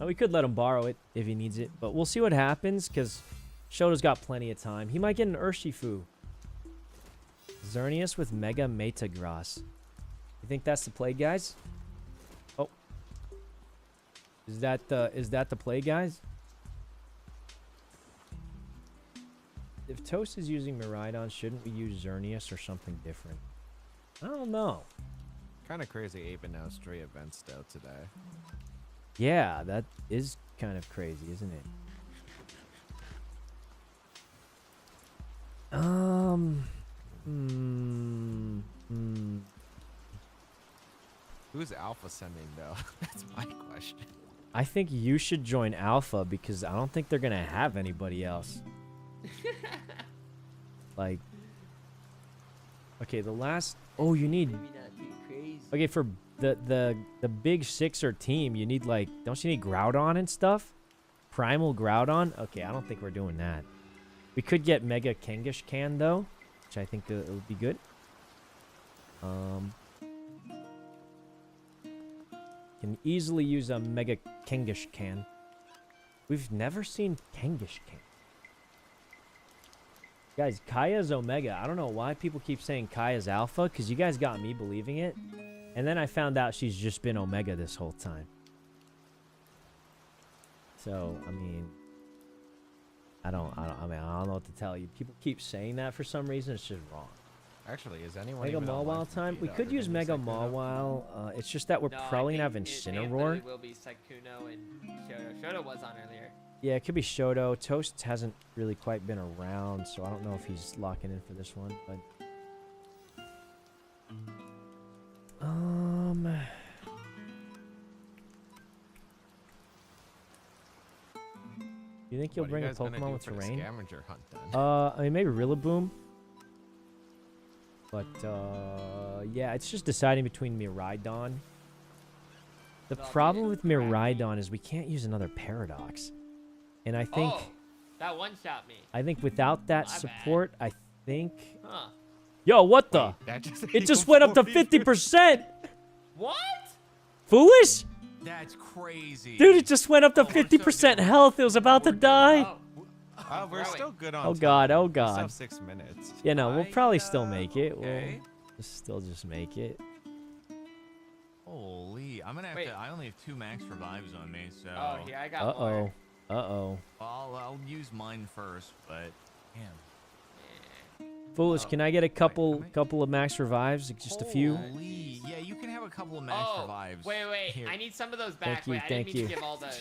We could let him borrow it if he needs it, but we'll see what happens because Shoto's got plenty of time. He might get an Urshifu. Xerneas with Mega Metagross. You think that's the play, guys? Oh. Is that the play, guys? If Toast is using Miraidon, shouldn't we use Xerneas or something different? I don't know. Kind of crazy Ape announced 3 events though today. Yeah, that is kind of crazy, isn't it? Who's Alpha sending though? That's my question. I think you should join Alpha because I don't think they're gonna have anybody else. Like, okay, the last. Oh, you need. Maybe not too crazy. Okay, for the big sixer team, you need like. Don't you need Groudon and stuff? Primal Groudon. Okay, I don't think we're doing that. We could get Mega Kangaskhan though, which I think it would be good. Can easily use a Mega Kangaskhan. We've never seen Kangaskhan. Guys, Kaya's Omega. I don't know why people keep saying Kaya's Alpha, because you guys got me believing it. And then I found out she's just been Omega this whole time. So, I mean, I don't know what to tell you. People keep saying that for some reason. It's just wrong. Actually, is anyone Mega even online Mawile from time? We Vita could other use than Mega Sykkuno? Mawile. It's just that we're No, I probably gonna have think it Incineroar. literally will be Sykkuno and Shoto. Shoto was on earlier. Yeah, it could be Shoto. Toast hasn't really quite been around, so I don't know if he's locking in for this one, but... You think you'll What are bring you a guys gonna Pokemon do with for the terrain? scavenger hunt then? I mean, maybe Rillaboom. But, yeah, it's just deciding between Miraidon. The Well, problem with crap. Miraidon is we can't use another Paradox. And I think... Oh, that one shot me. I think without that My bad. support, I think... Huh. Yo, what the? Wait, that just It just went up to 50%! What? Foolish? That's crazy. Dude, it just went up to Oh, we're so 50% good. health. It was about to die. Oh, We're growing. still good on Oh time. god, oh We still god. have 6 minutes. Yeah, no, we'll probably still make it. Okay. We'll still just make it. Holy, I'm gonna have Wait. to. I only have 2 max revives on me, so. Oh, here I got Uh-oh. more. Uh-oh. I'll use mine first, but damn. Foolish, Oh, can I get a couple I- couple of max revives? Just a few? Holy, yeah, you can have a couple of max Oh, revives. wait. Here. I need some of those back. you, Wait, I thank didn't mean you. to give all those.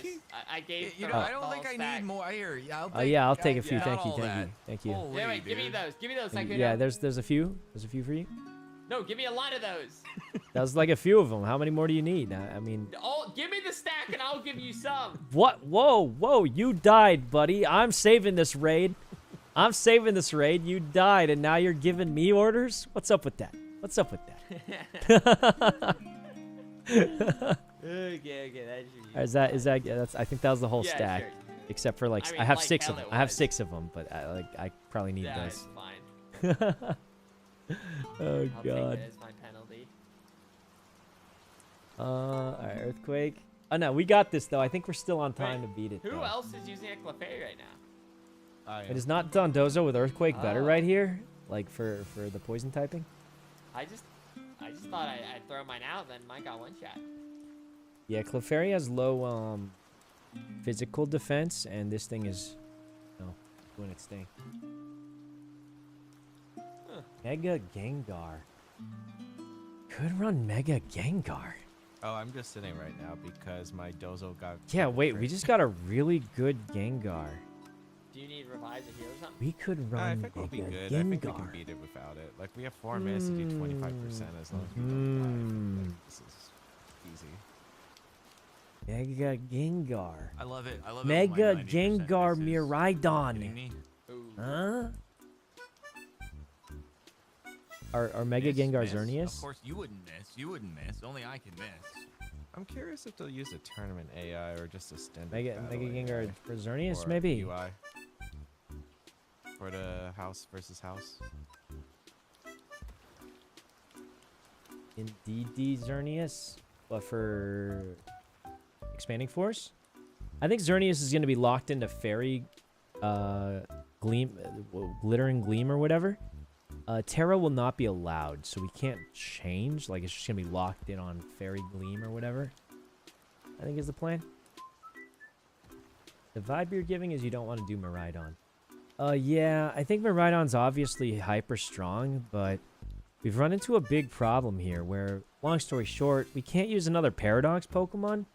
I gave You the know, I don't whole think I stack. need more. Here, yeah, Oh yeah, I'll take a few. yeah, Thank you, all thank you, that. thank you. Holy, Yeah, wait, give me dude. those. Give me those, Sykkuno. Yeah, there's a few. There's a few for you. No, give me a lot of those. That was like a few of them. How many more do you need? I mean, Oh, give me the stack and I'll give you some. what? Whoa, you died, buddy. I'm saving this raid. I'm saving this raid. You died, and now you're giving me orders? What's up with that? What's up with that? Okay, that should be. Is that that's? I think that was the whole Yeah, stack, sure. except for like I I, mean, have like 6 hell of them. it I have was. 6 of them, but I probably need Yeah, those. it's fine. Oh I'll god. take it as my penalty. Alright, earthquake. Oh no, we got this though. I think we're still on time to beat it. Who though. else is using a Clefairy right now? It is not Dondozo with earthquake better Oh. right here, like for the poison typing. I just thought I'd throw mine out, then mine got one shot. Yeah, Clefairy has low physical defense, and this thing is, doing its thing. Huh. Mega Gengar. Could run Mega Gengar. Oh, I'm just sitting right now because my Dozo got... Yeah, wait, we just got a really good Gengar. Do you need revives or heal or something? We could I run think we'll be Mega good. I think we can Gengar. beat it without it. Like, we have 4 minutes to do 25% as long as we don't die. Like, this is easy. Mega Gengar. I love it. I love it. Mega when my 90% Gengar misses. Kidding Miraidon. me? Ooh. Huh? Are Mega Miss, Gengar miss. Xerneas? Of course, you wouldn't miss. You wouldn't miss. Only I can miss. I'm curious if they'll use a tournament AI or just a standard Mega battle Gengar AI for Xerneas, or maybe. UI. For the house versus house. Indeed, Xerneas. But for expanding force, I think Xerneas is going to be locked into Fairy, Gleam, Glittering Gleam or whatever. Terra will not be allowed, so we can't change. Like, it's just going to be locked in on Fairy Gleam or whatever. I think is the plan. The vibe you're giving is you don't want to do Miraidon. Yeah, I think Miraidon's obviously hyper strong, but we've run into a big problem here where, long story short, we can't use another Paradox Pokemon.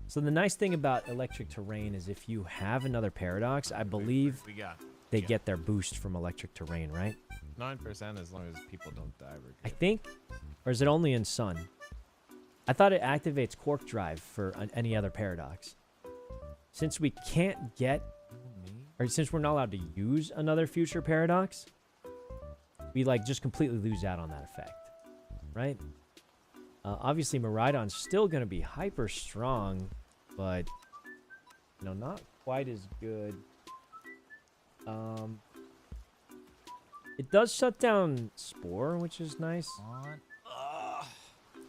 So the nice thing about Electric Terrain is if you have another Paradox, I believe We got. they get their boost from Electric Terrain, right? 9% as long as people don't die. We're I good. think, or is it only in Sun? I thought it activates Quark Drive for any other Paradox. Since we can't get, or since we're not allowed to use another future Paradox, we like just completely lose out on that effect, right? Obviously, Miraidon's still going to be hyper strong, but, you know, not quite as good. It does shut down Spore, which is nice.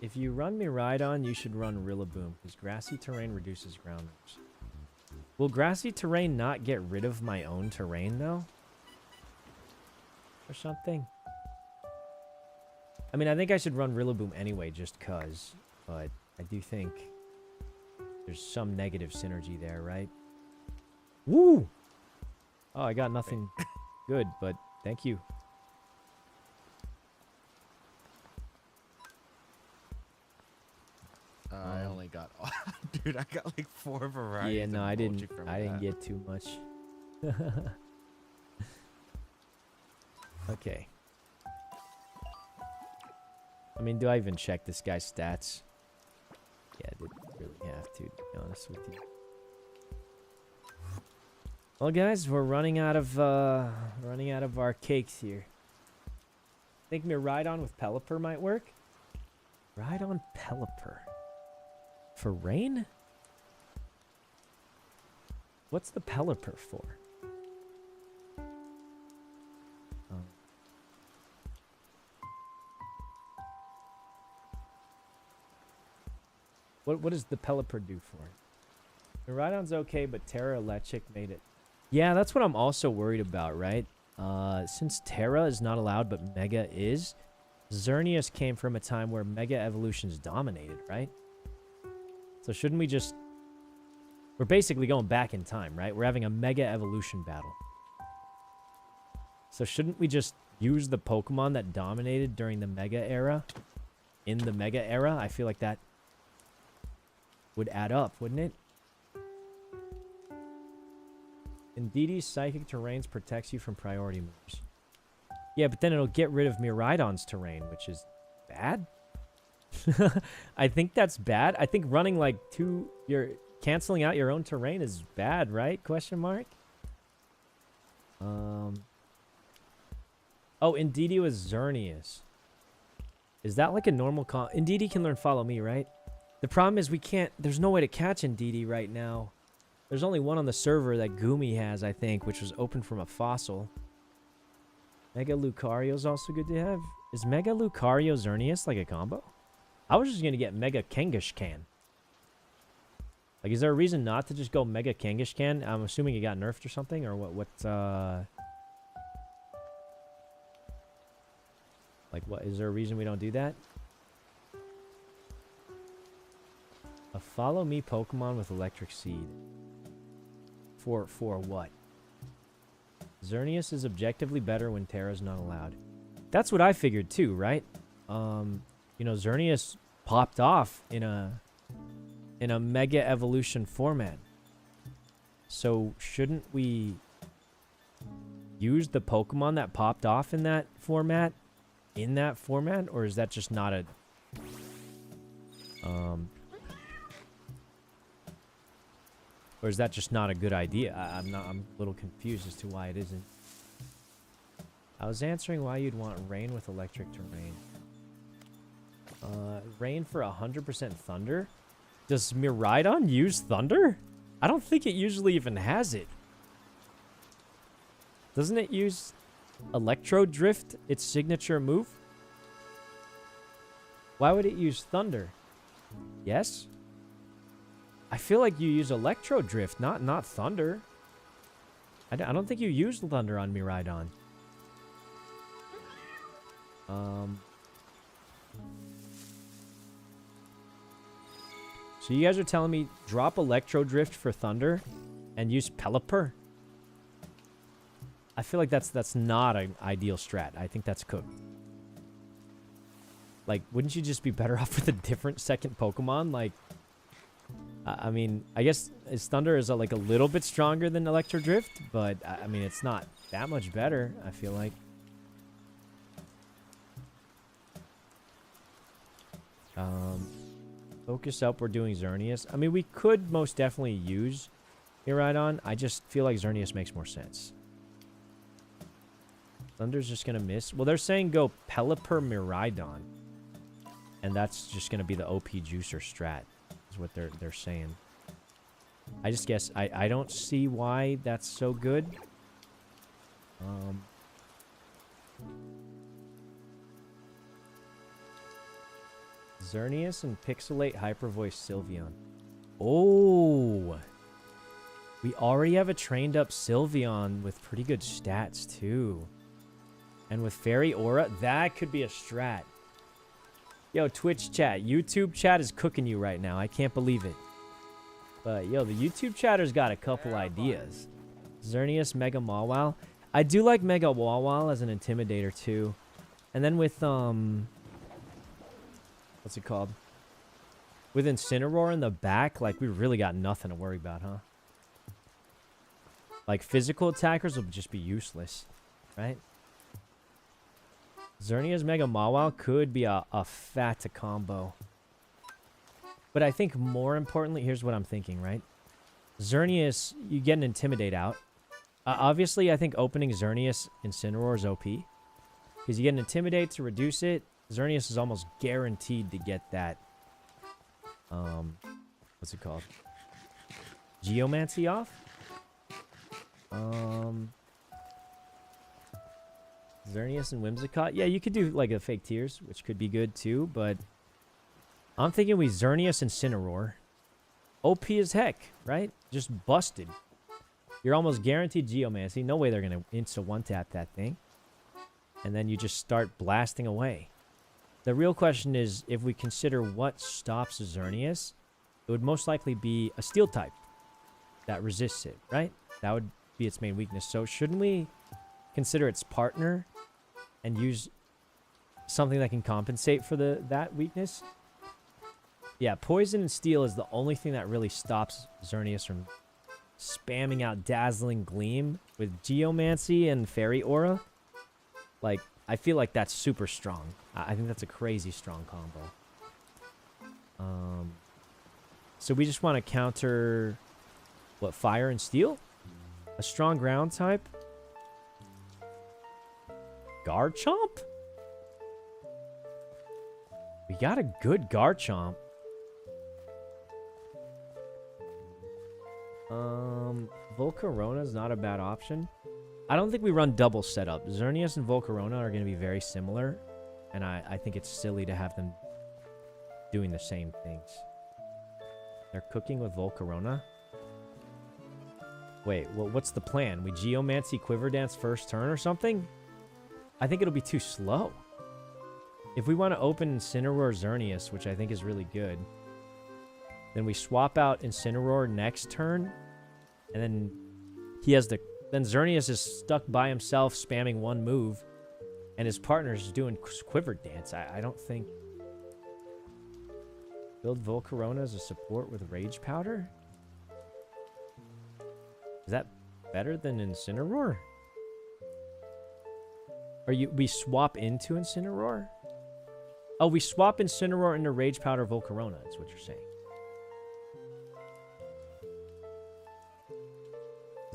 If you run Miraidon, you should run Rillaboom, because Grassy Terrain reduces ground moves. Will Grassy Terrain not get rid of my own terrain, though? Or something? I mean, I think I should run Rillaboom anyway, just cuz. But I do think there's some negative synergy there, right? Woo! Oh, I got nothing good, but thank you. I only got, dude, I got like 4 varieties. Yeah, no, of I didn't. emoji from I didn't that. get too much. Okay. I mean, do I even check this guy's stats? Yeah, I didn't really have to be honest with you. Well, guys, we're running out of our cakes here. Think me ride on with Pelipper might work. Ride on Pelipper. For rain? What's the Pelipper for? What does the Pelipper do for it? The Rhydon's okay, but Terra Electric made it. Yeah, that's what I'm also worried about, right? Since Terra is not allowed, but Mega is, Xerneas came from a time where Mega evolutions dominated, right? So shouldn't we just... We're basically going back in time, right? We're having a Mega evolution battle. So shouldn't we just use the Pokemon that dominated during the Mega era? In the Mega era? I feel like that would add up, wouldn't it? Indeedee, Psychic Terrains protects you from priority moves. Yeah, but then it'll get rid of Miraidon's terrain, which is bad. I think that's bad. I think running like you're canceling out your own terrain is bad, right? Question mark. Oh, Indeedee was Xerneas. Is that like a normal Indeedee can learn Follow Me, right? The problem is we can't... There's no way to catch Indeedee right now. There's only one on the server that Gumi has, I think, which was open from a fossil. Mega Lucario's also good to have. Is Mega Lucario Xerneas like a combo? I was just going to get Mega Kangaskhan. Like, is there a reason not to just go Mega Kangaskhan? I'm assuming it got nerfed or something, or what, Like, what, is there a reason we don't do that? A Follow Me Pokemon with Electric Seed. For what? Xerneas is objectively better when Terra's not allowed. That's what I figured too, right? You know, Xerneas popped off in a Mega Evolution format. So shouldn't we use the Pokemon that popped off in that format? Or is that just not a... Or is that just not a good idea? I'm a little confused as to why it isn't. I was answering why you'd want rain with electric terrain. Rain for 100% thunder? Does Miraidon use thunder? I don't think it usually even has it. Doesn't it use Electro Drift, its signature move? Why would it use thunder? Yes? I feel like you use Electro Drift, not thunder. I don't think you use thunder on Miraidon. So you guys are telling me drop Electro Drift for thunder and use Pelipper? I feel like that's not an ideal strat. I think that's cooked. Like, wouldn't you just be better off with a different second Pokemon? Like, I mean, I guess Thunder is like a little bit stronger than Electro Drift, but I mean, it's not that much better, I feel like. Focus up, we're doing Xerneas. I mean, we could most definitely use Miraidon. I just feel like Xerneas makes more sense. Thunder's just going to miss. Well, they're saying go Pelipper Miraidon. And that's just going to be the OP juicer strat. Is what they're saying. I just guess I don't see why that's so good. Xerneas and Pixelate Hyper Voice Sylveon. Oh! We already have a trained up Sylveon with pretty good stats too. And with Fairy Aura, that could be a strat. Yo, Twitch chat. YouTube chat is cooking you right now. I can't believe it. But, yo, the YouTube chatter's got a couple ideas. Xerneas, Mega Mawile. I do like Mega Mawile as an intimidator, too. And then with, what's it called? With Incineroar in the back, like, we really got nothing to worry about, huh? Like, physical attackers will just be useless, right? Xernea's Mega Mawile could be a fat combo. But I think more importantly, here's what I'm thinking, right? Xerneas, you get an Intimidate out. Obviously, I think opening Xerneas Incineroar is OP. Because you get an Intimidate to reduce it. Xerneas is almost guaranteed to get that... what's it called? Geomancy off? Xerneas and Whimsicott. Yeah, you could do like a fake tears, which could be good too, but I'm thinking we Xerneas and Incineroar. OP as heck, right? Just busted. You're almost guaranteed Geomancy. No way they're going to insta one-tap that thing. And then you just start blasting away. The real question is, if we consider what stops Xerneas, it would most likely be a Steel type that resists it, right? That would be its main weakness. So shouldn't we consider its partner and use something that can compensate for that weakness? Yeah, Poison and Steel is the only thing that really stops Xerneas from spamming out Dazzling Gleam with Geomancy and Fairy Aura. Like, I feel like that's super strong. I think that's a crazy strong combo. So we just want to counter, what, Fire and Steel? A strong ground type? Garchomp? We got a good Garchomp. Volcarona is not a bad option. I don't think we run double setup. Xerneas and Volcarona are going to be very similar, and I think it's silly to have them doing the same things. They're cooking with Volcarona. Wait, well, what's the plan? We Geomancy Quiver Dance first turn or something? I think it'll be too slow. If we want to open Incineroar Xerneas, which I think is really good, then we swap out Incineroar next turn, and then he has the... Then Xerneas is stuck by himself spamming one move, and his partner's doing Quiver Dance. I don't think... Build Volcarona as a support with Rage Powder? Is that better than Incineroar? We swap into Incineroar? Oh, we swap Incineroar into Rage Powder Volcarona, is what you're saying.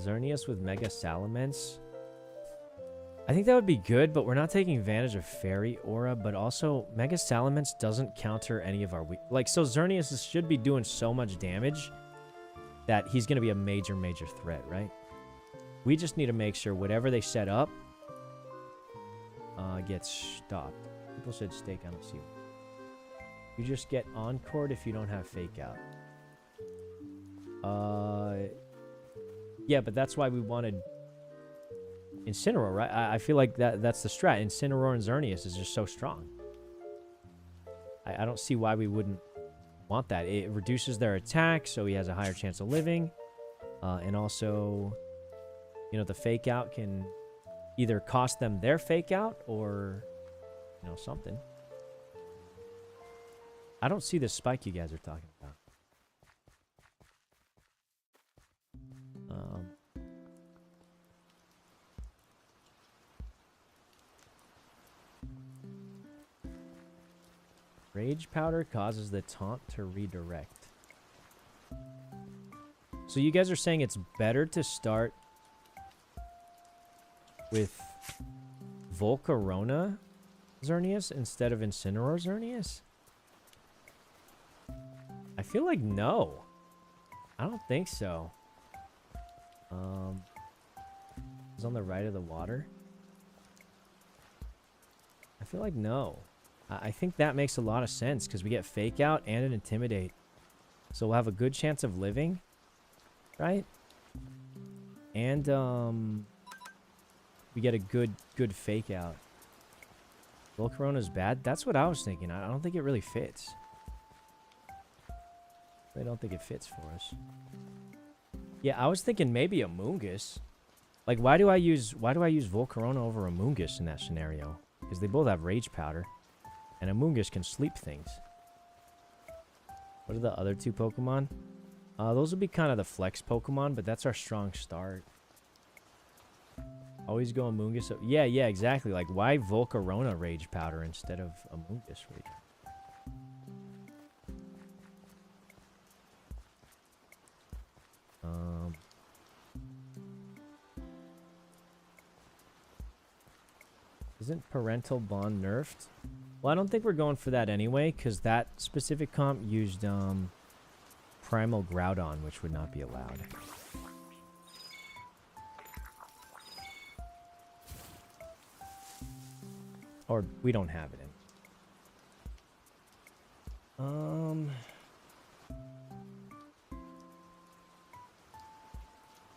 Xerneas with Mega Salamence. I think that would be good, but we're not taking advantage of Fairy Aura, but also Mega Salamence doesn't counter any of our like, so Xerneas should be doing so much damage that he's going to be a major, major threat, right? We just need to make sure whatever they set up gets stopped. People said stake, I don't see it. You just get Encored if you don't have Fake Out. Yeah, but that's why we wanted Incineroar, right? I feel like that's the strat. Incineroar and Xerneas is just so strong. I don't see why we wouldn't want that. It reduces their attack, so he has a higher chance of living. And also, you know, the Fake Out can either cost them their Fake Out or, you know, something. I don't see the spike you guys are talking about. Rage Powder causes the taunt to redirect. So you guys are saying it's better to start with Volcarona Xerneas instead of Incineroar Xerneas? I feel like no. I don't think so. It's on the right of the water. I feel like no. I think that makes a lot of sense because we get Fake Out and an Intimidate. So we'll have a good chance of living, right? And we get a good Fake Out. Volcarona's bad? That's what I was thinking. I don't think it really fits. I don't think it fits for us. Yeah, I was thinking maybe a Moongus. Like, why do I use Volcarona over a Moongus in that scenario? Because they both have Rage Powder. And a Moongus can sleep things. What are the other two Pokemon? Those will be kind of the flex Pokemon, but that's our strong start. Always go Amoonguss. Yeah, exactly. Like, why Volcarona Rage Powder instead of Amoonguss Rage? Isn't Parental Bond nerfed? Well, I don't think we're going for that anyway, because that specific comp used Primal Groudon, which would not be allowed. Or we don't have it in.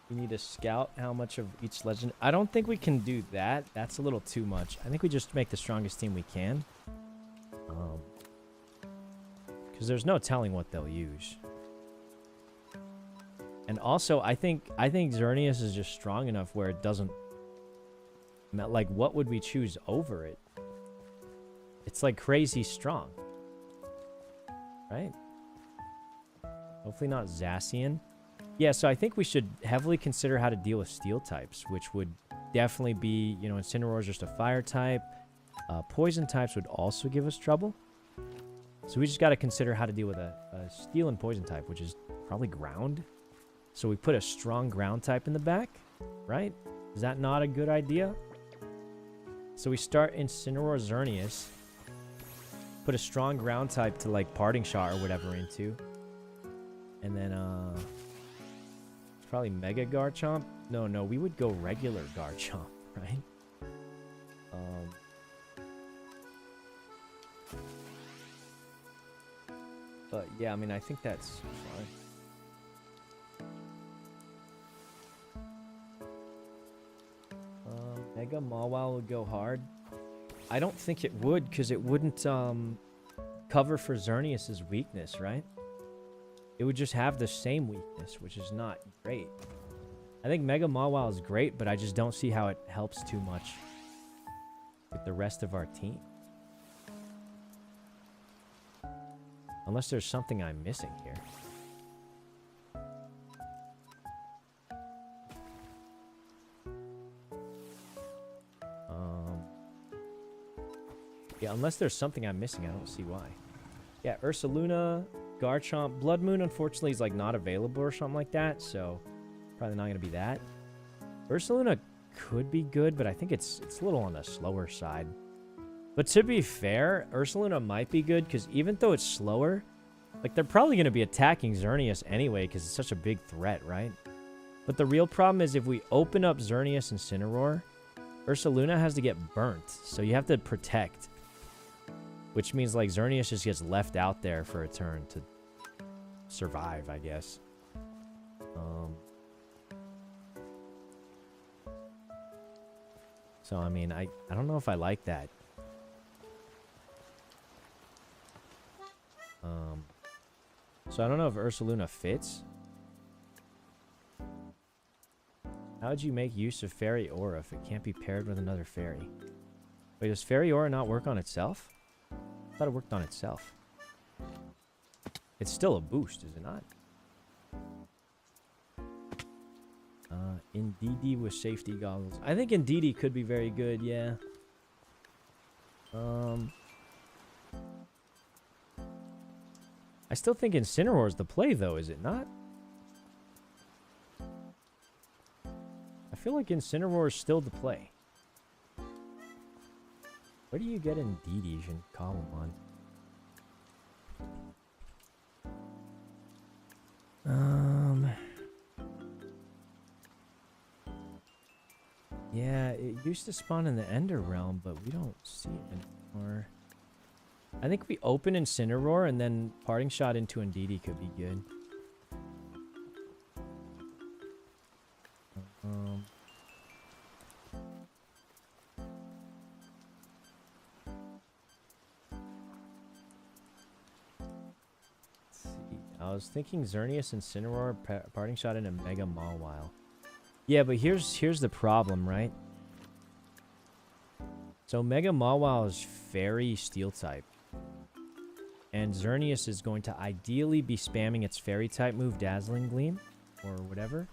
We need to scout how much of each legend. I don't think we can do that. That's a little too much. I think we just make the strongest team we can. Because there's no telling what they'll use. And also, I think Xerneas is just strong enough where it doesn't... Like, what would we choose over it? It's like crazy strong. Right? Hopefully not Zacian. Yeah, so I think we should heavily consider how to deal with steel types, which would definitely be, you know, Incineroar is just a fire type. Poison types would also give us trouble. So we just got to consider how to deal with a steel and poison type, which is probably ground. So we put a strong ground type in the back, right? Is that not a good idea? So we start Incineroar Xerneas. Put a strong ground type to, like, Parting Shot or whatever into. And then, probably Mega Garchomp. No, we would go regular Garchomp, right? But yeah, I mean, I think that's fine. Mega Mawile would go hard. I don't think it would, because it wouldn't cover for Xerneas' weakness, right? It would just have the same weakness, which is not great. I think Mega Mawile is great, but I just don't see how it helps too much with the rest of our team. Unless there's something I'm missing here. Yeah, unless there's something I'm missing, I don't see why. Yeah, Ursaluna, Garchomp, Blood Moon, unfortunately, is like not available or something like that, so probably not going to be that. Ursaluna could be good, but I think it's a little on the slower side. But to be fair, Ursaluna might be good, because even though it's slower, like, they're probably going to be attacking Xerneas anyway, because it's such a big threat, right? But the real problem is if we open up Xerneas and Incineroar, Ursaluna has to get burnt, so you have to protect. Which means, like, Xerneas just gets left out there for a turn to survive, I guess. So, I mean, I don't know if I like that. So, I don't know if Ursaluna fits. How would you make use of Fairy Aura if it can't be paired with another fairy? Wait, does Fairy Aura not work on itself? I thought it worked on itself. It's still a boost, is it not? Indeedee with safety goggles. I think Indeedee could be very good, yeah. I still think Incineroar is the play, though, is it not? I feel like Incineroar is still the play. Where do you get Indeedee in cobblemon? Yeah, it used to spawn in the Ender Realm, but we don't see it anymore. I think we open Incineroar and then Parting Shot into Indeedee could be good. Let's see. I was thinking Xerneas and Incineroar, Parting Shot into Mega Mawile. Yeah, but here's the problem, right? So Mega Mawile is Fairy Steel type. And Xerneas is going to ideally be spamming its fairy type move, Dazzling Gleam, or whatever.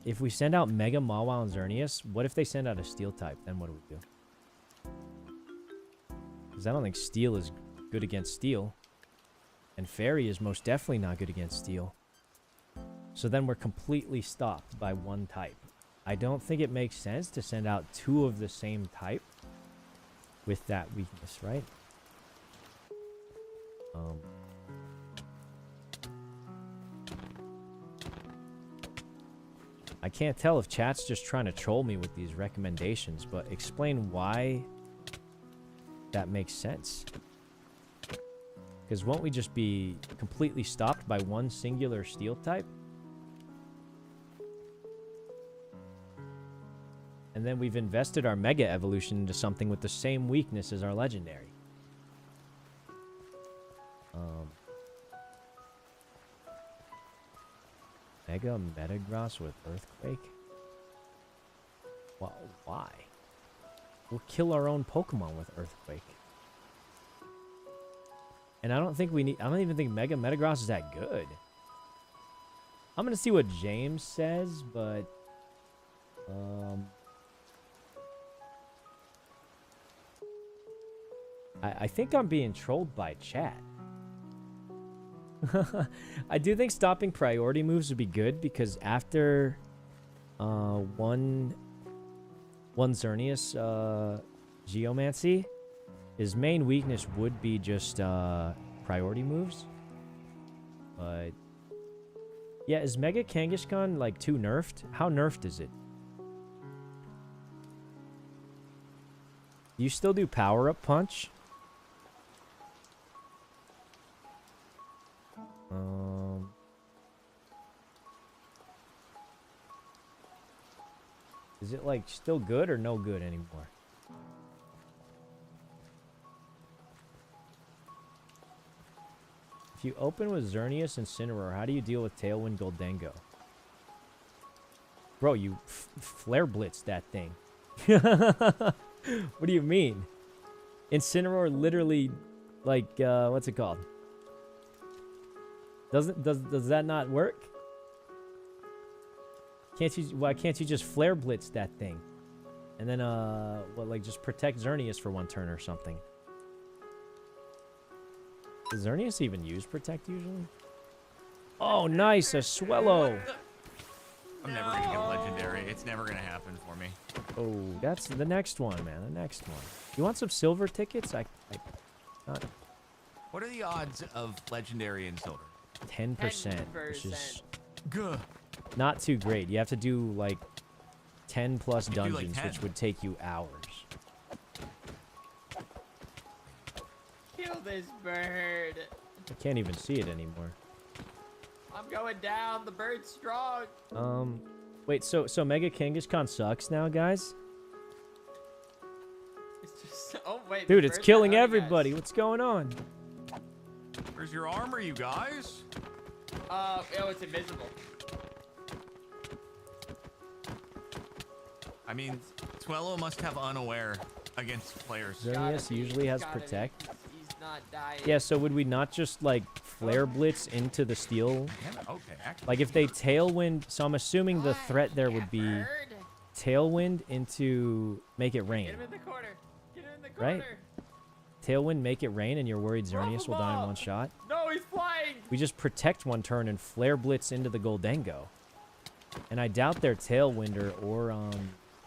If we send out Mega Mawile and Xerneas, what if they send out a steel type? Then what do we do? Because I don't think steel is good against steel. And fairy is most definitely not good against steel. So then we're completely stopped by one type. I don't think it makes sense to send out 2 of the same type with that weakness, right? I can't tell if chat's just trying to troll me with these recommendations, but explain why that makes sense. Because won't we just be completely stopped by one singular steel type? And then we've invested our Mega Evolution into something with the same weakness as our Legendary. Mega Metagross with Earthquake? Well, why? We'll kill our own Pokemon with Earthquake. And I don't even think Mega Metagross is that good. I'm gonna see what James says, but I think I'm being trolled by chat. I do think stopping priority moves would be good because after one Xerneas Geomancy, his main weakness would be just priority moves. But yeah, is Mega Kangaskhan like too nerfed? How nerfed is it? Do you still do power up punch? Is it like still good or no good anymore? If you open with Xerneas and Incineroar, how do you deal with Tailwind Goldengo? Bro, you flare blitz that thing. What do you mean? Incineroar literally, like, what's it called? Does that not work? Why can't you just flare blitz that thing? And then, like just protect Xerneas for one turn or something? Does Xerneas even use protect usually? Oh, nice, a Swellow. I'm never gonna get a legendary. It's never gonna happen for me. Oh, that's the next one, man. The next one. You want some silver tickets? Not What are the odds of legendary and silver? 10%, which is Gah. not too great. You have to do like 10 plus You do, like, dungeons, 10. which would take you hours. Kill this bird. I can't even see it anymore. I'm going down. The bird's strong. Wait, so Mega Kangaskhan sucks now, guys? It's just. Oh wait. Dude, the it's bird's killing not hurting everybody. us. What's going on? Where's your armor, you guys? Oh, it's invisible. I mean, Swellow must have unaware against players. Xerneas usually has Gotta be. protect. He's not dying. Yeah, so would we not just like flare blitz into the steel? Okay, actually. Like if they tailwind, so I'm assuming the threat there would be Bird. tailwind into make it rain, Get him in the corner. Get him in the right? corner. Tailwind, make it rain, and you're worried Xerneas will die in Ball. one shot. No, he's flying. We just protect one turn and flare blitz into the Goldengo. And I doubt their Tailwinder or I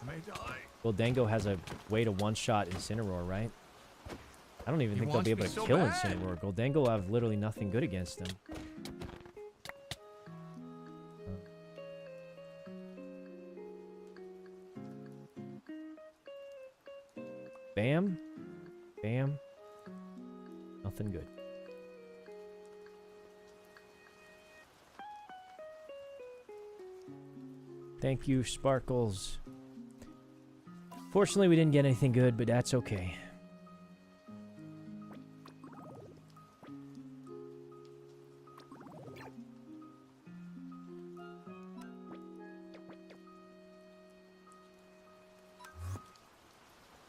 may die. Goldengo has a way to one-shot Incineroar, right? I don't even He think they'll be able wants to me so kill bad. Incineroar. Goldengo will have literally nothing good against him. Bam. Bam. Nothing good. Thank you, Sparkles. Fortunately, we didn't get anything good, but that's okay.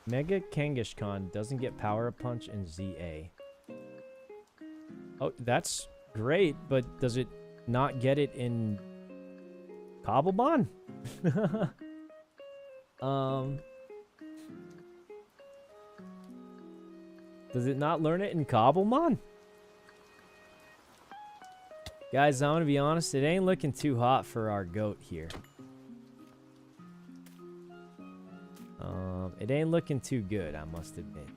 Mega Kangaskhan doesn't get Power Up Punch in ZA. Oh, that's great, but does it not get it in cobblemon? Does it not learn it in cobblemon? Guys, I'm gonna be honest, it ain't looking too hot for our goat here. It ain't looking too good, I must admit.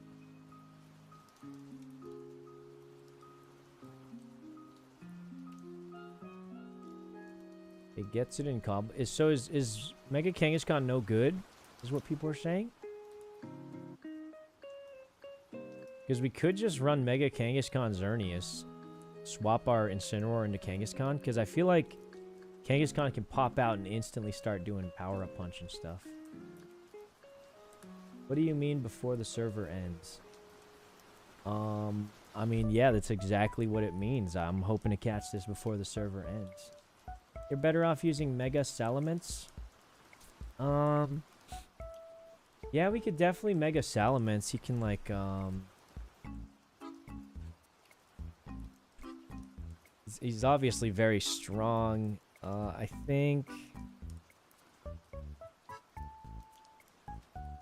It gets it in cob. Is Mega Kangaskhan no good? Is what people are saying? Because we could just run Mega Kangaskhan Xerneas, swap our Incineroar into Kangaskhan, because I feel like Kangaskhan can pop out and instantly start doing power-up punch and stuff. What do you mean before the server ends? I mean, yeah, that's exactly what it means. I'm hoping to catch this before the server ends. You're better off using Mega Salamence. Yeah, we could definitely Mega Salamence. He can, like, he's obviously very strong. I think...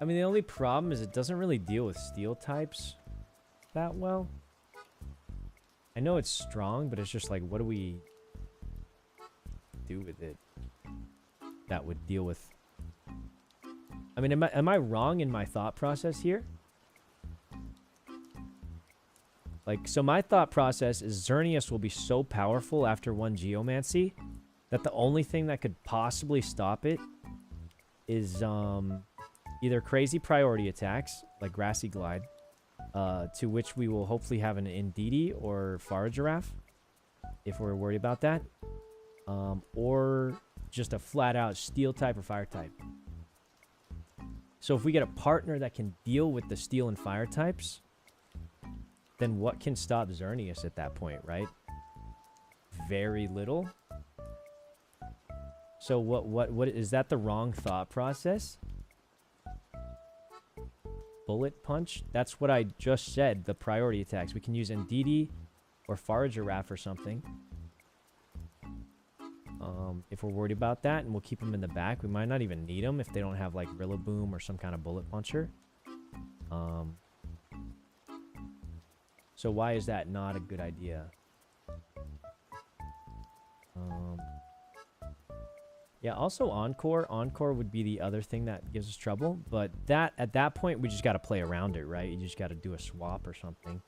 I mean, the only problem is it doesn't really deal with steel types that well. I know it's strong, but it's just like, what do we do with it that would deal with... I mean, am I wrong in my thought process here? Like, so my thought process is Xerneas will be so powerful after one Geomancy that the only thing that could possibly stop it is either crazy priority attacks, like Grassy Glide, to which we will hopefully have an Indeedee or Farigiraf, if we're worried about that, or just a flat-out Steel type or Fire type. So if we get a partner that can deal with the Steel and Fire types, then what can stop Xerneas at that point, right? Very little. So what is that the wrong thought process? Bullet Punch? That's what I just said, the priority attacks. We can use Indeedee or Farigiraf or something. If we're worried about that, and we'll keep them in the back. We might not even need them if they don't have, like, Rillaboom or some kind of Bullet Puncher. So why is that not a good idea? Yeah, also Encore. Encore would be the other thing that gives us trouble. But that at that point, we just got to play around it, right? You just got to do a swap or something.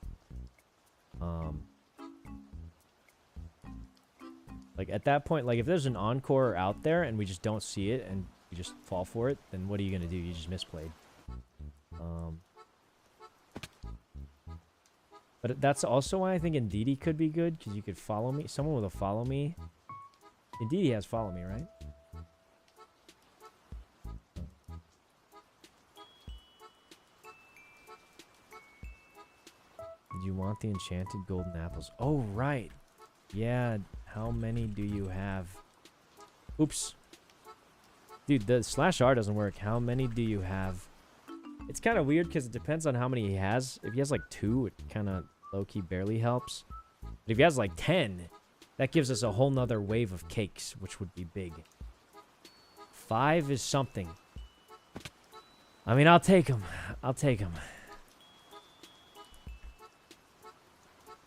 Like, at that point, like, if there's an Encore out there and we just don't see it and you just fall for it, then what are you going to do? You just misplayed. But that's also why I think Indeedee could be good, because you could follow me. Someone with a follow me. Indeedee has follow me, right? Did you want the enchanted golden apples? Oh, right. Yeah, how many do you have? Oops. Dude, the /R doesn't work. How many do you have? It's kind of weird because it depends on how many he has. If he has like 2, it kind of low-key barely helps. But if he has like 10, that gives us a whole nother wave of cakes, which would be big. 5 is something. I mean, I'll take him. I'll take him.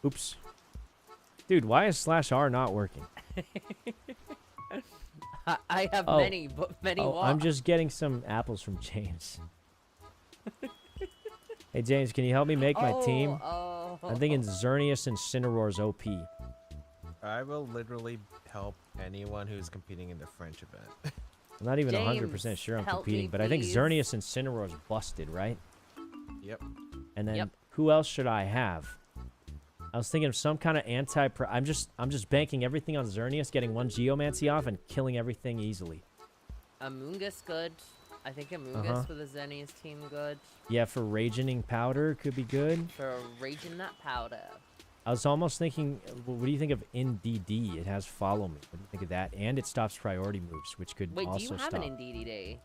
Oops. Dude, why is /R not working? I have many, but many what? I'm just getting some apples from James. Hey, James, can you help me make my team? I'm thinking Xerneas and Incineroar's OP. I will literally help anyone who's competing in the French event. I'm not even 100% sure I'm competing, but I think Xerneas and Incineroar's busted, right? Yep. And then who else should I have? I was thinking of some kind of I'm just banking everything on Xerneas, getting one Geomancy off and killing everything easily. Amoonguss good. I think Amoonguss with a Xerneas team good. Yeah, for Raging Powder could be good. For Raging that powder. I was almost thinking, what do you think of Indeedee? It has follow me. What do you think of that? And it stops priority moves, which could also stop. Wait, do you have an Indeedee day?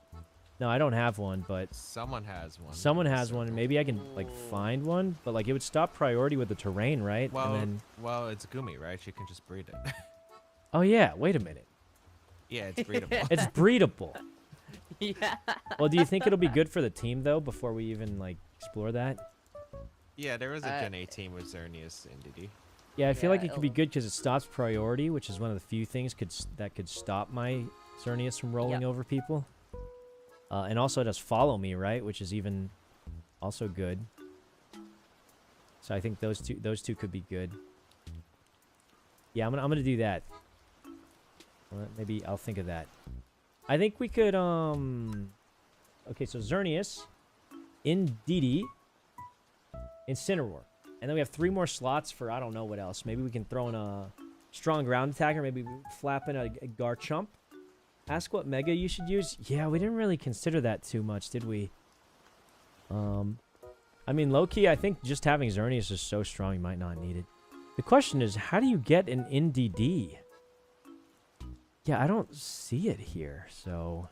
No, I don't have one, but Someone has one. someone has one, and maybe I can like find one. But like, it would stop priority with the terrain, right? Well, and then... well, it's Gumi, right? She can just breed it. Oh yeah, wait a minute. Yeah, it's breedable. It's breedable. Yeah. Well, do you think it'll be good for the team though? Before we even like explore that. Yeah, there was a Gen 8 team with Xerneas and Didi. Yeah, I feel like it could be it'll- good because it stops priority, which is one of the few things that could stop my Xerneas from rolling over people. And also it does follow me, right? Which is even also good. So I think those two could be good. Yeah, I'm gonna do that. Maybe I'll think of that. I think we could okay, so Xerneas, Indeedee, Incineroar. And then we have 3 more slots for I don't know what else. Maybe we can throw in a strong ground attacker. Maybe flap in a Garchomp. Ask what Mega you should use. Yeah, we didn't really consider that too much, did we? I mean, low-key, I think just having Xerneas is so strong you might not need it. The question is, how do you get an NDD? Yeah, I don't see it here, so...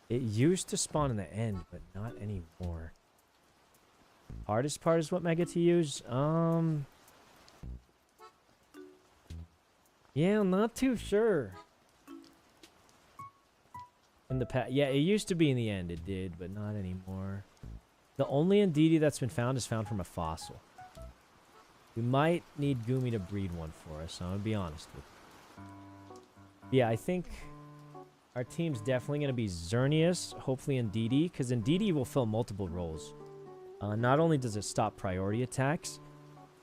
It used to spawn in the end, but not anymore. Hardest part is what Mega to use? Yeah, I'm not too sure. In the past, yeah, it used to be in the end, it did, but not anymore. The only Indeedee that's been found is found from a fossil. We might need Gumi to breed one for us, so I'm gonna be honest with you. Yeah, I think our team's definitely gonna be Xerneas, hopefully Indeedee, because Indeedee will fill multiple roles. Not only does it stop priority attacks,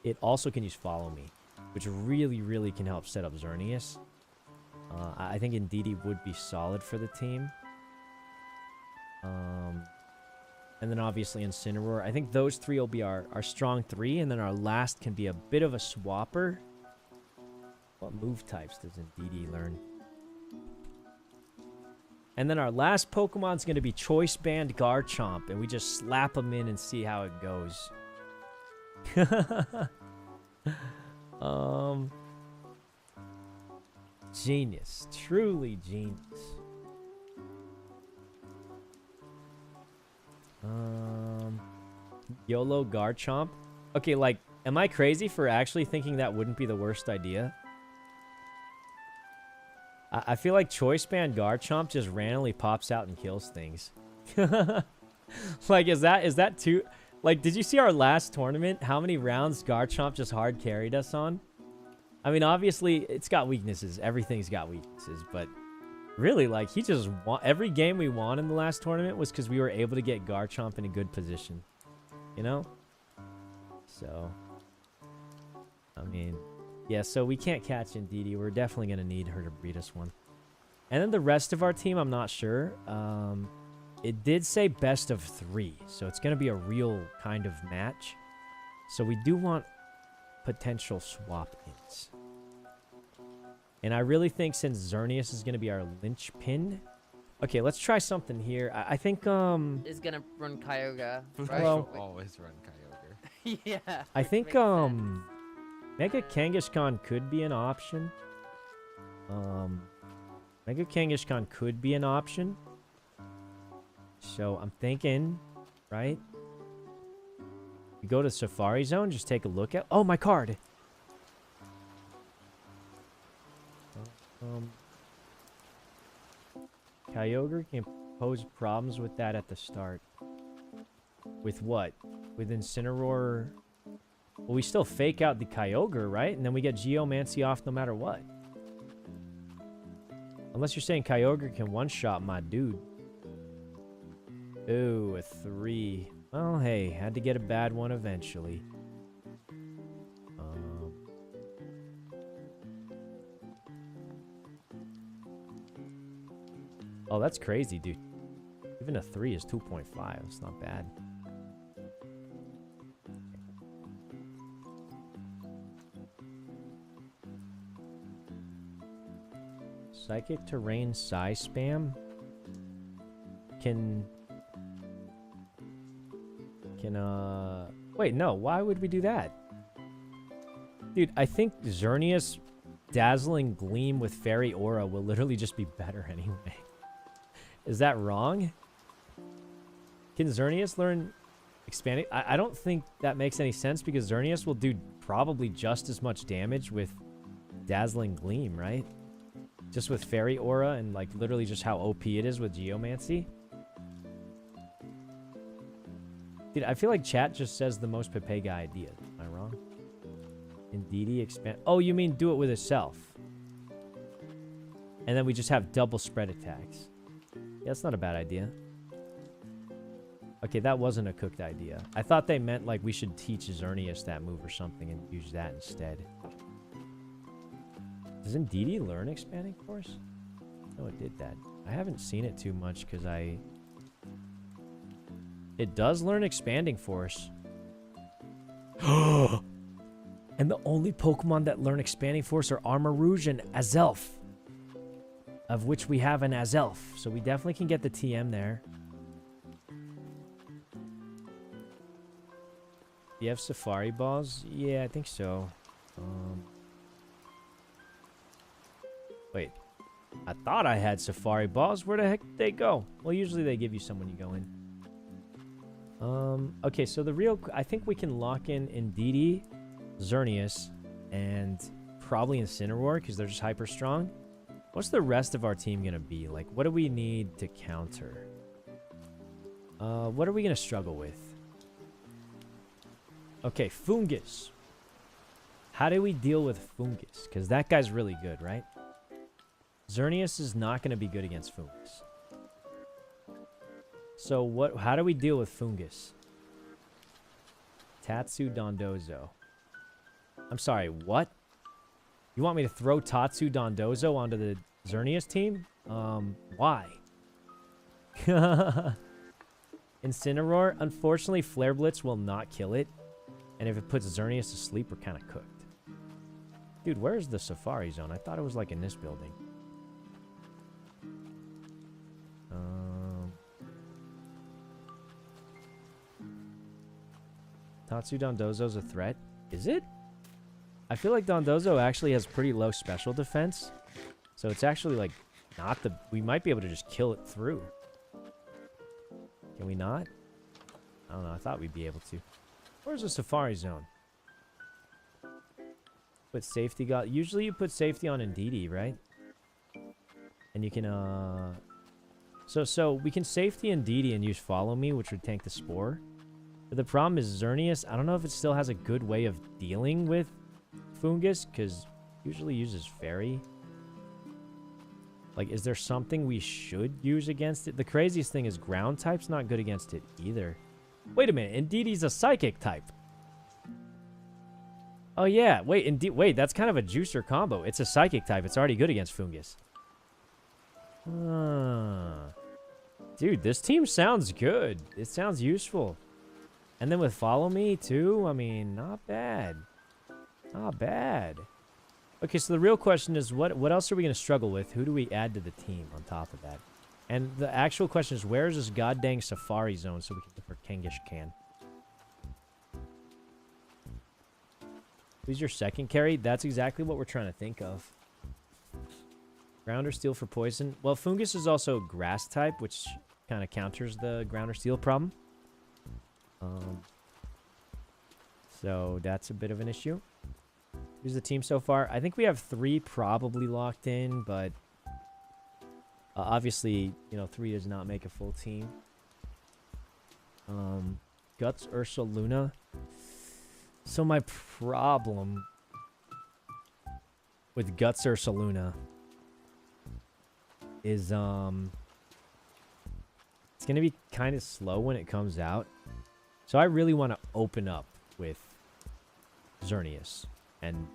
it also can use Follow Me, which really, really can help set up Xerneas. I think Indeedee would be solid for the team. And then obviously Incineroar. I think those 3 will be our strong 3, and then our last can be a bit of a swapper. What move types does Indeedee learn? And then our last Pokemon's going to be Choice Band Garchomp, and we just slap him in and see how it goes. Genius. Truly genius. YOLO Garchomp. Okay, like, am I crazy for actually thinking that wouldn't be the worst idea? I feel like Choice Band Garchomp just randomly pops out and kills things. Like, is that too... Like, did you see our last tournament? How many rounds Garchomp just hard carried us on? I mean, obviously, it's got weaknesses. Everything's got weaknesses, but... Really, like, he just won... Every game we won in the last tournament was because we were able to get Garchomp in a good position. You know? So... I mean... Yeah, so we can't catch Indeedee. We're definitely going to need her to breed us one. And then the rest of our team, I'm not sure. It did say best of 3, so it's going to be a real kind of match. So we do want potential swap-ins. And I really think since Xerneas is going to be our linchpin... Okay, let's try something here. I think, Is gonna run Kyogre. Well, always run Kyogre. Yeah. I think, Mega Kangaskhan could be an option. Mega Kangaskhan could be an option. So I'm thinking, right? You go to Safari Zone, just take a look at... Oh, my card! Kyogre can pose problems with that at the start. With what? With Incineroar... Well, we still fake out the Kyogre, right? And then we get Geomancy off no matter what. Unless you're saying Kyogre can one-shot my dude. Ooh, a 3. Well, hey, had to get a bad one eventually. Oh, that's crazy, dude. Even a 3 is 2.5. It's not bad. Psychic Terrain Size Spam can wait, no, why would we do that? Dude, I think Xerneas Dazzling Gleam with Fairy Aura will literally just be better anyway. Is that wrong? Can Xerneas learn expanding? I don't think that makes any sense because Xerneas will do probably just as much damage with Dazzling Gleam, right? Just with Fairy Aura and like literally just how OP it is with Geomancy. Dude, I feel like chat just says the most Pepega idea. Am I wrong? Indeedee expand. Oh, you mean do it with itself. And then we just have double spread attacks. Yeah, that's not a bad idea. Okay, that wasn't a cooked idea. I thought they meant like we should teach Xerneas that move or something and use that instead. Does Indeedee learn Expanding Force? No, it did that. I haven't seen it too much because It does learn Expanding Force. And the only Pokemon that learn Expanding Force are Armarouge and Azelf. Of which we have an Azelf. So we definitely can get the TM there. Do you have Safari Balls? Yeah, I think so. Wait. I thought I had Safari Balls. Where the heck did they go? Well, usually they give you some when you go in. Okay, so the real... I think we can lock in Indeedee, Xerneas, and probably Incineroar, because they're just hyper strong. What's the rest of our team going to be? Like, what do we need to counter? What are we going to struggle with? Okay, Fungus. How do we deal with Fungus? Because that guy's really good, right? Xerneas is not going to be good against Fungus. So how do we deal with Fungus? Tatsu Dondozo. I'm sorry, what? You want me to throw Tatsu Dondozo onto the Xerneas team? Why? Incineroar. Unfortunately, Flare Blitz will not kill it. And if it puts Xerneas to sleep, we're kind of cooked. Dude, where's the Safari Zone? I thought it was like in this building. Tatsu Dondozo's a threat. Is it? I feel like Dondozo actually has pretty low special defense. So it's actually like not the... We might be able to just kill it through. Can we not? I don't know. I thought we'd be able to. Where's the Safari Zone? Put safety... Usually you put safety on Indeedee, right? And you can... So we can safety Indeedee and use Follow Me, which would tank the Spore. But the problem is Xerneas, I don't know if it still has a good way of dealing with Fungus, because usually uses Fairy. Like, is there something we should use against it? The craziest thing is Ground type's not good against it either. Wait a minute, Indeedee's a Psychic type. Oh yeah, wait, that's kind of a juicer combo. It's a Psychic type, it's already good against Fungus. Dude, this team sounds good. It sounds useful. And then with Follow Me, too, I mean, not bad. Not bad. Okay, so the real question is, what else are we going to struggle with? Who do we add to the team on top of that? And the actual question is, where is this goddamn Safari Zone so we can look for Kangaskhan can? Who's your second carry? That's exactly what we're trying to think of. Grounder Steel for poison. Well, Fungus is also Grass type, which kind of counters the Grounder Steel problem. So that's a bit of an issue. Who's the team so far? I think we have 3 probably locked in, but obviously, 3 does not make a full team. Guts, Ursa, Luna. So my problem with Guts, Ursa, Luna is it's gonna be kind of slow when it comes out. So I really want to open up with Xerneas and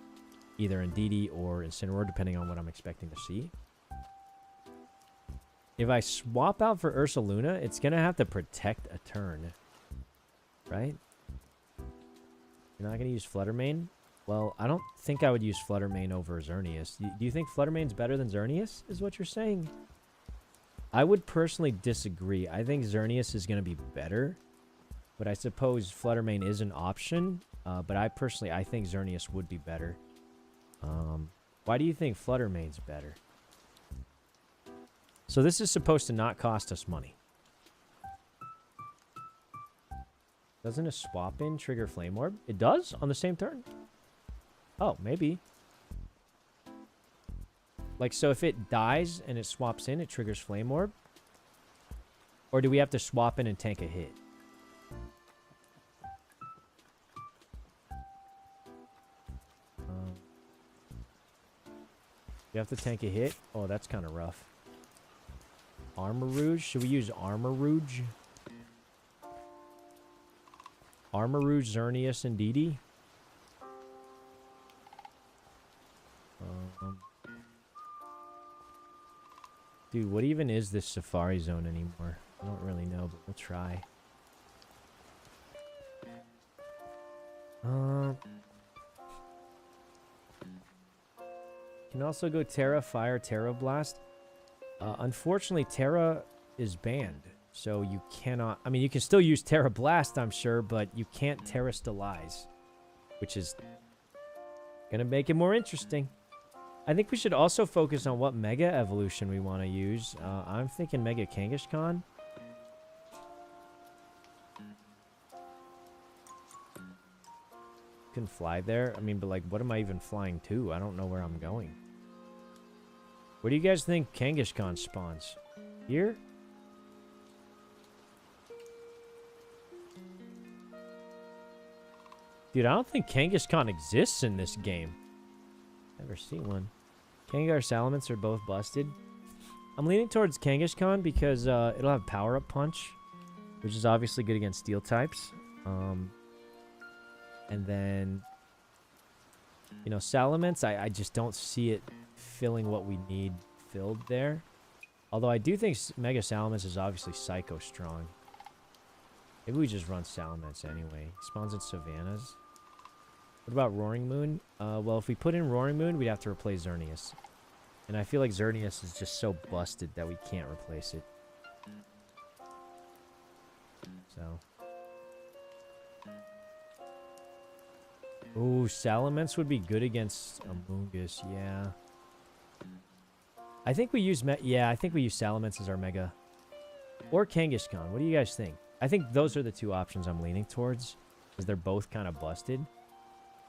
either Indeedee or Incineroar, depending on what I'm expecting to see. If I swap out for Ursaluna, it's going to have to protect a turn. Right? You're not going to use Fluttermane? Well, I don't think I would use Fluttermane over Xerneas. Do you think Fluttermane's better than Xerneas, is what you're saying? I would personally disagree. I think Xerneas is going to be better. But I suppose Fluttermane is an option. But I think Xerneas would be better. Why do you think Fluttermane's better? So this is supposed to not cost us money. Doesn't a swap in trigger Flame Orb? It does on the same turn? Oh, maybe. Like, so if it dies and it swaps in, it triggers Flame Orb? Or do we have to swap in and tank a hit? You have to tank a hit? Oh, that's kind of rough. Armor Rouge? Should we use Armor Rouge? Armor Rouge, Xerneas, and Didi? Dude, what even is this Safari Zone anymore? I don't really know, but we'll try. Can also go Terra, Fire, Terra Blast. Unfortunately, Terra is banned, so you cannot... I mean, you can still use Terra Blast, I'm sure, but you can't Terra Stellize, which is going to make it more interesting. I think we should also focus on what Mega Evolution we want to use. I'm thinking Mega Kangaskhan. Can fly there. I mean, but like, what am I even flying to? I don't know where I'm going. Where do you guys think Kangaskhan spawns? Here? Dude, I don't think Kangaskhan exists in this game. Never seen one. Kangar Salamence are both busted. I'm leaning towards Kangaskhan because it'll have Power-Up Punch, which is obviously good against Steel types. And then, you know, Salamence, I just don't see it filling what we need filled there. Although I do think Mega Salamence is obviously Psycho strong. Maybe we just run Salamence anyway. Spawns in Savannas. What about Roaring Moon? Well, if we put in Roaring Moon, we'd have to replace Xerneas. And I feel like Xerneas is just so busted that we can't replace it. So. Ooh, Salamence would be good against Amoonguss, yeah. I think we use I think we use Salamence as our Mega. Or Kangaskhan. What do you guys think? I think those are the two options I'm leaning towards, because they're both kind of busted.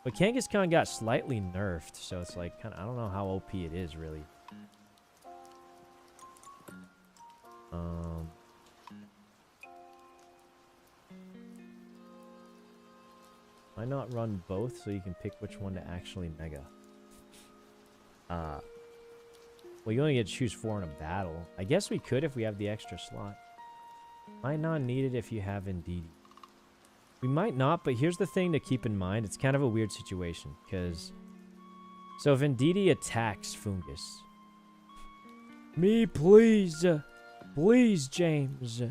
But Kangaskhan got slightly nerfed, so it's like, I don't know how OP it is, really. Why not run both so you can pick which one to actually Mega? Well, you only get to choose 4 in a battle. I guess we could if we have the extra slot. Might not need it if you have Indeedee. We might not, but here's the thing to keep in mind. It's kind of a weird situation, because... So if Indeedee attacks Fungus... Me, please! Please, James!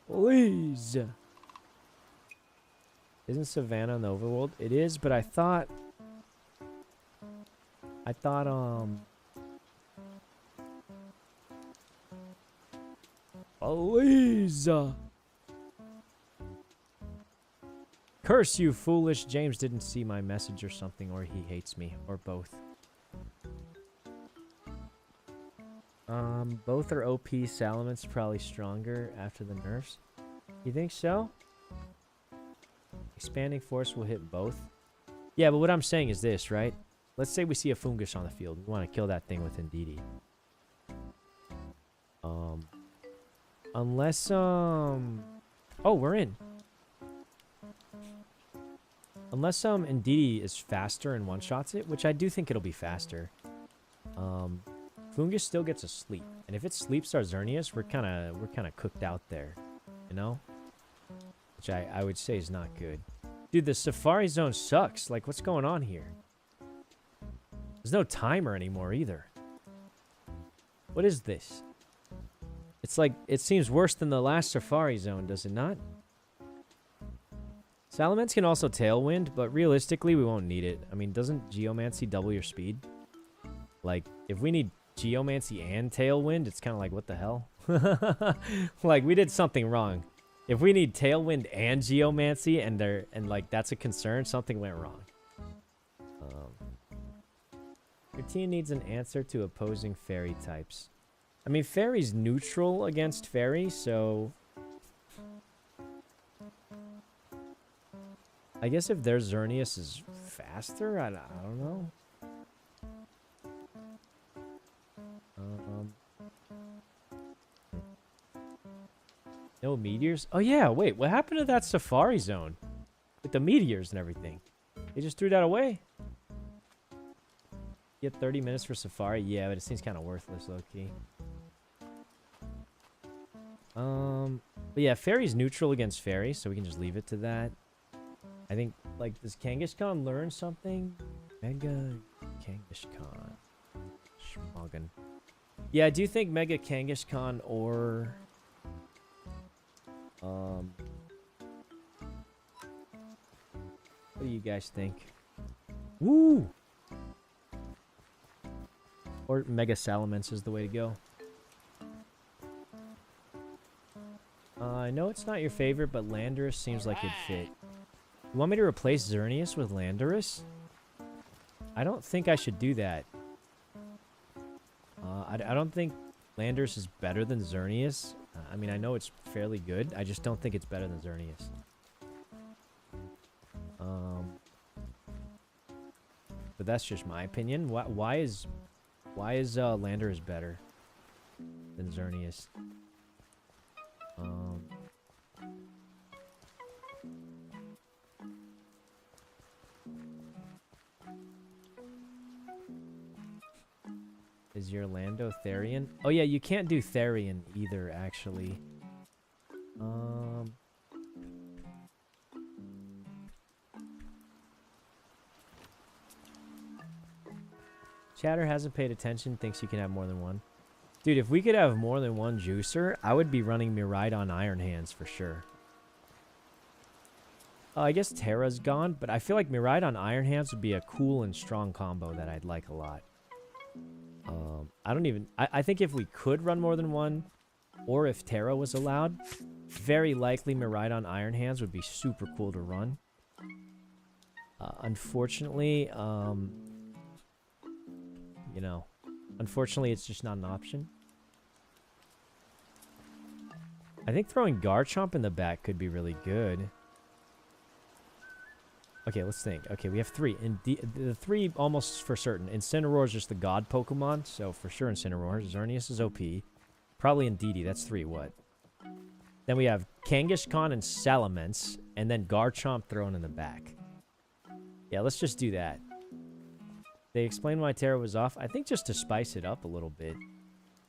Please! Isn't Savannah in the overworld? It is, but I thought... Please! Curse you, foolish! James didn't see my message or something, or he hates me, or both. Both are OP. Salamence probably stronger after the nerfs. You think so? Expanding Force will hit both. Yeah, but what I'm saying is this, right? Let's say we see a Fungus on the field. We want to kill that thing with Indeedee. Unless, oh, we're in. Unless, Indeedee is faster and one-shots it, which I do think it'll be faster. Fungus still gets a sleep. And if it sleeps our Xerneas, we're kind of cooked out there. You know? Which I would say is not good. Dude, the Safari Zone sucks. Like, what's going on here? There's no timer anymore either. What is this? It's like, it seems worse than the last Safari Zone, does it not? Salamence can also Tailwind, but realistically, we won't need it. I mean, doesn't Geomancy double your speed? Like, if we need Geomancy and Tailwind, it's kind of like, what the hell? Like, we did something wrong. If we need Tailwind and Geomancy, and like, that's a concern, something went wrong. Your team needs an answer to opposing fairy types. I mean, fairy's neutral against fairy, so... I guess if their Xerneas is faster, I don't know. No meteors? Oh yeah, wait, what happened to that safari zone? With the meteors and everything. They just threw that away. Get 30 minutes for safari? Yeah, but it seems kind of worthless, low-key. But yeah, fairy's neutral against fairy, so we can just leave it to that. I think, like, does Kangaskhan learn something? Mega Kangaskhan. Schmoggin. Yeah, I do think Mega Kangaskhan or... What do you guys think? Woo! Or Mega Salamence is the way to go. I know it's not your favorite, but Landorus seems like it'd fit. You want me to replace Xerneas with Landorus? I don't think I should do that. I don't think Landorus is better than Xerneas. I mean, I know it's fairly good. I just don't think it's better than Xerneas. But that's just my opinion. Why is Landorus better than Xerneas? Is your Lando Therian? Oh yeah, you can't do Therian either, actually. Chatter hasn't paid attention, thinks you can have more than one. Dude, if we could have more than one juicer, I would be running Miraidon Iron Hands for sure. I guess Terra's gone, but I feel like Miraidon Iron Hands would be a cool and strong combo that I'd like a lot. I think if we could run more than one, or if Terra was allowed, very likely Miraidon Iron Hands would be super cool to run. Unfortunately, you know, unfortunately it's just not an option. I think throwing Garchomp in the back could be really good. Okay, let's think. Okay, we have three. The three almost for certain. Incineroar is just the god Pokemon, so for sure Incineroar. Xerneas is OP. Probably Indeedee. That's three. What? Then we have Kangaskhan and Salamence, and then Garchomp thrown in the back. Yeah, let's just do that. They explained why Terra was off. I think just to spice it up a little bit.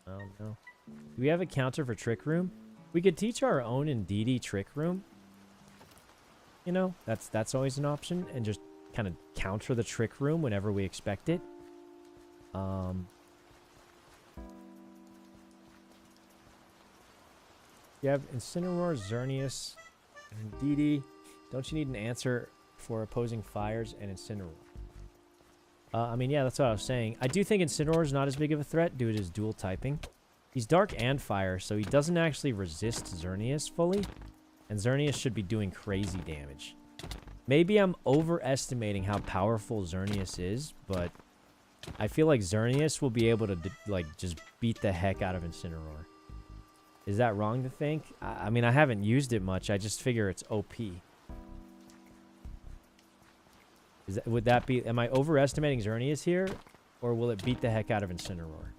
I don't know. Do we have a counter for Trick Room? We could teach our own Indeedee Trick Room. You know, that's always an option, and just kind of counter the Trick Room whenever we expect it. You have Incineroar, Xerneas, and Indeedee. Don't you need an answer for opposing fires and Incineroar? I mean, yeah, that's what I was saying. I do think Incineroar is not as big of a threat due to his dual typing. He's dark and fire, so he doesn't actually resist Xerneas fully. And Xerneas should be doing crazy damage. Maybe I'm overestimating how powerful Xerneas is, but I feel like Xerneas will be able to, like, just beat the heck out of Incineroar. Is that wrong to think? I mean, I haven't used it much. I just figure it's OP. Would that be... Am I overestimating Xerneas here? Or will it beat the heck out of Incineroar?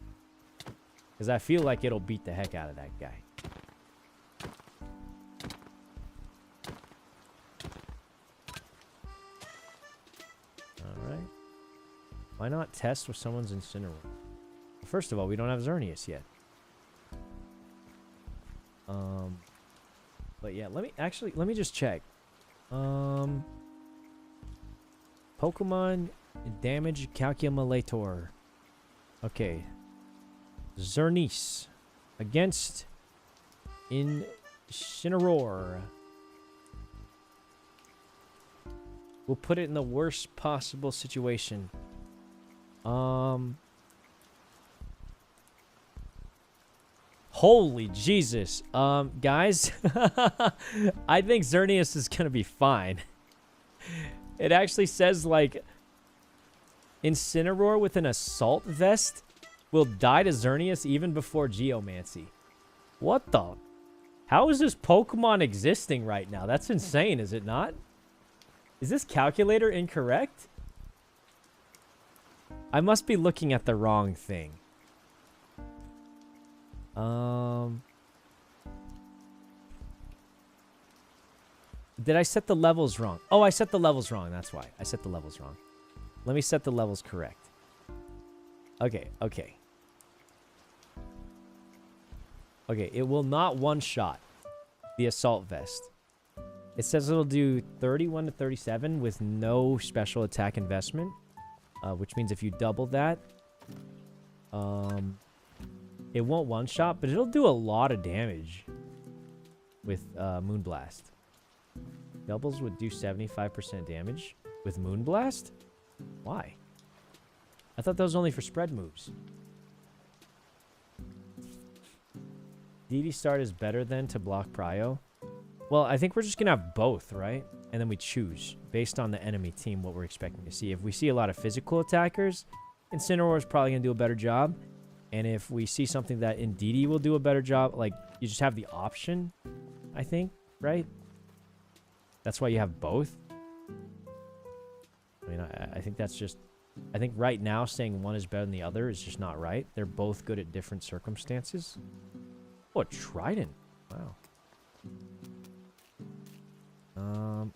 Because I feel like it'll beat the heck out of that guy. Alright. Why not test with someone's Incineroar? First of all, we don't have Xerneas yet. But yeah, let me just check. Pokemon damage calculator. Okay. Xerneas against Incineroar. We'll put it in the worst possible situation. Holy Jesus. Guys, I think Xerneas is gonna be fine. It actually says, like, Incineroar with an assault vest will die to Xerneas even before Geomancy. What the? How is this Pokemon existing right now? That's insane, is it not? Is this calculator incorrect? I must be looking at the wrong thing. Did I set the levels wrong? Oh, I set the levels wrong. That's why. I set the levels wrong. Let me set the levels correct. Okay, okay. Okay, it will not one-shot the assault vest. It says it'll do 31 to 37 with no special attack investment, which means if you double that, it won't one-shot, but it'll do a lot of damage with Moonblast. Doubles would do 75% damage with Moonblast? Why? I thought that was only for spread moves. DD start is better than to block Prio. Well, I think we're just going to have both, right? And then we choose, based on the enemy team, what we're expecting to see. If we see a lot of physical attackers, Incineroar is probably going to do a better job. And if we see something that Indeedee will do a better job, like, you just have the option, I think, right? That's why you have both. I mean, I think that's just... I think right now saying one is better than the other is just not right. They're both good at different circumstances. Oh, a Trident. Wow.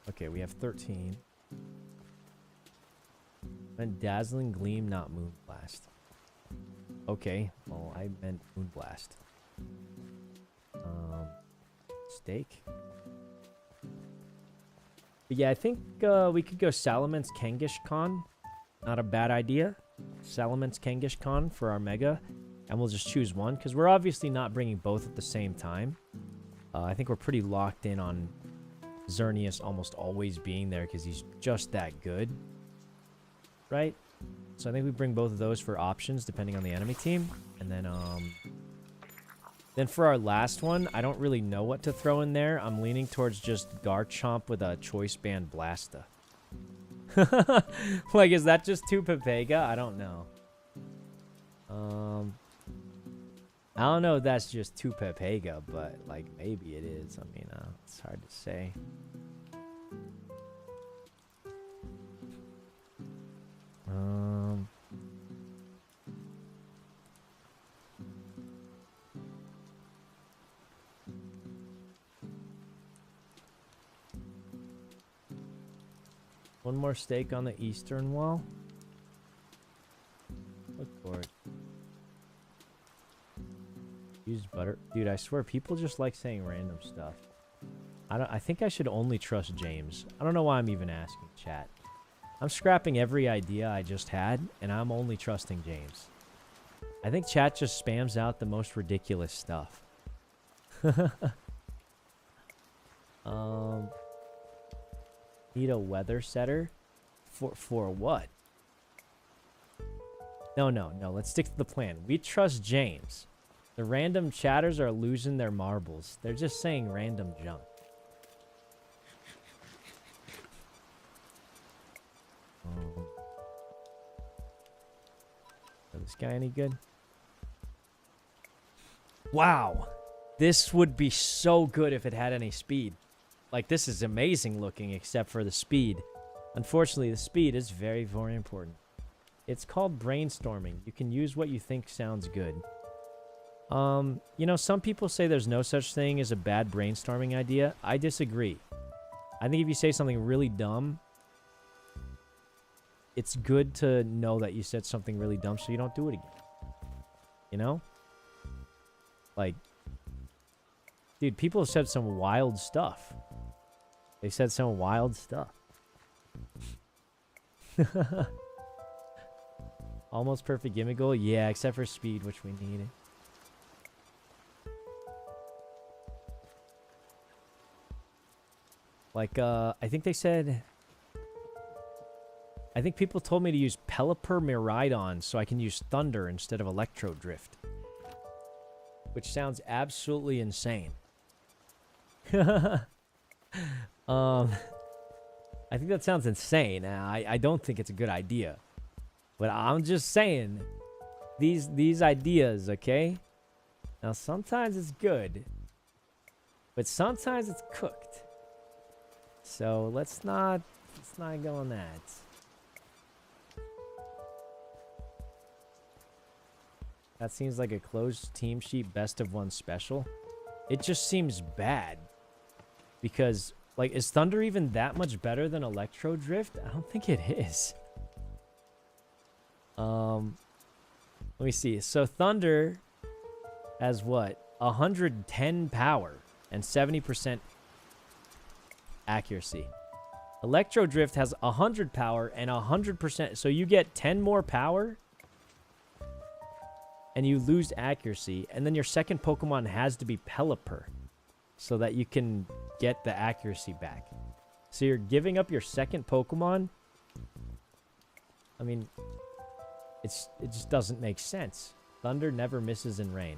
Okay, we have 13. And Dazzling Gleam, not Moonblast. Okay, well, I meant Moonblast. Steak. But yeah, I think we could go Salamence Kangaskhan. Not a bad idea. Salamence Kangaskhan for our Mega. And we'll just choose one, because we're obviously not bringing both at the same time. I think we're pretty locked in on Xerneas almost always being there, because he's just that good. Right? So I think we bring both of those for options, depending on the enemy team. And then for our last one, I don't really know what to throw in there. I'm leaning towards just Garchomp with a Choice Band Blasta. Like, is that just 2 Pepega? I don't know. I don't know if that's just 2 Pepega, but, like, maybe it is. I mean, it's hard to say. One more stake on the eastern wall. Look for it. Use butter. Dude, I swear people just like saying random stuff. I think I should only trust James. I don't know why I'm even asking chat. I'm scrapping every idea I just had, and I'm only trusting James. I think chat just spams out the most ridiculous stuff. Need a weather setter? For what? No. Let's stick to the plan. We trust James. The random chatters are losing their marbles. They're just saying random junk. Is this guy any good? Wow. This would be so good if it had any speed. Like, this is amazing looking except for the speed. Unfortunately, the speed is very, very important. It's called brainstorming. You can use what you think sounds good. You know, some people say there's no such thing as a bad brainstorming idea. I disagree. I think if you say something really dumb, it's good to know that you said something really dumb so you don't do it again. You know? Like, dude, people have said some wild stuff. They said some wild stuff. Almost perfect Gimmighoul? Yeah, except for speed, which we need. Like, I think they said... I think people told me to use Pelipper Miraidon so I can use Thunder instead of Electro Drift. Which sounds absolutely insane. I think that sounds insane. I don't think it's a good idea. But I'm just saying, these ideas, okay? Now, sometimes it's good, but sometimes it's cooked. So let's not go on that. That seems like a closed team sheet best of one special. It just seems bad. Because, like, is Thunder even that much better than Electro Drift? I don't think it is. Let me see. So Thunder has what? 110 power and 70% accuracy. Electro Drift has 100 power and 100%. So you get 10 more power and you lose accuracy. And then your second Pokemon has to be Pelipper so that you can get the accuracy back. So you're giving up your second Pokemon. I mean, it just doesn't make sense. Thunder never misses in rain.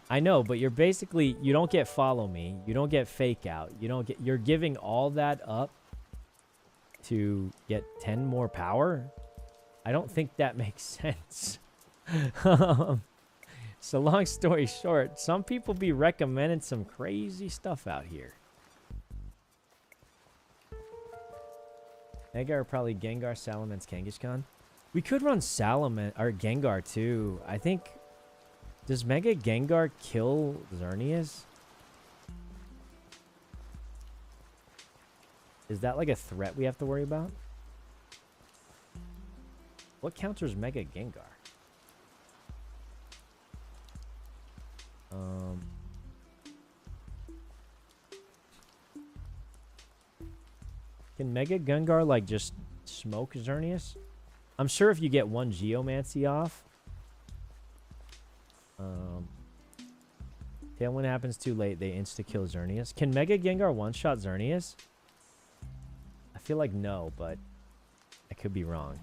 I know, but you're basically, you don't get Follow Me, you don't get Fake Out, you're giving all that up to get 10 more power? I don't think that makes sense. So long story short, some people be recommending some crazy stuff out here. Mega or probably Gengar, Salamence, Kangaskhan. We could run Salamence or Gengar too. I think. Does Mega Gengar kill Xerneas? Is that like a threat we have to worry about? What counters Mega Gengar? Can Mega Gengar like just smoke Xerneas? I'm sure if you get one Geomancy off. Tailwind happens too late, they insta-kill Xerneas. Can Mega Gengar one-shot Xerneas? I feel like no, but I could be wrong.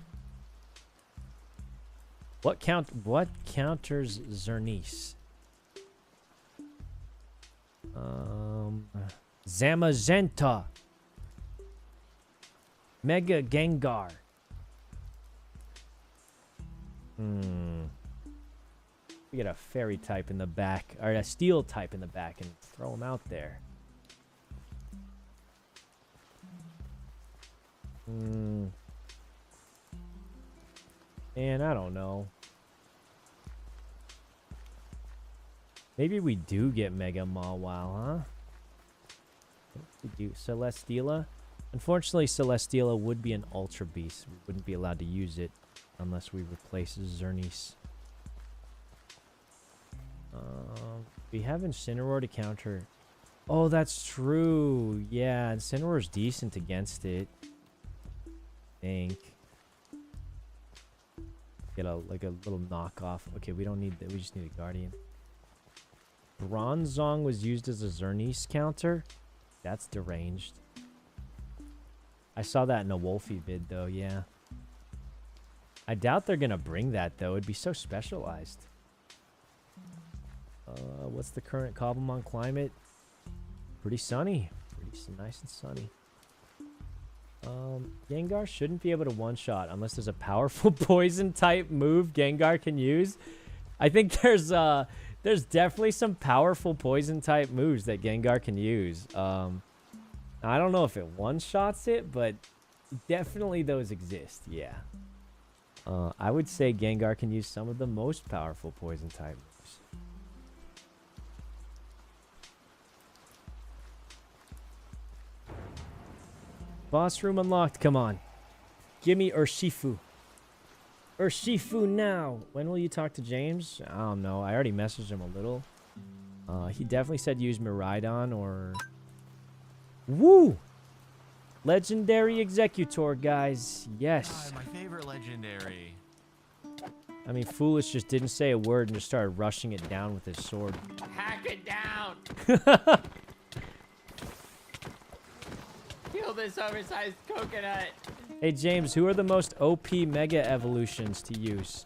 What counters Xerneas? Zamazenta. Mega Gengar. We get a fairy type in the back, or a steel type in the back, and throw him out there. And I don't know. Maybe we do get Mega Mawile, huh? We do. Celesteela. Unfortunately, Celesteela would be an Ultra Beast. We wouldn't be allowed to use it unless we replace Xerneas. We have Incineroar to counter. Oh, that's true. Yeah, Incineroar's decent against it. I think. Get a little knockoff. Okay, we don't need that. We just need a Guardian. Bronzong was used as a Xerneas counter. That's deranged. I saw that in a Wolfie vid, though, yeah. I doubt they're going to bring that, though. It'd be so specialized. What's the current Cobblemon climate? Pretty sunny. Pretty nice and sunny. Gengar shouldn't be able to one-shot unless there's a powerful poison-type move Gengar can use. I think there's definitely some powerful poison-type moves that Gengar can use. I don't know if it one-shots it, but definitely those exist, yeah. I would say Gengar can use some of the most powerful poison-type moves. Boss room unlocked, come on. Give me Urshifu. Urshifu now. When will you talk to James? I don't know. I already messaged him a little. He definitely said use Miraidon or... Woo! Legendary Executor, guys. Yes. God, my favorite legendary. I mean, Foolish just didn't say a word and just started rushing it down with his sword. Hack it down! Kill this oversized coconut! Hey, James, who are the most OP Mega Evolutions to use?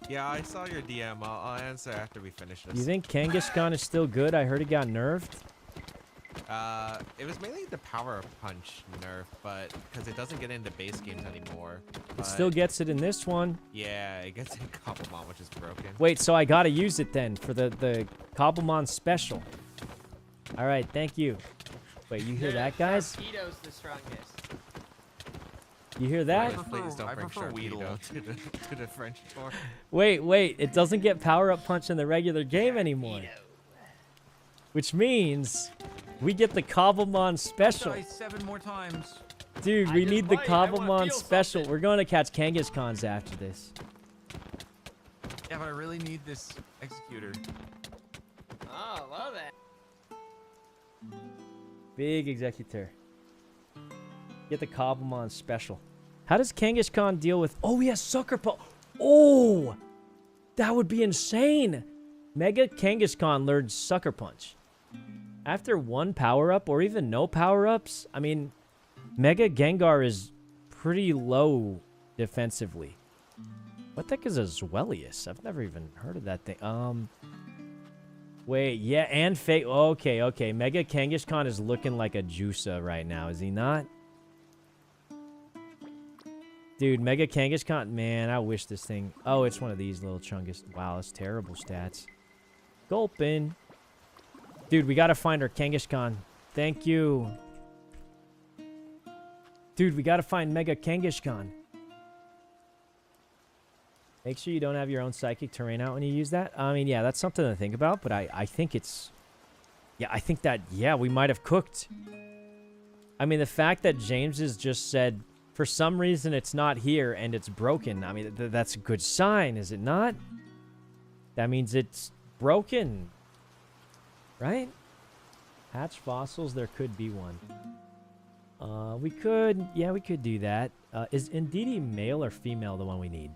Yeah, I saw your DM. I'll answer after we finish this. You think Kangaskhan is still good? I heard it got nerfed. It was mainly the power punch nerf, but because it doesn't get into base games anymore. It still gets it in this one. Yeah, it gets in cobblemon, which is broken. Wait, so I gotta use it then for the cobblemon special. All right, thank you. Wait, you hear that, guys? Sharpedo's the strongest. You hear that? Please don't I bring prefer Weedle. Sharpedo to the French tour. Wait, it doesn't get power-up punch in the regular game anymore. Which means we get the cobblemon special. Die 7 more times. Dude, I we just need the might. I wanna cobblemon feel special. something. We're going to catch Kangaskhan's after this. Yeah, but I really need this executor. Oh, love that. Big executor. Get the cobblemon special. How does Kangaskhan deal with... Oh, he has sucker punch. Oh! That would be insane. Mega Kangaskhan learned sucker punch. After one power-up or even no power-ups, I mean, Mega Gengar is pretty low defensively. What the heck is a Zwellius? I've never even heard of that thing. Wait, yeah, and fake. Okay. Mega Kangaskhan is looking like a Juica right now, is he not? Dude, Mega Kangaskhan, man, I wish this thing... Oh, it's one of these little chungus. Wow, that's terrible stats. Gulpin. Dude, we gotta find our Kangaskhan. Thank you. Dude, we gotta find Mega Kangaskhan. Make sure you don't have your own psychic terrain out when you use that. I mean, yeah, that's something to think about, but I think it's... Yeah, I think that, yeah, we might have cooked. I mean, the fact that James has just said... For some reason, it's not here and it's broken. I mean, that's a good sign, is it not? That means it's broken. Right? Hatch fossils, there could be one. We could do that. Is Indeedee male or female the one we need?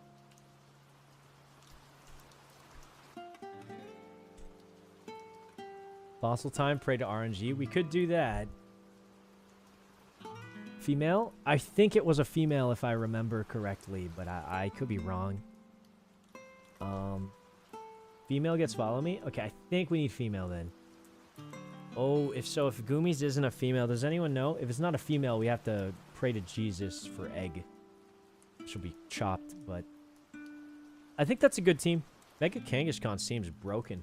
Fossil time, pray to RNG. We could do that. Female? I think it was a female if I remember correctly, but I could be wrong. Female gets follow me? Okay, I think we need female then. Oh, if Goomies isn't a female, does anyone know? If it's not a female, we have to pray to Jesus for egg. She'll be chopped, but... I think that's a good team. Mega Kangaskhan seems broken.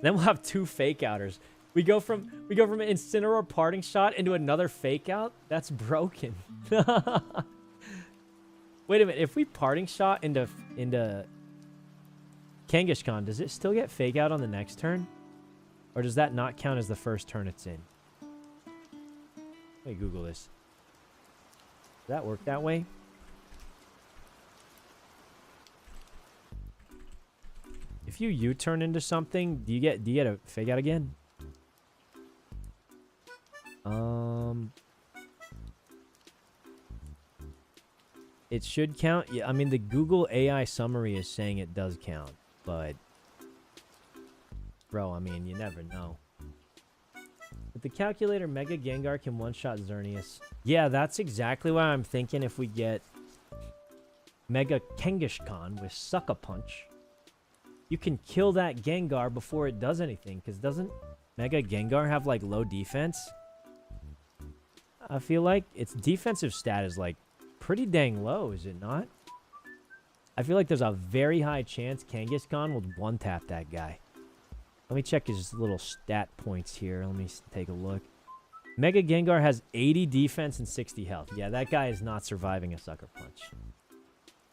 Then we'll have 2 fake outers. We go from an Incineroar parting shot into another fake out? That's broken. Wait a minute, if we parting shot into Kangaskhan, does it still get fake out on the next turn? Or does that not count as the first turn it's in? Let me Google this. Does that work that way? If you U-turn into something, do you get a fake out again? It should count. Yeah, I mean, the Google AI summary is saying it does count, but... Bro, I mean, you never know. With the calculator, Mega Gengar can one-shot Xerneas. Yeah, that's exactly why I'm thinking if we get Mega Kangaskhan with Sucker Punch, you can kill that Gengar before it does anything, because doesn't Mega Gengar have, like, low defense? I feel like its defensive stat is, like, pretty dang low, is it not? I feel like there's a very high chance Kangaskhan will one-tap that guy. Let me check his little stat points here. Let me take a look. Mega Gengar has 80 defense and 60 health. Yeah, that guy is not surviving a Sucker Punch.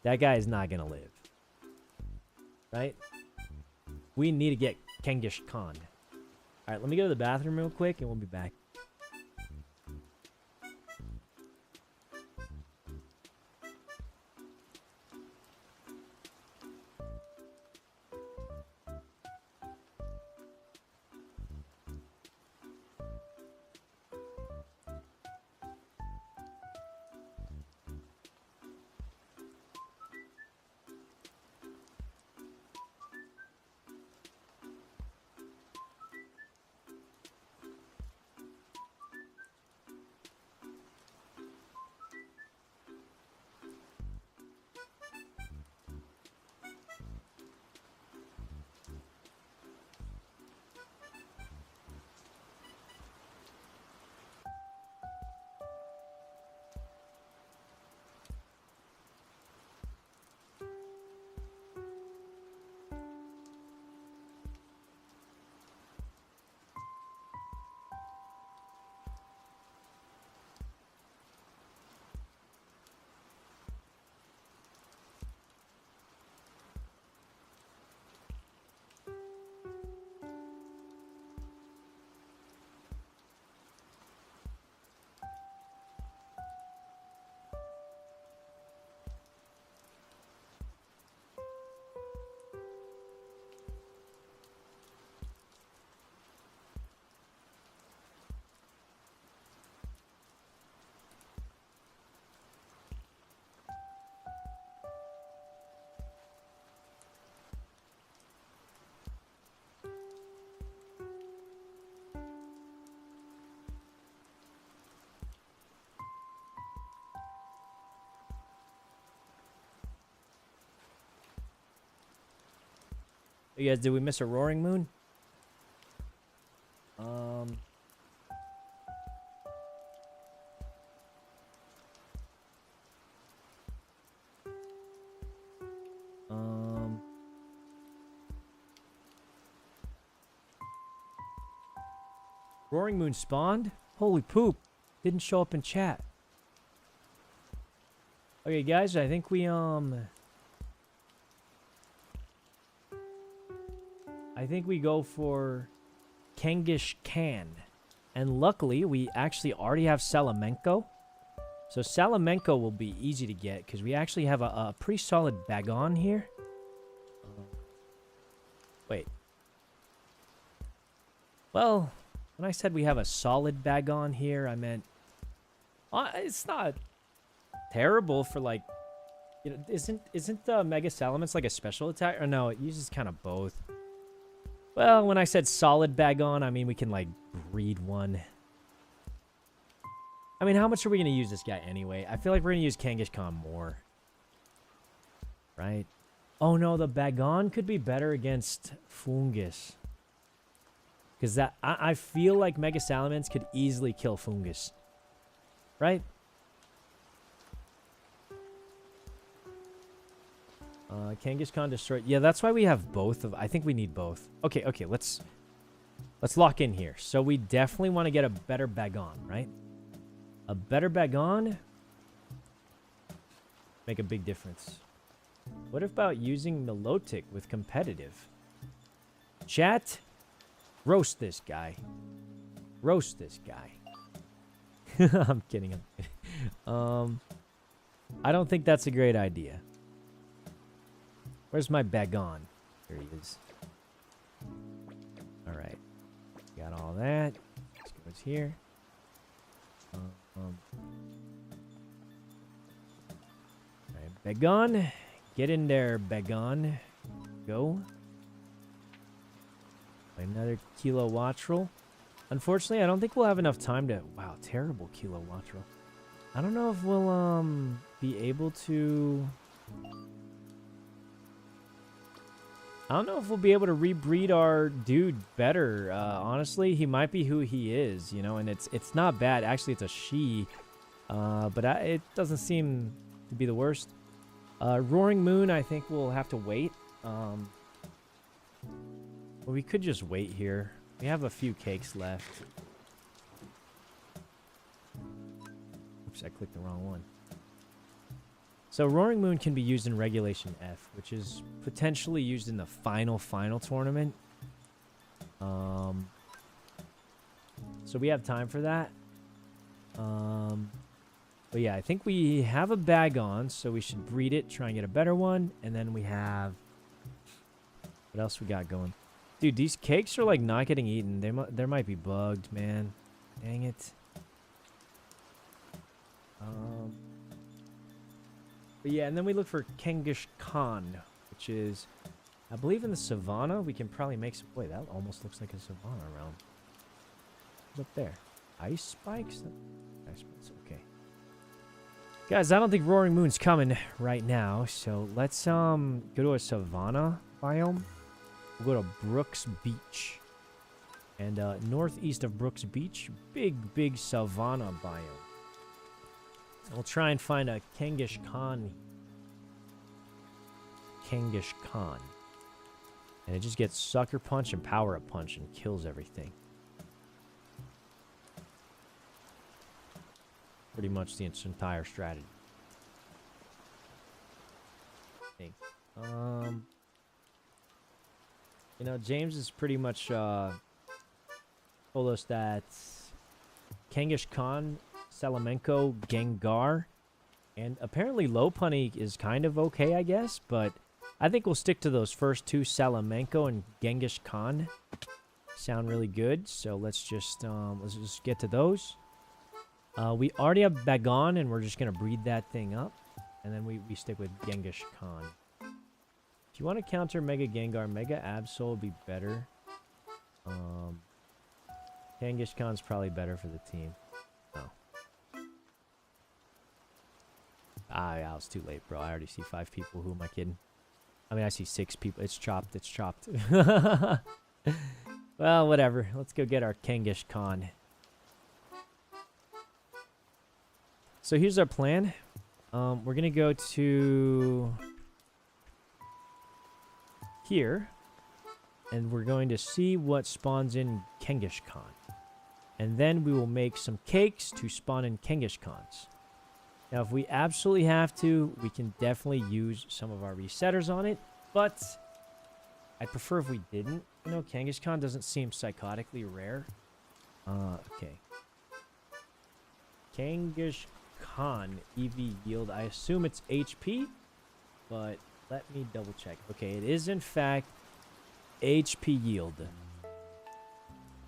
That guy is not going to live. Right? We need to get Kangaskhan. Alright, let me go to the bathroom real quick and we'll be back. You guys, did we miss a roaring moon? Roaring moon spawned? Holy poop. Didn't show up in chat. Okay, guys, I think we, I think we go for Kangish Khan. And luckily, we actually already have Salamenko. So Salamenko will be easy to get because we actually have a pretty solid Bagon here. Wait. Well, when I said we have a solid Bagon here, I meant it's not terrible for like, you know, isn't Mega Salamence like a special attack? Or no, it uses kind of both. Well, when I said solid Bagon, I mean we can like breed one. I mean, how much are we going to use this guy anyway? I feel like we're going to use Kangish Khan more. Right? Oh no, the Bagon could be better against Fungus. Because that I feel like Mega Salamence could easily kill Fungus. Right? Kangish Khan destroyed. Yeah, that's why we have both of. I think we need both. Okay, let's lock in here. So we definitely want to get a better Bagon, right? A better Bagon make a big difference. What about using Milotic with competitive? Chat, roast this guy. Roast this guy. I'm kidding. I don't think that's a great idea. Where's my Bagon? Here he is. All right. Got all that. Let's go here. Alright, Bagon. Get in there, Bagon. Go. Another Kilowattrel. Unfortunately, I don't think we'll have enough time to... Wow, terrible Kilowattrel. I don't know if we'll be able to... I don't know if we'll be able to rebreed our dude better. Honestly, he might be who he is, you know, and it's not bad. Actually, it's a she, but it doesn't seem to be the worst. Roaring Moon, I think we'll have to wait. Well, we could just wait here. We have a few cakes left. Oops, I clicked the wrong one. So Roaring Moon can be used in Regulation F, which is potentially used in the final tournament. So we have time for that. But yeah, I think we have a Bagon, so we should breed it, try and get a better one. And then we have... What else we got going? Dude, these cakes are like not getting eaten. They might be bugged, man. Dang it. But yeah, and then we look for Kangish Khan, which is, I believe in the Savannah. We can probably make some... Wait, that almost looks like a Savannah realm. What's up there? Ice spikes? Ice spikes, okay. Guys, I don't think Roaring Moon's coming right now, so let's go to a Savannah biome. We'll go to Brooks Beach. And northeast of Brooks Beach, big Savannah biome. We'll try and find a Kangish Khan. Kangish Khan. And it just gets Sucker Punch and Power Up Punch and kills everything. Pretty much the entire strategy. I think. You know, James is pretty much told us that Kangish Khan, Salamenko, Gengar, and apparently Lopunny is kind of okay, I guess, but I think we'll stick to those first two, Salamenko and Genghis Khan. Sound really good, so let's just get to those. We already have Bagon, and we're just gonna breed that thing up, and then we stick with Genghis Khan. If you want to counter Mega Gengar, Mega Absol would be better. Genghis Khan's probably better for the team. I was too late, bro. I already see 5 people. Who am I kidding? I mean, I see 6 people. It's chopped. It's chopped. Well, whatever. Let's go get our Kangish Khan. So here's our plan. We're gonna go to here, and we're going to see what spawns in Kangish Khan. And then we will make some cakes to spawn in Kangish Khans. Now, if we absolutely have to, we can definitely use some of our resetters on it, but I'd prefer if we didn't. You know, Kangish Khan doesn't seem psychotically rare. Okay. Kangish Khan EV yield. I assume it's HP, but let me double check. Okay, it is in fact HP yield.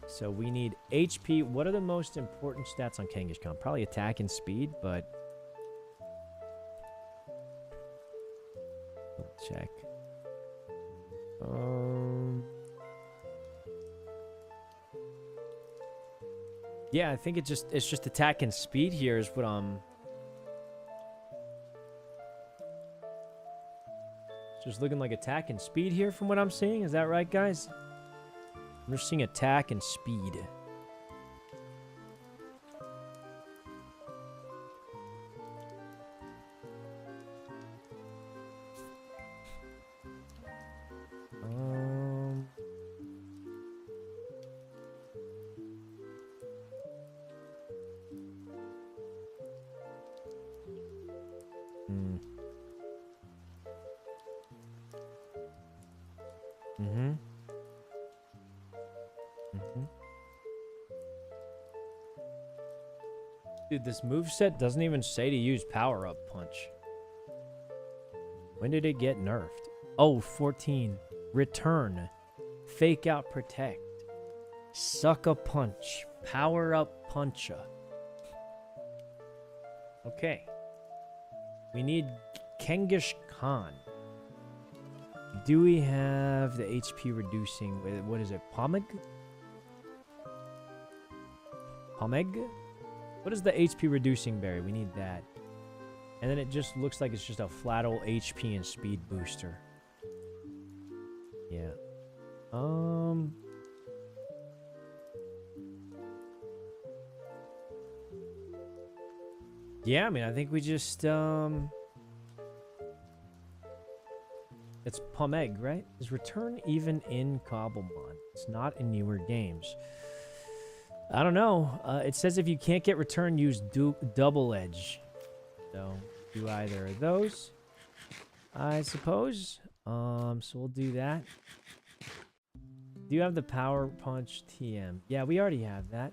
So we need HP. What are the most important stats on Kangish Khan? Probably attack and speed, but let's check. Yeah, I think it's just attack and speed here is what just looking like attack and speed here from what I'm seeing. Is that right, guys? I'm just seeing attack and speed. Dude, this moveset doesn't even say to use power-up punch. When did it get nerfed? Oh, 14. Return. Fake out protect. Suck a punch. Power-up puncha. Okay. We need Kangish Khan. Do we have the HP reducing? What is it? Pomeg? Pomeg? What is the HP reducing berry? We need that. And then it just looks like it's just a flat old HP and speed booster. Yeah. Yeah, I mean, I think we just, it's Pomeg, right? Is return even in Cobblemon? It's not in newer games. I don't know. It says if you can't get return, use double edge. So, do either of those, I suppose. So we'll do that. Do you have the power punch TM? Yeah, we already have that.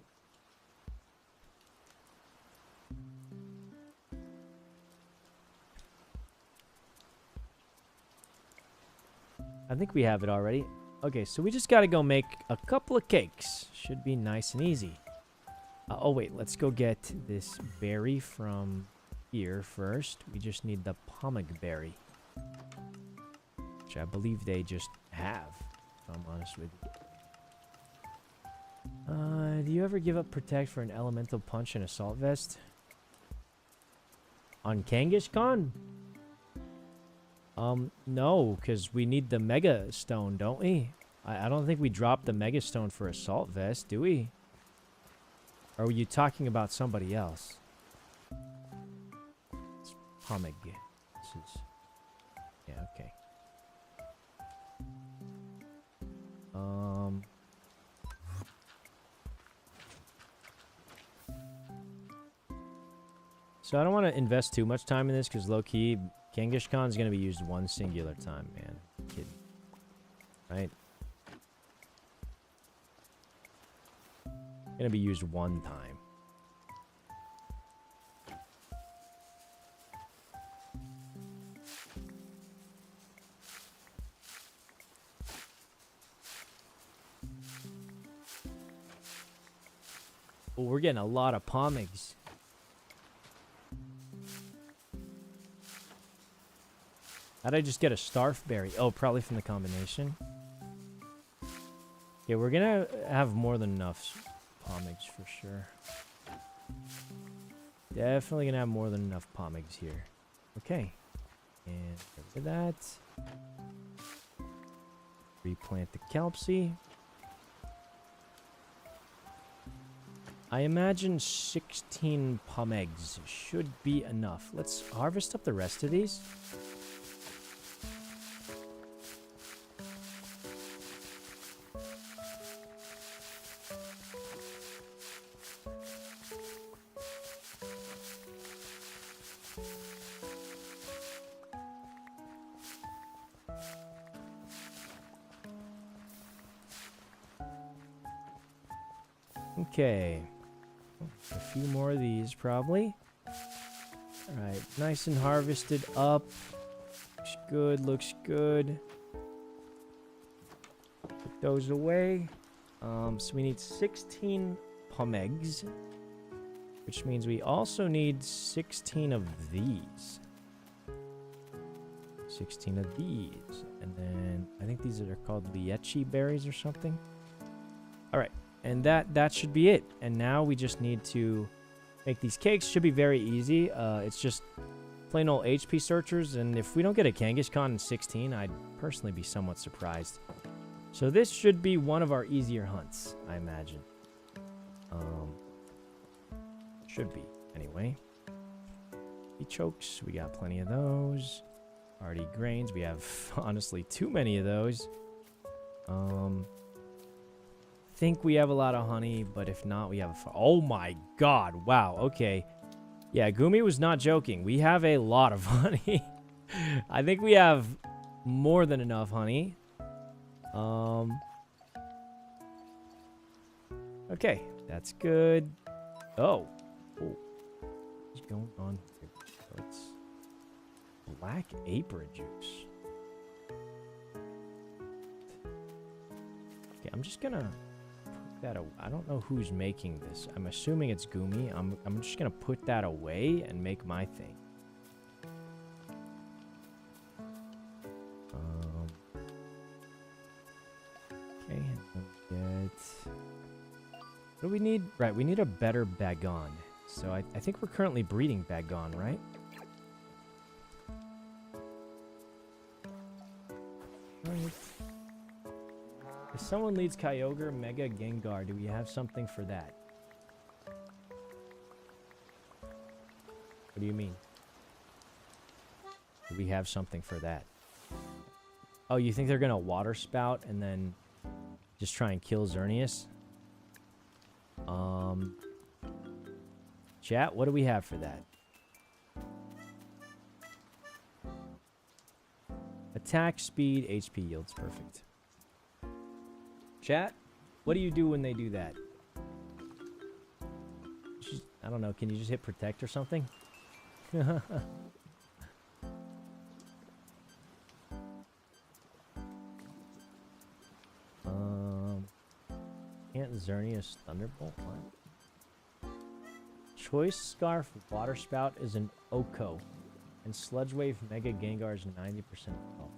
I think we have it already. Okay, so we just got to go make a couple of cakes. Should be nice and easy. Oh, wait. Let's go get this berry from here first. We just need the pomeg berry, which I believe they just have, if I'm honest with you. Do you ever give up protect for an elemental punch and assault vest? On Kangish Khan? No, because we need the Mega Stone, don't we? I don't think we dropped the Mega Stone for Assault Vest, do we? Or were you talking about somebody else? It's Pomeg. This is... Yeah, okay. So I don't want to invest too much time in this, because low-key... Kangish Khan is going to be used one singular time, man. Kidding. Right? Going to be used one time. Oh, we're getting a lot of Pomegs. How'd I just get a Starfberry? Oh, probably from the combination. Yeah, we're gonna have more than enough Pomegs for sure. Definitely gonna have more than enough Pomegs here. Okay. And get rid of that. Replant the Kelpsie. I imagine 16 pum eggs should be enough. Let's harvest up the rest of these. Okay. A few more of these, probably. Alright, nice and harvested up. Looks good, looks good. Put those away. So we need 16 pum eggs. Which means we also need 16 of these. 16 of these. And then, I think these are called lychee berries or something. Alright. And that should be it. And now we just need to make these cakes. Should be very easy. It's just plain old HP searchers. And if we don't get a Kangaskhan in 16, I'd personally be somewhat surprised. So this should be one of our easier hunts, I imagine. Should be, anyway. Chokes, we got plenty of those. Hardy grains, we have honestly too many of those. Think we have a lot of honey, but if not, we have oh my god, wow, okay. Yeah, Gumi was not joking. We have a lot of honey. I think we have more than enough honey. Okay, that's good. Oh. What's going on here? So it's black apra juice. Okay, I'm just gonna that I don't know who's making this. I'm assuming it's Gumi. I'm just gonna put that away and make my thing. Okay, and get. What do we need? Right, we need a better Bagon. So I think we're currently breeding Bagon, right? Right. If someone leads Kyogre, Mega Gengar, do we have something for that? What do you mean? Do we have something for that? Oh, you think they're gonna water spout and then just try and kill Xerneas? Chat, what do we have for that? Attack, speed, HP yields, perfect. Chat, what do you do when they do that? I don't know, can you just hit protect or something? Can't Xerneas Thunderbolt? What? Choice Scarf Water Spout is an Oko. And Sludge Wave Mega Gengar is 90% health.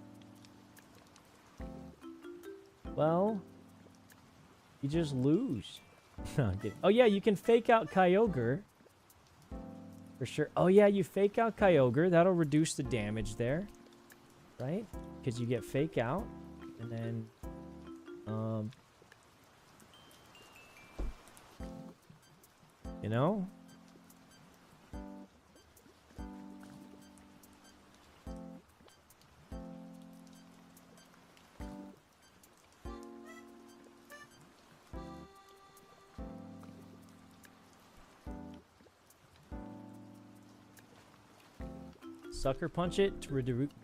Well, you just lose. No, I'm kidding. Oh yeah, you can fake out Kyogre. For sure. Oh yeah, you fake out Kyogre. That'll reduce the damage there. Right? Because you get fake out. And then... you know? Sucker punch it to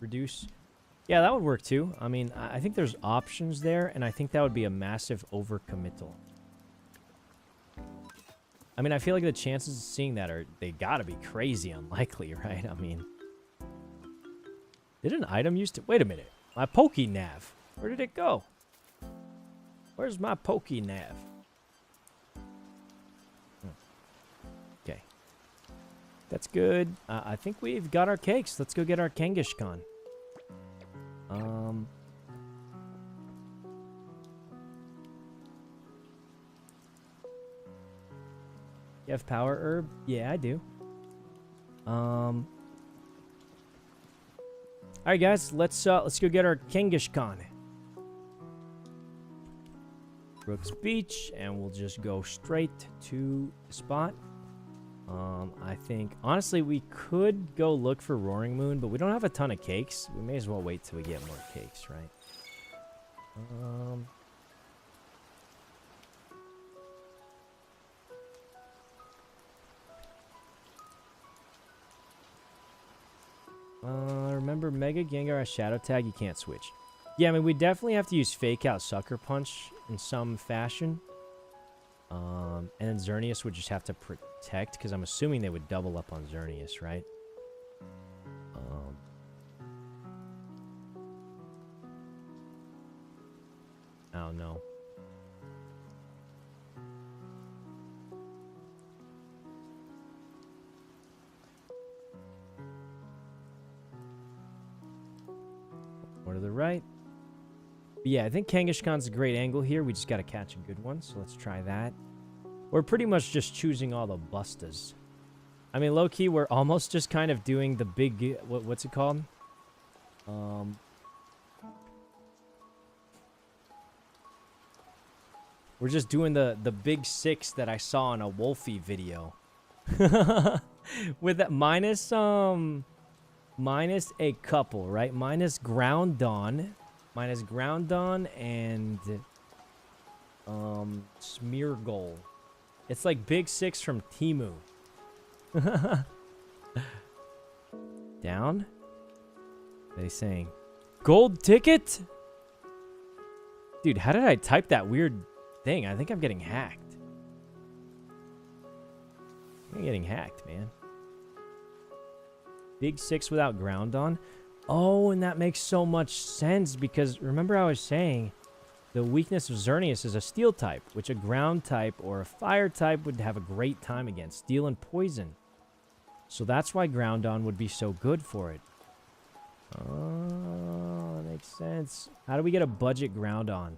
reduce. Yeah, that would work too. I mean, I think there's options there, and I think that would be a massive overcommittal. I mean, I feel like the chances of seeing that they gotta be crazy unlikely, right? I mean, did an item used to... Wait a minute. My Pokénav. Where did it go? Where's my Pokénav? Okay. That's good. I think we've got our cakes. Let's go get our Kangaskhan. You have power herb? Yeah, I do. All right, guys, let's go get our Kangaskhan. Brooks Beach, and we'll just go straight to the spot. I think honestly we could go look for Roaring Moon, but we don't have a ton of cakes. We may as well wait till we get more cakes, right? Remember Mega Gengar has Shadow Tag, you can't switch. Yeah, I mean, we definitely have to use Fake Out Sucker Punch in some fashion. And then Xerneas would just have to protect, because I'm assuming they would double up on Xerneas, right? I don't know. More to the right. But yeah, I think Kangaskhan's a great angle here. We just got to catch a good one, so let's try that. We're pretty much just choosing all the bustas. I mean, low-key, we're almost just kind of doing the big... What's it called? We're just doing the big six that I saw in a Wolfie video. With that minus a couple, right? Minus Groundon and Smeargle. It's like big six from Temu. Down? What are they saying? Gold ticket? Dude, how did I type that weird thing? I think I'm getting hacked. I'm getting hacked, man. Big six without Groundon. Oh, and that makes so much sense because remember I was saying the weakness of Xerneas is a steel type, which a ground type or a fire type would have a great time against. Steel and poison. So that's why Groundon would be so good for it. Oh, that makes sense. How do we get a budget Groundon?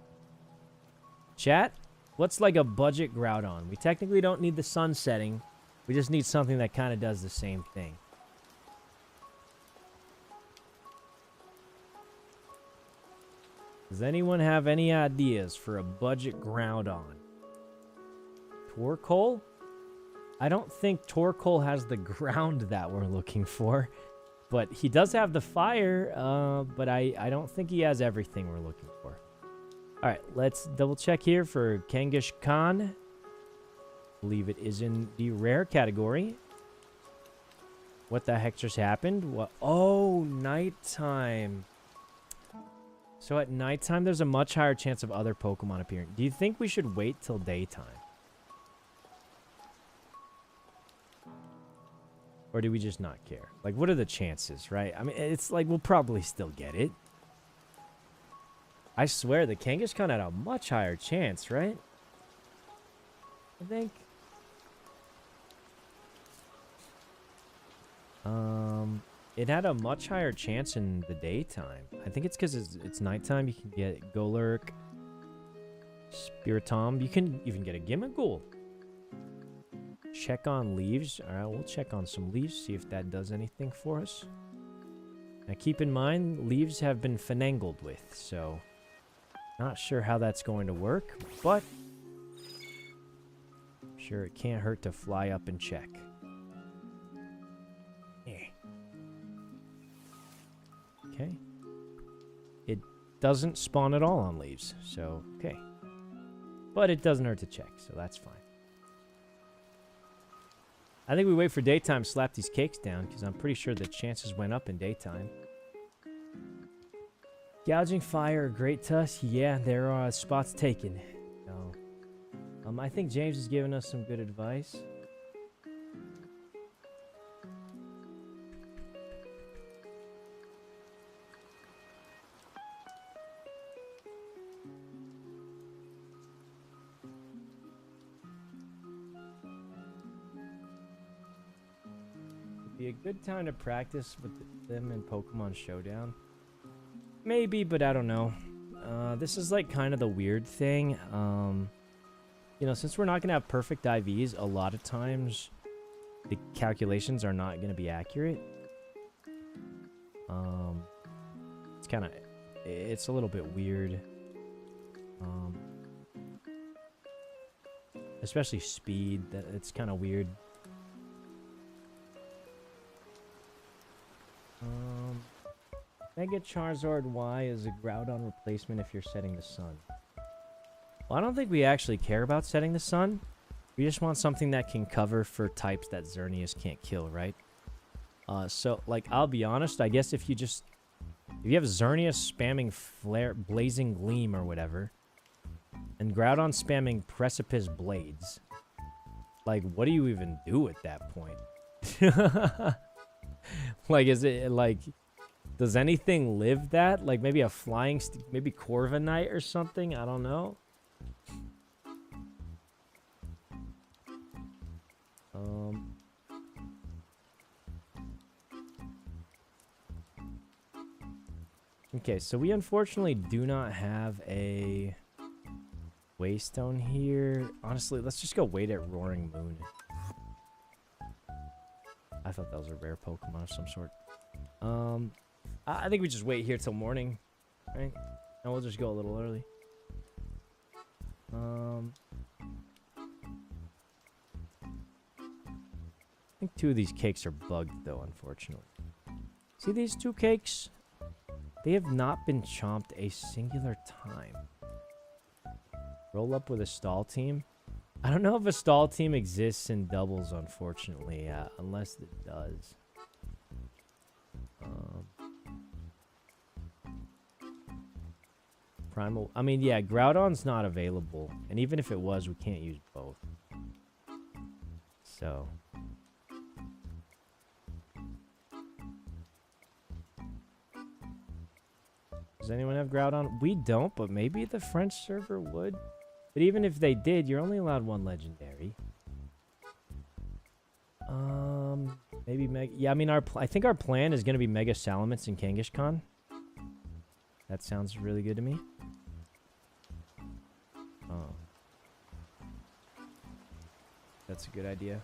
Chat, what's like a budget Groudon? We technically don't need the sun setting. We just need something that kind of does the same thing. Does anyone have any ideas for a budget Groudon? Torkoal? I don't think Torkoal has the ground that we're looking for. But he does have the fire, but I don't think he has everything we're looking for. Alright, let's double check here for Kangaskhan. Believe it is in the rare category. What the heck just happened? What? Oh, nighttime. So at nighttime, there's a much higher chance of other Pokemon appearing. Do you think we should wait till daytime? Or do we just not care? Like, what are the chances, right? I mean, it's like we'll probably still get it. I swear, the Kangaskhan had a much higher chance, right? I think. It had a much higher chance in the daytime. I think it's because it's nighttime. You can get Golurk, Spiritomb. You can even get a Gimmighoul. Check on leaves. Alright, we'll check on some leaves, see if that does anything for us. Now keep in mind, leaves have been finangled with, so not sure how that's going to work, but I'm sure it can't hurt to fly up and check. Okay. It doesn't spawn at all on leaves, so okay. But it doesn't hurt to check, so that's fine. I think we wait for daytime to slap these cakes down, because I'm pretty sure the chances went up in daytime. Gouging fire, great tusk. Yeah, there are spots taken. So, I think James has given us some good advice. Be a good time to practice with them in Pokemon Showdown. Maybe, but I don't know. This is like kind of the weird thing. You know, since we're not going to have perfect IVs, a lot of times the calculations are not going to be accurate. it's a little bit weird. Especially speed, it's kind of weird. Mega Charizard Y is a Groudon replacement if you're setting the sun. Well, I don't think we actually care about setting the sun. We just want something that can cover for types that Xerneas can't kill, right? So, like, I'll be honest, I guess if you have Xerneas spamming Blazing Gleam or whatever, and Groudon spamming Precipice Blades, like, what do you even do at that point? Like, is it, like, does anything live that? Like, maybe a flying, maybe Corviknight or something? I don't know. Okay, so we unfortunately do not have a Waystone here. Honestly, let's just go wait at Roaring Moon. I thought that was a rare Pokemon of some sort. I think we just wait here till morning, right? And we'll just go a little early. I think 2 of these cakes are bugged, though, unfortunately. See these 2 cakes? They have not been chomped a singular time. Roll up with a stall team. I don't know if a stall team exists in doubles, unfortunately, unless it does. Primal. I mean, yeah, Groudon's not available, and even if it was, we can't use both. So. Does anyone have Groudon? We don't, but maybe the French server would. But even if they did, you're only allowed 1 legendary. Maybe Mega... Yeah, I mean, I think our plan is going to be Mega Salamence and Kangaskhan. That sounds really good to me. Oh. That's a good idea.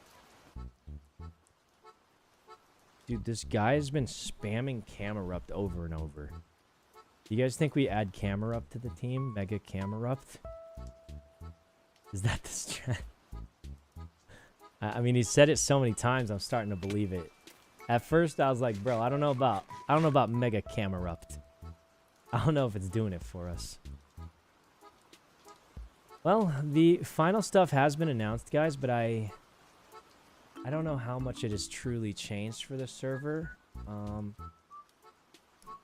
Dude, this guy has been spamming Camerupt over and over. Do you guys think we add Camerupt to the team? Mega Camerupt? Is that the strat? I mean, he said it so many times, I'm starting to believe it. At first, I was like, bro, I don't know about Mega Camerupt. I don't know if it's doing it for us. Well, the final stuff has been announced, guys, but I don't know how much it has truly changed for the server.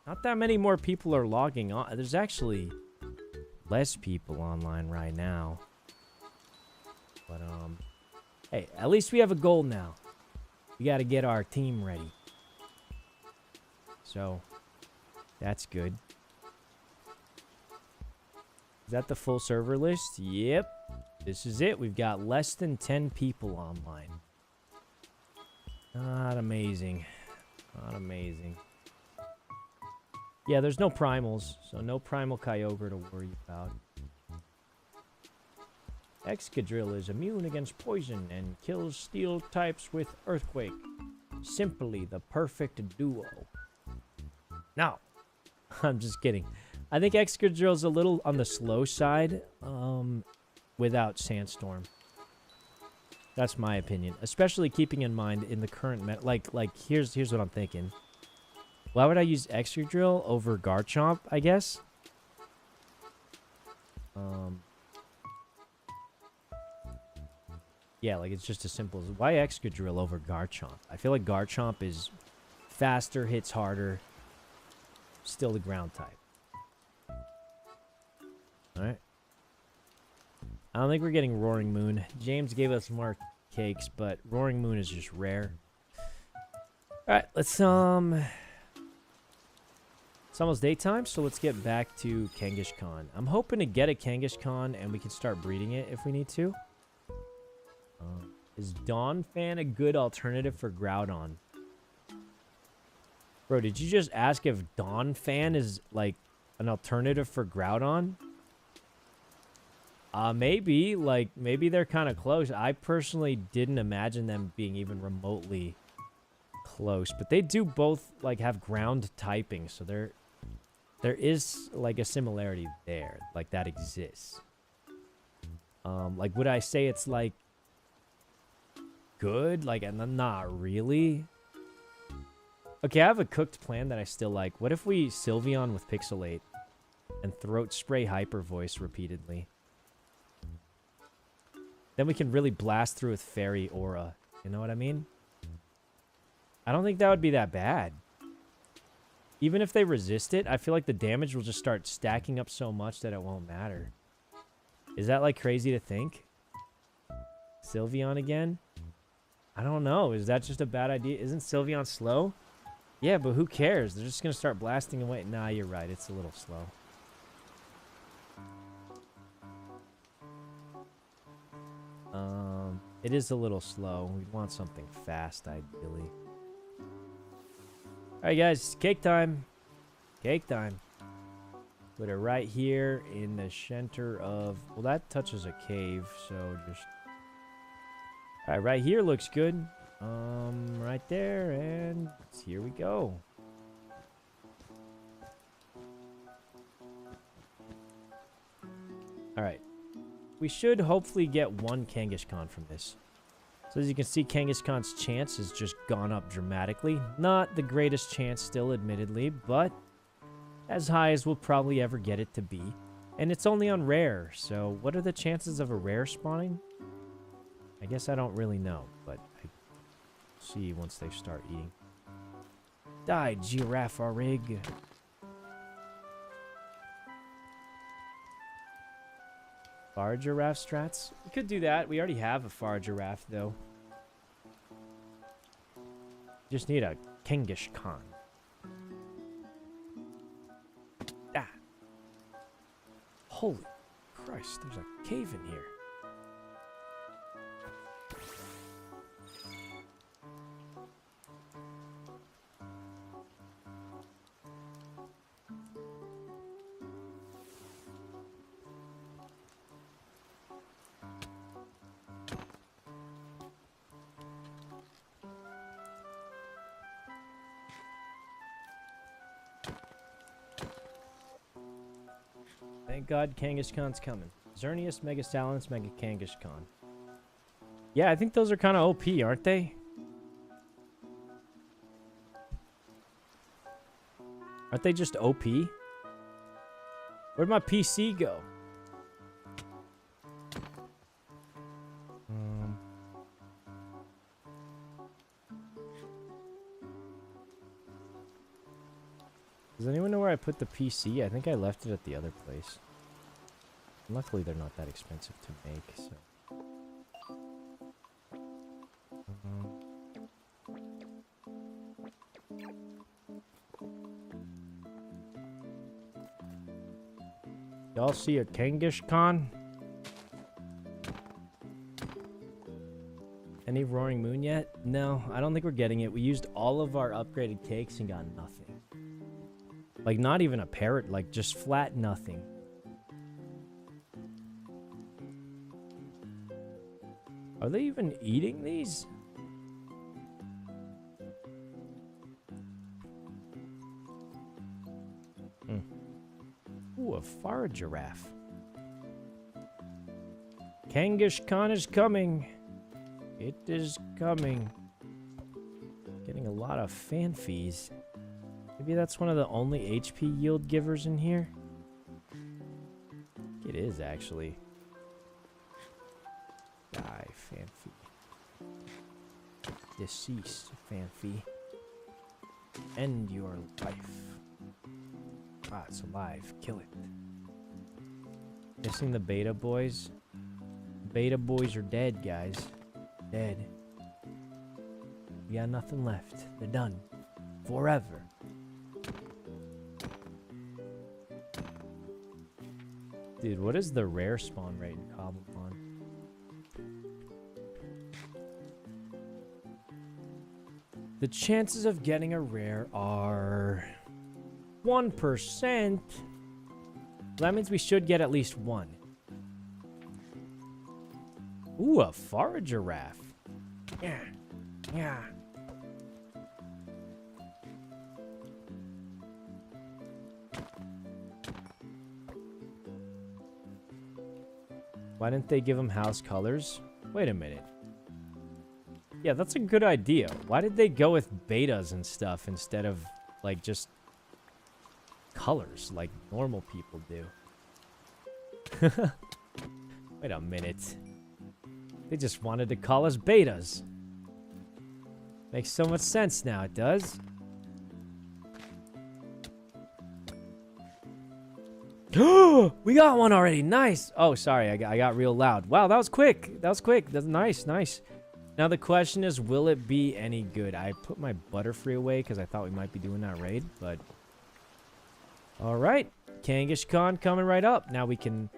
Not that many more people are logging on. There's actually less people online right now. But, hey, at least we have a goal now. We got to get our team ready. So, that's good. Is that the full server list? Yep. This is it. We've got less than 10 people online. Not amazing. Not amazing. Yeah, there's no primals, so no primal Kyogre to worry about. Excadrill is immune against poison and kills steel types with Earthquake. Simply the perfect duo. No, I'm just kidding. I think Excadrill's a little on the slow side without Sandstorm. That's my opinion, especially keeping in mind in the current here's what I'm thinking. Why would I use Excadrill over Garchomp, I guess? Yeah, like it's just as simple as why Excadrill over Garchomp? I feel like Garchomp is faster, hits harder, still the ground type. Alright. I don't think we're getting Roaring Moon. James gave us more cakes, but Roaring Moon is just rare. Alright, let's it's almost daytime, so let's get back to Kangaskhan. I'm hoping to get a Kangaskhan and we can start breeding it if we need to. Is Donphan a good alternative for Groudon? Bro, did you just ask if Donphan is like an alternative for Groudon? Maybe. Like, maybe they're kind of close. I personally didn't imagine them being even remotely close. But they do both, like, have ground typing. So they're There is like a similarity there, like that exists. Like would I say it's like good? Like, and not really. Okay, I have a cooked plan that I still like. What if we Sylveon with Pixelate and throat spray hyper voice repeatedly? Then we can really blast through with fairy aura. You know what I mean? I don't think that would be that bad. Even if they resist it, I feel like the damage will just start stacking up so much that it won't matter. Is that like crazy to think? Sylveon again? I don't know. Is that just a bad idea? Isn't Sylveon slow? Yeah, but who cares? They're just going to start blasting away. Nah, you're right. It's a little slow. It is a little slow. We want something fast, ideally. Alright, guys. Cake time. Cake time. Put it right here in the center of... Well, that touches a cave, so just... Alright, right here looks good. Right there, and here we go. Alright. We should hopefully get one Kangaskhan from this. So as you can see, Kangaskhan's chance has just gone up dramatically. Not the greatest chance still, admittedly, but as high as we'll probably ever get it to be. And it's only on rare, so what are the chances of a rare spawning? I guess I don't really know, but I see once they start eating. Die, giraffe rig. Far giraffe strats? We could do that. We already have a far giraffe, though. Just need a Kangaskhan. Ah. Holy Christ, there's a cave in here. Thank God Kangaskhan's coming. Xerneas, Mega Salance, Mega Kangaskhan. Yeah, I think those are kind of OP, aren't they? Aren't they just OP? Where'd my PC go? Does anyone know where I put the PC? I think I left it at the other place. Luckily, they're not that expensive to make, so... Y'all see a Kangaskhan? Any Roaring Moon yet? No, I don't think we're getting it. We used all of our upgraded cakes and got nothing. Like, not even a parrot, like, just flat nothing. Are they even eating these? Ooh, a far giraffe. Kangaskhan is coming. It is coming. Getting a lot of fan fees. Maybe that's one of the only HP yield givers in here? It is, actually. Die, Fanfy. Deceased, Fanfy. End your life. Ah, it's alive. Kill it. Guessing the beta boys? Beta boys are dead, guys. Dead. We got nothing left. They're done. Forever. Dude, what is the rare spawn rate in cobblemon? The chances of getting a rare are 1%. That means we should get at least one. Ooh, a far giraffe. Yeah. Yeah. Why didn't they give him house colors? Wait a minute. Yeah, that's a good idea. Why did they go with betas and stuff instead of, like, just colors like normal people do? Wait a minute. They just wanted to call us betas. Makes so much sense now, it does. We got one already. Nice. Oh, sorry. I got real loud. Wow, that was quick. That was quick. That's nice. Nice. Now the question is, will it be any good? I put my Butterfree away because I thought we might be doing that raid, but... Alright. Kangaskhan coming right up. Now we can...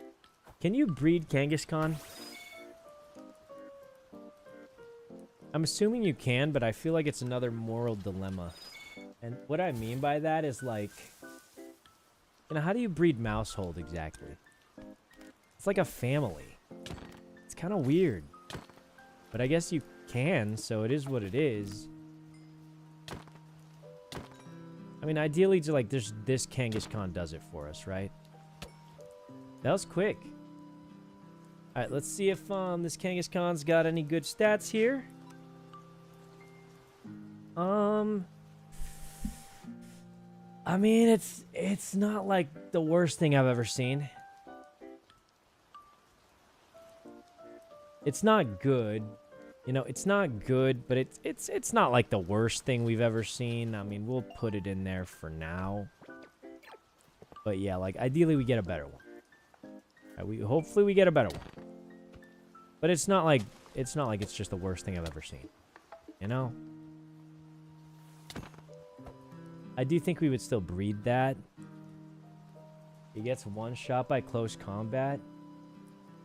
Can you breed Kangaskhan? I'm assuming you can, but I feel like it's another moral dilemma. And what I mean by that is, like... You know, how do you breed Mousehold exactly? It's like a family. It's kind of weird. But I guess you can, so it is what it is. I mean, ideally, to like, this Kangaskhan does it for us, right? That was quick. Alright, let's see if this Kangaskhan's got any good stats here. I mean, it's not like the worst thing I've ever seen. It's not good. You know, it's not good, but it's not like the worst thing we've ever seen. I mean, we'll put it in there for now. But yeah, like ideally we get a better one. Right, hopefully we get a better one. But it's not like it's just the worst thing I've ever seen. You know? I do think we would still breed that. He gets one shot by close combat.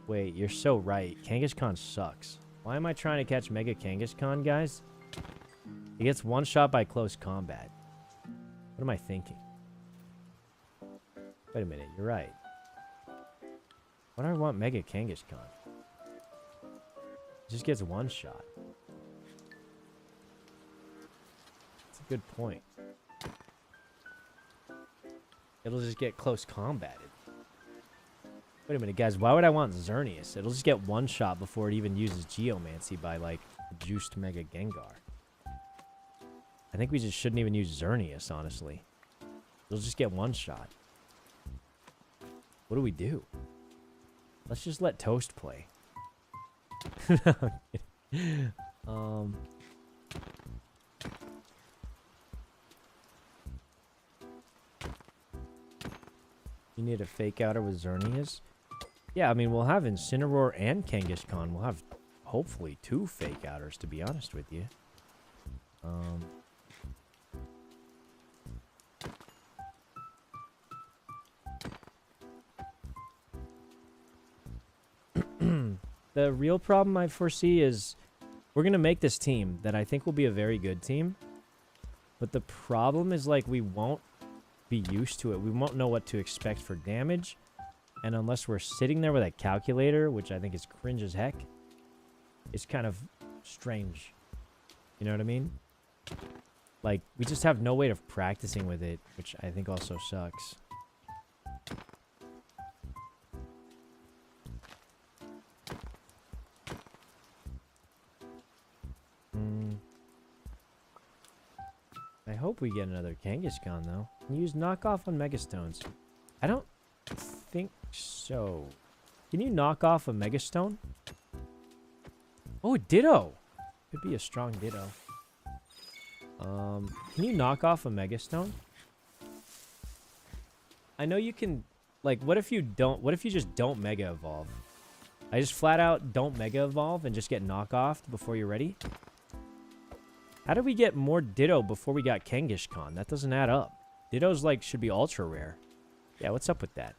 Wait, you're so right. Kangaskhan sucks. Why am I trying to catch Mega Kangaskhan, guys? He gets one shot by close combat. What am I thinking? Wait a minute, you're right. Why do I want Mega Kangaskhan? He just gets one shot. That's a good point. It'll just get close combated. Wait a minute, guys. Why would I want Xerneas? It'll just get one shot before it even uses Geomancy by, like, a juiced Mega Gengar. I think we just shouldn't even use Xerneas, honestly. It'll just get one shot. What do we do? Let's just let Toast play. You need a fake outer with Xerneas? Yeah, I mean, we'll have Incineroar and Kangaskhan. We'll have, hopefully, 2 fake outers, to be honest with you. The real problem I foresee is we're going to make this team that I think will be a very good team. But the problem is, like, we won't be used to it. We won't know what to expect for damage. And unless we're sitting there with a calculator, which I think is cringe as heck, it's kind of strange. You know what I mean? Like, we just have no way of practicing with it, which I think also sucks. I hope we get another Kangaskhan, though. Can you use knockoff on Megastones? I don't think so. Can you knock off a Megastone? Oh, Ditto! Could be a strong Ditto. Can you knock off a Megastone? I know you can... Like, what if you just don't Mega Evolve? I just flat out don't Mega Evolve and just get knockoffed before you're ready? How did we get more Ditto before we got Kangaskhan? That doesn't add up. Ditto's, like, should be ultra rare. Yeah, what's up with that?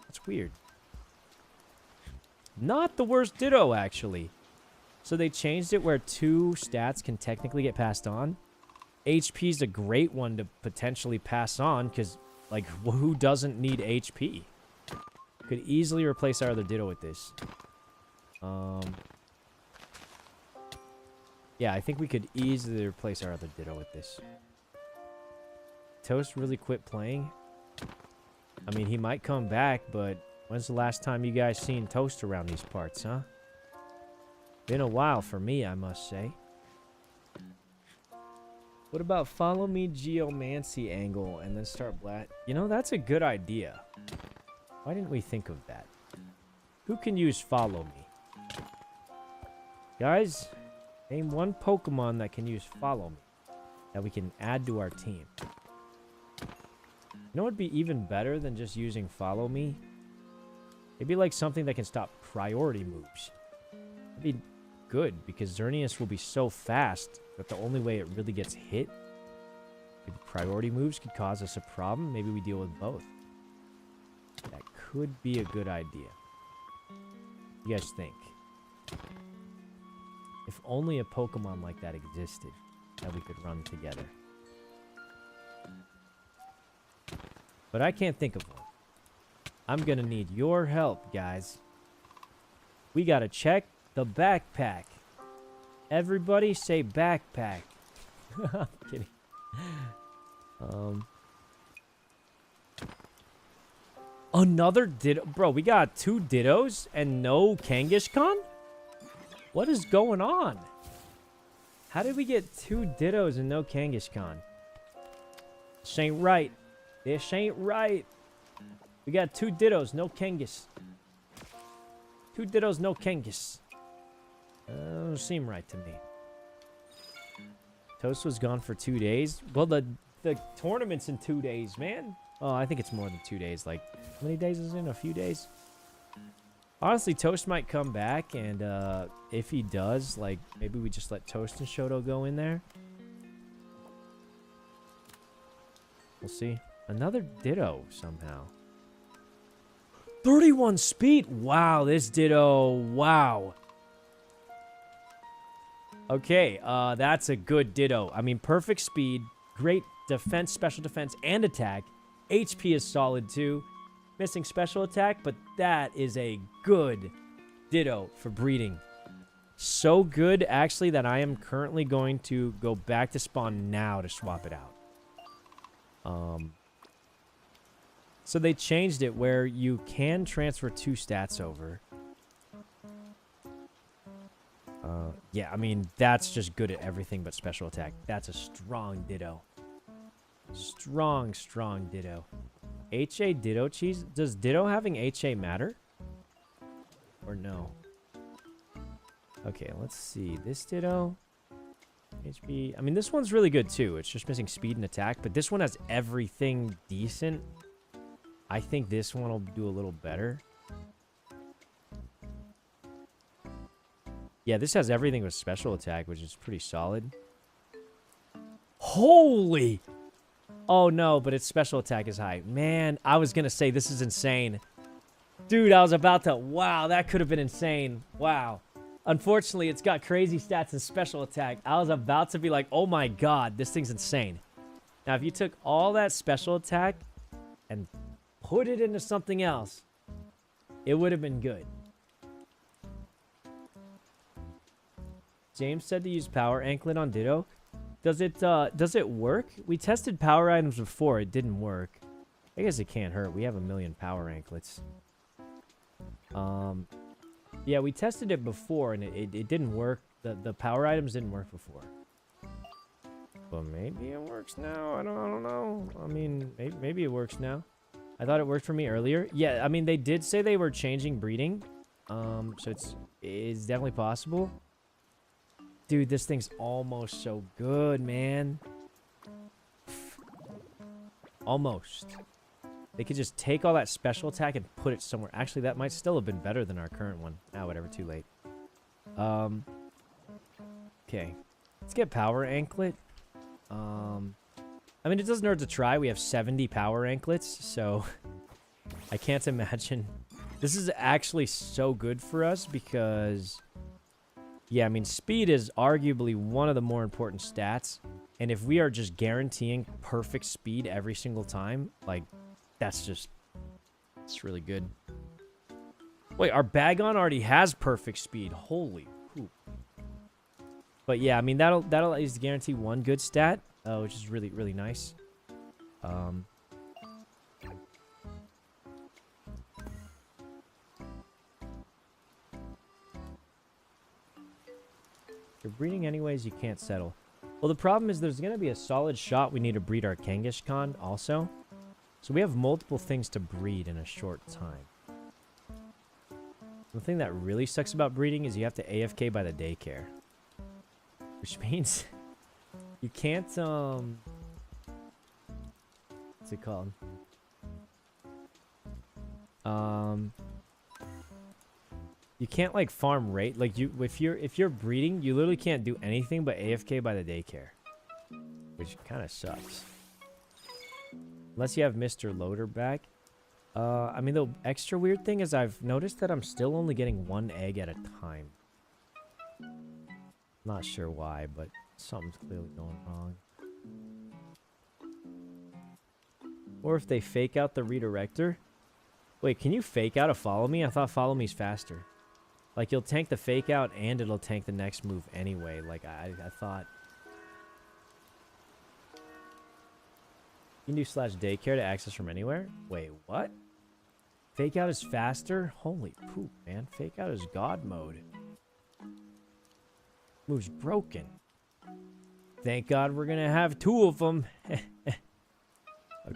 That's weird. Not the worst Ditto, actually. So they changed it where 2 stats can technically get passed on. HP's a great one to potentially pass on, because, like, who doesn't need HP? Could easily replace our other Ditto with this. Yeah, I think we could easily replace our other Ditto with this. Toast really quit playing. I mean, he might come back, but When's the last time you guys seen Toast around these parts, huh? Been a while for me, I must say. What about follow me geomancy angle and then start blat? You know, that's a good idea. Why didn't we think of that? Who can use follow me? Guys, name one Pokemon that can use follow me that we can add to our team. You know what would be even better than just using follow me? It'd be like something that can stop priority moves. It'd be good because Xerneas will be so fast that the only way it really gets hit, maybe priority moves could cause us a problem. Maybe we deal with both. That could be a good idea. What do you guys think? If only a Pokemon like that existed that we could run together. But I can't think of one. I'm gonna need your help, guys. We gotta check the backpack. Everybody say backpack. I'm kidding. Another Ditto. Bro, we got 2 Dittos and no Kangaskhan? What is going on? How did we get 2 Dittos and no Kangaskhan? This ain't right. This ain't right. We got 2 Dittos, no Kangas. 2 Dittos, no Kangas. Doesn't seem right to me. Toast was gone for 2 days. Well, the tournament's in 2 days, man. Oh, I think it's more than 2 days. Like, how many days is it in? A few days? Honestly, Toast might come back, and if he does, like, maybe we just let Toast and Shoto go in there. We'll see. Another Ditto, somehow. 31 speed! Wow, this Ditto. Wow. Okay, that's a good Ditto. I mean, perfect speed, great defense, special defense, and attack. HP is solid, too. Missing special attack, but that is a good Ditto for breeding. So good, actually, that I am currently going to go back to spawn now to swap it out. So they changed it where you can transfer 2 stats over. Yeah, I mean, that's just good at everything but special attack. That's a strong Ditto. Strong, strong Ditto. HA Ditto cheese? Does Ditto having HA matter? Or no? Okay, let's see. This Ditto. HP. I mean, this one's really good too. It's just missing speed and attack, but this one has everything decent. I think this one will do a little better. Yeah, this has everything with special attack, which is pretty solid. Holy! Oh, no, but its special attack is high. Man, I was going to say this is insane. Dude, I was about to... Wow, that could have been insane. Wow. Unfortunately, it's got crazy stats and special attack. I was about to be like, oh my god, this thing's insane. Now, if you took all that special attack and put it into something else, it would have been good. James said to use Power Anklet on Ditto. Does it work? We tested power items before. It didn't work. I guess it can't hurt. We have 1,000,000 Power Anklets. Yeah, we tested it before, and it didn't work. The power items didn't work before. But maybe it works now. I don't know. I mean, maybe it works now. I thought it worked for me earlier. Yeah, I mean, they did say they were changing breeding. So it's definitely possible. Dude, this thing's almost so good, man. Almost. They could just take all that special attack and put it somewhere. Actually, that might still have been better than our current one. Ah, whatever, too late. Okay. Let's get Power Anklet. I mean, it doesn't hurt to try. We have 70 Power Anklets, so I can't imagine. This is actually so good for us because... Yeah, I mean, speed is arguably one of the more important stats. And if we are just guaranteeing perfect speed every single time, like, it's really good. Wait, our Bagon already has perfect speed. Holy poop. But yeah, I mean, that'll at least guarantee one good stat, which is really, really nice. you're breeding anyways, you can't settle. Well, the problem is there's going to be a solid shot we need to breed our Kangaskhan also. So we have multiple things to breed in a short time. The thing that really sucks about breeding is you have to AFK by the daycare. Which means you can't, what's it called? You can't like farm rate. Like if you're breeding, you literally can't do anything but AFK by the daycare. Which kind of sucks. Unless you have Mr. Loader back. I mean, the extra weird thing is I've noticed that I'm still only getting 1 egg at a time. Not sure why, but something's clearly going wrong. Or if they fake out the redirector. Wait, can you fake out a follow me? I thought follow me's faster. Like, you'll tank the fake out and it'll tank the next move anyway. Like, I thought. You can do /daycare to access from anywhere? Wait, what? Fake out is faster? Holy poop, man. Fake out is God mode. Move's broken. Thank God we're gonna have 2 of them.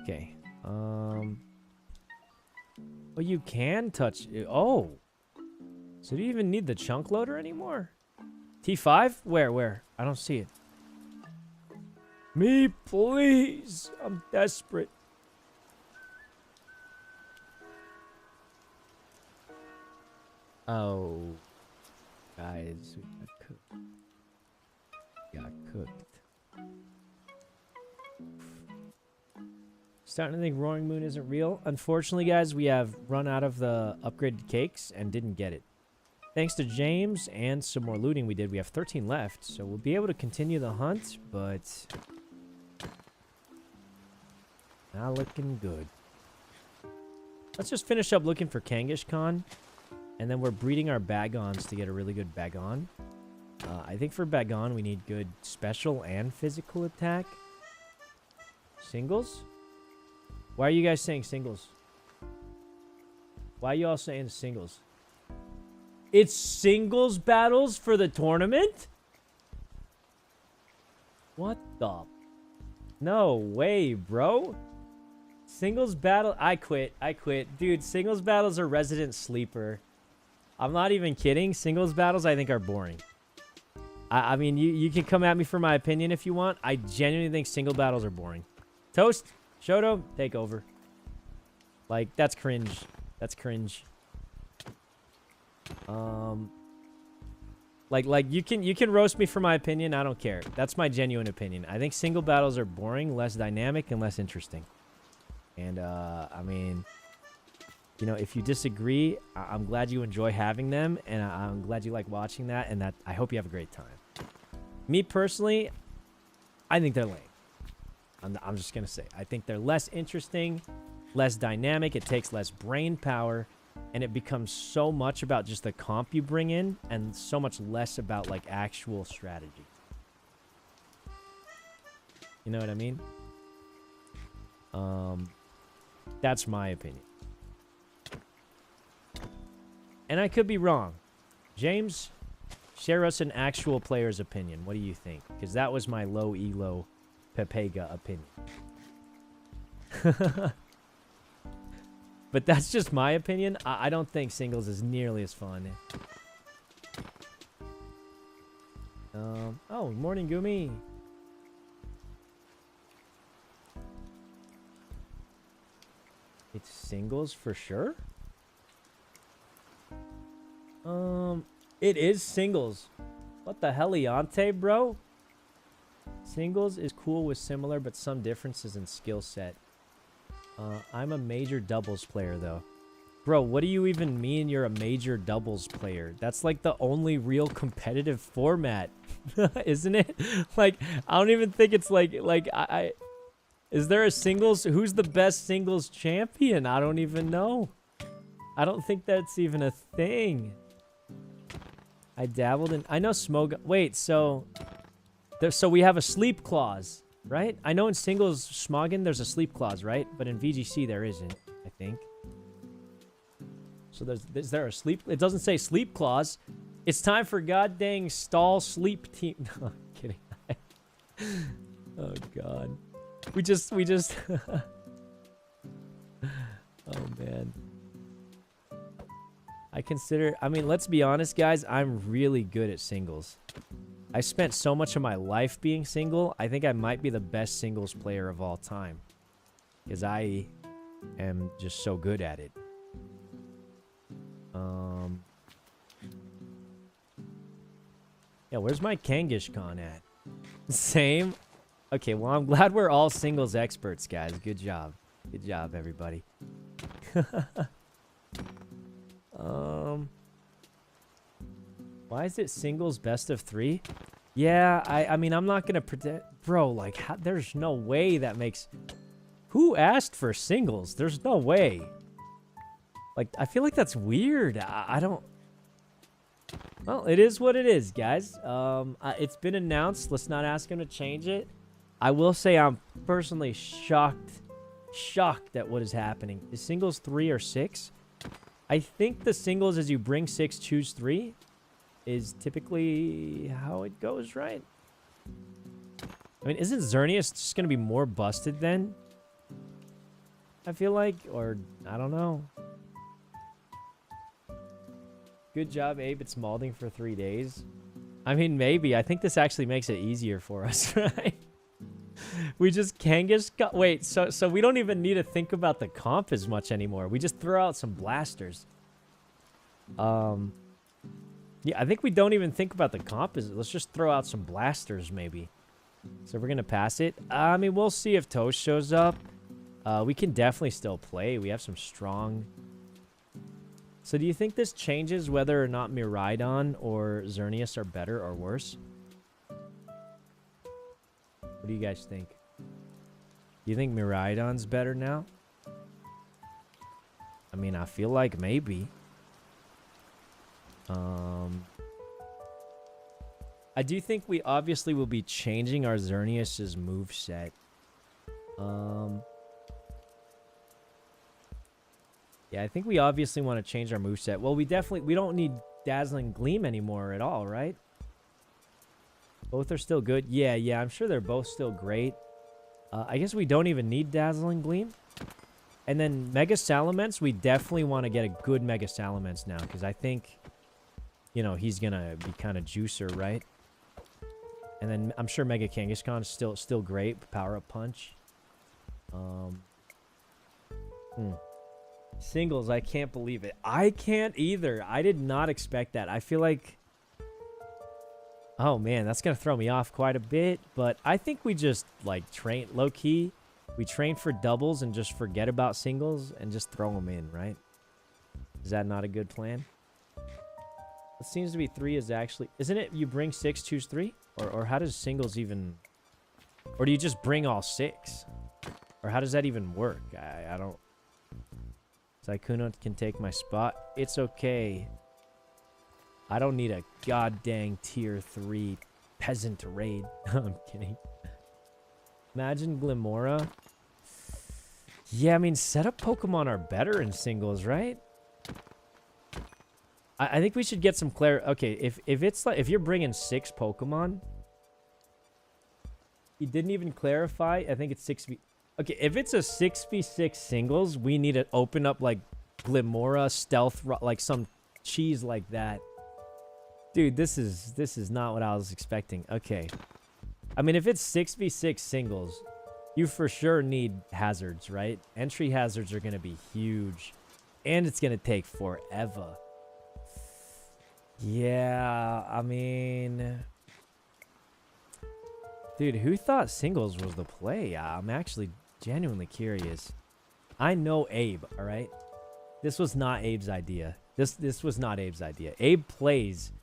Okay. Well, you can touch it. Oh. So do you even need the chunk loader anymore? T5? Where? I don't see it. Me, please. I'm desperate. Oh. Guys, we got cooked. Got cooked. Starting to think Roaring Moon isn't real. Unfortunately, guys, we have run out of the upgraded cakes and didn't get it. Thanks to James and some more looting we did, we have 13 left. So we'll be able to continue the hunt, but not looking good. Let's just finish up looking for Kangaskhan. And then we're breeding our Bagons to get a really good Bagon. I think for Bagon, we need good special and physical attack. Singles? Why are you guys saying singles? Why are you all saying singles? It's singles battles for the tournament? What the? No way, bro. Singles battle. I quit. Dude, singles battles are resident sleeper. I'm not even kidding. Singles battles, I think, are boring. I mean, you can come at me for my opinion if you want. I genuinely think single battles are boring. Toast, Shoto, take over. Like, that's cringe. That's cringe. Like you can roast me for my opinion. I don't care. That's my genuine opinion. I think single battles are boring, less dynamic, and less interesting. And I mean, you know, if you disagree, I'm glad you enjoy having them, and I'm glad you like watching that, and that I hope you have a great time. Me personally, I think they're lame. I'm just gonna say, I think they're less interesting, less dynamic. It takes less brain power, and it becomes so much about just the comp you bring in, and so much less about like actual strategy. You know what I mean? That's my opinion. And I could be wrong. James, share us an actual player's opinion. What do you think? Because that was my low elo Pepega opinion. But that's just my opinion. I don't think singles is nearly as fun. Oh, morning, Gumi. It's singles for sure? It is singles. What the hell, Leonte, bro? Singles is cool with similar but some differences in skill set. I'm a major doubles player, though. Bro, what do you even mean you're a major doubles player? That's like the only real competitive format, isn't it? Like, I don't even think it's like is there a singles? Who's the best singles champion? I don't even know. I don't think that's even a thing. I dabbled in... I know Smog... Wait, so we have a sleep clause, right? I know in singles Smoggin there's a sleep clause, right? But in VGC there isn't, I think. So is there a sleep... It doesn't say sleep clause. It's time for god dang stall sleep team. No, I'm kidding. Oh god. We just oh man. I mean, let's be honest, guys. I'm really good at singles. I spent so much of my life being single. I think I might be the best singles player of all time. Because I am just so good at it. Yeah, where's my Kangaskhan at? Same? Okay, well, I'm glad we're all singles experts, guys. Good job. Good job, everybody. Why is it singles best of 3? Yeah, I mean, I'm not gonna pretend... Bro, like, there's no way that makes... Who asked for singles? There's no way. Like, I feel like that's weird. I don't... Well, it is what it is, guys. It's been announced. Let's not ask him to change it. I will say I'm personally shocked at what is happening. Is singles 3 or 6? I think the singles as you bring 6, choose 3 is typically how it goes, right? I mean, isn't Xerneas just going to be more busted then? I feel like, or I don't know. Good job, Abe. It's malding for 3 days. I mean, maybe. I think this actually makes it easier for us, right? We just Kangaskhan. Wait, so we don't even need to think about the comp as much anymore. We just throw out some blasters. Yeah, I think we don't even think about the comp. Let's just throw out some blasters, maybe. So we're gonna pass it. I mean, we'll see if Toast shows up. We can definitely still play. We have some strong... So do you think this changes whether or not Miraidon or Xerneas are better or worse? What do you guys think? Do you think Miraidon's better now? I mean, I feel like maybe. I do think we obviously will be changing our Xerneas' moveset. Yeah, I think we obviously want to change our moveset. Well, we don't need Dazzling Gleam anymore at all, right? Both are still good. Yeah, I'm sure they're both still great. I guess we don't even need Dazzling Gleam. And then Mega Salamence, we definitely want to get a good Mega Salamence now, because I think, you know, he's going to be kind of juicer, right? And then I'm sure Mega Kangaskhan is still great. Power-up punch. Singles, I can't believe it. I can't either. I did not expect that. I feel like... Oh, man, that's going to throw me off quite a bit. But I think we just, like, train... Low-key, we train for doubles and just forget about singles and just throw them in, right? Is that not a good plan? It seems to be 3 is actually... Isn't it you bring 6, choose 3? Or how does singles even... Or do you just bring all 6? Or how does that even work? I don't... Sykkuno can take my spot. It's okay. I don't need a goddamn tier 3 peasant raid. I'm kidding. Imagine Glimora. Yeah, I mean, setup Pokemon are better in singles, right? I think we should get some clarity. Okay, if it's like, if you're bringing 6 Pokemon, he didn't even clarify. I think it's 6v. Okay, if it's a 6v6 singles, we need to open up like Glimora, Stealth, like some cheese like that. Dude, this is not what I was expecting. Okay. I mean, if it's 6v6 singles, you for sure need hazards, right? Entry hazards are going to be huge. And it's going to take forever. Yeah, I mean... Dude, who thought singles was the play? I'm actually genuinely curious. I know Abe, all right? This was not Abe's idea. This was not Abe's idea. Abe plays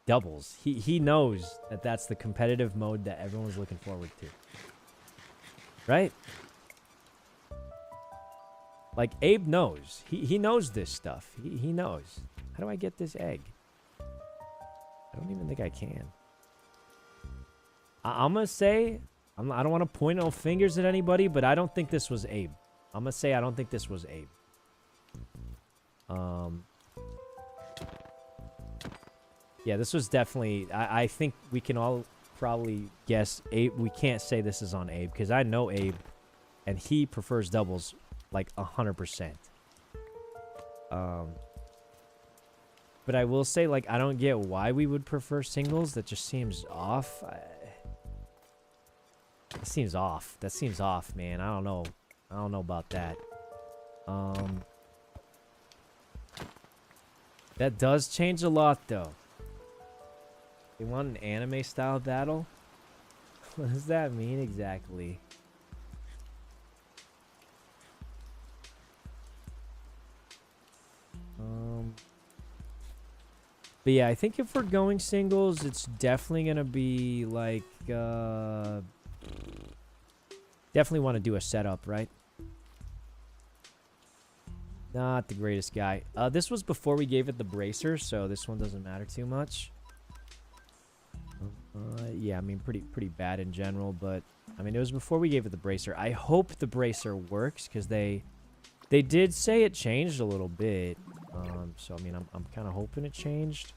doubles. He knows that that's the competitive mode that everyone's looking forward to. Right? Like, Abe knows. He knows this stuff. He knows. How do I get this egg? I don't even think I can. I'm going to say, I don't want to point no fingers at anybody, but I don't think this was Abe. I'm going to say I don't think this was Abe. Yeah, this was definitely... I think we can all probably guess Abe. We can't say this is on Abe, because I know Abe, and he prefers doubles, like, 100%. But I will say, like, I don't get why we would prefer singles. That just seems off. That seems off. That seems off, man. I don't know. I don't know about that. That does change a lot, though. You want an anime-style battle? What does that mean exactly? But yeah, I think if we're going singles, it's definitely gonna be like, definitely want to do a setup, right? Not the greatest guy. This was before we gave it the bracer, so this one doesn't matter too much. Yeah, I mean, pretty bad in general, but I mean, it was before we gave it the bracer. I hope the bracer works, because they did say it changed a little bit. So I mean, I'm kind of hoping it changed.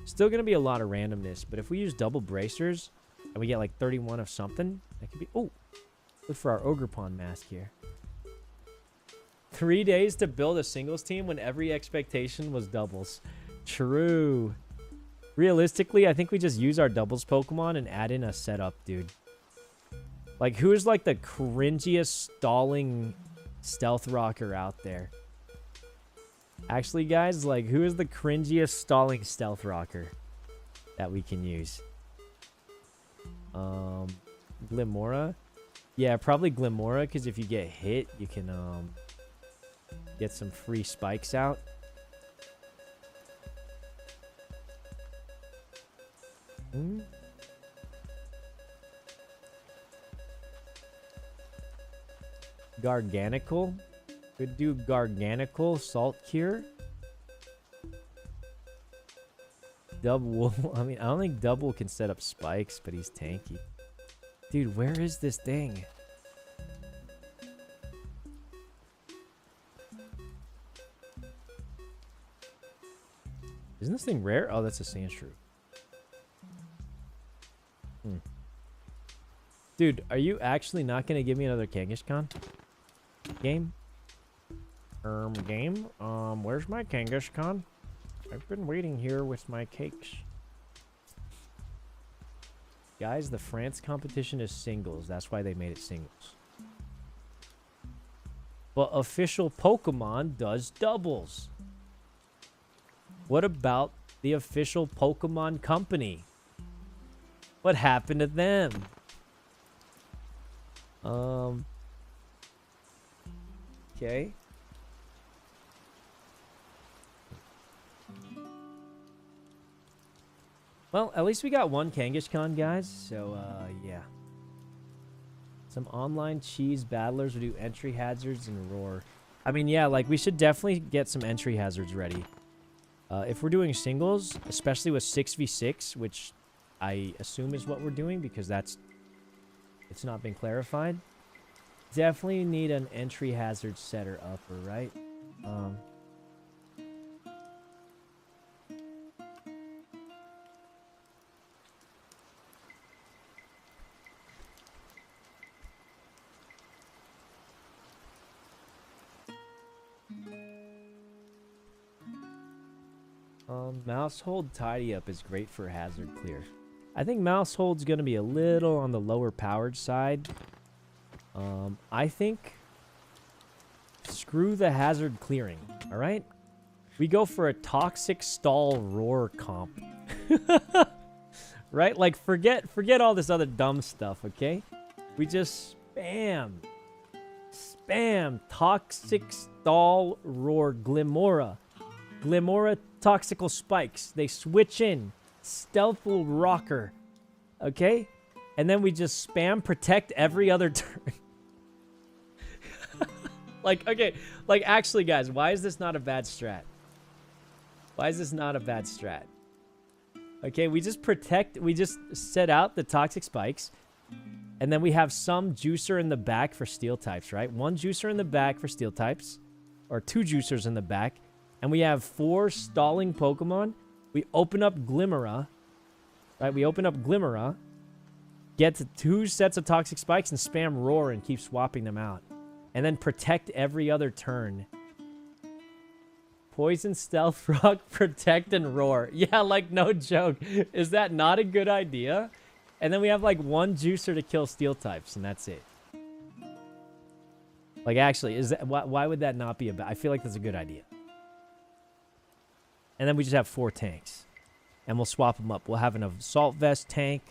Still gonna be a lot of randomness, but if we use double bracers and we get like 31 of something, that could be... Oh, look for our Ogre Pawn mask here. 3 days to build a singles team when every expectation was doubles. True. Realistically, I think we just use our doubles Pokemon and add in a setup, dude. Like, who's like the cringiest stalling stealth rocker out there? Actually, guys, like, who is the cringiest stalling stealth rocker that we can use? Glimmora? Yeah, probably Glimmora, because if you get hit, you can get some free spikes out. Garganical? Could do Garganical Salt Cure. Double. I mean, I don't think Double can set up spikes, but he's tanky. Dude, where is this thing? Isn't this thing rare? Oh, that's a Sandshrew. Dude, are you actually not going to give me another Kangaskhan game? Game? Where's my Kangaskhan? I've been waiting here with my cakes. Guys, the France competition is singles. That's why they made it singles. But official Pokemon does doubles. What about the official Pokemon company? What happened to them? Okay. Well, at least we got one Kangaskhan, guys. So, yeah. Some online cheese battlers will do entry hazards and roar. I mean, yeah, like, we should definitely get some entry hazards ready. If we're doing singles, especially with 6v6, which I assume is what we're doing because it's not been clarified. Definitely need an entry hazard setter upper, right? Mouse hold tidy up is great for hazard clear. I think mouse hold's gonna be a little on the lower powered side. I think screw the hazard clearing. All right, we go for a toxic stall roar comp. Right? Like forget all this other dumb stuff. Okay, we just spam toxic stall roar Glimmora. Glimmora Toxical Spikes. They switch in. Stealthful Rocker. Okay? And then we just spam Protect every other turn. Like, okay. Like, actually, guys, why is this not a bad strat? Why is this not a bad strat? Okay, we just protect. We just set out the Toxic Spikes. And then we have some juicer in the back for steel types, right? One juicer in the back for steel types. Or two juicers in the back. And we have 4 stalling Pokemon We open up Glimmera. Right, we open up Glimmera. Get to 2 sets of toxic spikes and spam roar and keep swapping them out. And then protect every other turn. Poison, stealth, rock, protect, and roar. Yeah, like no joke. Is that not a good idea? And then we have like 1 juicer to kill steel types, and that's it. Like actually, is that why would that not be a bad? I feel like that's a good idea. And then we just have 4 tanks. And we'll swap them up. We'll have an assault vest tank.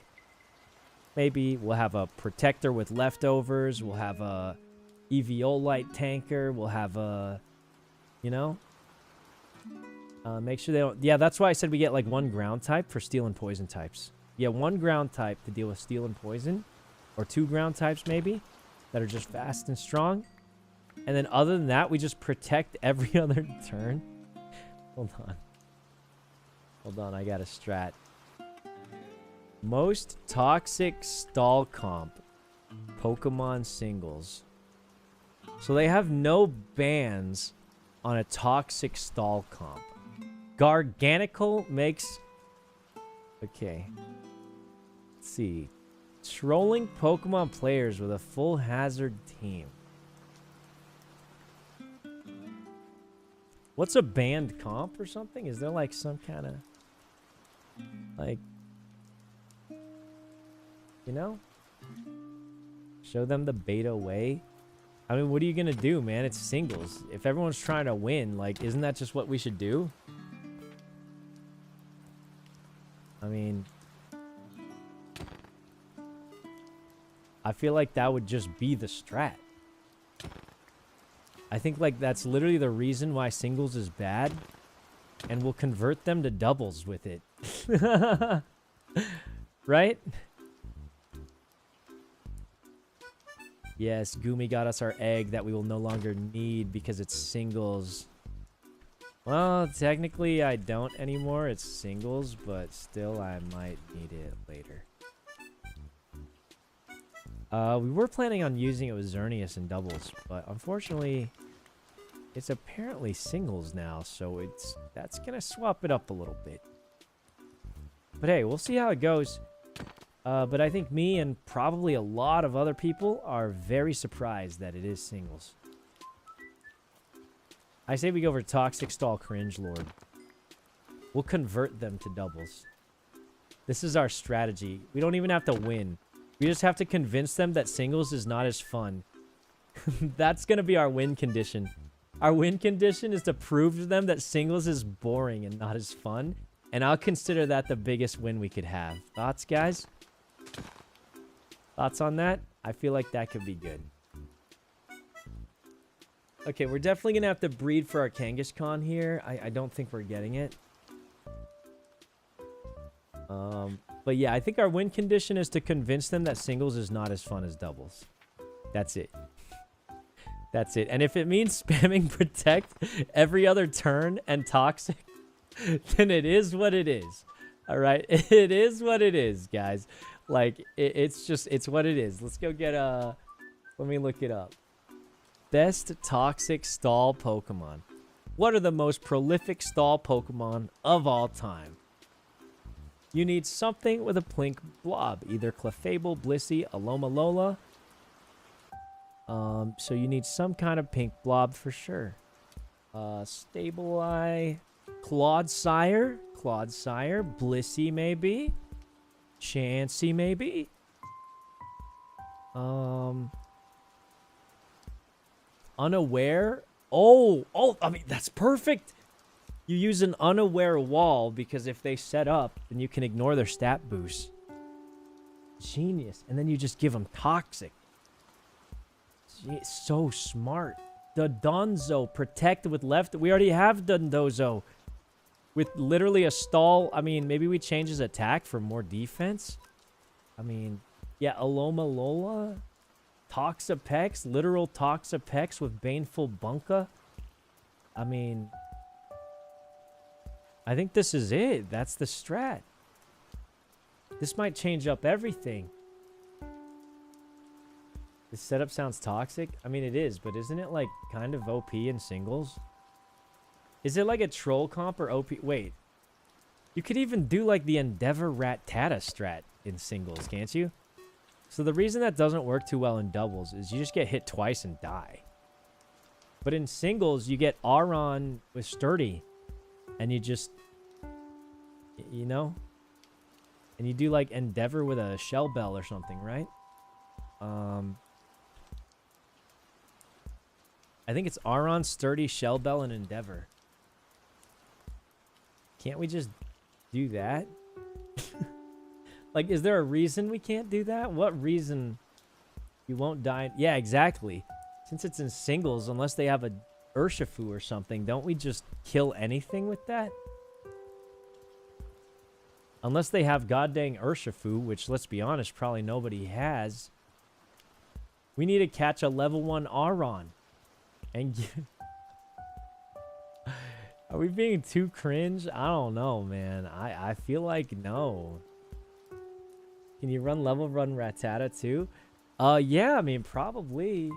Maybe we'll have a protector with leftovers. We'll have a eviolite tanker. We'll have a, you know, make sure they don't. Yeah, that's why I said we get like 1 ground type for steel and poison types. Yeah, 1 ground type to deal with steel and poison, or 2 ground types maybe that are just fast and strong. And then other than that, we just protect every other turn. Hold on. Hold on, I got a strat. Most toxic stall comp. Pokemon singles. So they have no bans on a toxic stall comp. Garganical makes... Okay. Let's see. Trolling Pokemon players with a full hazard team. What's a banned comp or something? Is there like some kind of... Like... You know? Show them the beta way. I mean, what are you going to do, man? It's singles. If everyone's trying to win, like, isn't that just what we should do? I mean... I feel like that would just be the strat. I think, like, that's literally the reason why singles is bad. And we'll convert them to doubles with it. Right? Yes, Gumi got us our egg that we will no longer need because it's singles. Well, technically I don't anymore. It's singles, but still I might need it later. We were planning on using it with Xerneas in doubles, but unfortunately it's apparently singles now, so that's gonna swap it up a little bit. But hey, we'll see how it goes. But I think me and probably a lot of other people are very surprised that it is singles. I say we go for Toxic Stall Cringe Lord. We'll convert them to doubles. This is our strategy. We don't even have to win. We just have to convince them that singles is not as fun. That's going to be our win condition. Our win condition is to prove to them that singles is boring and not as fun. And I'll consider that the biggest win we could have. Thoughts, guys? Thoughts on that? I feel like that could be good. Okay, we're definitely going to have to breed for our Kangaskhan here. I don't think we're getting it. But yeah, I think our win condition is to convince them that singles is not as fun as doubles. That's it. That's it. And if it means spamming protect every other turn and toxic, then it is what it is. All right? It is what it is, guys. Like, it's what it is. Let's go get let me look it up. Best toxic stall Pokemon. What are the most prolific stall Pokemon of all time? You need something with a plink blob. Either Clefable, Blissey, Alomomola. So you need some kind of pink blob for sure. Stableye. Clodsire, Blissey maybe. Chansey maybe. Unaware. Oh, I mean, that's perfect. You use an unaware wall because if they set up, then you can ignore their stat boost. Genius. And then you just give them toxic. So smart. The Donzo protect with left. We already have Dondozo with literally a stall. I mean, maybe we change his attack for more defense. I mean, yeah, Alomomola. Toxapex, literal Toxapex with Baneful Bunka. I mean, I think this is it. That's the strat. This might change up everything. This setup sounds toxic. I mean, it is, but isn't it like kind of OP in singles? Is it like a troll comp or OP? Wait. You could even do like the Endeavor Rat-Tata strat in singles, can't you? So the reason that doesn't work too well in doubles is you just get hit twice and die. But in singles, you get Aron with Sturdy. And you just, you know? And you do like Endeavor with a Shell Bell or something, right? I think it's Aron, Sturdy, Shell Bell, and Endeavor. Can't we just do that? Like, is there a reason we can't do that? What reason you won't die? Yeah, exactly. Since it's in singles, unless they have a Urshifu or something, don't we just kill anything with that? Unless they have goddamn Urshifu, which, let's be honest, probably nobody has. We need to catch a level 1 Aron. And are we being too cringe? I don't know, man. I feel like no. Can you run Rattata too? Yeah, I mean, probably.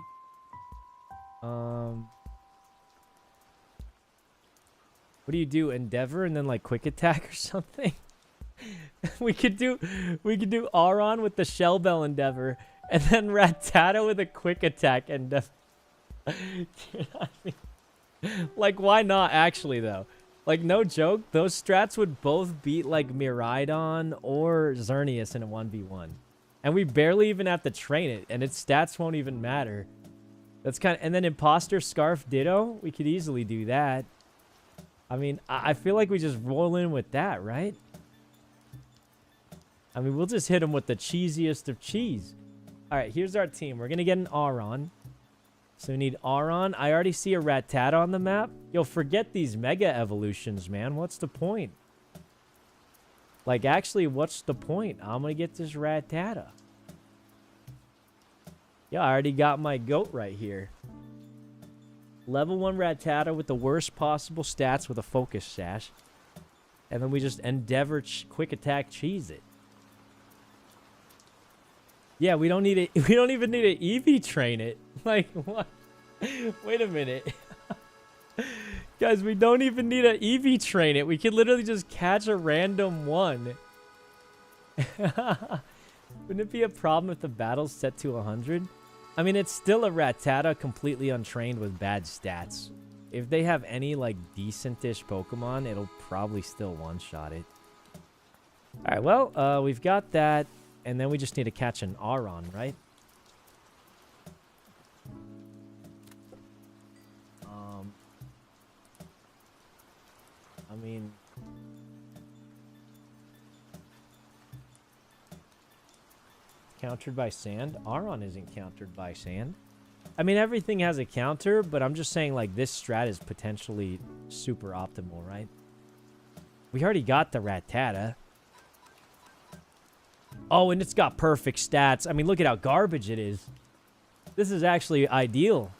What do you do? Endeavor and then like quick attack or something? we could do Aron with the Shell Bell Endeavor and then Rattata with a quick attack Endeavor. I mean, like, why not actually though? Like, no joke, those strats would both beat like Miraidon or Xerneas in a 1v1. And we barely even have to train it, and its stats won't even matter. That's kind of, and then Imposter Scarf Ditto, we could easily do that. I mean, I feel like we just roll in with that, right? I mean, we'll just hit him with the cheesiest of cheese. All right, here's our team. We're going to get an Aron. So we need Aron. I already see a Rattata on the map. Yo, forget these mega evolutions, man. What's the point? Like, actually, what's the point? I'm going to get this Rattata. Yeah, I already got my goat right here. Level 1 Rattata with the worst possible stats with a focus sash. And then we just Endeavor quick attack cheese it. Yeah, we don't need it. We don't even need an EV train it. Like, what? Wait a minute. Guys, we don't even need an EV train it. We could literally just catch a random one. Wouldn't it be a problem if the battle's set to 100? I mean, it's still a Rattata completely untrained with bad stats. If they have any, like, decent-ish Pokemon, it'll probably still one-shot it. Alright, well, we've got that. And then we just need to catch an Aron, right? I mean... Countered by sand? Aron isn't countered by sand. I mean, everything has a counter, but I'm just saying, like, this strat is potentially super optimal, right? We already got the Rattata. Oh, and it's got perfect stats. I mean, look at how garbage it is. This is actually ideal.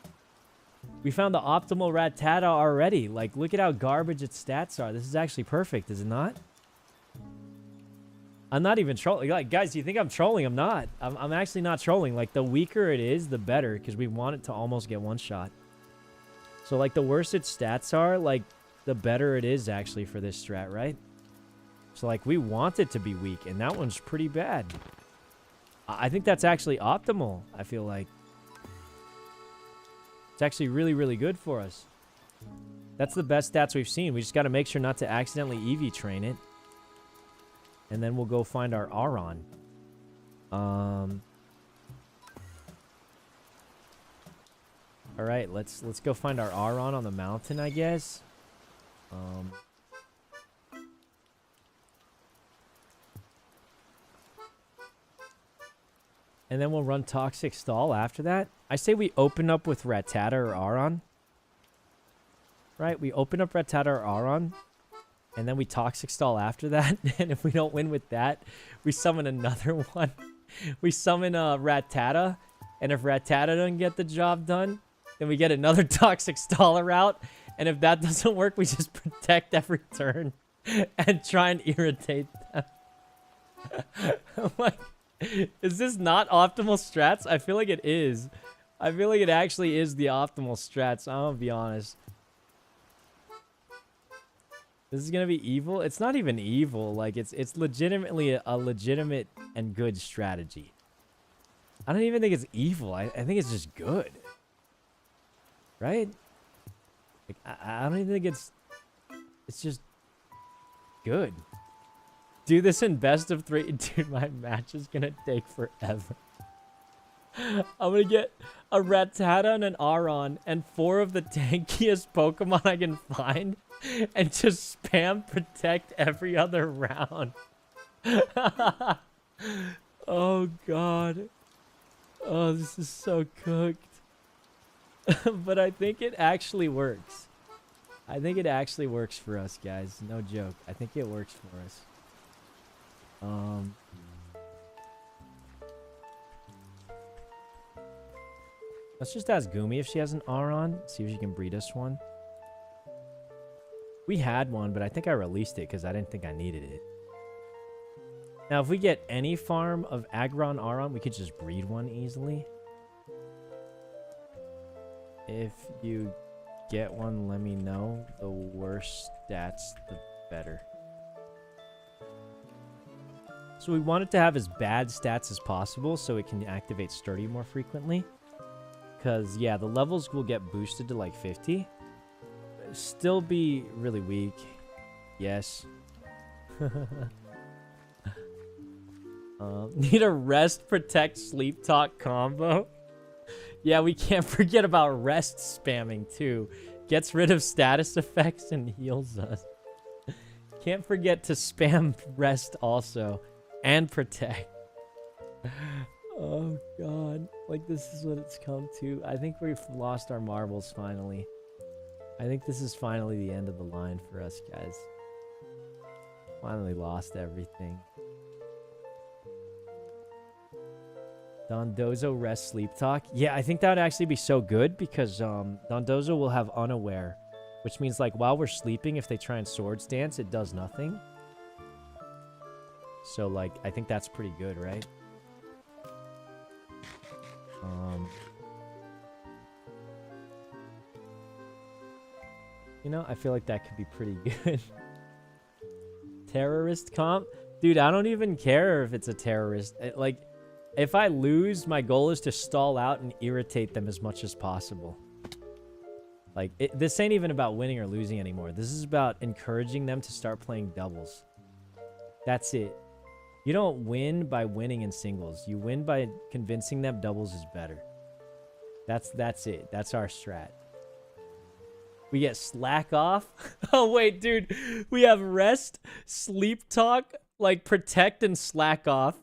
We found the optimal Rattata already. Like, look at how garbage its stats are. This is actually perfect, is it not? I'm not even trolling. Like, guys, do you think I'm trolling? I'm not. I'm actually not trolling. Like, the weaker it is, the better, because we want it to almost get one shot. So, like, the worse its stats are, like, the better it is, actually, for this strat, right? So, like, we want it to be weak, and that one's pretty bad. I think that's actually optimal, I feel like. It's actually really, really good for us. That's the best stats we've seen. We just got to make sure not to accidentally EV train it. And then we'll go find our Aron. Alright, let's go find our Aron on the mountain, I guess. And then we'll run Toxic Stall after that. I say we open up with Rattata or Aron. Right? We open up Rattata or Aron. And then we Toxic Stall after that. And if we don't win with that, we summon another one. We summon Rattata. And if Rattata doesn't get the job done, then we get another Toxic Staller out. And if that doesn't work, we just protect every turn. And try and irritate them. Like... Is this not optimal strats? I feel like it is. I feel like it actually is the optimal strats. I'm gonna be honest. This is gonna be evil. It's not even evil. Like it's legitimately a legitimate and good strategy. I don't even think it's evil. I think it's just good. Right? Like, I don't even think it's just good. Do this in best of 3. Dude, my match is gonna take forever. I'm gonna get a Rattata and an Aron and 4 of the tankiest Pokemon I can find and just spam protect every other round. Oh god. Oh, this is so cooked. But I think it actually works. I think it actually works for us, guys. No joke. I think it works for us. Let's just ask Gumi if she has an Aron. See if she can breed us one. We had one, but I think I released it because I didn't think I needed it. Now, if we get any farm of Aggron Aron, we could just breed one easily. If you get one, let me know. The worse stats, the better. So we want it to have as bad stats as possible so it can activate Sturdy more frequently. Because, yeah, the levels will get boosted to like 50. Still be really weak. Yes. Need a rest, protect, sleep talk combo. Yeah, we can't forget about rest spamming too. Gets rid of status effects and heals us. Can't forget to spam rest also. And protect. Oh god. Like, this is what it's come to. I think we've lost our marbles finally. I think this is finally the end of the line for us, guys. Finally lost everything. Dondozo rest sleep talk. Yeah, I think that would actually be so good because Dondozo will have unaware, which means like while we're sleeping, if they try and swords dance, it does nothing. So like I think that's pretty good, right? You know, I feel like that could be pretty good. Terrorist comp? Dude, I don't even care if it's a terrorist. Like, if I lose, my goal is to stall out and irritate them as much as possible. Like, this ain't even about winning or losing anymore. This is about encouraging them to start playing doubles. That's it. You don't win by winning in singles. You win by convincing them doubles is better. That's it. That's our strat. We get slack off. Oh, wait, dude. We have rest, sleep talk, like protect and slack off.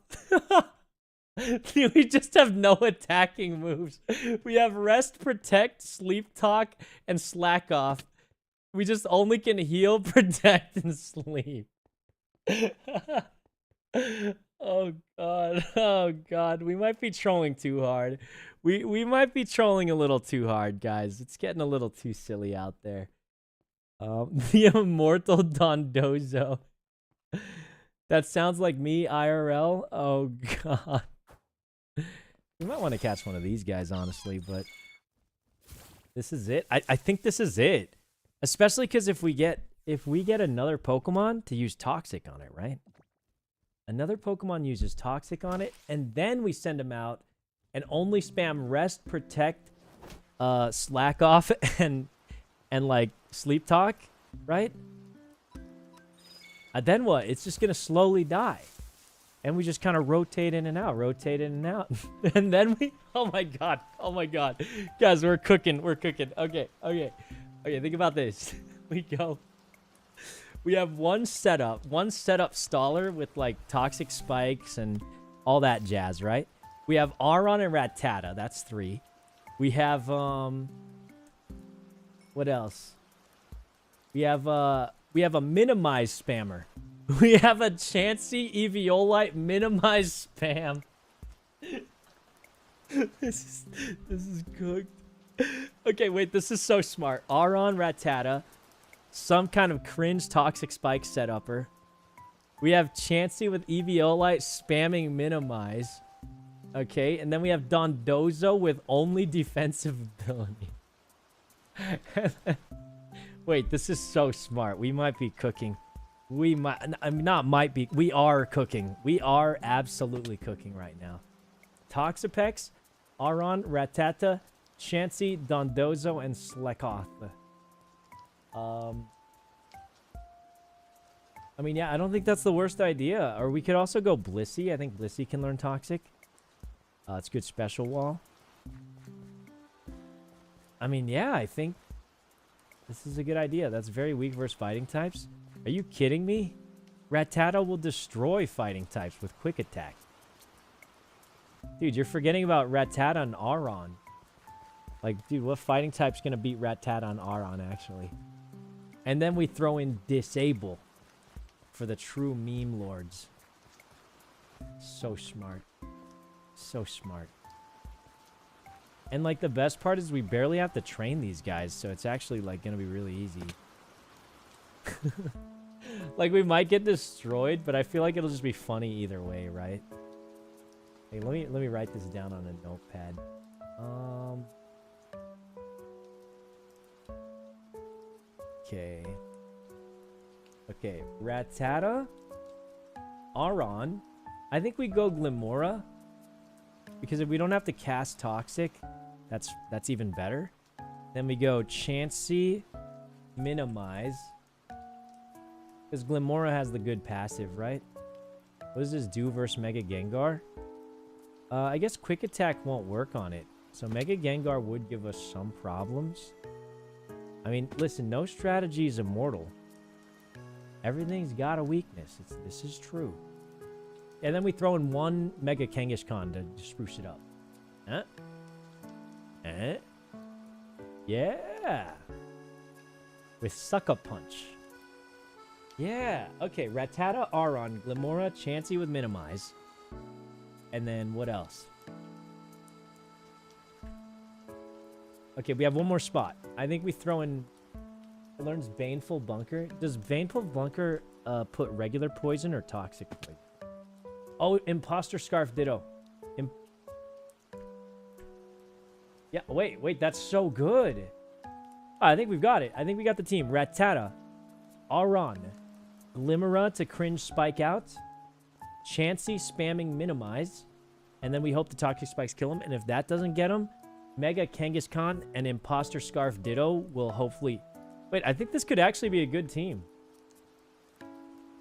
We just have no attacking moves. We have rest, protect, sleep talk, and slack off. We just only can heal, protect, and sleep. Oh, God. Oh, God. We might be trolling too hard. We might be trolling a little too hard, guys. It's getting a little too silly out there. The immortal Dondozo. That sounds like me, IRL. Oh, God. We might want to catch one of these guys, honestly, but this is it. I think this is it. Especially because if we get another Pokemon to use Toxic on it, right? Another Pokemon uses Toxic on it, and then we send them out and only spam rest, protect, slack off, and like sleep talk, right? Then what? It's just gonna slowly die. And we just kind of rotate in and out, and then we, oh my god, guys, we're cooking. Okay, think about this. We have one setup staller with like toxic spikes and all that jazz, right? We have Aron and Rattata, that's 3. We have what else? We have a minimize spammer. We have a Chansey Eviolite minimize spam. This is cooked. Okay, wait, this is so smart. Aron, Rattata, some kind of cringe toxic spike setupper. We have Chansey with Eviolite spamming minimize. Okay, and then we have Dondozo with only defensive ability. Wait, this is so smart. We might be cooking. We might, I mean, not might be. We are cooking. We are absolutely cooking right now. Toxapex, Aron, Ratata, Chansey, Dondozo, and Slekoth. I mean, yeah, I don't think that's the worst idea. Or we could also go Blissey. I think Blissey can learn Toxic. It's good special wall. I mean, yeah, I think this is a good idea. That's very weak versus fighting types. Are you kidding me? Rattata will destroy fighting types with quick attack. Dude, you're forgetting about Rattata and Aron. Like, dude, what fighting type's gonna beat Rattata and Aron, actually? And then we throw in Disable for the true meme lords. So smart. So smart. And, like, the best part is we barely have to train these guys, so it's actually, like, gonna be really easy. Like, we might get destroyed, but I feel like it'll just be funny either way, right? Hey, let me write this down on a notepad. Okay. Okay, Rattata, Aron. I think we go Glimora, because if we don't have to cast Toxic, that's even better. Then we go Chansey, Minimize, because Glimora has the good passive, right? What does this do versus Mega Gengar? I guess Quick Attack won't work on it, so Mega Gengar would give us some problems. I mean, listen, no strategy is immortal. Everything's got a weakness. This is true. And then we throw in one Mega Kangaskhan to spruce it up. Huh? Eh? Yeah! With Sucker Punch. Yeah! Okay, Rattata, Aron, Glimora, Chansey with Minimize. And then what else? Okay, we have one more spot. I think we throw in... It learns Baneful Bunker. Does Baneful Bunker put regular poison or toxic poison? Oh, Imposter Scarf Ditto. Yeah, wait, that's so good. I think we've got it. I think we got the team. Rattata, Aron, Glimera to Cringe Spike out, Chansey spamming Minimize, and then we hope the Toxic Spikes kill him, and if that doesn't get him, Mega Kangaskhan and Imposter Scarf Ditto will hopefully... Wait, I think this could actually be a good team.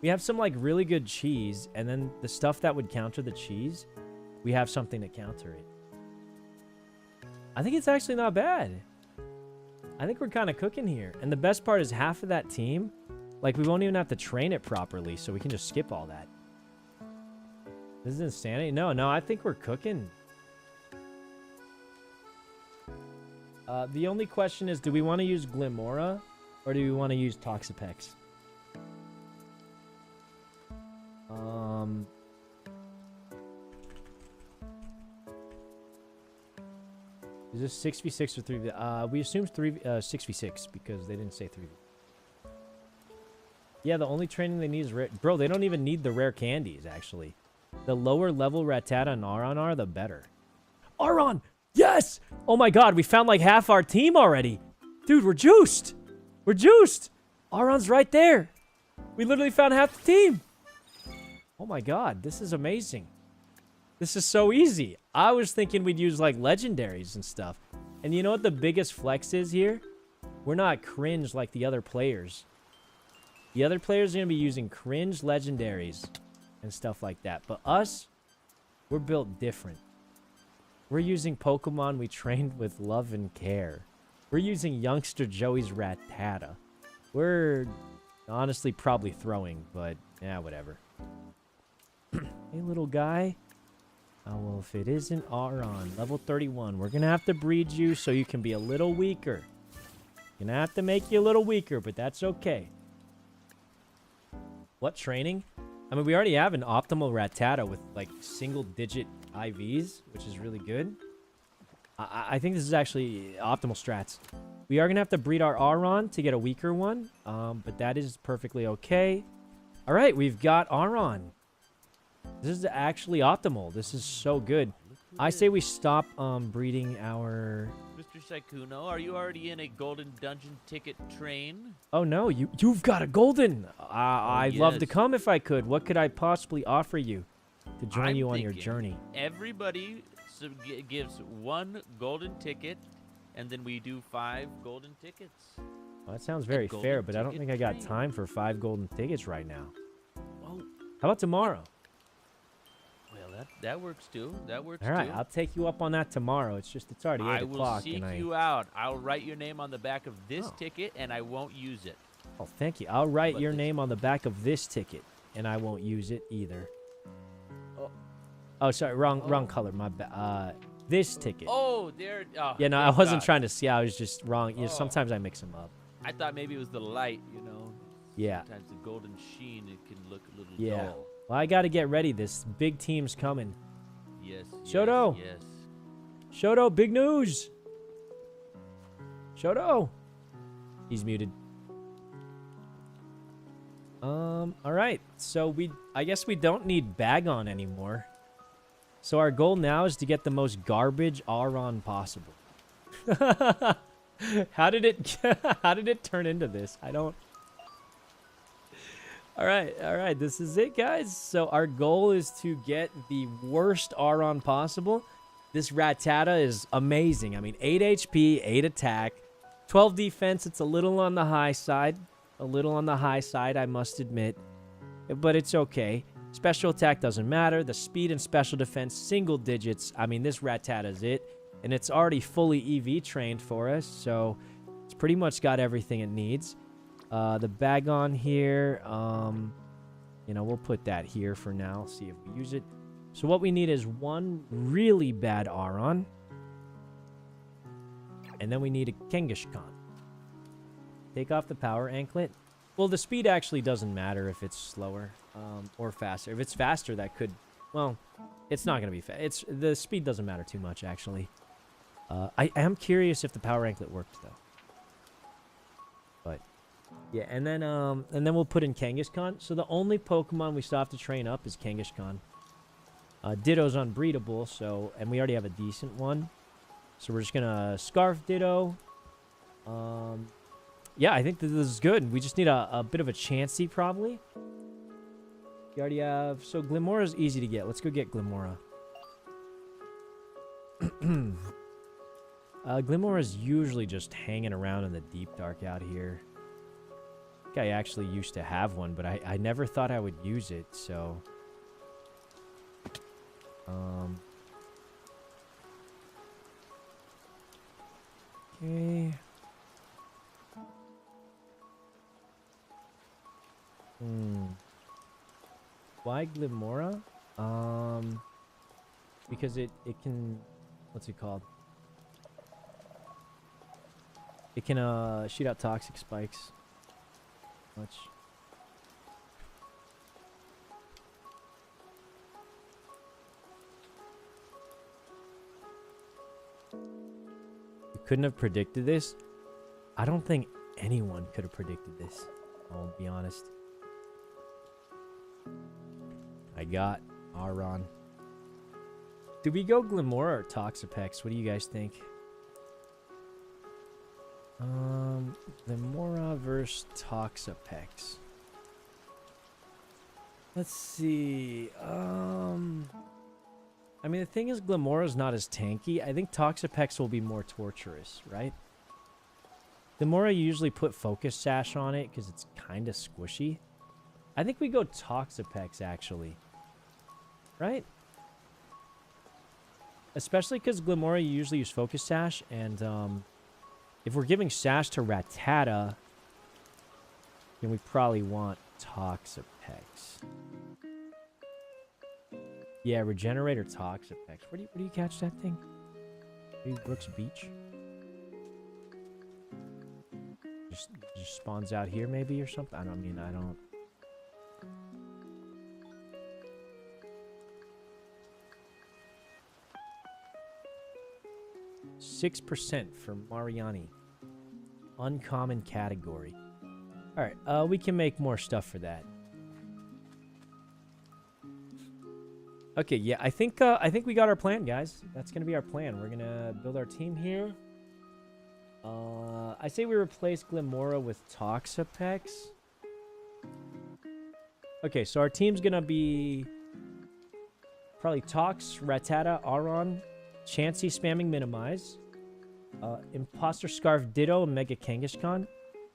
We have some, like, really good cheese, and then the stuff that would counter the cheese, we have something to counter it. I think it's actually not bad. I think we're kind of cooking here. And the best part is half of that team, like, we won't even have to train it properly, so we can just skip all that. This is insanity. No, I think we're cooking. The only question is, do we want to use Glimora, or do we want to use Toxapex? Is this 6v6 or 3v? We assumed 6v6 because they didn't say 3v. Yeah, the only training they need is rare. Bro, they don't even need the rare candies, actually. The lower level Rattata and Aron are, the better. Aron! Yes! Oh my god, we found like half our team already. Dude, we're juiced. We're juiced. Aron's right there. We literally found half the team. Oh my god, this is amazing. This is so easy. I was thinking we'd use like legendaries and stuff. And you know what the biggest flex is here? We're not cringe like the other players. The other players are going to be using cringe legendaries and stuff like that. But us, we're built different. We're using Pokemon we trained with love and care. We're using youngster Joey's Rattata. We're honestly probably throwing, but yeah, whatever. Hey, little guy. Oh, well, if it isn't Aron, level 31, we're going to have to breed you so you can be a little weaker. Gonna have to make you a little weaker, but that's okay. What training? I mean, we already have an optimal Rattata with, like, single-digit IVs, which is really good. I think this is actually optimal strats. We are going to have to breed our Aron to get a weaker one, but that is perfectly okay. All right, we've got Aron. This is actually optimal. This is so good. I say we stop breeding our Mr. Sykkuno? Are you already in a golden dungeon ticket train? Oh no, you've got a golden. I'd love to yes. come if I could. What could I possibly offer you to join I'm you on your thinking journey? Everybody gives 1 golden ticket, and then we do 5 golden tickets. Well, that sounds very golden fair, but I don't ticket think I got train. time for 5 golden tickets right now. Oh, How about tomorrow? well, that works too. That works All right, too. I'll take you up on that tomorrow. It's already 8 I will o'clock, seek and I. you out. I'll write your name on the back of this Oh. ticket, and I won't use it. Oh, thank you. I'll write But your this- name on the back of this ticket, and I won't use it either. Oh. Oh, sorry, wrong color. My this ticket. Oh, there. Oh, Yeah, no, I thank wasn't God. trying to see. I was just wrong. You know, Oh. sometimes I mix them up. I thought maybe it was the light, you know. Yeah. Sometimes the golden sheen, it can look a little Yeah. dull. Well, I got to get ready. This big team's coming. Yes. Shoto. Yes. Shoto, big news. Shoto. He's muted. All right. So I guess we don't need Bagon anymore. So our goal now is to get the most garbage Auron possible. How did it turn into this? I don't. All right. This is it, guys. So our goal is to get the worst Auron possible. This Rattata is amazing. I mean, 8 HP, 8 attack, 12 defense. It's a little on the high side. I must admit. But it's okay. Special attack doesn't matter. The speed and special defense, single digits. I mean, this Rattata is it. And it's already fully EV trained for us. So it's pretty much got everything it needs. The Bagon here, we'll put that here for now. See if we use it. So what we need is 1 really bad Auron. And then we need a Kangaskhan. Take off the power anklet. Well, the speed actually doesn't matter if it's slower or faster. If it's faster, that could... Well, it's not going to be fast. The speed doesn't matter too much, actually. I am curious if the power anklet worked, though. But... Yeah, and then we'll put in Kangaskhan. So the only Pokemon we still have to train up is Kangaskhan. Ditto's unbreedable, and we already have a decent one. So we're just gonna Scarf Ditto. Yeah, I think that this is good. We just need a bit of a Chansey, probably. You already have... So Glimora's easy to get. Let's go get Glimora. Glimora's usually just hanging around in the deep dark out here. I think I actually used to have one, but I never thought I would use it, so... Okay. Why Glimora? Because it can... What's it called? It can shoot out toxic spikes. Much. You couldn't have predicted this? I don't think anyone could have predicted this. I'll be honest. I got Auron. Do we go Glimora or Toxapex? What do you guys think? Glimora versus Toxapex. Let's see. I mean, the thing is, Glimora's not as tanky. I think Toxapex will be more torturous, right? Glimora, you usually put Focus Sash on it because it's kind of squishy. I think we go Toxapex, actually. Right? Especially because Glimora, you usually use Focus Sash, and if we're giving Sash to Rattata, then we probably want Toxapex. Yeah, Regenerate or Toxapex. Where do you catch that thing? Maybe Brooks Beach? Just spawns out here maybe or something? I don't... 6% for Mariani. Uncommon category. Alright, we can make more stuff for that. Okay, yeah, I think we got our plan, guys. That's gonna be our plan. We're gonna build our team here. I say we replace Glimora with Toxapex. Okay, so our team's gonna be probably Tox, Rattata, Aron, Chansey spamming Minimize, Imposter Scarf Ditto, and Mega Kangaskhan.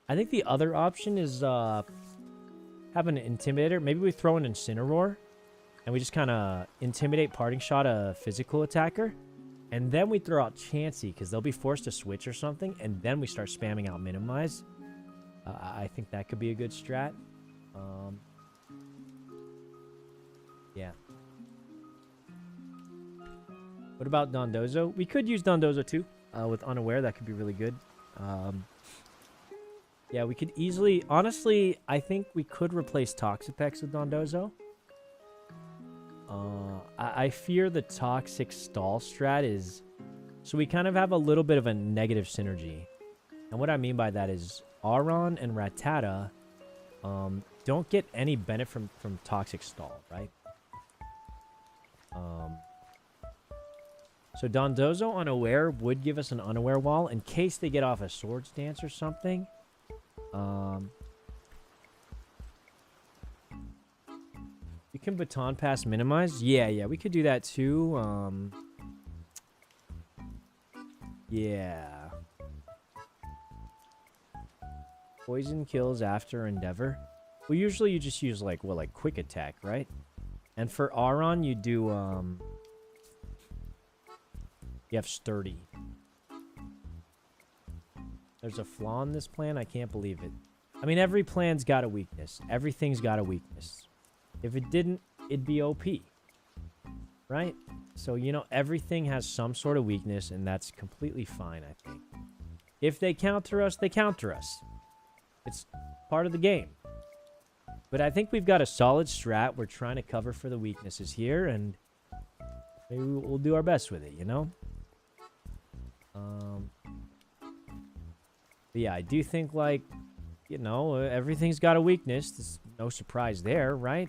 I think the other option is having an Intimidator. Maybe we throw an Incineroar, and we just kind of intimidate Parting Shot a physical attacker. And then we throw out Chansey, because they'll be forced to switch or something, and then we start spamming out Minimize. I think that could be a good strat. Yeah. What about Dondozo? We could use Dondozo too, with Unaware. That could be really good. Yeah, we could easily... Honestly, I think we could replace Toxapex with Dondozo. I fear the Toxic Stall strat is... So we kind of have a little bit of a negative synergy. And what I mean by that is Aron and Rattata don't get any benefit from Toxic Stall, right? So Dondozo Unaware would give us an Unaware wall in case they get off a Swords Dance or something. You can baton pass Minimize. Yeah, we could do that too. Yeah. Poison kills after Endeavor. Well, usually you just use like Quick Attack, right? And for Aron, you do you have Sturdy. There's a flaw in this plan. I can't believe it. I mean, every plan's got a weakness. Everything's got a weakness. If it didn't, it'd be OP. Right? So, you know, everything has some sort of weakness, and that's completely fine, I think. If they counter us, they counter us. It's part of the game. But I think we've got a solid strat. We're trying to cover for the weaknesses here, and maybe we'll do our best with it, you know? But yeah, I do think, like, you know, everything's got a weakness. There's no surprise there, right?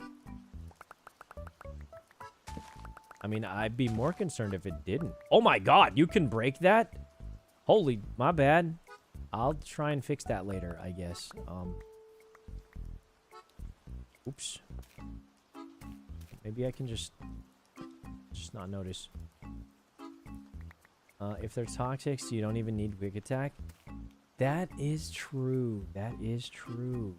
I mean, I'd be more concerned if it didn't. Oh my god, you can break that? Holy, my bad. I'll try and fix that later, I guess. Oops. Maybe I can just not notice. If they're toxics, you don't even need Quick Attack. That is true. That is true.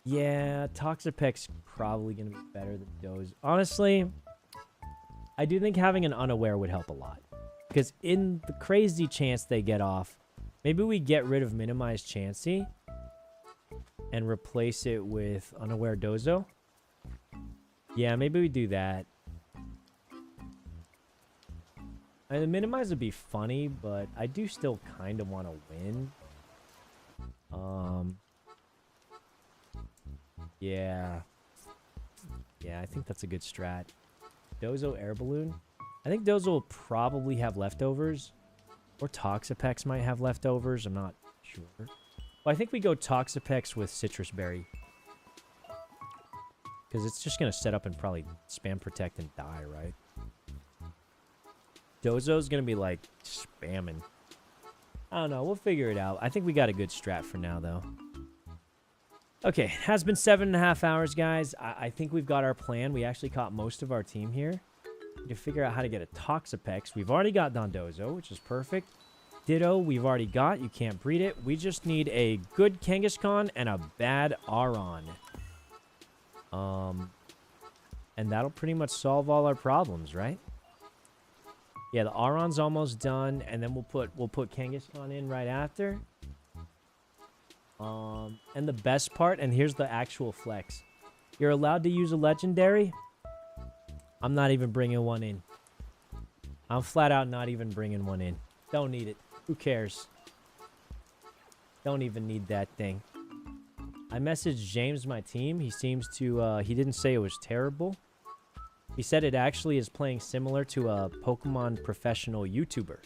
Yeah, Toxapex's probably going to be better than Doze. Honestly, I do think having an Unaware would help a lot. Because in the crazy chance they get off, maybe we get rid of Minimize Chansey and replace it with Unaware Dozo. Yeah, maybe we do that. I mean, the Minimize would be funny, but I do still kind of want to win. Yeah. Yeah, I think that's a good strat. Dozo Air Balloon. I think Dozo will probably have leftovers. Or Toxapex might have leftovers. I'm not sure. Well, I think we go Toxapex with Citrus Berry. Because it's just going to set up and probably spam protect and die, right? Dozo's going to be, like, spamming. I don't know. We'll figure it out. I think we got a good strat for now, though. Okay. Has been 7.5 hours, guys. I think we've got our plan. We actually caught most of our team here. We can figure out how to get a Toxapex. We've already got Dondozo, which is perfect. Ditto, we've already got. You can't breed it. We just need a good Kangaskhan and a bad Aron. And that'll pretty much solve all our problems, right? Yeah, the Aron's almost done, and then we'll put Kangaskhan in right after. And the best part, and here's the actual flex. You're allowed to use a legendary. I'm not even bringing one in. I'm flat out not even bringing one in. Don't need it. Who cares? Don't even need that thing. I messaged James, my team. He seems to, he didn't say it was terrible. He said it actually is playing similar to a Pokemon professional YouTuber.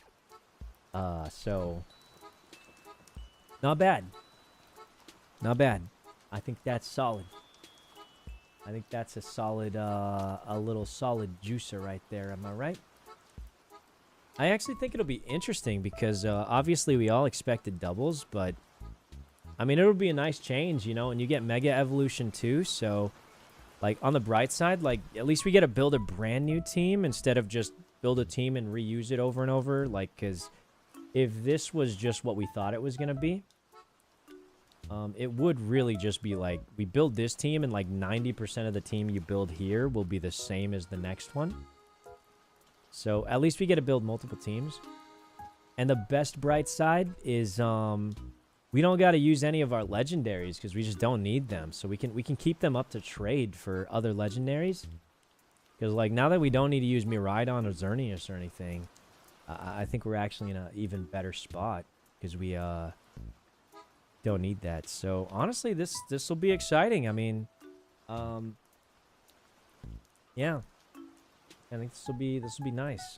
So... Not bad. Not bad. I think that's solid. I think that's a solid, a little solid juicer right there. Am I right? I actually think it'll be interesting because obviously we all expected doubles, but I mean, it'll be a nice change, you know, and you get Mega Evolution too, so like on the bright side, like at least we get to build a brand new team instead of just build a team and reuse it over and over, like, because if this was just what we thought it was going to be, it would really just be like, we build this team and like 90% of the team you build here will be the same as the next one. So at least we get to build multiple teams. And the best bright side is we don't got to use any of our legendaries because we just don't need them. So we can keep them up to trade for other legendaries. Because like now that we don't need to use Miraidon or Xerneas or anything, I think we're actually in an even better spot because we don't need that. So honestly, this will be exciting. I mean, yeah, I think this will be nice.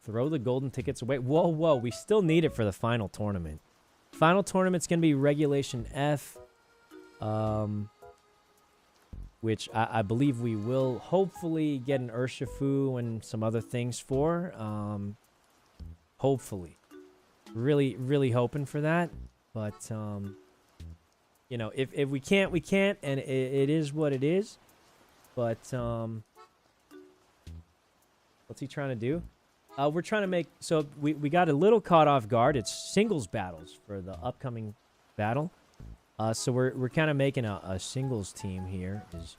Throw the golden tickets away. Whoa, we still need it for the final tournament. Final tournament's gonna be Regulation F, which I believe we will hopefully get an Urshifu and some other things for. Hopefully, really hoping for that. But you know, if we can't, we can't, and it is what it is. But what's he trying to do? We're trying to make, so we got a little caught off guard. It's singles battles for the upcoming battle. So we're kind of making a singles team here is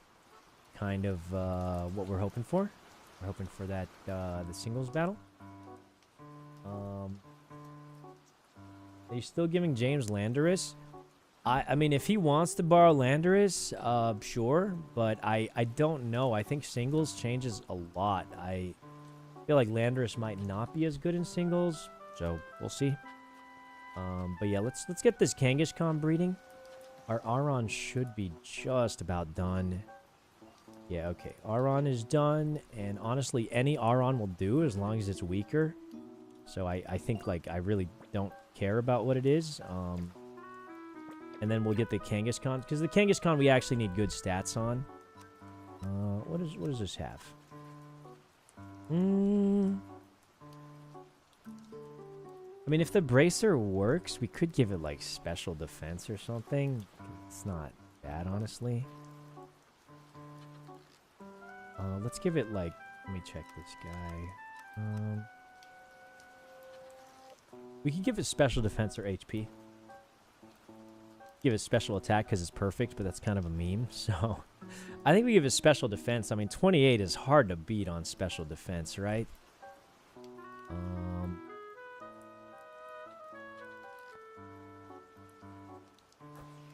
kind of what we're hoping for. We're hoping for that the singles battle. Are you still giving James Landorus? I mean, if he wants to borrow Landorus, sure, but I don't know. I think singles changes a lot. I feel like Landorus might not be as good in singles, so we'll see. But yeah, let's get this Kangaskhan breeding. Our Aron should be just about done. Yeah, okay. Aron is done, and honestly, any Aron will do as long as it's weaker. So I think, like, I really don't care about what it is. And then we'll get the Kangaskhan, because the Kangaskhan we actually need good stats on. What does this have? I mean, if the bracer works, we could give it like special defense or something. It's not bad, honestly. Let's give it like, let me check this guy. We could give it special defense or HP. Give it special attack because it's perfect, but that's kind of a meme. So I think we give it special defense. I mean, 28 is hard to beat on special defense, right?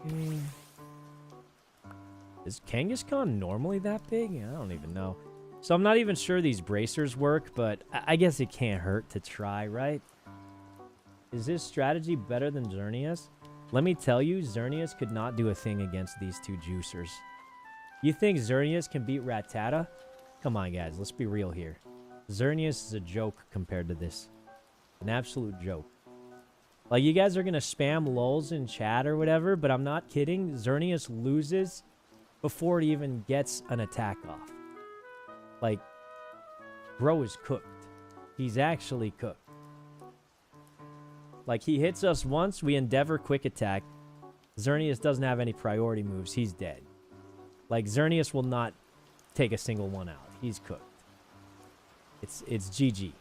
Okay. Is Kangaskhan normally that big? I don't even know. So I'm not even sure these bracers work, but I guess it can't hurt to try, right? Is this strategy better than Xerneas? Let me tell you, Xerneas could not do a thing against these two juicers. You think Xerneas can beat Rattata? Come on, guys. Let's be real here. Xerneas is a joke compared to this. An absolute joke. Like, you guys are going to spam lulz in chat or whatever, but I'm not kidding. Xerneas loses before it even gets an attack off. Like, bro is cooked. He's actually cooked. Like, he hits us once, we endeavor quick attack. Xerneas doesn't have any priority moves. He's dead. Like, Xerneas will not take a single one out. He's cooked. It's GG.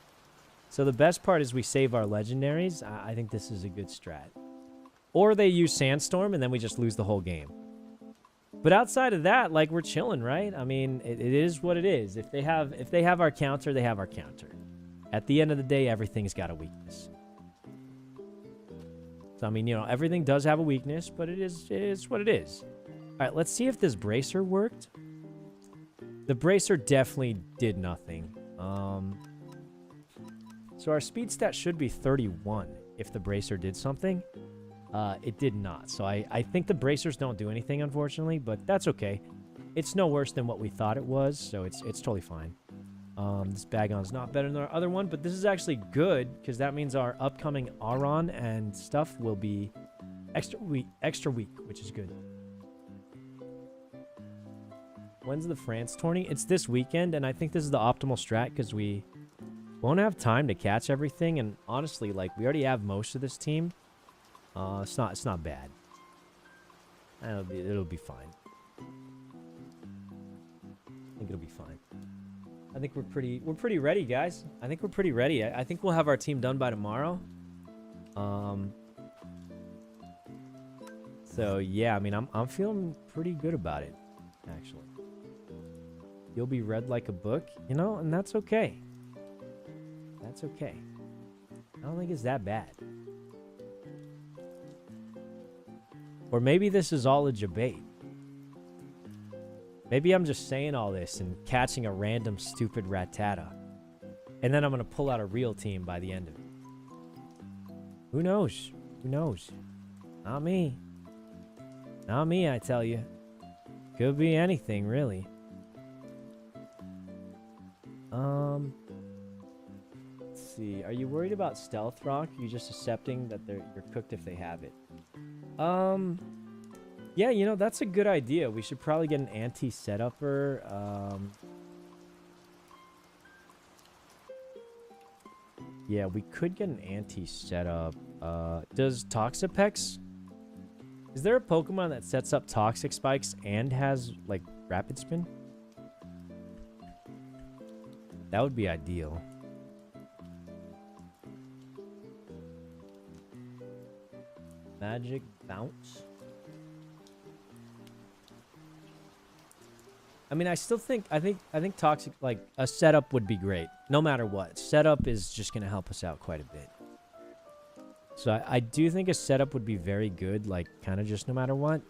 So the best part is we save our legendaries. I think this is a good strat. Or they use Sandstorm, and then we just lose the whole game. But outside of that, like, we're chilling, right? I mean, it is what it is. If they have our counter, they have our counter. At the end of the day, everything's got a weakness. So, I mean, you know, everything does have a weakness, but it is what it is. All right, let's see if this bracer worked. The bracer definitely did nothing. So our speed stat should be 31 if the bracer did something. It did not. So I think the bracers don't do anything, unfortunately, but that's okay. It's no worse than what we thought it was, so it's totally fine. This Bagon's not better than our other one, but this is actually good because that means our upcoming Aron and stuff will be extra weak, which is good. When's the France tourney? It's this weekend, and I think this is the optimal strat because we won't have time to catch everything. And honestly, like, we already have most of this team. It's not bad. It'll be fine. I think it'll be fine. I think we're pretty ready, guys. I think we're pretty ready. I think we'll have our team done by tomorrow. So yeah, I mean, I'm feeling pretty good about it, actually. You'll be read like a book, you know, and that's okay. That's okay. I don't think it's that bad. Or maybe this is all a debate. Maybe I'm just saying all this and catching a random stupid Rattata. And then I'm going to pull out a real team by the end of it. Who knows? Who knows? Not me. Not me, I tell you. Could be anything, really. Let's see. Are you worried about stealth rock? Are you just accepting that you're cooked if they have it? Yeah, you know, that's a good idea. We should probably get an anti-setupper. Yeah, we could get an anti-setup. Does Toxapex... Is there a Pokemon that sets up Toxic Spikes and has, like, Rapid Spin? That would be ideal. Magic Bounce? I mean, I think Toxic, like, a setup would be great. No matter what. Setup is just going to help us out quite a bit. So I do think a setup would be very good, like, kind of just no matter what.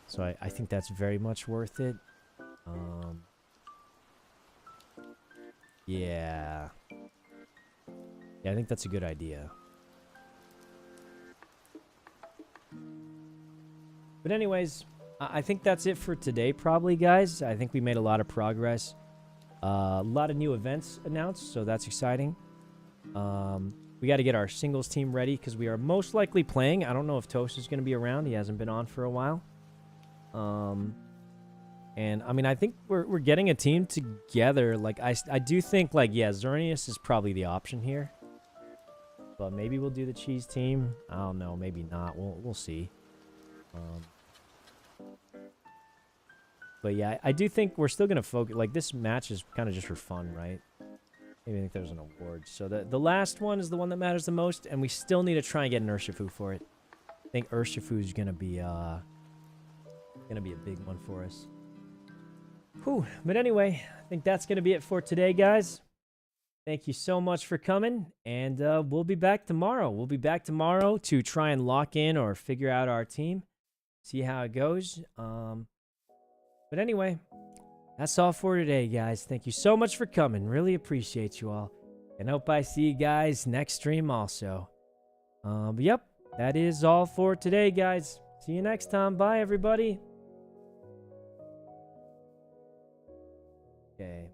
So I think that's very much worth it. Yeah. Yeah, I think that's a good idea. But anyways, I think that's it for today, probably, guys. I think we made a lot of progress. A lot of new events announced, so that's exciting. We got to get our singles team ready because we are most likely playing. I don't know if Toast is going to be around. He hasn't been on for a while. And, I mean, I think we're getting a team together. Like, I do think, like, yeah, Xerneas is probably the option here. But maybe we'll do the cheese team. I don't know. Maybe not. We'll see. But, yeah, I do think we're still going to focus. Like, this match is kind of just for fun, right? Maybe I think there's an award. So, the last one is the one that matters the most. And we still need to try and get an Urshifu for it. I think Urshifu is going to be a big one for us. Whew. But anyway, I think that's going to be it for today, guys. Thank you so much for coming, and we'll be back tomorrow. We'll be back tomorrow to try and lock in or figure out our team, see how it goes. But anyway, that's all for today, guys. Thank you so much for coming. Really appreciate you all, and hope I see you guys next stream also. But yep, that is all for today, guys. See you next time. Bye, everybody. Okay.